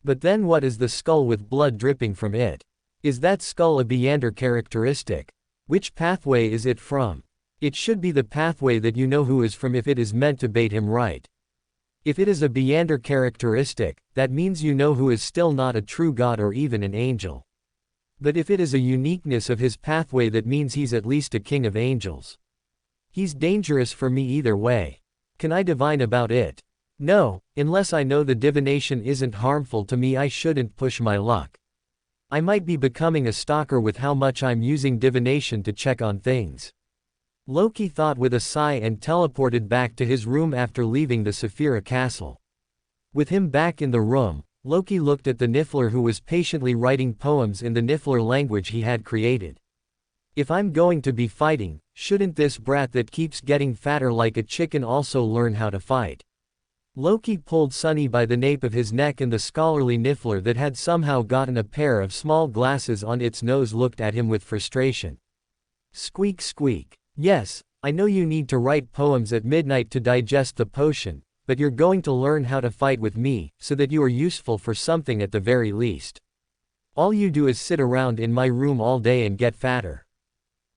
But then what is the skull with blood dripping from it? Is that skull a Beander characteristic? Which pathway is it from? It should be the pathway that you-know-who is from if it is meant to bait him right. If it is a Beander characteristic, that means you-know-who is still not a true god or even an angel. But if it is a uniqueness of his pathway, that means he's at least a king of angels. He's dangerous for me either way. Can I divine about it? No, unless I know the divination isn't harmful to me, I shouldn't push my luck. I might be becoming a stalker with how much I'm using divination to check on things. Loki thought with a sigh and teleported back to his room after leaving the Saphira Castle. With him back in the room, Loki looked at the Niffler, who was patiently writing poems in the Niffler language he had created. If I'm going to be fighting, shouldn't this brat that keeps getting fatter like a chicken also learn how to fight? Loki pulled Sunny by the nape of his neck, and the scholarly Niffler that had somehow gotten a pair of small glasses on its nose looked at him with frustration. Squeak squeak. Yes, I know you need to write poems at midnight to digest the potion, but you're going to learn how to fight with me, so that you are useful for something at the very least. All you do is sit around in my room all day and get fatter.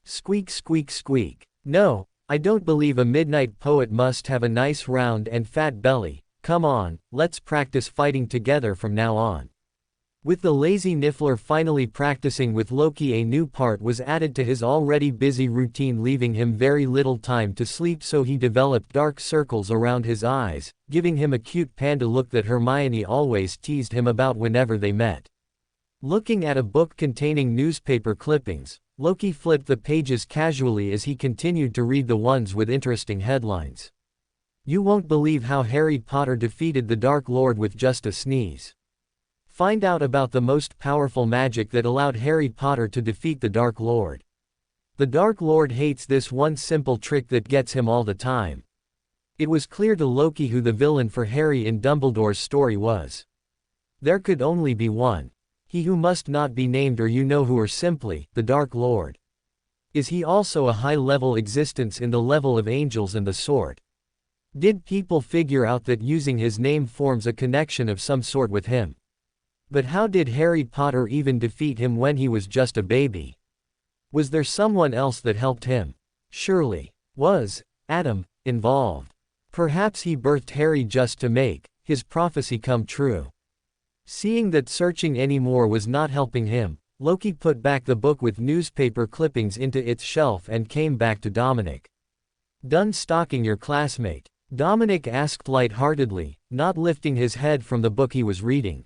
Squeak squeak squeak. No, I don't believe a midnight poet must have a nice round and fat belly. Come on, let's practice fighting together from now on. With the lazy Niffler finally practicing with Loki, a new part was added to his already busy routine, leaving him very little time to sleep, so he developed dark circles around his eyes, giving him a cute panda look that Hermione always teased him about whenever they met. Looking at a book containing newspaper clippings, Loki flipped the pages casually as he continued to read the ones with interesting headlines. You won't believe how Harry Potter defeated the Dark Lord with just a sneeze. Find out about the most powerful magic that allowed Harry Potter to defeat the Dark Lord. The Dark Lord hates this one simple trick that gets him all the time. It was clear to Loki who the villain for Harry in Dumbledore's story was. There could only be one. He who must not be named, or you know who, or simply, the Dark Lord. Is he also a high-level existence in the level of angels and the sort? Did people figure out that using his name forms a connection of some sort with him? But how did Harry Potter even defeat him when he was just a baby? Was there someone else that helped him? Surely was Adam involved. Perhaps he birthed Harry just to make his prophecy come true. Seeing that searching anymore was not helping him, Loki put back the book with newspaper clippings into its shelf and came back to Dominic. Done stalking your classmate? Dominic asked lightheartedly, not lifting his head from the book he was reading.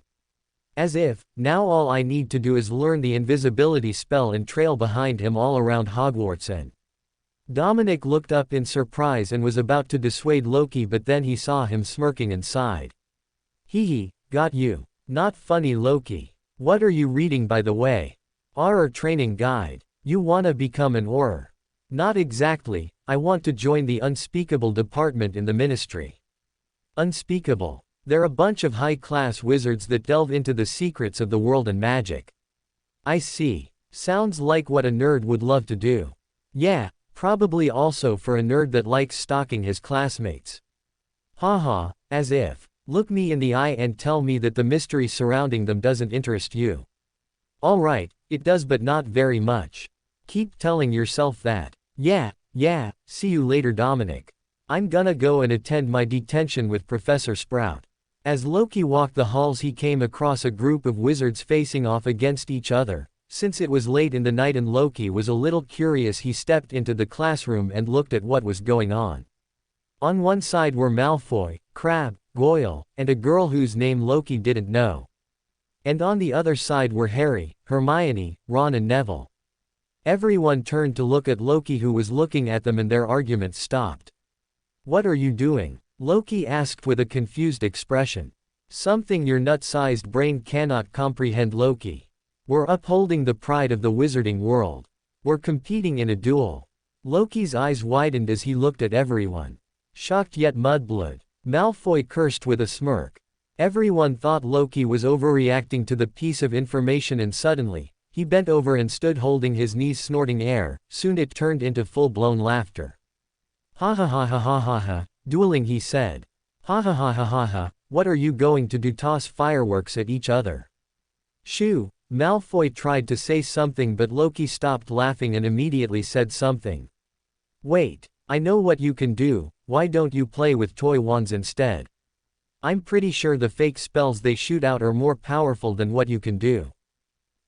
As if, now all I need to do is learn the invisibility spell and trail behind him all around Hogwarts. And Dominic looked up in surprise and was about to dissuade Loki, but then he saw him smirking and sighed. Hee, got you. Not funny, Loki. What are you reading, by the way? Our training guide. You wanna become an Auror? Not exactly, I want to join the unspeakable department in the ministry. Unspeakable. They're a bunch of high-class wizards that delve into the secrets of the world and magic. I see. Sounds like what a nerd would love to do. Yeah, probably also for a nerd that likes stalking his classmates. Haha, as if. Look me in the eye and tell me that the mystery surrounding them doesn't interest you. Alright, it does, but not very much. Keep telling yourself that. Yeah, see you later, Dominic. I'm gonna go and attend my detention with Professor Sprout. As Loki walked the halls, he came across a group of wizards facing off against each other. Since it was late in the night and Loki was a little curious, he stepped into the classroom and looked at what was going on. On one side were Malfoy, Crabbe, Goyle, and a girl whose name Loki didn't know. And on the other side were Harry, Hermione, Ron and Neville. Everyone turned to look at Loki, who was looking at them, and their arguments stopped. What are you doing? Loki asked with a confused expression. Something your nut-sized brain cannot comprehend, Loki. We're upholding the pride of the wizarding world. We're competing in a duel. Loki's eyes widened as he looked at everyone. Shocked yet mudblood. Malfoy cursed with a smirk. Everyone thought Loki was overreacting to the piece of information, and suddenly, he bent over and stood holding his knees, snorting air. Soon it turned into full-blown laughter. Ha ha ha ha ha ha ha. Dueling, he said. Ha ha ha ha ha ha. What are you going to do, toss fireworks at each other? Shoo. Malfoy tried to say something, but Loki stopped laughing and immediately said something. Wait, I know what you can do. Why don't you play with toy wands instead? I'm pretty sure the fake spells they shoot out are more powerful than what you can do.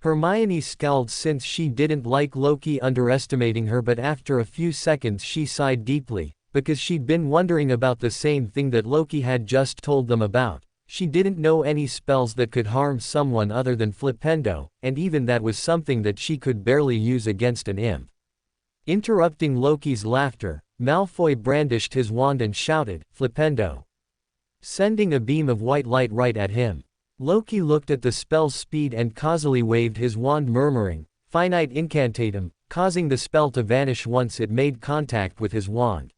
Hermione scowled since she didn't like Loki underestimating her, but after a few seconds she sighed deeply, because she'd been wondering about the same thing that Loki had just told them about. She didn't know any spells that could harm someone other than Flipendo, and even that was something that she could barely use against an imp. Interrupting Loki's laughter, Malfoy brandished his wand and shouted, Flipendo, sending a beam of white light right at him. Loki looked at the spell's speed and causally waved his wand, murmuring, Finite Incantatum, causing the spell to vanish once it made contact with his wand.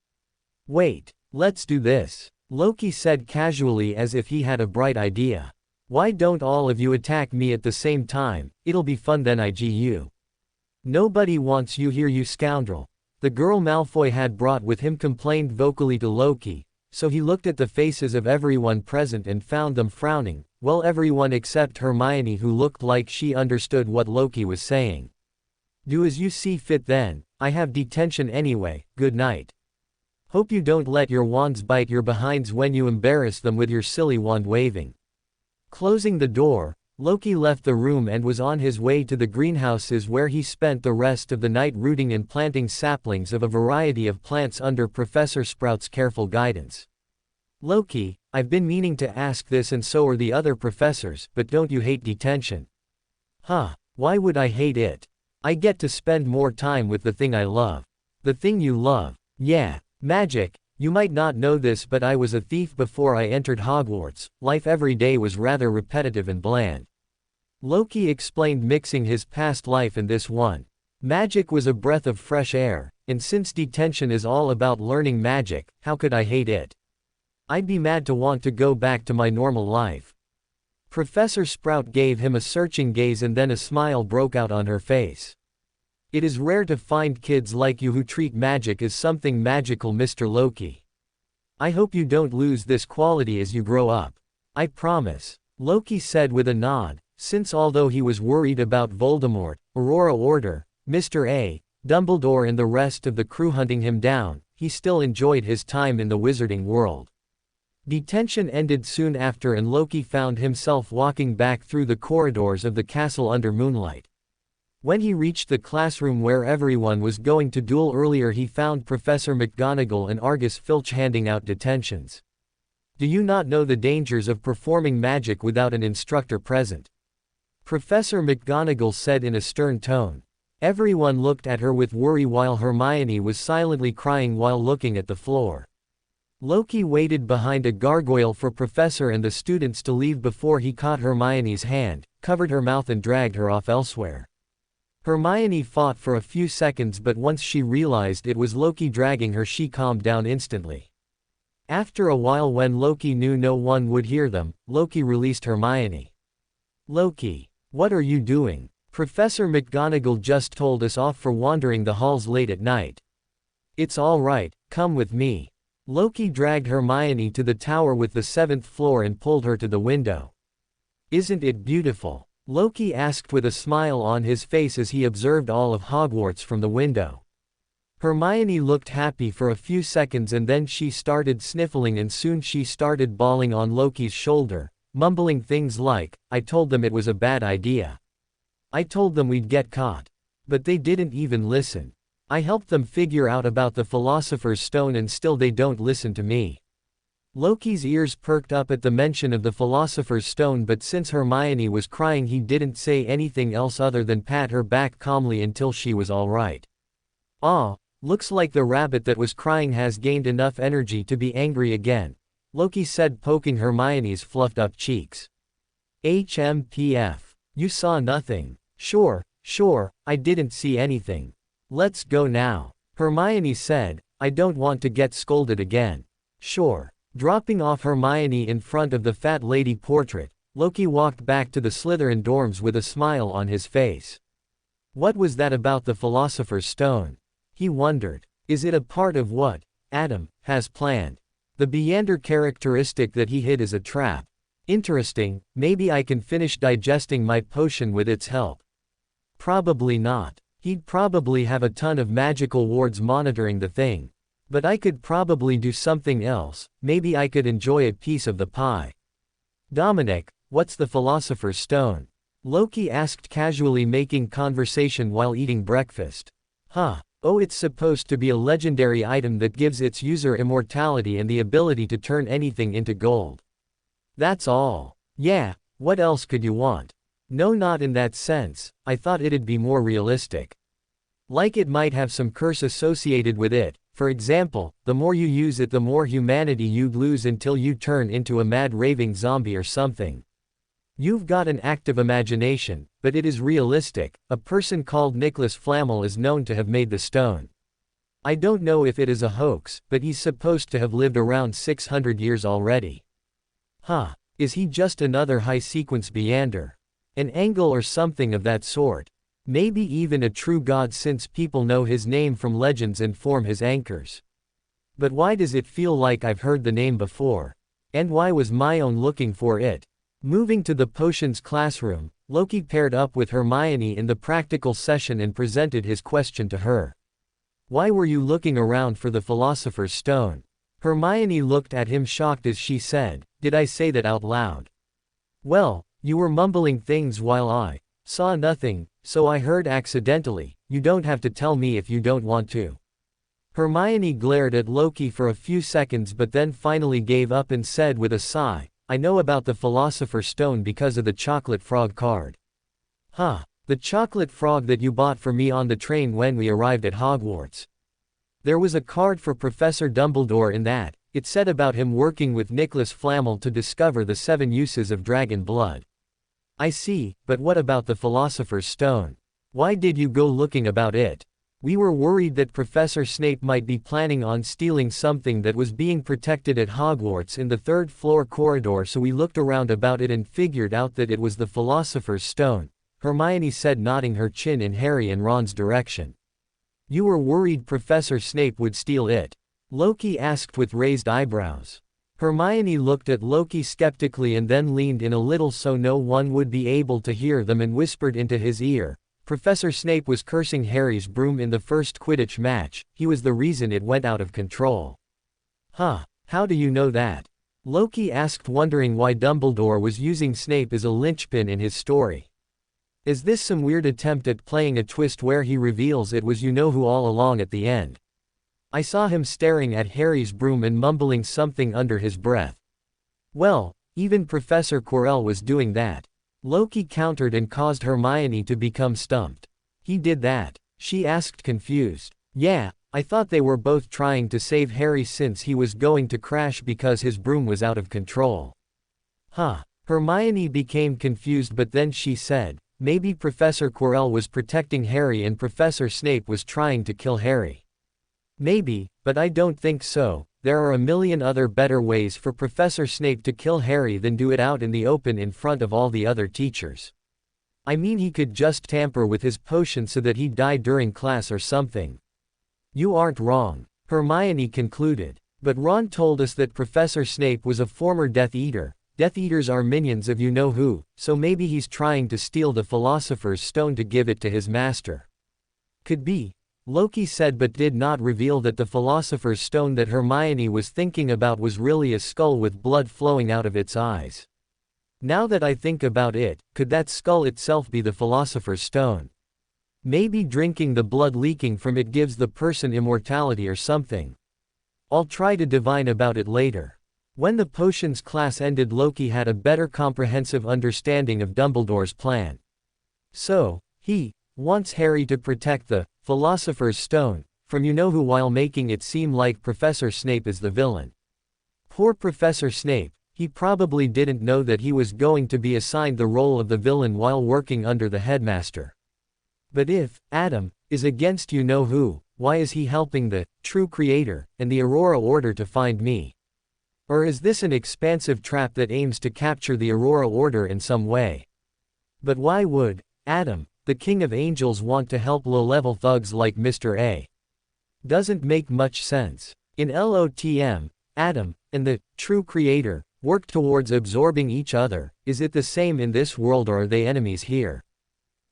Wait, let's do this, Loki said casually, as if he had a bright idea. Why don't all of you attack me at the same time? It'll be fun then, IGU. Nobody wants you here, you scoundrel. The girl Malfoy had brought with him complained vocally to Loki, so he looked at the faces of everyone present and found them frowning, well, everyone except Hermione, who looked like she understood what Loki was saying. Do as you see fit then, I have detention anyway, good night. Hope you don't let your wands bite your behinds when you embarrass them with your silly wand waving. Closing the door, Loki left the room and was on his way to the greenhouses where he spent the rest of the night rooting and planting saplings of a variety of plants under Professor Sprout's careful guidance. Loki, I've been meaning to ask this and so are the other professors, but don't you hate detention? Huh, why would I hate it? I get to spend more time with the thing I love. The thing you love. Yeah, magic. You might not know this, but I was a thief before I entered Hogwarts. Life every day was rather repetitive and bland. Loki explained, mixing his past life and this one. Magic was a breath of fresh air, and since detention is all about learning magic, how could I hate it? I'd be mad to want to go back to my normal life. Professor Sprout gave him a searching gaze and then a smile broke out on her face. It is rare to find kids like you who treat magic as something magical, Mr. Loki. I hope you don't lose this quality as you grow up. I promise, Loki said with a nod, since although he was worried about Voldemort, Aurora Order, Mr. A, Dumbledore and the rest of the crew hunting him down, he still enjoyed his time in the wizarding world. Detention ended soon after and Loki found himself walking back through the corridors of the castle under moonlight. When he reached the classroom where everyone was going to duel earlier, he found Professor McGonagall and Argus Filch handing out detentions. Do you not know the dangers of performing magic without an instructor present? Professor McGonagall said in a stern tone. Everyone looked at her with worry while Hermione was silently crying while looking at the floor. Loki waited behind a gargoyle for Professor and the students to leave before he caught Hermione's hand, covered her mouth and dragged her off elsewhere. Hermione fought for a few seconds, but once she realized it was Loki dragging her, she calmed down instantly. After a while, when Loki knew no one would hear them, Loki released Hermione. Loki, what are you doing? Professor McGonagall just told us off for wandering the halls late at night. It's all right, come with me. Loki dragged Hermione to the tower with the 7th floor and pulled her to the window. Isn't it beautiful? Loki asked with a smile on his face as he observed all of Hogwarts from the window. Hermione looked happy for a few seconds and then she started sniffling and soon she started bawling on Loki's shoulder, mumbling things like, I told them it was a bad idea. I told them we'd get caught. But they didn't even listen. I helped them figure out about the Philosopher's Stone and still they don't listen to me. Loki's ears perked up at the mention of the Philosopher's Stone, but since Hermione was crying he didn't say anything else other than pat her back calmly until she was all right. Ah, looks like the rabbit that was crying has gained enough energy to be angry again, Loki said, poking Hermione's fluffed up cheeks. HMPF. You saw nothing. Sure, I didn't see anything. Let's go now, Hermione said. I don't want to get scolded again. Sure. Dropping off Hermione in front of the fat lady portrait, Loki walked back to the Slytherin dorms with a smile on his face. What was that about the Philosopher's Stone? He wondered. Is it a part of what Adam has planned? The Beander characteristic that he hid is a trap. Interesting, maybe I can finish digesting my potion with its help. Probably not. He'd probably have a ton of magical wards monitoring the thing. But I could probably do something else, maybe I could enjoy a piece of the pie. Dominic, what's the Philosopher's Stone? Loki asked casually, making conversation while eating breakfast. Huh, oh, it's supposed to be a legendary item that gives its user immortality and the ability to turn anything into gold. That's all. Yeah, what else could you want? No, not in that sense, I thought it'd be more realistic. Like it might have some curse associated with it. For example, the more you use it the more humanity you'd lose until you turn into a mad raving zombie or something. You've got an active imagination, but it is realistic. A person called Nicholas Flamel is known to have made the stone. I don't know if it is a hoax, but he's supposed to have lived around 600 years already. Huh, is he just another high sequence Beander? An angle or something of that sort? Maybe even a true god, since people know his name from legends and form his anchors. But why does it feel like I've heard the name before? And why was Myone looking for it? Moving to the potions classroom, Loki paired up with Hermione in the practical session and presented his question to her. Why were you looking around for the Philosopher's Stone? Hermione looked at him shocked as she said, Did I say that out loud? Well, You were mumbling things while I saw nothing, so I heard accidentally. You don't have to tell me if you don't want to. Hermione glared at Loki for a few seconds but then finally gave up and said with a sigh, I know about the Philosopher's Stone because of the chocolate frog card. Huh, the chocolate frog that you bought for me on the train when we arrived at Hogwarts. There was a card for Professor Dumbledore in that. It said about him working with Nicholas Flamel to discover the 7 uses of dragon blood. I see, but what about the Philosopher's Stone? Why did you go looking about it? We were worried that Professor Snape might be planning on stealing something that was being protected at Hogwarts in the 3rd floor corridor, so we looked around about it and figured out that it was the Philosopher's Stone, Hermione said, nodding her chin in Harry and Ron's direction. You were worried Professor Snape would steal it? Loki asked with raised eyebrows. Hermione looked at Loki skeptically and then leaned in a little so no one would be able to hear them and whispered into his ear, Professor Snape was cursing Harry's broom in the first Quidditch match. He was the reason it went out of control. Huh, how do you know that? Loki asked, wondering why Dumbledore was using Snape as a linchpin in his story. Is this some weird attempt at playing a twist where he reveals it was you-know-who all along at the end? I saw him staring at Harry's broom and mumbling something under his breath. Well, even Professor Quirrell was doing that. Loki countered and caused Hermione to become stumped. He did that? She asked, confused. Yeah, I thought they were both trying to save Harry since he was going to crash because his broom was out of control. Huh. Hermione became confused but then she said, maybe Professor Quirrell was protecting Harry and Professor Snape was trying to kill Harry. Maybe, but I don't think so. There are a million other better ways for Professor Snape to kill Harry than do it out in the open in front of all the other teachers. I mean, he could just tamper with his potion so that he'd die during class or something. You aren't wrong, Hermione concluded. But Ron told us that Professor Snape was a former Death Eater. Death Eaters are minions of you-know-who, so maybe he's trying to steal the Philosopher's Stone to give it to his master. Could be, Loki said, but did not reveal that the Philosopher's Stone that Hermione was thinking about was really a skull with blood flowing out of its eyes. Now that I think about it, could that skull itself be the Philosopher's Stone? Maybe drinking the blood leaking from it gives the person immortality or something. I'll try to divine about it later. When the potions class ended, Loki had a better comprehensive understanding of Dumbledore's plan. So, he wants Harry to protect the Philosopher's Stone from you-know-who while making it seem like Professor Snape is the villain. Poor Professor Snape, he probably didn't know that he was going to be assigned the role of the villain while working under the headmaster. But if Adam is against you-know-who, why is he helping the true creator and the Aurora Order to find me? Or is this an expansive trap that aims to capture the Aurora Order in some way? But why would Adam, the King of Angels, want to help low-level thugs like Mr. A? Doesn't make much sense. In LOTM, Adam and the true creator work towards absorbing each other. Is it the same in this world, or are they enemies here?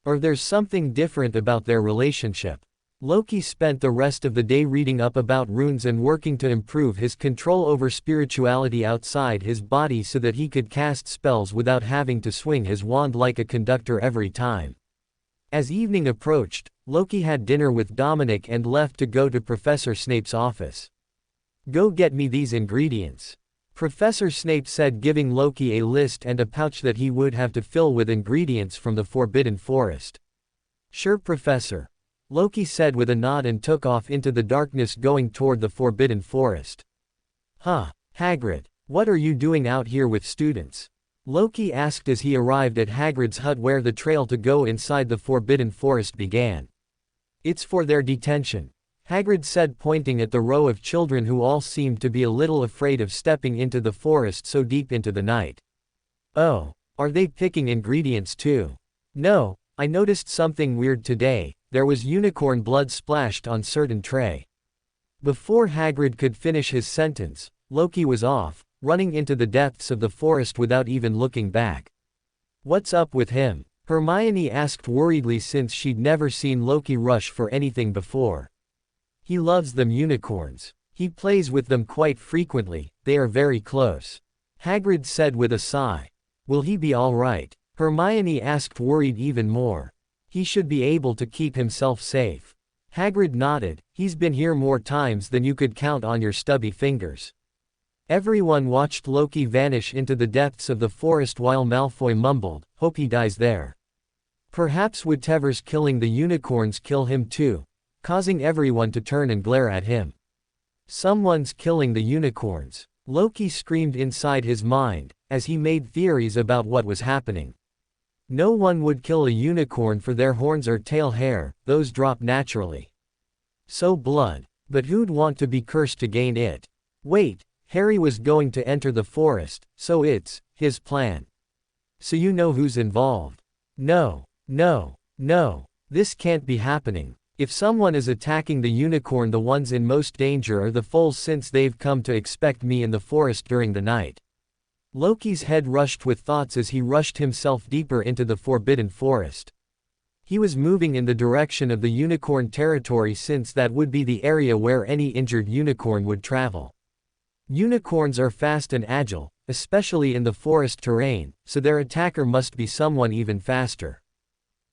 Or there's something different about their relationship? Loki spent the rest of the day reading up about runes and working to improve his control over spirituality outside his body so that he could cast spells without having to swing his wand like a conductor every time. As evening approached, Loki had dinner with Dominic and left to go to Professor Snape's office. Go get me these ingredients, Professor Snape said, giving Loki a list and a pouch that he would have to fill with ingredients from the Forbidden Forest. Sure, Professor, Loki said with a nod and took off into the darkness going toward the Forbidden Forest. Huh, Hagrid, what are you doing out here with students? Loki asked as he arrived at Hagrid's hut where the trail to go inside the Forbidden Forest began. It's for their detention, Hagrid said, pointing at the row of children who all seemed to be a little afraid of stepping into the forest so deep into the night. Oh, are they picking ingredients too? No, I noticed something weird today. There was unicorn blood splashed on certain tray. Before Hagrid could finish his sentence, Loki was off, running into the depths of the forest without even looking back. What's up with him? Hermione asked worriedly since she'd never seen Loki rush for anything before. He loves them unicorns. He plays with them quite frequently, they are very close, Hagrid said with a sigh. Will he be all right? Hermione asked, worried even more. He should be able to keep himself safe. Hagrid nodded. He's been here more times than you could count on your stubby fingers. Everyone watched Loki vanish into the depths of the forest while Malfoy mumbled, hope he dies there. Perhaps whatever's killing the unicorns kill him too, causing everyone to turn and glare at him. Someone's killing the unicorns. Loki screamed inside his mind, as he made theories about what was happening. No one would kill a unicorn for their horns or tail hair, those drop naturally. So blood. But who'd want to be cursed to gain it? Wait, Harry was going to enter the forest, so it's his plan. So you know who's involved. No, no, no. This can't be happening. If someone is attacking the unicorn, the ones in most danger are the foals, since they've come to expect me in the forest during the night. Loki's head rushed with thoughts as he rushed himself deeper into the forbidden forest. He was moving in the direction of the unicorn territory, since that would be the area where any injured unicorn would travel. Unicorns are fast and agile, especially in the forest terrain, so their attacker must be someone even faster.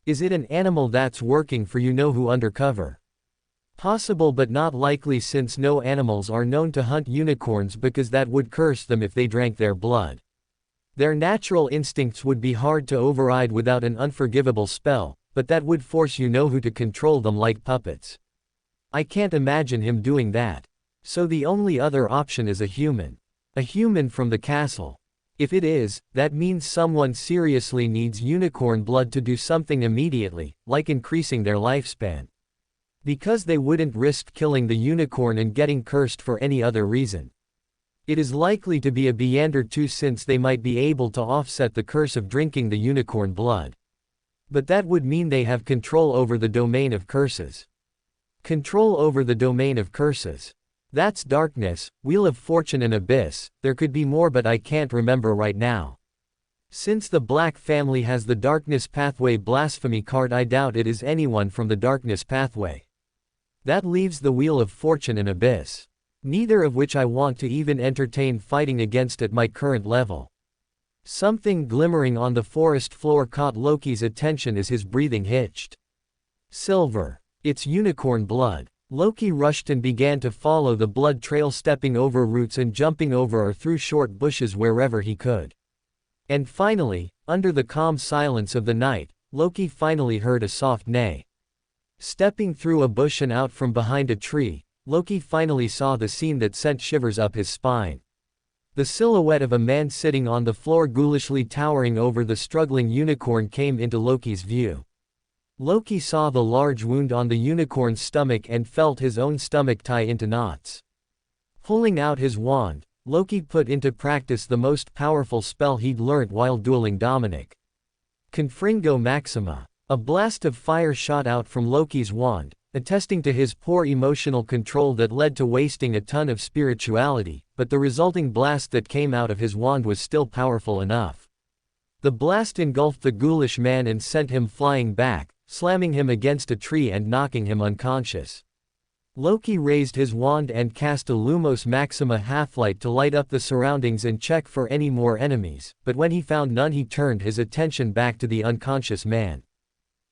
Is it an animal that's working for you-know-who undercover? Possible but not likely, since no animals are known to hunt unicorns because that would curse them if they drank their blood. Their natural instincts would be hard to override without an unforgivable spell, but that would force you-know-who to control them like puppets. I can't imagine him doing that. So the only other option is a human. A human from the castle. If it is, that means someone seriously needs unicorn blood to do something immediately, like increasing their lifespan. Because they wouldn't risk killing the unicorn and getting cursed for any other reason. It is likely to be a Beander too, since they might be able to offset the curse of drinking the unicorn blood. But that would mean they have control over the domain of curses. Control over the domain of curses. That's darkness, Wheel of Fortune and Abyss. There could be more, but I can't remember right now. Since the Black family has the Darkness Pathway blasphemy card, I doubt it is anyone from the Darkness Pathway. That leaves the Wheel of Fortune and Abyss. Neither of which I want to even entertain fighting against at my current level. Something glimmering on the forest floor caught Loki's attention as his breathing hitched. Silver. It's unicorn blood. Loki rushed and began to follow the blood trail, stepping over roots and jumping over or through short bushes wherever he could. And finally, under the calm silence of the night, Loki finally heard a soft neigh. Stepping through a bush and out from behind a tree, Loki finally saw the scene that sent shivers up his spine. The silhouette of a man sitting on the floor, ghoulishly towering over the struggling unicorn, came into Loki's view. Loki saw the large wound on the unicorn's stomach and felt his own stomach tie into knots. Pulling out his wand, Loki put into practice the most powerful spell he'd learnt while dueling Dominic. Confringo Maxima. A blast of fire shot out from Loki's wand, attesting to his poor emotional control that led to wasting a ton of spirituality, but the resulting blast that came out of his wand was still powerful enough. The blast engulfed the ghoulish man and sent him flying back, slamming him against a tree and knocking him unconscious. Loki raised his wand and cast a Lumos Maxima half-light to light up the surroundings and check for any more enemies, but when he found none, he turned his attention back to the unconscious man.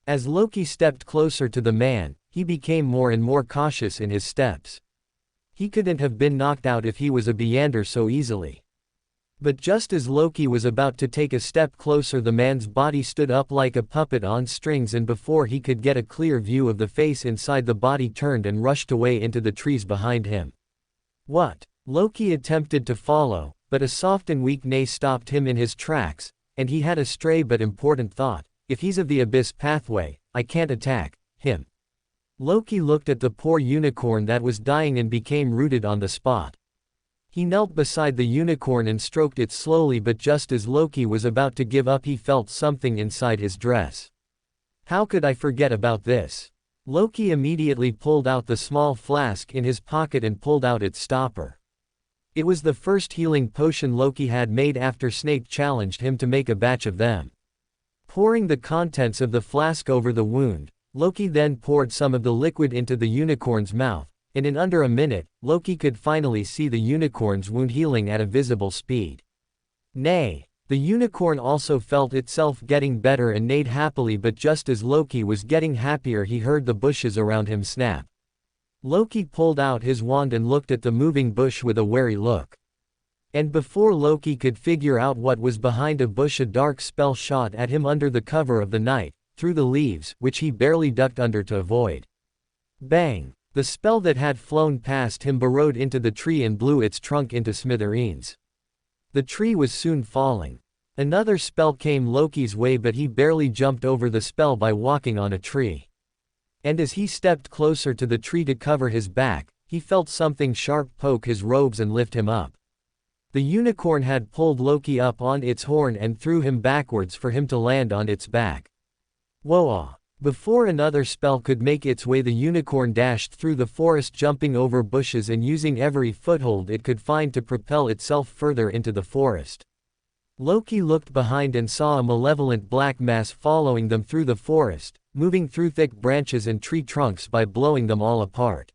As Loki stepped closer to the man, he became more and more cautious in his steps. He couldn't have been knocked out if he was a Beander so easily. But just as Loki was about to take a step closer, the man's body stood up like a puppet on strings, and before he could get a clear view of the face inside, the body turned and rushed away into the trees behind him. What? Loki attempted to follow, but a soft and weak neigh stopped him in his tracks, and he had a stray but important thought. If he's of the Abyss Pathway, I can't attack him. Loki looked at the poor unicorn that was dying and became rooted on the spot. He knelt beside the unicorn and stroked it slowly, but just as Loki was about to give up, he felt something inside his dress. How could I forget about this? Loki immediately pulled out the small flask in his pocket and pulled out its stopper. It was the first healing potion Loki had made after Snape challenged him to make a batch of them. Pouring the contents of the flask over the wound, Loki then poured some of the liquid into the unicorn's mouth, and in under a minute, Loki could finally see the unicorn's wound healing at a visible speed. Nay, The unicorn also felt itself getting better and neighed happily, but just as Loki was getting happier he heard the bushes around him snap. Loki pulled out his wand and looked at the moving bush with a wary look. And before Loki could figure out what was behind a bush, a dark spell shot at him under the cover of the night, through the leaves, which he barely ducked under to avoid. Bang! The spell that had flown past him burrowed into the tree and blew its trunk into smithereens. The tree was soon falling. Another spell came Loki's way, but he barely jumped over the spell by walking on a tree. And as he stepped closer to the tree to cover his back, he felt something sharp poke his robes and lift him up. The unicorn had pulled Loki up on its horn and threw him backwards for him to land on its back. Whoa! Before another spell could make its way, the unicorn dashed through the forest, jumping over bushes and using every foothold it could find to propel itself further into the forest. Loki looked behind and saw a malevolent black mass following them through the forest, moving through thick branches and tree trunks by blowing them all apart.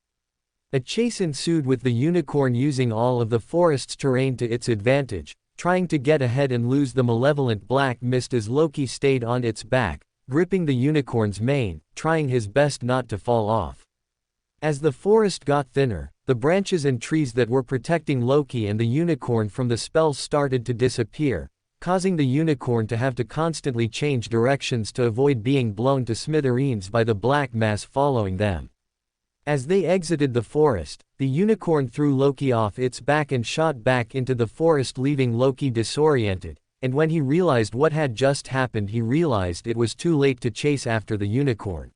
A chase ensued, with the unicorn using all of the forest's terrain to its advantage, trying to get ahead and lose the malevolent black mist as Loki stayed on its back, gripping the unicorn's mane, trying his best not to fall off. As the forest got thinner, the branches and trees that were protecting Loki and the unicorn from the spells started to disappear, causing the unicorn to have to constantly change directions to avoid being blown to smithereens by the black mass following them. As they exited the forest, the unicorn threw Loki off its back and shot back into the forest, leaving Loki disoriented. And when he realized what had just happened, he realized it was too late to chase after the unicorn.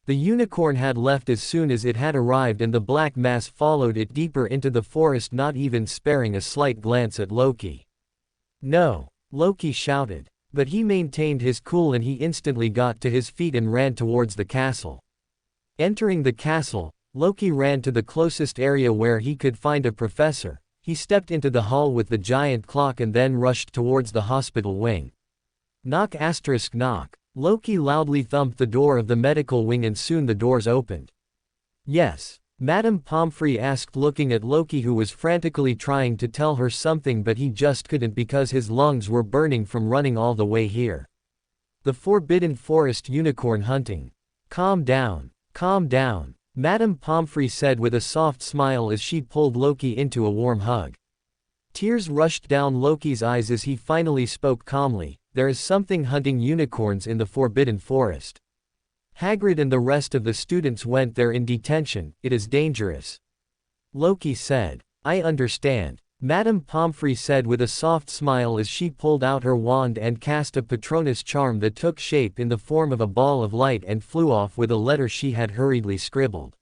The unicorn had left as soon as it had arrived, and the black mass followed it deeper into the forest, not even sparing a slight glance at Loki. "No!" Loki shouted. But he maintained his cool and he instantly got to his feet and ran towards the castle. Entering the castle, Loki ran to the closest area where he could find a professor. He stepped into the hall with the giant clock and then rushed towards the hospital wing. Knock *, knock. Loki loudly thumped the door of the medical wing and soon the doors opened. "Yes?" Madame Pomfrey asked, looking at Loki, who was frantically trying to tell her something but he just couldn't because his lungs were burning from running all the way here. "The Forbidden Forest unicorn hunting." Calm down, Madame Pomfrey said with a soft smile as she pulled Loki into a warm hug. Tears rushed down Loki's eyes as he finally spoke calmly. "There is something hunting unicorns in the Forbidden Forest. Hagrid and the rest of the students went there in detention. It is dangerous." Loki said. "I understand," Madame Pomfrey said with a soft smile as she pulled out her wand and cast a Patronus charm that took shape in the form of a ball of light and flew off with a letter she had hurriedly scribbled.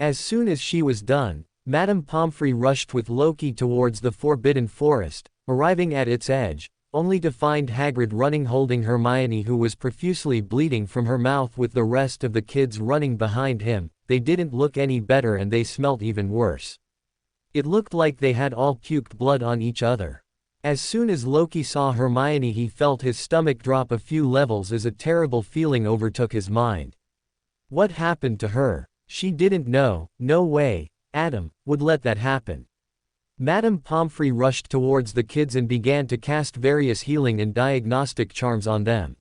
As soon as she was done, Madame Pomfrey rushed with Loki towards the Forbidden Forest, arriving at its edge, only to find Hagrid running holding Hermione, who was profusely bleeding from her mouth, with the rest of the kids running behind him. They didn't look any better and they smelt even worse. It looked like they had all puked blood on each other. As soon as Loki saw Hermione, he felt his stomach drop a few levels as a terrible feeling overtook his mind. What happened to her? She didn't know. No way Adam would let that happen. Madame Pomfrey rushed towards the kids and began to cast various healing and diagnostic charms on them.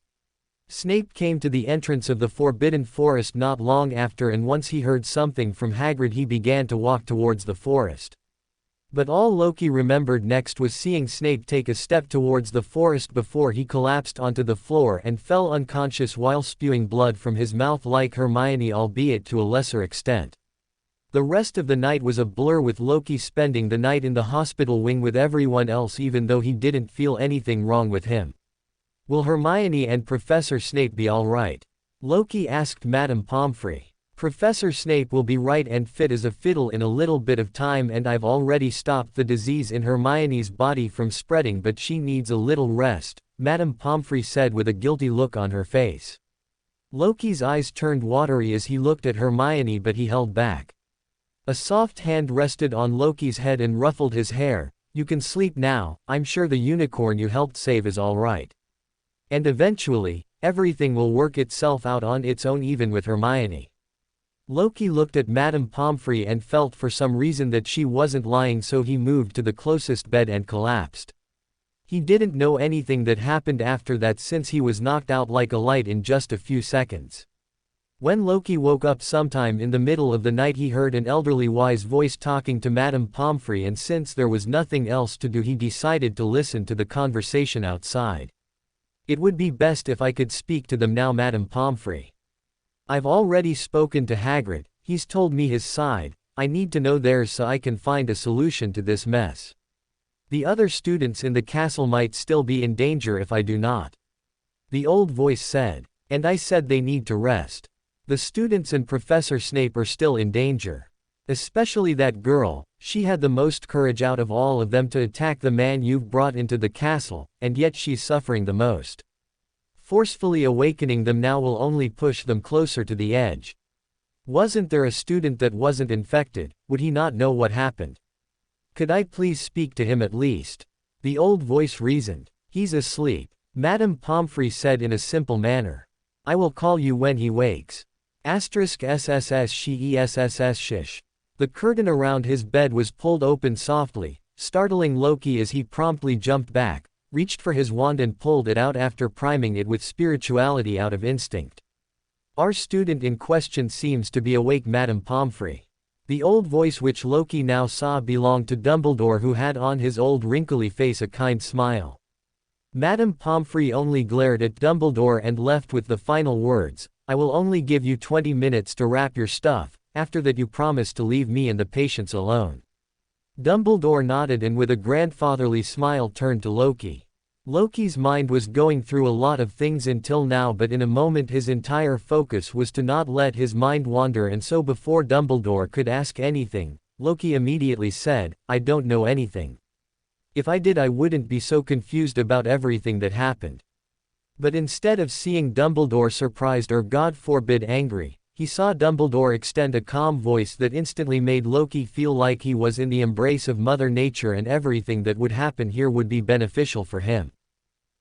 Snape came to the entrance of the Forbidden Forest not long after, and once he heard something from Hagrid he began to walk towards the forest. But all Loki remembered next was seeing Snape take a step towards the forest before he collapsed onto the floor and fell unconscious while spewing blood from his mouth like Hermione, albeit to a lesser extent. The rest of the night was a blur, with Loki spending the night in the hospital wing with everyone else even though he didn't feel anything wrong with him. "Will Hermione and Professor Snape be all right?" Loki asked Madame Pomfrey. "Professor Snape will be right and fit as a fiddle in a little bit of time, and I've already stopped the disease in Hermione's body from spreading, but she needs a little rest," Madame Pomfrey said with a guilty look on her face. Loki's eyes turned watery as he looked at Hermione, but he held back. A soft hand rested on Loki's head and ruffled his hair. "You can sleep now. I'm sure the unicorn you helped save is all right. And eventually, everything will work itself out on its own, even with Hermione." Loki looked at Madame Pomfrey and felt for some reason that she wasn't lying, so he moved to the closest bed and collapsed. He didn't know anything that happened after that since he was knocked out like a light in just a few seconds. When Loki woke up sometime in the middle of the night, he heard an elderly wise voice talking to Madame Pomfrey, and since there was nothing else to do, he decided to listen to the conversation outside. It would be best if I could speak to them now, Madame Pomfrey. I've already spoken to Hagrid, he's told me his side, I need to know theirs so I can find a solution to this mess. The other students in the castle might still be in danger if I do not. The old voice said. And I said they need to rest. The students and Professor Snape are still in danger. Especially that girl, she had the most courage out of all of them to attack the man you've brought into the castle, and yet she's suffering the most. Forcefully awakening them now will only push them closer to the edge. Wasn't there a student that wasn't infected? Would he not know what happened? Could I please speak to him at least? The old voice reasoned. He's asleep, Madame Pomfrey said in a simple manner. I will call you when he wakes. *SSS SSS shish. The curtain around his bed was pulled open softly, startling Loki as he promptly jumped back, reached for his wand and pulled it out after priming it with spirituality out of instinct. Our student in question seems to be awake, Madame Pomfrey. The old voice, which Loki now saw belonged to Dumbledore, who had on his old wrinkly face a kind smile. Madame Pomfrey only glared at Dumbledore and left with the final words, I will only give you 20 minutes to wrap your stuff, after that you promise to leave me and the patients alone. Dumbledore nodded and with a grandfatherly smile turned to Loki. Loki's mind was going through a lot of things until now, but in a moment his entire focus was to not let his mind wander, and so before Dumbledore could ask anything, Loki immediately said, I don't know anything. If I did, I wouldn't be so confused about everything that happened. But instead of seeing Dumbledore surprised or God forbid angry, he saw Dumbledore extend a calm voice that instantly made Loki feel like he was in the embrace of Mother Nature and everything that would happen here would be beneficial for him.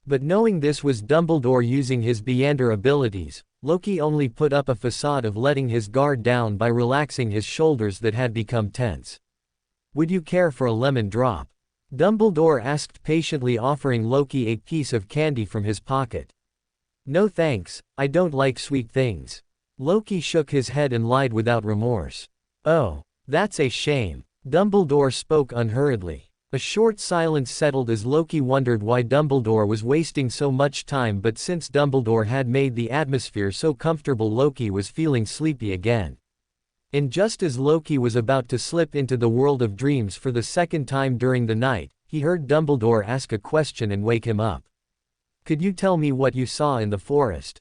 But knowing this was Dumbledore using his Beyander abilities, Loki only put up a facade of letting his guard down by relaxing his shoulders that had become tense. Would you care for a lemon drop? Dumbledore asked patiently, offering Loki a piece of candy from his pocket. No thanks, I don't like sweet things. Loki shook his head and lied without remorse. Oh, that's a shame. Dumbledore spoke unhurriedly. A short silence settled as Loki wondered why Dumbledore was wasting so much time, but since Dumbledore had made the atmosphere so comfortable, Loki was feeling sleepy again. And just as Loki was about to slip into the world of dreams for the second time during the night, he heard Dumbledore ask a question and wake him up. Could you tell me what you saw in the forest?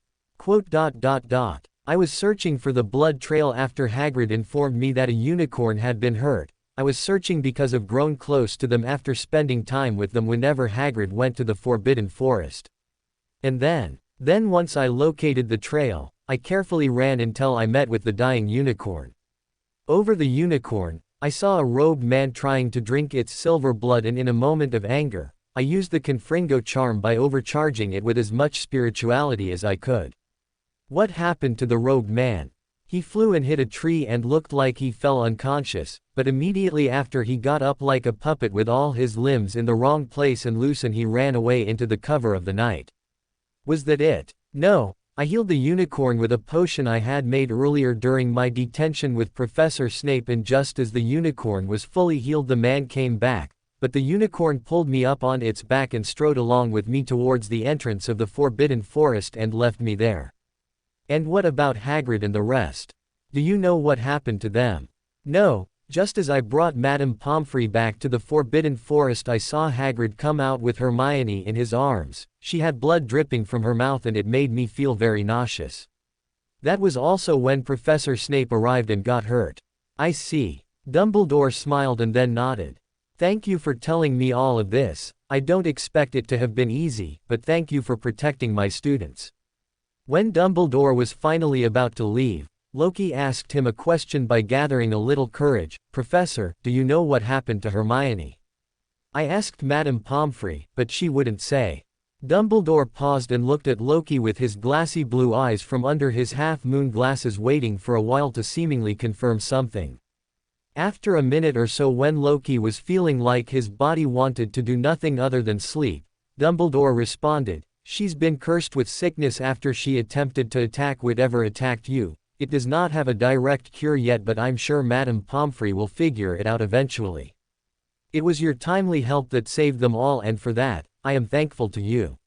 I was searching for the blood trail after Hagrid informed me that a unicorn had been hurt. I was searching because I've grown close to them after spending time with them whenever Hagrid went to the Forbidden Forest. And then once I located the trail, I carefully ran until I met with the dying unicorn. Over the unicorn, I saw a robed man trying to drink its silver blood, and in a moment of anger, I used the Confringo charm by overcharging it with as much spirituality as I could. What happened to the robed man? He flew and hit a tree and looked like he fell unconscious, but immediately after he got up like a puppet with all his limbs in the wrong place and loose, and he ran away into the cover of the night. Was that it? No, I healed the unicorn with a potion I had made earlier during my detention with Professor Snape, and just as the unicorn was fully healed the man came back, but the unicorn pulled me up on its back and strode along with me towards the entrance of the Forbidden Forest and left me there. And what about Hagrid and the rest? Do you know what happened to them? No, just as I brought Madame Pomfrey back to the Forbidden Forest, I saw Hagrid come out with Hermione in his arms. She had blood dripping from her mouth and it made me feel very nauseous. That was also when Professor Snape arrived and got hurt. I see. Dumbledore smiled and then nodded. Thank you for telling me all of this. I don't expect it to have been easy, but thank you for protecting my students. When Dumbledore was finally about to leave, Loki asked him a question by gathering a little courage. Professor, do you know what happened to Hermione? I asked Madame Pomfrey, but she wouldn't say. Dumbledore paused and looked at Loki with his glassy blue eyes from under his half-moon glasses, waiting for a while to seemingly confirm something. After a minute or so, when Loki was feeling like his body wanted to do nothing other than sleep, Dumbledore responded. She's been cursed with sickness after she attempted to attack whatever attacked you. It does not have a direct cure yet, but I'm sure Madame Pomfrey will figure it out eventually. It was your timely help that saved them all, and for that, I am thankful to you.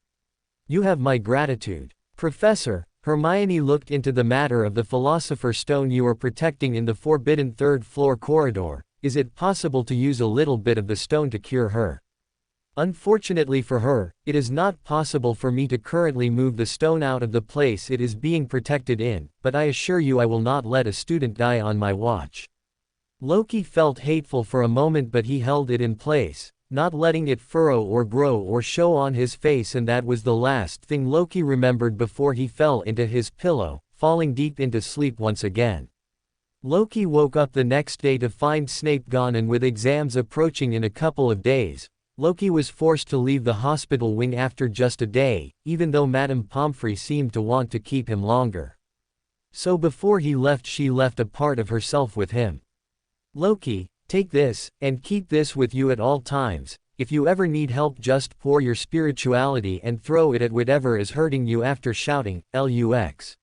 You have my gratitude. Professor, Hermione looked into the matter of the Philosopher's Stone you are protecting in the forbidden third-floor corridor. Is it possible to use a little bit of the stone to cure her? Unfortunately for her, it is not possible for me to currently move the stone out of the place it is being protected in, but I assure you I will not let a student die on my watch. Loki felt hateful for a moment, but he held it in place, not letting it furrow or grow or show on his face, and that was the last thing Loki remembered before he fell into his pillow, falling deep into sleep once again. Loki woke up the next day to find Snape gone, and with exams approaching in a couple of days, Loki was forced to leave the hospital wing after just a day, even though Madame Pomfrey seemed to want to keep him longer. So before he left, she left a part of herself with him. Loki, take this, and keep this with you at all times. If you ever need help, just pour your spirituality and throw it at whatever is hurting you after shouting, Lux.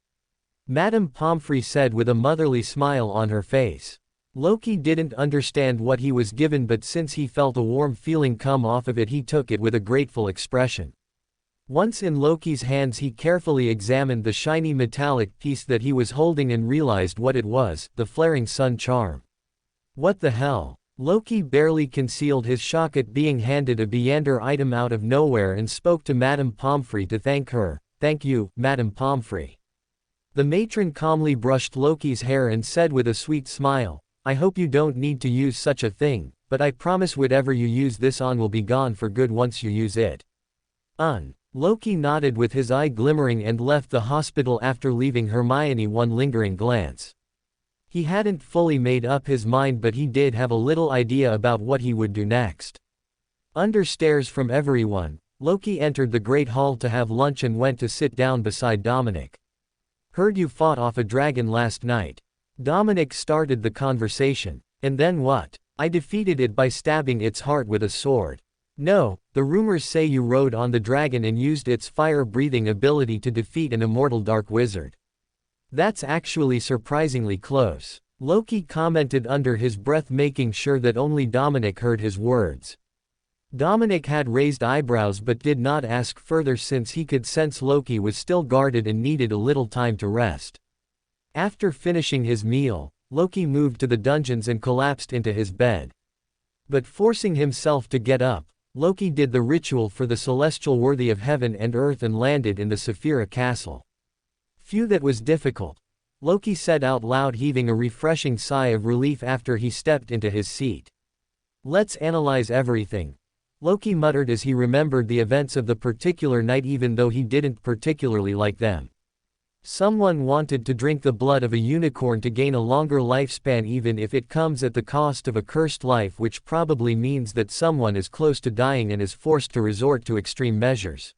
Madame Pomfrey said with a motherly smile on her face. Loki didn't understand what he was given, but since he felt a warm feeling come off of it, he took it with a grateful expression. Once in Loki's hands, he carefully examined the shiny metallic piece that he was holding and realized what it was: the flaring sun charm. What the hell? Loki barely concealed his shock at being handed a Beyonder item out of nowhere and spoke to Madame Pomfrey to thank her. Thank you, Madame Pomfrey. The matron calmly brushed Loki's hair and said with a sweet smile, I hope you don't need to use such a thing, but I promise whatever you use this on will be gone for good once you use it. Loki nodded with his eye glimmering and left the hospital after leaving Hermione one lingering glance. He hadn't fully made up his mind, but he did have a little idea about what he would do next. Under stares from everyone, Loki entered the Great Hall to have lunch and went to sit down beside Dominic. Heard you fought off a dragon last night. Dominic started the conversation. And then what? I defeated it by stabbing its heart with a sword. No, the rumors say you rode on the dragon and used its fire-breathing ability to defeat an immortal dark wizard. That's actually surprisingly close. Loki commented under his breath, making sure that only Dominic heard his words. Dominic had raised eyebrows but did not ask further, since he could sense Loki was still guarded and needed a little time to rest. After finishing his meal, Loki moved to the dungeons and collapsed into his bed. But forcing himself to get up, Loki did the ritual for the celestial worthy of heaven and earth and landed in the Saphira castle. Phew, that was difficult, Loki said out loud, heaving a refreshing sigh of relief after he stepped into his seat. Let's analyze everything, Loki muttered as he remembered the events of the particular night, even though he didn't particularly like them. Someone wanted to drink the blood of a unicorn to gain a longer lifespan, even if it comes at the cost of a cursed life, which probably means that someone is close to dying and is forced to resort to extreme measures.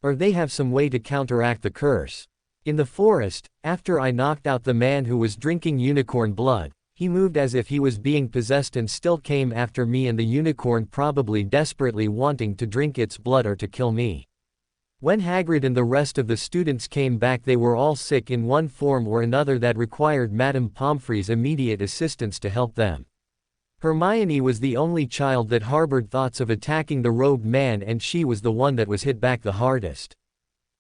Or they have some way to counteract the curse. In the forest, after I knocked out the man who was drinking unicorn blood, he moved as if he was being possessed and still came after me, and the unicorn probably desperately wanting to drink its blood or to kill me. When Hagrid and the rest of the students came back, they were all sick in one form or another that required Madame Pomfrey's immediate assistance to help them. Hermione was the only child that harbored thoughts of attacking the robed man, and she was the one that was hit back the hardest.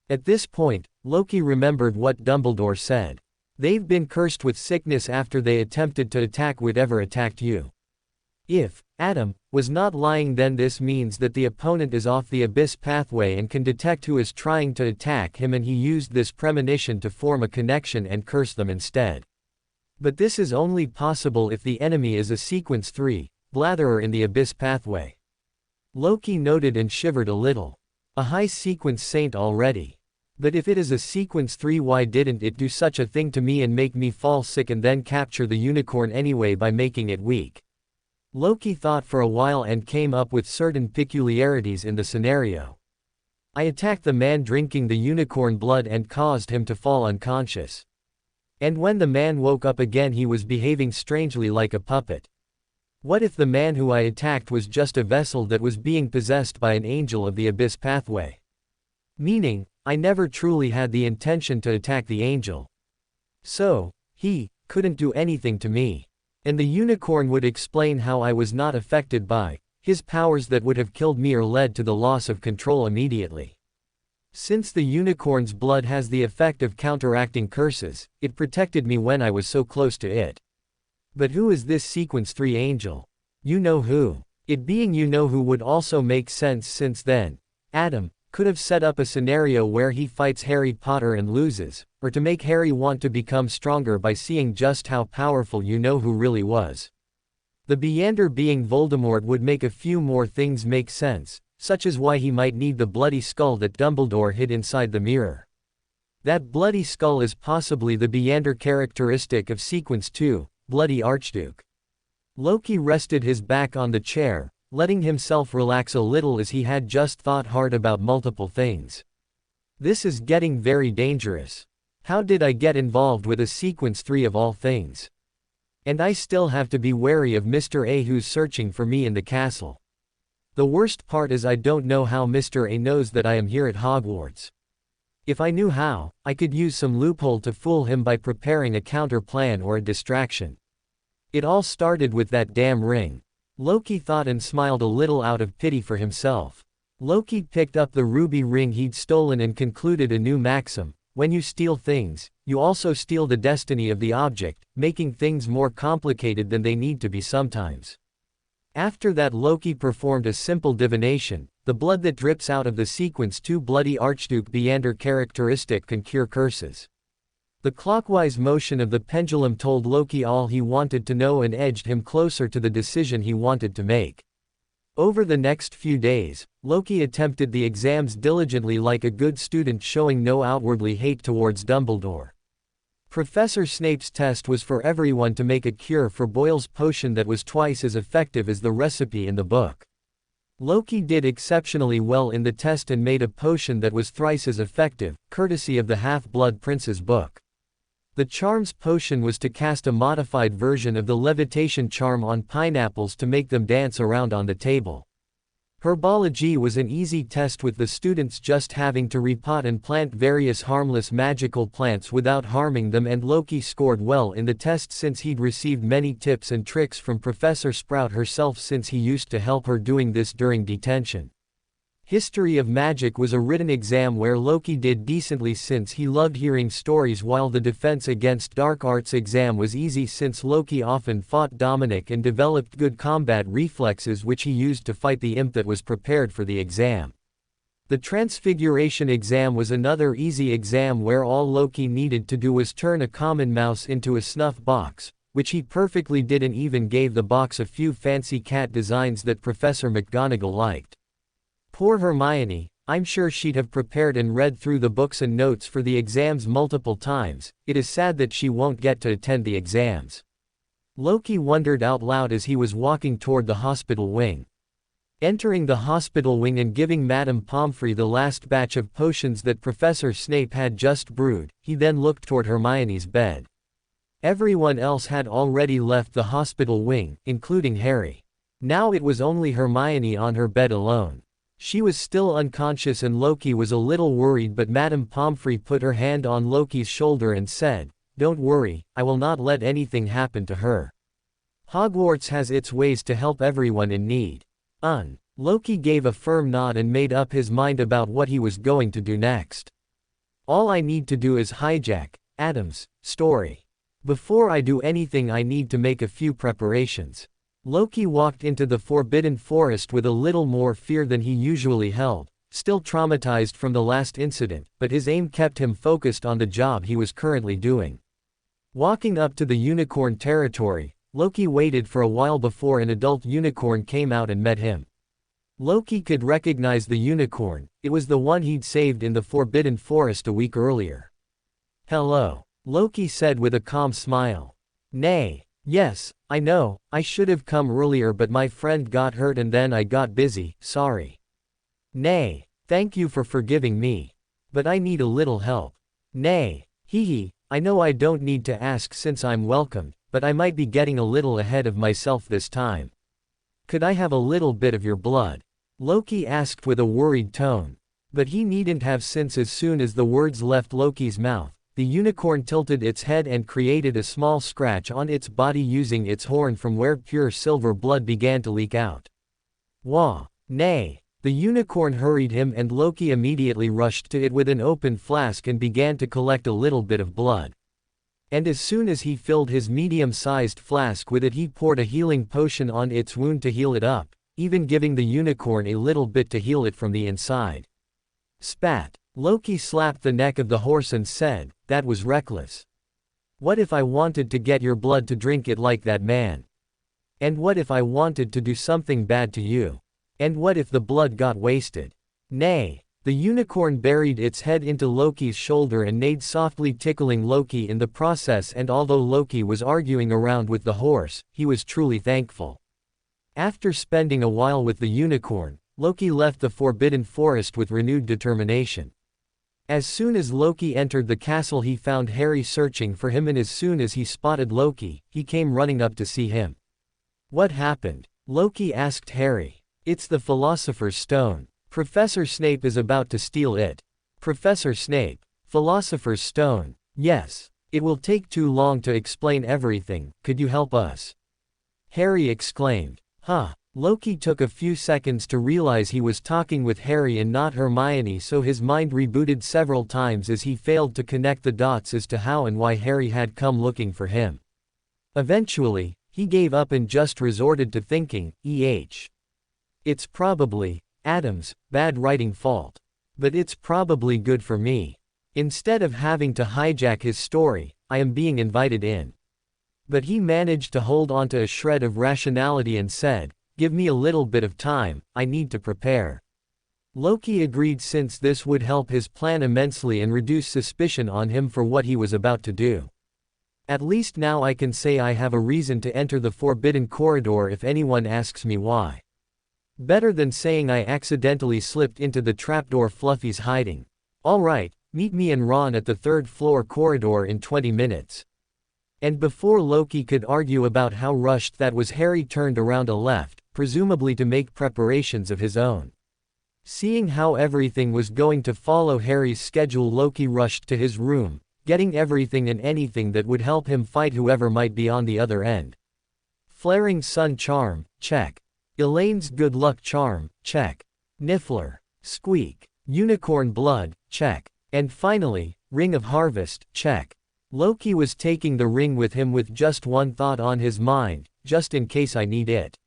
At this point, Loki remembered what Dumbledore said. They've been cursed with sickness after they attempted to attack whatever attacked you. If Adam was not lying, then this means that the opponent is off the abyss pathway and can detect who is trying to attack him, and he used this premonition to form a connection and curse them instead. But this is only possible if the enemy is a sequence 3, blatherer in the abyss pathway. Loki noted and shivered a little. A high sequence saint already. But if it is a sequence 3, why didn't it do such a thing to me and make me fall sick and then capture the unicorn anyway by making it weak? Loki thought for a while and came up with certain peculiarities in the scenario. I attacked the man drinking the unicorn blood and caused him to fall unconscious. And when the man woke up again, he was behaving strangely like a puppet. What if the man who I attacked was just a vessel that was being possessed by an angel of the abyss pathway? Meaning, I never truly had the intention to attack the angel. So, he couldn't do anything to me. And the unicorn would explain how I was not affected by his powers that would have killed me or led to the loss of control immediately. Since the unicorn's blood has the effect of counteracting curses, it protected me when I was so close to it. But who is this Sequence 3 angel? You know who. It being you know who would also make sense, since then, Adam could have set up a scenario where he fights Harry Potter and loses, or to make Harry want to become stronger by seeing just how powerful you know who really was. The Beander being Voldemort would make a few more things make sense, such as why he might need the bloody skull that Dumbledore hid inside the mirror. That bloody skull is possibly the Beander characteristic of Sequence 2, Bloody Archduke. Loki rested his back on the chair, letting himself relax a little as he had just thought hard about multiple things. This is getting very dangerous. How did I get involved with a Sequence 3 of all things? And I still have to be wary of Mr. A who's searching for me in the castle. The worst part is I don't know how Mr. A knows that I am here at Hogwarts. If I knew how, I could use some loophole to fool him by preparing a counter plan or a distraction. It all started with that damn ring. Loki thought and smiled a little out of pity for himself. Loki picked up the ruby ring he'd stolen and concluded a new maxim: when you steal things, you also steal the destiny of the object, making things more complicated than they need to be sometimes. After that, Loki performed a simple divination: the blood that drips out of the Sequence 2 Bloody Archduke Beander characteristic can cure curses. The clockwise motion of the pendulum told Loki all he wanted to know and edged him closer to the decision he wanted to make. Over the next few days, Loki attempted the exams diligently like a good student, showing no outwardly hate towards Dumbledore. Professor Snape's test was for everyone to make a cure for Boyle's potion that was twice as effective as the recipe in the book. Loki did exceptionally well in the test and made a potion that was thrice as effective, courtesy of the Half-Blood Prince's book. The charm's potion was to cast a modified version of the levitation charm on pineapples to make them dance around on the table. Herbology was an easy test, with the students just having to repot and plant various harmless magical plants without harming them, and Loki scored well in the test since he'd received many tips and tricks from Professor Sprout herself, since he used to help her doing this during detention. History of Magic was a written exam where Loki did decently since he loved hearing stories, while the Defense Against Dark Arts exam was easy since Loki often fought Dominic and developed good combat reflexes which he used to fight the imp that was prepared for the exam. The Transfiguration exam was another easy exam where all Loki needed to do was turn a common mouse into a snuff box, which he perfectly did, and even gave the box a few fancy cat designs that Professor McGonagall liked. Poor Hermione, I'm sure she'd have prepared and read through the books and notes for the exams multiple times. It is sad that she won't get to attend the exams. Loki wondered out loud as he was walking toward the hospital wing. Entering the hospital wing and giving Madame Pomfrey the last batch of potions that Professor Snape had just brewed, he then looked toward Hermione's bed. Everyone else had already left the hospital wing, including Harry. Now it was only Hermione on her bed alone. She was still unconscious and Loki was a little worried, but Madame Pomfrey put her hand on Loki's shoulder and said, "Don't worry, I will not let anything happen to her. Hogwarts has its ways to help everyone in need." Loki gave a firm nod and made up his mind about what he was going to do next. All I need to do is hijack Adam's story. Before I do anything, I need to make a few preparations. Loki walked into the Forbidden Forest with a little more fear than he usually held, still traumatized from the last incident, but his aim kept him focused on the job he was currently doing. Walking up to the unicorn territory, Loki waited for a while before an adult unicorn came out and met him. Loki could recognize the unicorn; it was the one he'd saved in the Forbidden Forest a week earlier. "Hello," Loki said with a calm smile. "Nay. Yes, I know, I should have come earlier, but my friend got hurt and then I got busy, sorry." "Nay, thank you for forgiving me. But I need a little help." "Nay, hee hee, I know I don't need to ask since I'm welcomed. but I might be getting a little ahead of myself this time. Could I have a little bit of your blood? Loki asked with a worried tone. But he needn't have, since as soon as the words left Loki's mouth, the unicorn tilted its head and created a small scratch on its body using its horn from where pure silver blood began to leak out. Wah! Nay! The unicorn hurried him, and Loki immediately rushed to it with an open flask and began to collect a little bit of blood. And as soon as he filled his medium-sized flask with it, he poured a healing potion on its wound to heal it up, even giving the unicorn a little bit to heal it from the inside. Spat! Loki slapped the neck of the horse and said, "That was reckless. What if I wanted to get your blood to drink it like that man? And what if I wanted to do something bad to you? And what if the blood got wasted?" Nay! The unicorn buried its head into Loki's shoulder and neighed softly, tickling Loki in the process, and although Loki was arguing around with the horse, he was truly thankful. After spending a while with the unicorn, Loki left the Forbidden Forest with renewed determination. As soon as Loki entered the castle, he found Harry searching for him, and as soon as he spotted Loki, he came running up to see him. "What happened?" Loki asked Harry. "It's the Philosopher's Stone. Professor Snape is about to steal it." "Professor Snape? Philosopher's Stone? Yes. It will take too long to explain everything, could you help us?" Harry exclaimed. "Huh." Loki took a few seconds to realize he was talking with Harry and not Hermione, so his mind rebooted several times as he failed to connect the dots as to how and why Harry had come looking for him. Eventually, he gave up and just resorted to thinking, "It's probably Adam's bad writing fault. But it's probably good for me. Instead of having to hijack his story, I am being invited in." But he managed to hold onto a shred of rationality and said, "Give me a little bit of time, I need to prepare." Loki agreed, since this would help his plan immensely and reduce suspicion on him for what he was about to do. "At least now I can say I have a reason to enter the Forbidden Corridor if anyone asks me why. Better than saying I accidentally slipped into the trapdoor Fluffy's hiding. Alright, meet me and Ron at the third-floor corridor in 20 minutes. And before Loki could argue about how rushed that was, Harry turned around and left, presumably to make preparations of his own. Seeing how everything was going to follow Harry's schedule, Loki rushed to his room, getting everything and anything that would help him fight whoever might be on the other end. Flaring Sun Charm, check. Elaine's Good Luck Charm, check. Niffler. Squeak. Unicorn Blood, check. And finally, Ring of Harvest, check. Loki was taking the ring with him with just one thought on his mind, just in case I need it.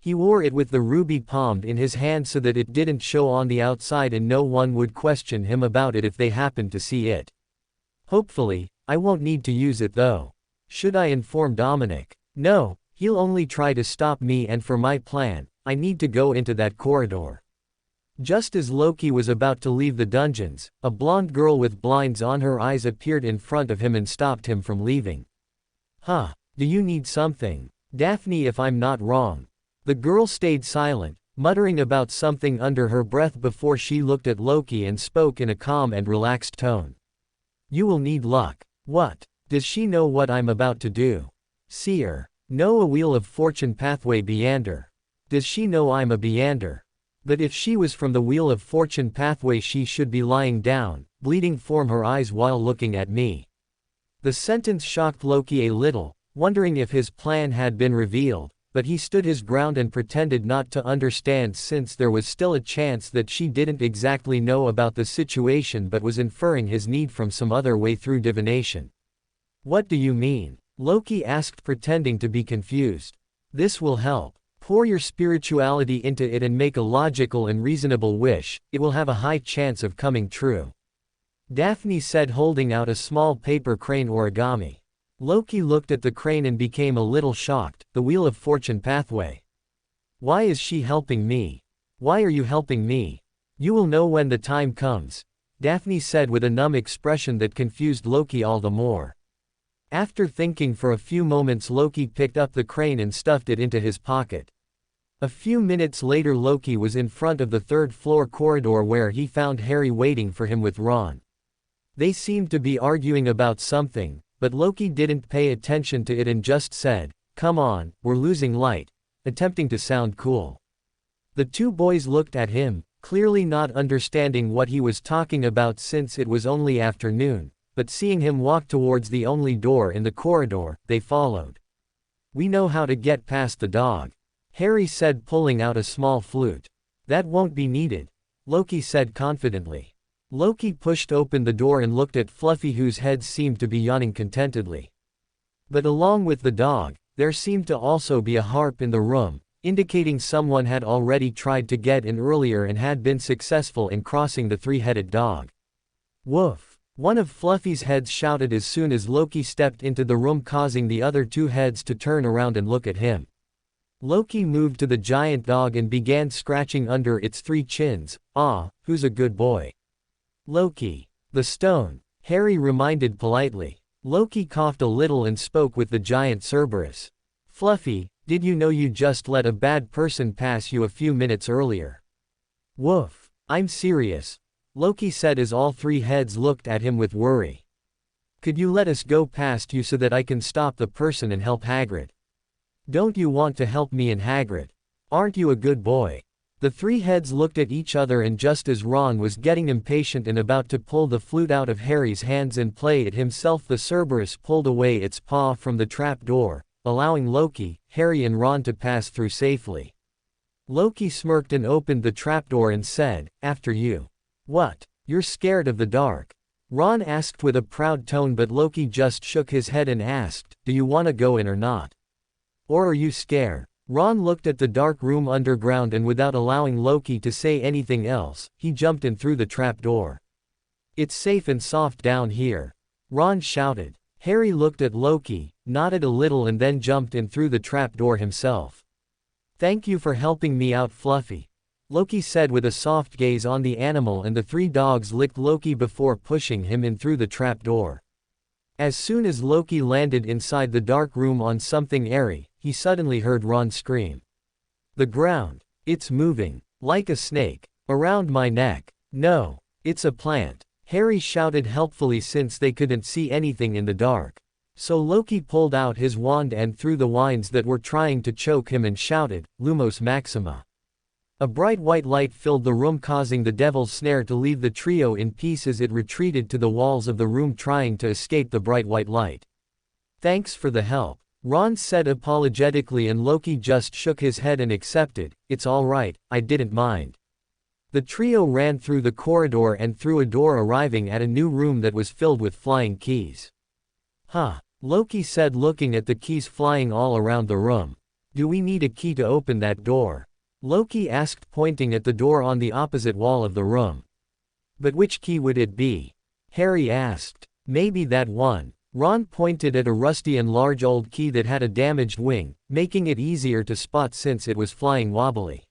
He wore it with the ruby palmed in his hand so that it didn't show on the outside and no one would question him about it if they happened to see it. Hopefully, I won't need to use it though. Should I inform Dominic? No, he'll only try to stop me, and for my plan, I need to go into that corridor. Just as Loki was about to leave the dungeons, a blonde girl with blinds on her eyes appeared in front of him and stopped him from leaving. "Huh, do you need something? Daphne, if I'm not wrong." The girl stayed silent, muttering about something under her breath before she looked at Loki and spoke in a calm and relaxed tone. "You will need luck." "What? Does she know what I'm about to do?" "Seer. Know a Wheel of Fortune pathway Beander." "Does she know I'm a Beander?" But if she was from the Wheel of Fortune pathway, she should be lying down, bleeding from her eyes while looking at me. The sentence shocked Loki a little, wondering if his plan had been revealed, but he stood his ground and pretended not to understand, since there was still a chance that she didn't exactly know about the situation but was inferring his need from some other way through divination. "What do you mean?" Loki asked, pretending to be confused. "This will help. Pour your spirituality into it and make a logical and reasonable wish, it will have a high chance of coming true," Daphne said, holding out a small paper crane origami. Loki looked at the crane and became a little shocked. "The Wheel of Fortune pathway. Why is she helping me? Why are you helping me?" "You will know when the time comes," Daphne said with a numb expression that confused Loki all the more. After thinking for a few moments, Loki picked up the crane and stuffed it into his pocket. A few minutes later, Loki was in front of the third-floor corridor where he found Harry waiting for him with Ron. They seemed to be arguing about something, but Loki didn't pay attention to it and just said, "Come on, we're losing light," attempting to sound cool. The two boys looked at him, clearly not understanding what he was talking about since it was only afternoon, but seeing him walk towards the only door in the corridor, they followed. "We know how to get past the dog," Harry said, pulling out a small flute. "That won't be needed," Loki said confidently. Loki pushed open the door and looked at Fluffy, whose head seemed to be yawning contentedly. But along with the dog, there seemed to also be a harp in the room, indicating someone had already tried to get in earlier and had been successful in crossing the three-headed dog. "Woof!" One of Fluffy's heads shouted as soon as Loki stepped into the room, causing the other two heads to turn around and look at him. Loki moved to the giant dog and began scratching under its three chins. "Ah, who's a good boy?" "Loki. The stone," Harry reminded politely. Loki coughed a little and spoke with the giant Cerberus. "Fluffy, did you know you just let a bad person pass you a few minutes earlier?" "Woof. I'm serious," Loki said as all three heads looked at him with worry. "Could you let us go past you so that I can stop the person and help Hagrid? Don't you want to help me and Hagrid? Aren't you a good boy?" The three heads looked at each other, and just as Ron was getting impatient and about to pull the flute out of Harry's hands and play it himself, the Cerberus pulled away its paw from the trap door, allowing Loki, Harry and Ron to pass through safely. Loki smirked and opened the trapdoor and said, "After you." "What? You're scared of the dark?" Ron asked with a proud tone, but Loki just shook his head and asked, "Do you want to go in or not? Or are you scared?" Ron looked at the dark room underground, and without allowing Loki to say anything else, he jumped in through the trapdoor. "It's safe and soft down here," Ron shouted. Harry looked at Loki, nodded a little, and then jumped in through the trapdoor himself. "Thank you for helping me out, Fluffy," Loki said with a soft gaze on the animal, and the three dogs licked Loki before pushing him in through the trapdoor. As soon as Loki landed inside the dark room on something airy, he suddenly heard Ron scream. "The ground. It's moving. Like a snake. Around my neck." "No. It's a plant," Harry shouted helpfully since they couldn't see anything in the dark. So Loki pulled out his wand and threw the vines that were trying to choke him and shouted, "Lumos Maxima." A bright white light filled the room, causing the devil's snare to leave the trio in pieces. It retreated to the walls of the room, trying to escape the bright white light. "Thanks for the help," Ron said apologetically, and Loki just shook his head and accepted, "It's all right, I didn't mind." The trio ran through the corridor and through a door, arriving at a new room that was filled with flying keys. "Huh," Loki said, looking at the keys flying all around the room. "Do we need a key to open that door?" Loki asked, pointing at the door on the opposite wall of the room. "But which key would it be?" Harry asked. "Maybe that one." Ron pointed at a rusty and large old key that had a damaged wing, making it easier to spot since it was flying wobbly.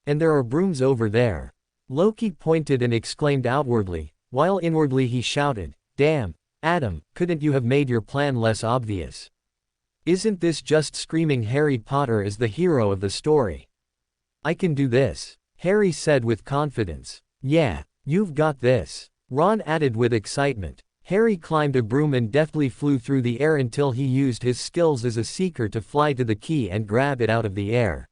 "And there are brooms over there." Loki pointed and exclaimed outwardly, while inwardly he shouted, "Damn, Adam, couldn't you have made your plan less obvious? Isn't this just screaming Harry Potter as the hero of the story?" "I can do this," Harry said with confidence. "Yeah, you've got this," Ron added with excitement. Harry climbed a broom and deftly flew through the air until he used his skills as a seeker to fly to the key and grab it out of the air.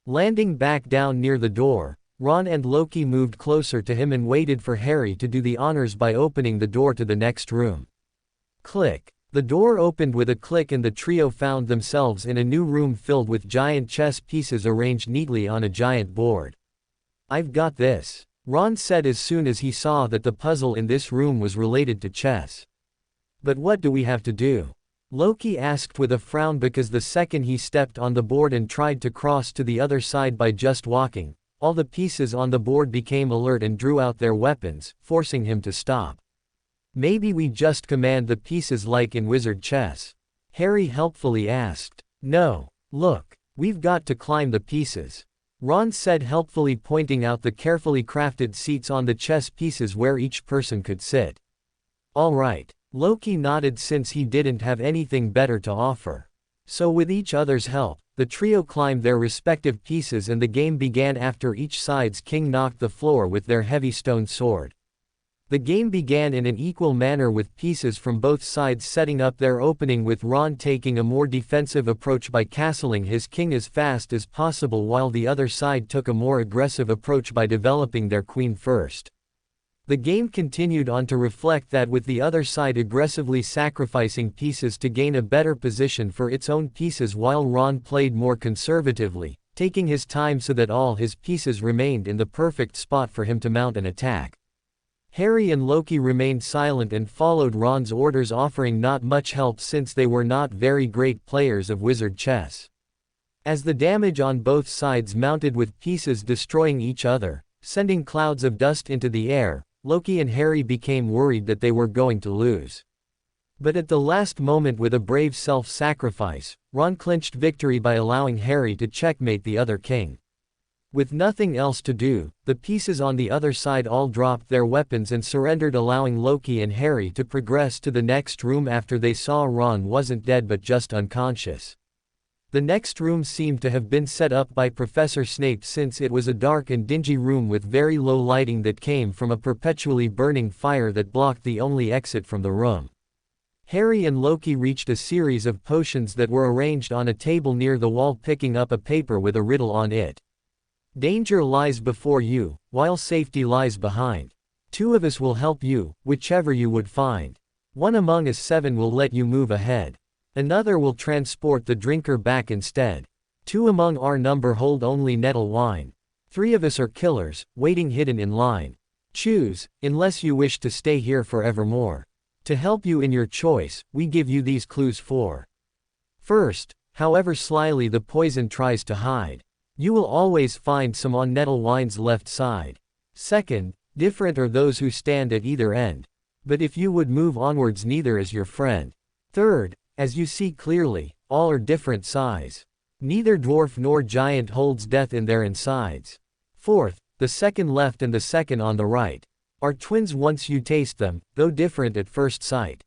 Landing back down near the door, Ron and Loki moved closer to him and waited for Harry to do the honors by opening the door to the next room. Click. The door opened with a click, and the trio found themselves in a new room filled with giant chess pieces arranged neatly on a giant board. "I've got this," Ron said as soon as he saw that the puzzle in this room was related to chess. "But what do we have to do?" Loki asked with a frown, because the second he stepped on the board and tried to cross to the other side by just walking, all the pieces on the board became alert and drew out their weapons, forcing him to stop. "Maybe we just command the pieces like in wizard chess?" Harry helpfully asked. "No. Look. We've got to climb the pieces," Ron said helpfully, pointing out the carefully crafted seats on the chess pieces where each person could sit. "All right." Loki nodded since he didn't have anything better to offer. So with each other's help, the trio climbed their respective pieces, and the game began after each side's king knocked the floor with their heavy stone sword. The game began in an equal manner with pieces from both sides setting up their opening, with Ron taking a more defensive approach by castling his king as fast as possible, while the other side took a more aggressive approach by developing their queen first. The game continued on to reflect that, with the other side aggressively sacrificing pieces to gain a better position for its own pieces, while Ron played more conservatively, taking his time so that all his pieces remained in the perfect spot for him to mount an attack. Harry and Loki remained silent and followed Ron's orders, offering not much help since they were not very great players of wizard chess. As the damage on both sides mounted, with pieces destroying each other, sending clouds of dust into the air, Loki and Harry became worried that they were going to lose. But at the last moment, with a brave self-sacrifice, Ron clinched victory by allowing Harry to checkmate the other king. With nothing else to do, the pieces on the other side all dropped their weapons and surrendered, allowing Loki and Harry to progress to the next room after they saw Ron wasn't dead but just unconscious. The next room seemed to have been set up by Professor Snape, since it was a dark and dingy room with very low lighting that came from a perpetually burning fire that blocked the only exit from the room. Harry and Loki reached a series of potions that were arranged on a table near the wall, picking up a paper with a riddle on it. Danger lies before you, while safety lies behind. 2 of us will help you, whichever you would find. 1 among us 7 will let you move ahead. Another will transport the drinker back instead. 2 among our number hold only nettle wine. 3 of us are killers, waiting hidden in line. Choose, unless you wish to stay here forevermore. To help you in your choice, we give you these clues for. First, however slyly the poison tries to hide, you will always find some on nettle wine's left side. Second, different are those who stand at either end. But if you would move onwards, neither is your friend. Third, as you see clearly, all are different size. Neither dwarf nor giant holds death in their insides. Fourth, the second left and the second on the right are twins once you taste them, though different at first sight.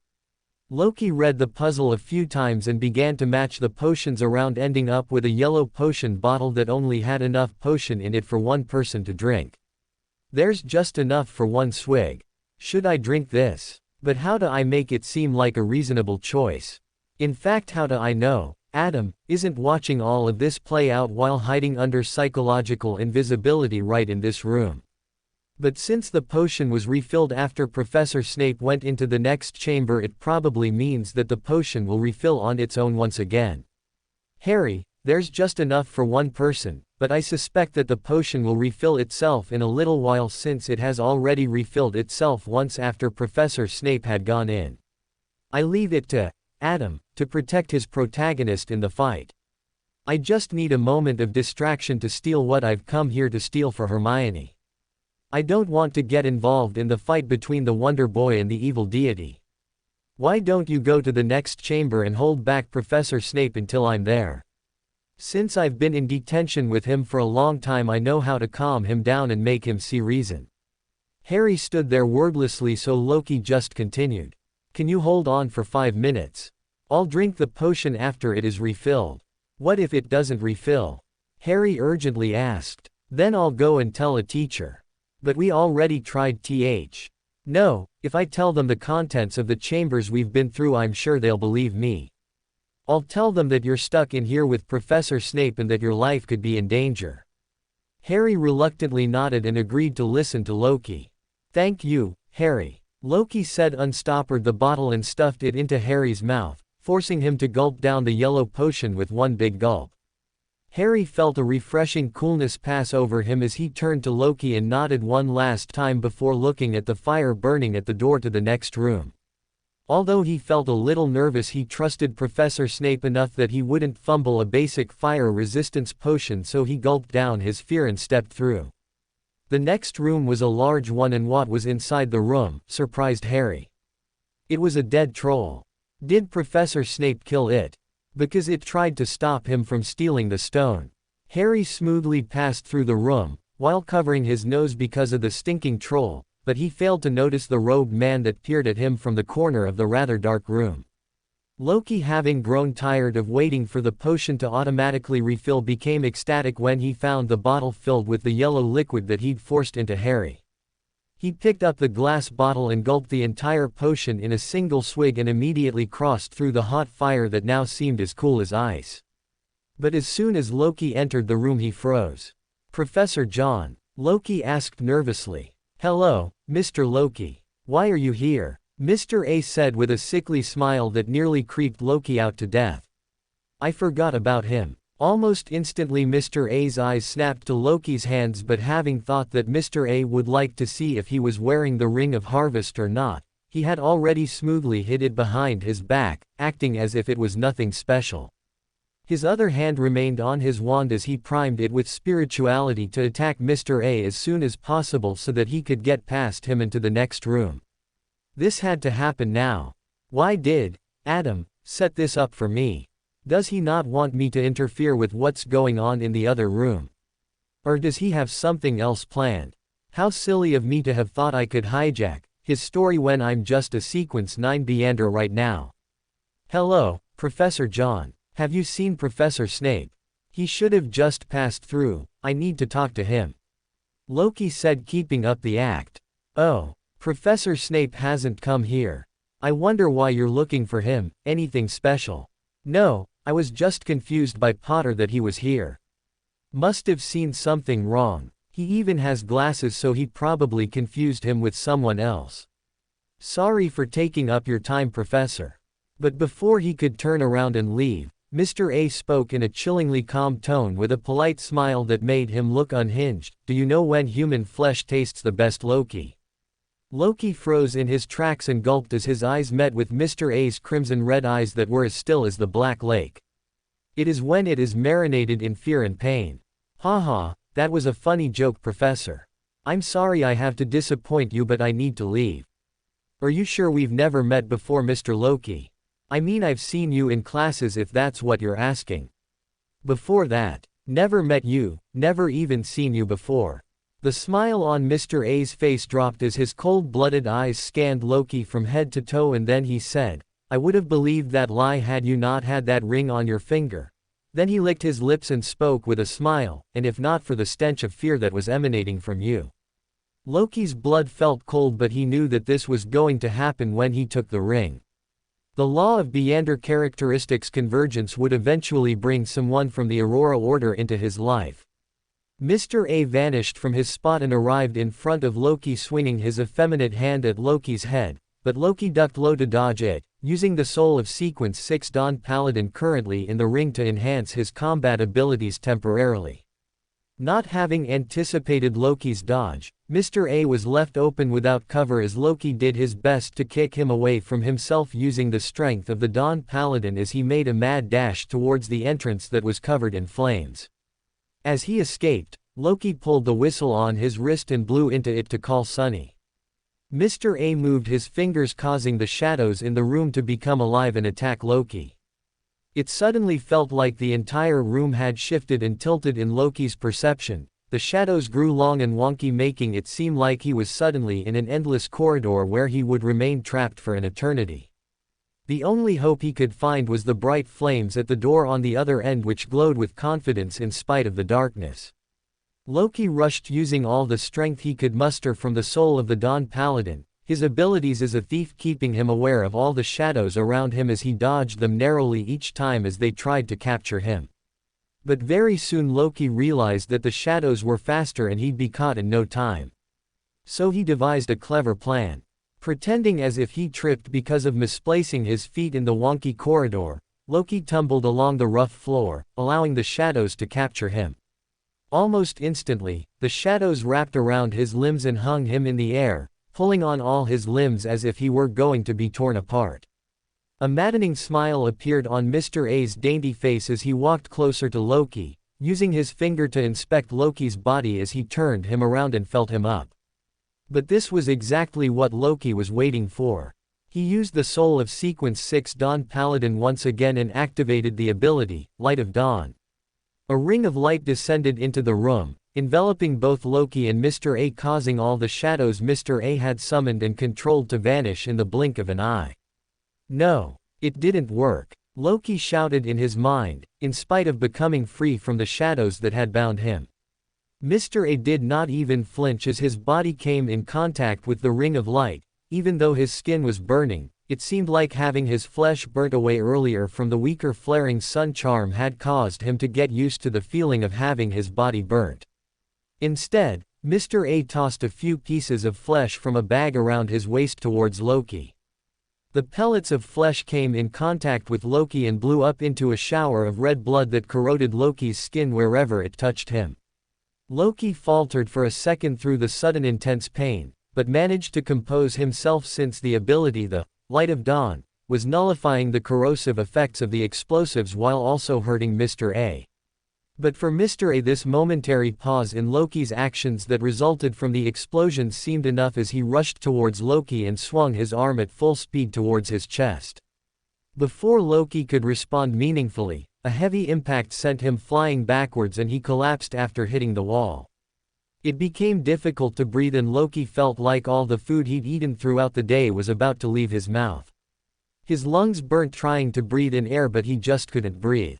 Loki read the puzzle a few times and began to match the potions around, ending up with a yellow potion bottle that only had enough potion in it for 1 person to drink. There's just enough for 1 swig. Should I drink this? But how do I make it seem like a reasonable choice? In fact, how do I know Adam isn't watching all of this play out while hiding under psychological invisibility right in this room? But since the potion was refilled after Professor Snape went into the next chamber, it probably means that the potion will refill on its own once again. Harry, there's just enough for 1 person, but I suspect that the potion will refill itself in a little while, since it has already refilled itself once after Professor Snape had gone in. I leave it to Adam to protect his protagonist in the fight. I just need a moment of distraction to steal what I've come here to steal for Hermione. I don't want to get involved in the fight between the Wonder Boy and the evil deity. Why don't you go to the next chamber and hold back Professor Snape until I'm there? Since I've been in detention with him for a long time, I know how to calm him down and make him see reason. Harry stood there wordlessly, so Loki just continued. Can you hold on for 5 minutes? I'll drink the potion after it is refilled. What if it doesn't refill? Harry urgently asked. Then I'll go and tell a teacher. But we already tried. No, if I tell them the contents of the chambers we've been through, I'm sure they'll believe me. I'll tell them that you're stuck in here with Professor Snape and that your life could be in danger. Harry reluctantly nodded and agreed to listen to Loki. Thank you, Harry. Loki said, unstoppered the bottle and stuffed it into Harry's mouth, forcing him to gulp down the yellow potion with 1 big gulp. Harry felt a refreshing coolness pass over him as he turned to Loki and nodded one last time before looking at the fire burning at the door to the next room. Although he felt a little nervous, he trusted Professor Snape enough that he wouldn't fumble a basic fire resistance potion, so he gulped down his fear and stepped through. The next room was a large one, and what was inside the room surprised Harry. It was a dead troll. Did Professor Snape kill it? Because it tried to stop him from stealing the stone. Harry smoothly passed through the room, while covering his nose because of the stinking troll, but he failed to notice the robed man that peered at him from the corner of the rather dark room. Loki, having grown tired of waiting for the potion to automatically refill, became ecstatic when he found the bottle filled with the yellow liquid that he'd forced into Harry. He picked up the glass bottle and gulped the entire potion in a single swig and immediately crossed through the hot fire that now seemed as cool as ice. But as soon as Loki entered the room he froze. "Professor John?" Loki asked nervously. "Hello, Mr. Loki. Why are you here?" Mr. A said with a sickly smile that nearly creeped Loki out to death. "I forgot about him." Almost instantly Mr. A's eyes snapped to Loki's hands, but having thought that Mr. A would like to see if he was wearing the Ring of Harvest or not, he had already smoothly hid it behind his back, acting as if it was nothing special. His other hand remained on his wand as he primed it with spirituality to attack Mr. A as soon as possible so that he could get past him into the next room. This had to happen now. Why did Adam set this up for me? Does he not want me to interfere with what's going on in the other room? Or does he have something else planned? How silly of me to have thought I could hijack his story when I'm just a Sequence 9 Beander right now. Hello, Professor John. Have you seen Professor Snape? He should have just passed through. I need to talk to him. Loki said, keeping up the act. Oh, Professor Snape hasn't come here. I wonder why you're looking for him. Anything special? No, I was just confused by Potter that he was here. Must have seen something wrong. He even has glasses, so he probably confused him with someone else. Sorry for taking up your time, Professor. But before he could turn around and leave, Mr. A spoke in a chillingly calm tone with a polite smile that made him look unhinged. Do you know when human flesh tastes the best, Loki? Loki froze in his tracks and gulped as his eyes met with Mr. A's crimson-red eyes that were as still as the Black Lake. It is when it is marinated in fear and pain. Haha, that was a funny joke, Professor. I'm sorry I have to disappoint you, but I need to leave. Are you sure we've never met before, Mr. Loki? I mean, I've seen you in classes if that's what you're asking. Before that, never met you, never even seen you before. The smile on Mr. A's face dropped as his cold-blooded eyes scanned Loki from head to toe, and then he said, I would have believed that lie had you not had that ring on your finger. Then he licked his lips and spoke with a smile, and if not for the stench of fear that was emanating from you. Loki's blood felt cold, but he knew that this was going to happen when he took the ring. The law of Beander characteristics convergence would eventually bring someone from the Aurora Order into his life. Mr. A vanished from his spot and arrived in front of Loki, swinging his effeminate hand at Loki's head, but Loki ducked low to dodge it, using the soul of Sequence 6 Dawn Paladin currently in the ring to enhance his combat abilities temporarily. Not having anticipated Loki's dodge, Mr. A was left open without cover as Loki did his best to kick him away from himself using the strength of the Dawn Paladin as he made a mad dash towards the entrance that was covered in flames. As he escaped, Loki pulled the whistle on his wrist and blew into it to call Sunny. Mr. A moved his fingers, causing the shadows in the room to become alive and attack Loki. It suddenly felt like the entire room had shifted and tilted in Loki's perception. The shadows grew long and wonky, making it seem like he was suddenly in an endless corridor where he would remain trapped for an eternity. The only hope he could find was the bright flames at the door on the other end, which glowed with confidence in spite of the darkness. Loki rushed, using all the strength he could muster from the soul of the Dawn Paladin, his abilities as a thief keeping him aware of all the shadows around him as he dodged them narrowly each time as they tried to capture him. But very soon Loki realized that the shadows were faster and he'd be caught in no time. So he devised a clever plan. Pretending as if he tripped because of misplacing his feet in the wonky corridor, Loki tumbled along the rough floor, allowing the shadows to capture him. Almost instantly, the shadows wrapped around his limbs and hung him in the air, pulling on all his limbs as if he were going to be torn apart. A maddening smile appeared on Mr. A's dainty face as he walked closer to Loki, using his finger to inspect Loki's body as he turned him around and felt him up. But this was exactly what Loki was waiting for. He used the soul of Sequence 6 Dawn Paladin once again and activated the ability, Light of Dawn. A ring of light descended into the room, enveloping both Loki and Mr. A, causing all the shadows Mr. A had summoned and controlled to vanish in the blink of an eye. No, it didn't work, Loki shouted in his mind, in spite of becoming free from the shadows that had bound him. Mr. A did not even flinch as his body came in contact with the ring of light. Even though his skin was burning, it seemed like having his flesh burnt away earlier from the weaker flaring sun charm had caused him to get used to the feeling of having his body burnt. Instead, Mr. A tossed a few pieces of flesh from a bag around his waist towards Loki. The pellets of flesh came in contact with Loki and blew up into a shower of red blood that corroded Loki's skin wherever it touched him. Loki faltered for a second through the sudden intense pain, but managed to compose himself since the ability, the Light of Dawn, was nullifying the corrosive effects of the explosives while also hurting Mr. A. But for Mr. A, this momentary pause in Loki's actions that resulted from the explosions seemed enough as he rushed towards Loki and swung his arm at full speed towards his chest. Before Loki could respond meaningfully, a heavy impact sent him flying backwards and he collapsed after hitting the wall. It became difficult to breathe and Loki felt like all the food he'd eaten throughout the day was about to leave his mouth. His lungs burnt trying to breathe in air, but he just couldn't breathe.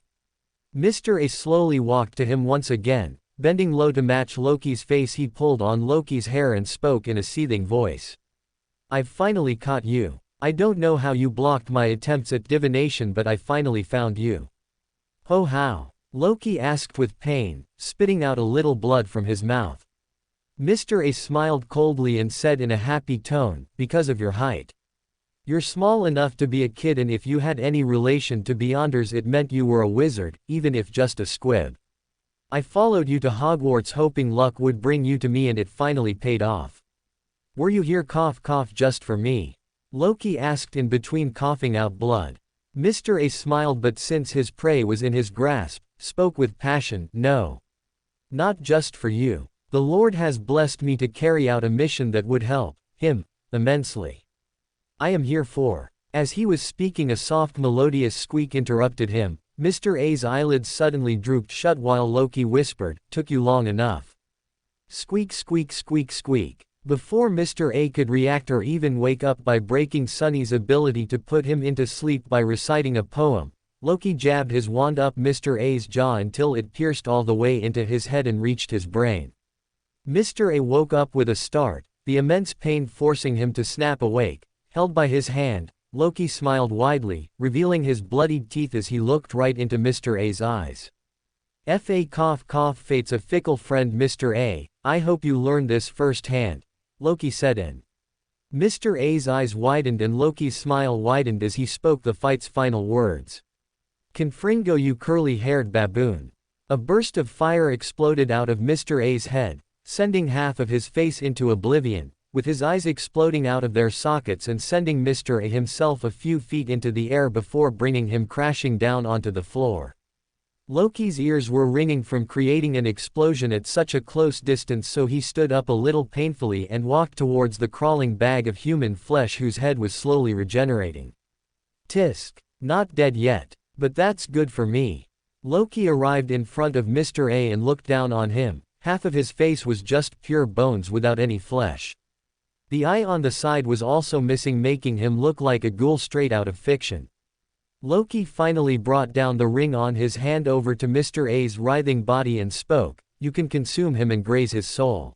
Mr. A slowly walked to him once again, bending low to match Loki's face. He pulled on Loki's hair and spoke in a seething voice. "I've finally caught you. I don't know how you blocked my attempts at divination, but I finally found you." "Oh, how?" Loki asked with pain, spitting out a little blood from his mouth. Mr. A smiled coldly and said in a happy tone, "Because of your height. You're small enough to be a kid, and if you had any relation to Beyonders it meant you were a wizard, even if just a squib. I followed you to Hogwarts hoping luck would bring you to me, and it finally paid off. Were you here cough cough just for me?" Loki asked in between coughing out blood. Mr. A smiled, but since his prey was in his grasp, spoke with passion, "No. Not just for you. The Lord has blessed me to carry out a mission that would help him immensely. I am here for." As he was speaking, a soft melodious squeak interrupted him. Mr. A's eyelids suddenly drooped shut while Loki whispered, "Took you long enough." Squeak squeak squeak squeak. Before Mr. A could react or even wake up by breaking Sunny's ability to put him into sleep by reciting a poem, Loki jabbed his wand up Mr. A's jaw until it pierced all the way into his head and reached his brain. Mr. A woke up with a start, the immense pain forcing him to snap awake. Held by his hand, Loki smiled widely, revealing his bloodied teeth as he looked right into Mr. A's eyes. "Fa cough cough, fate's a fickle friend, Mr. A, I hope you learned this firsthand," Loki said in. Mr. A's eyes widened and Loki's smile widened as he spoke the fight's final words. "Confringo, you curly-haired baboon." A burst of fire exploded out of Mr. A's head, sending half of his face into oblivion, with his eyes exploding out of their sockets and sending Mr. A himself a few feet into the air before bringing him crashing down onto the floor. Loki's ears were ringing from creating an explosion at such a close distance, so he stood up a little painfully and walked towards the crawling bag of human flesh whose head was slowly regenerating. "Tisk. Not dead yet. But that's good for me." Loki arrived in front of Mr. A and looked down on him. Half of his face was just pure bones without any flesh. The eye on the side was also missing, making him look like a ghoul straight out of fiction. Loki finally brought down the ring on his hand over to Mr. A's writhing body and spoke, "You can consume him and graze his soul.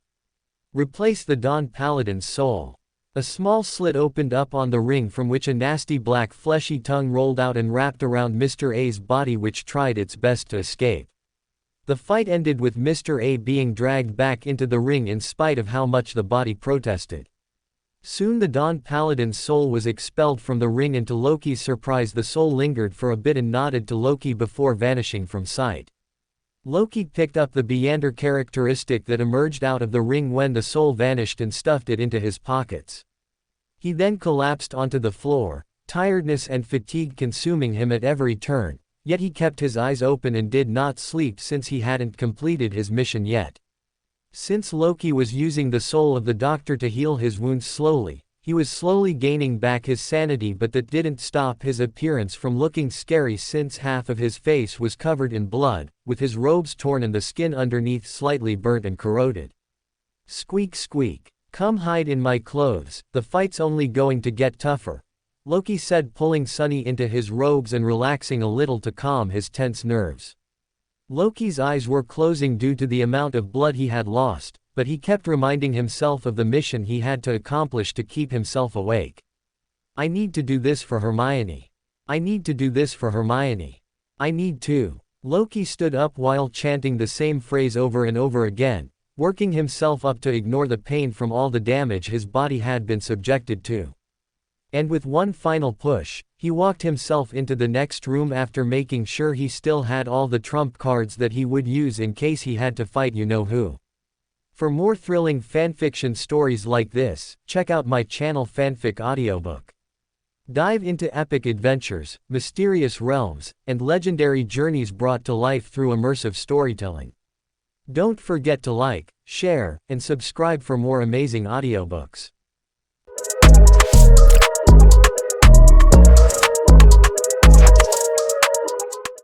Replace the Dawn Paladin's soul." A small slit opened up on the ring from which a nasty black fleshy tongue rolled out and wrapped around Mr. A's body, which tried its best to escape. The fight ended with Mr. A being dragged back into the ring in spite of how much the body protested. Soon the Dawn Paladin's soul was expelled from the ring, and to Loki's surprise the soul lingered for a bit and nodded to Loki before vanishing from sight. Loki picked up the Beyonder characteristic that emerged out of the ring when the soul vanished and stuffed it into his pockets. He then collapsed onto the floor, tiredness and fatigue consuming him at every turn. Yet he kept his eyes open and did not sleep since he hadn't completed his mission yet. Since Loki was using the soul of the doctor to heal his wounds slowly, he was slowly gaining back his sanity, but that didn't stop his appearance from looking scary since half of his face was covered in blood, with his robes torn and the skin underneath slightly burnt and corroded. "Squeak squeak. Come hide in my clothes, the fight's only going to get tougher," Loki said, pulling Sunny into his robes and relaxing a little to calm his tense nerves. Loki's eyes were closing due to the amount of blood he had lost, but he kept reminding himself of the mission he had to accomplish to keep himself awake. I need to do this for Hermione. I need to do this for Hermione. I need to. Loki stood up while chanting the same phrase over and over again, working himself up to ignore the pain from all the damage his body had been subjected to. And with one final push, he walked himself into the next room after making sure he still had all the trump cards that he would use in case he had to fight you-know-who. For more thrilling fanfiction stories like this, check out my channel Fanfic Audiobook. Dive into epic adventures, mysterious realms, and legendary journeys brought to life through immersive storytelling. Don't forget to like, share, and subscribe for more amazing audiobooks.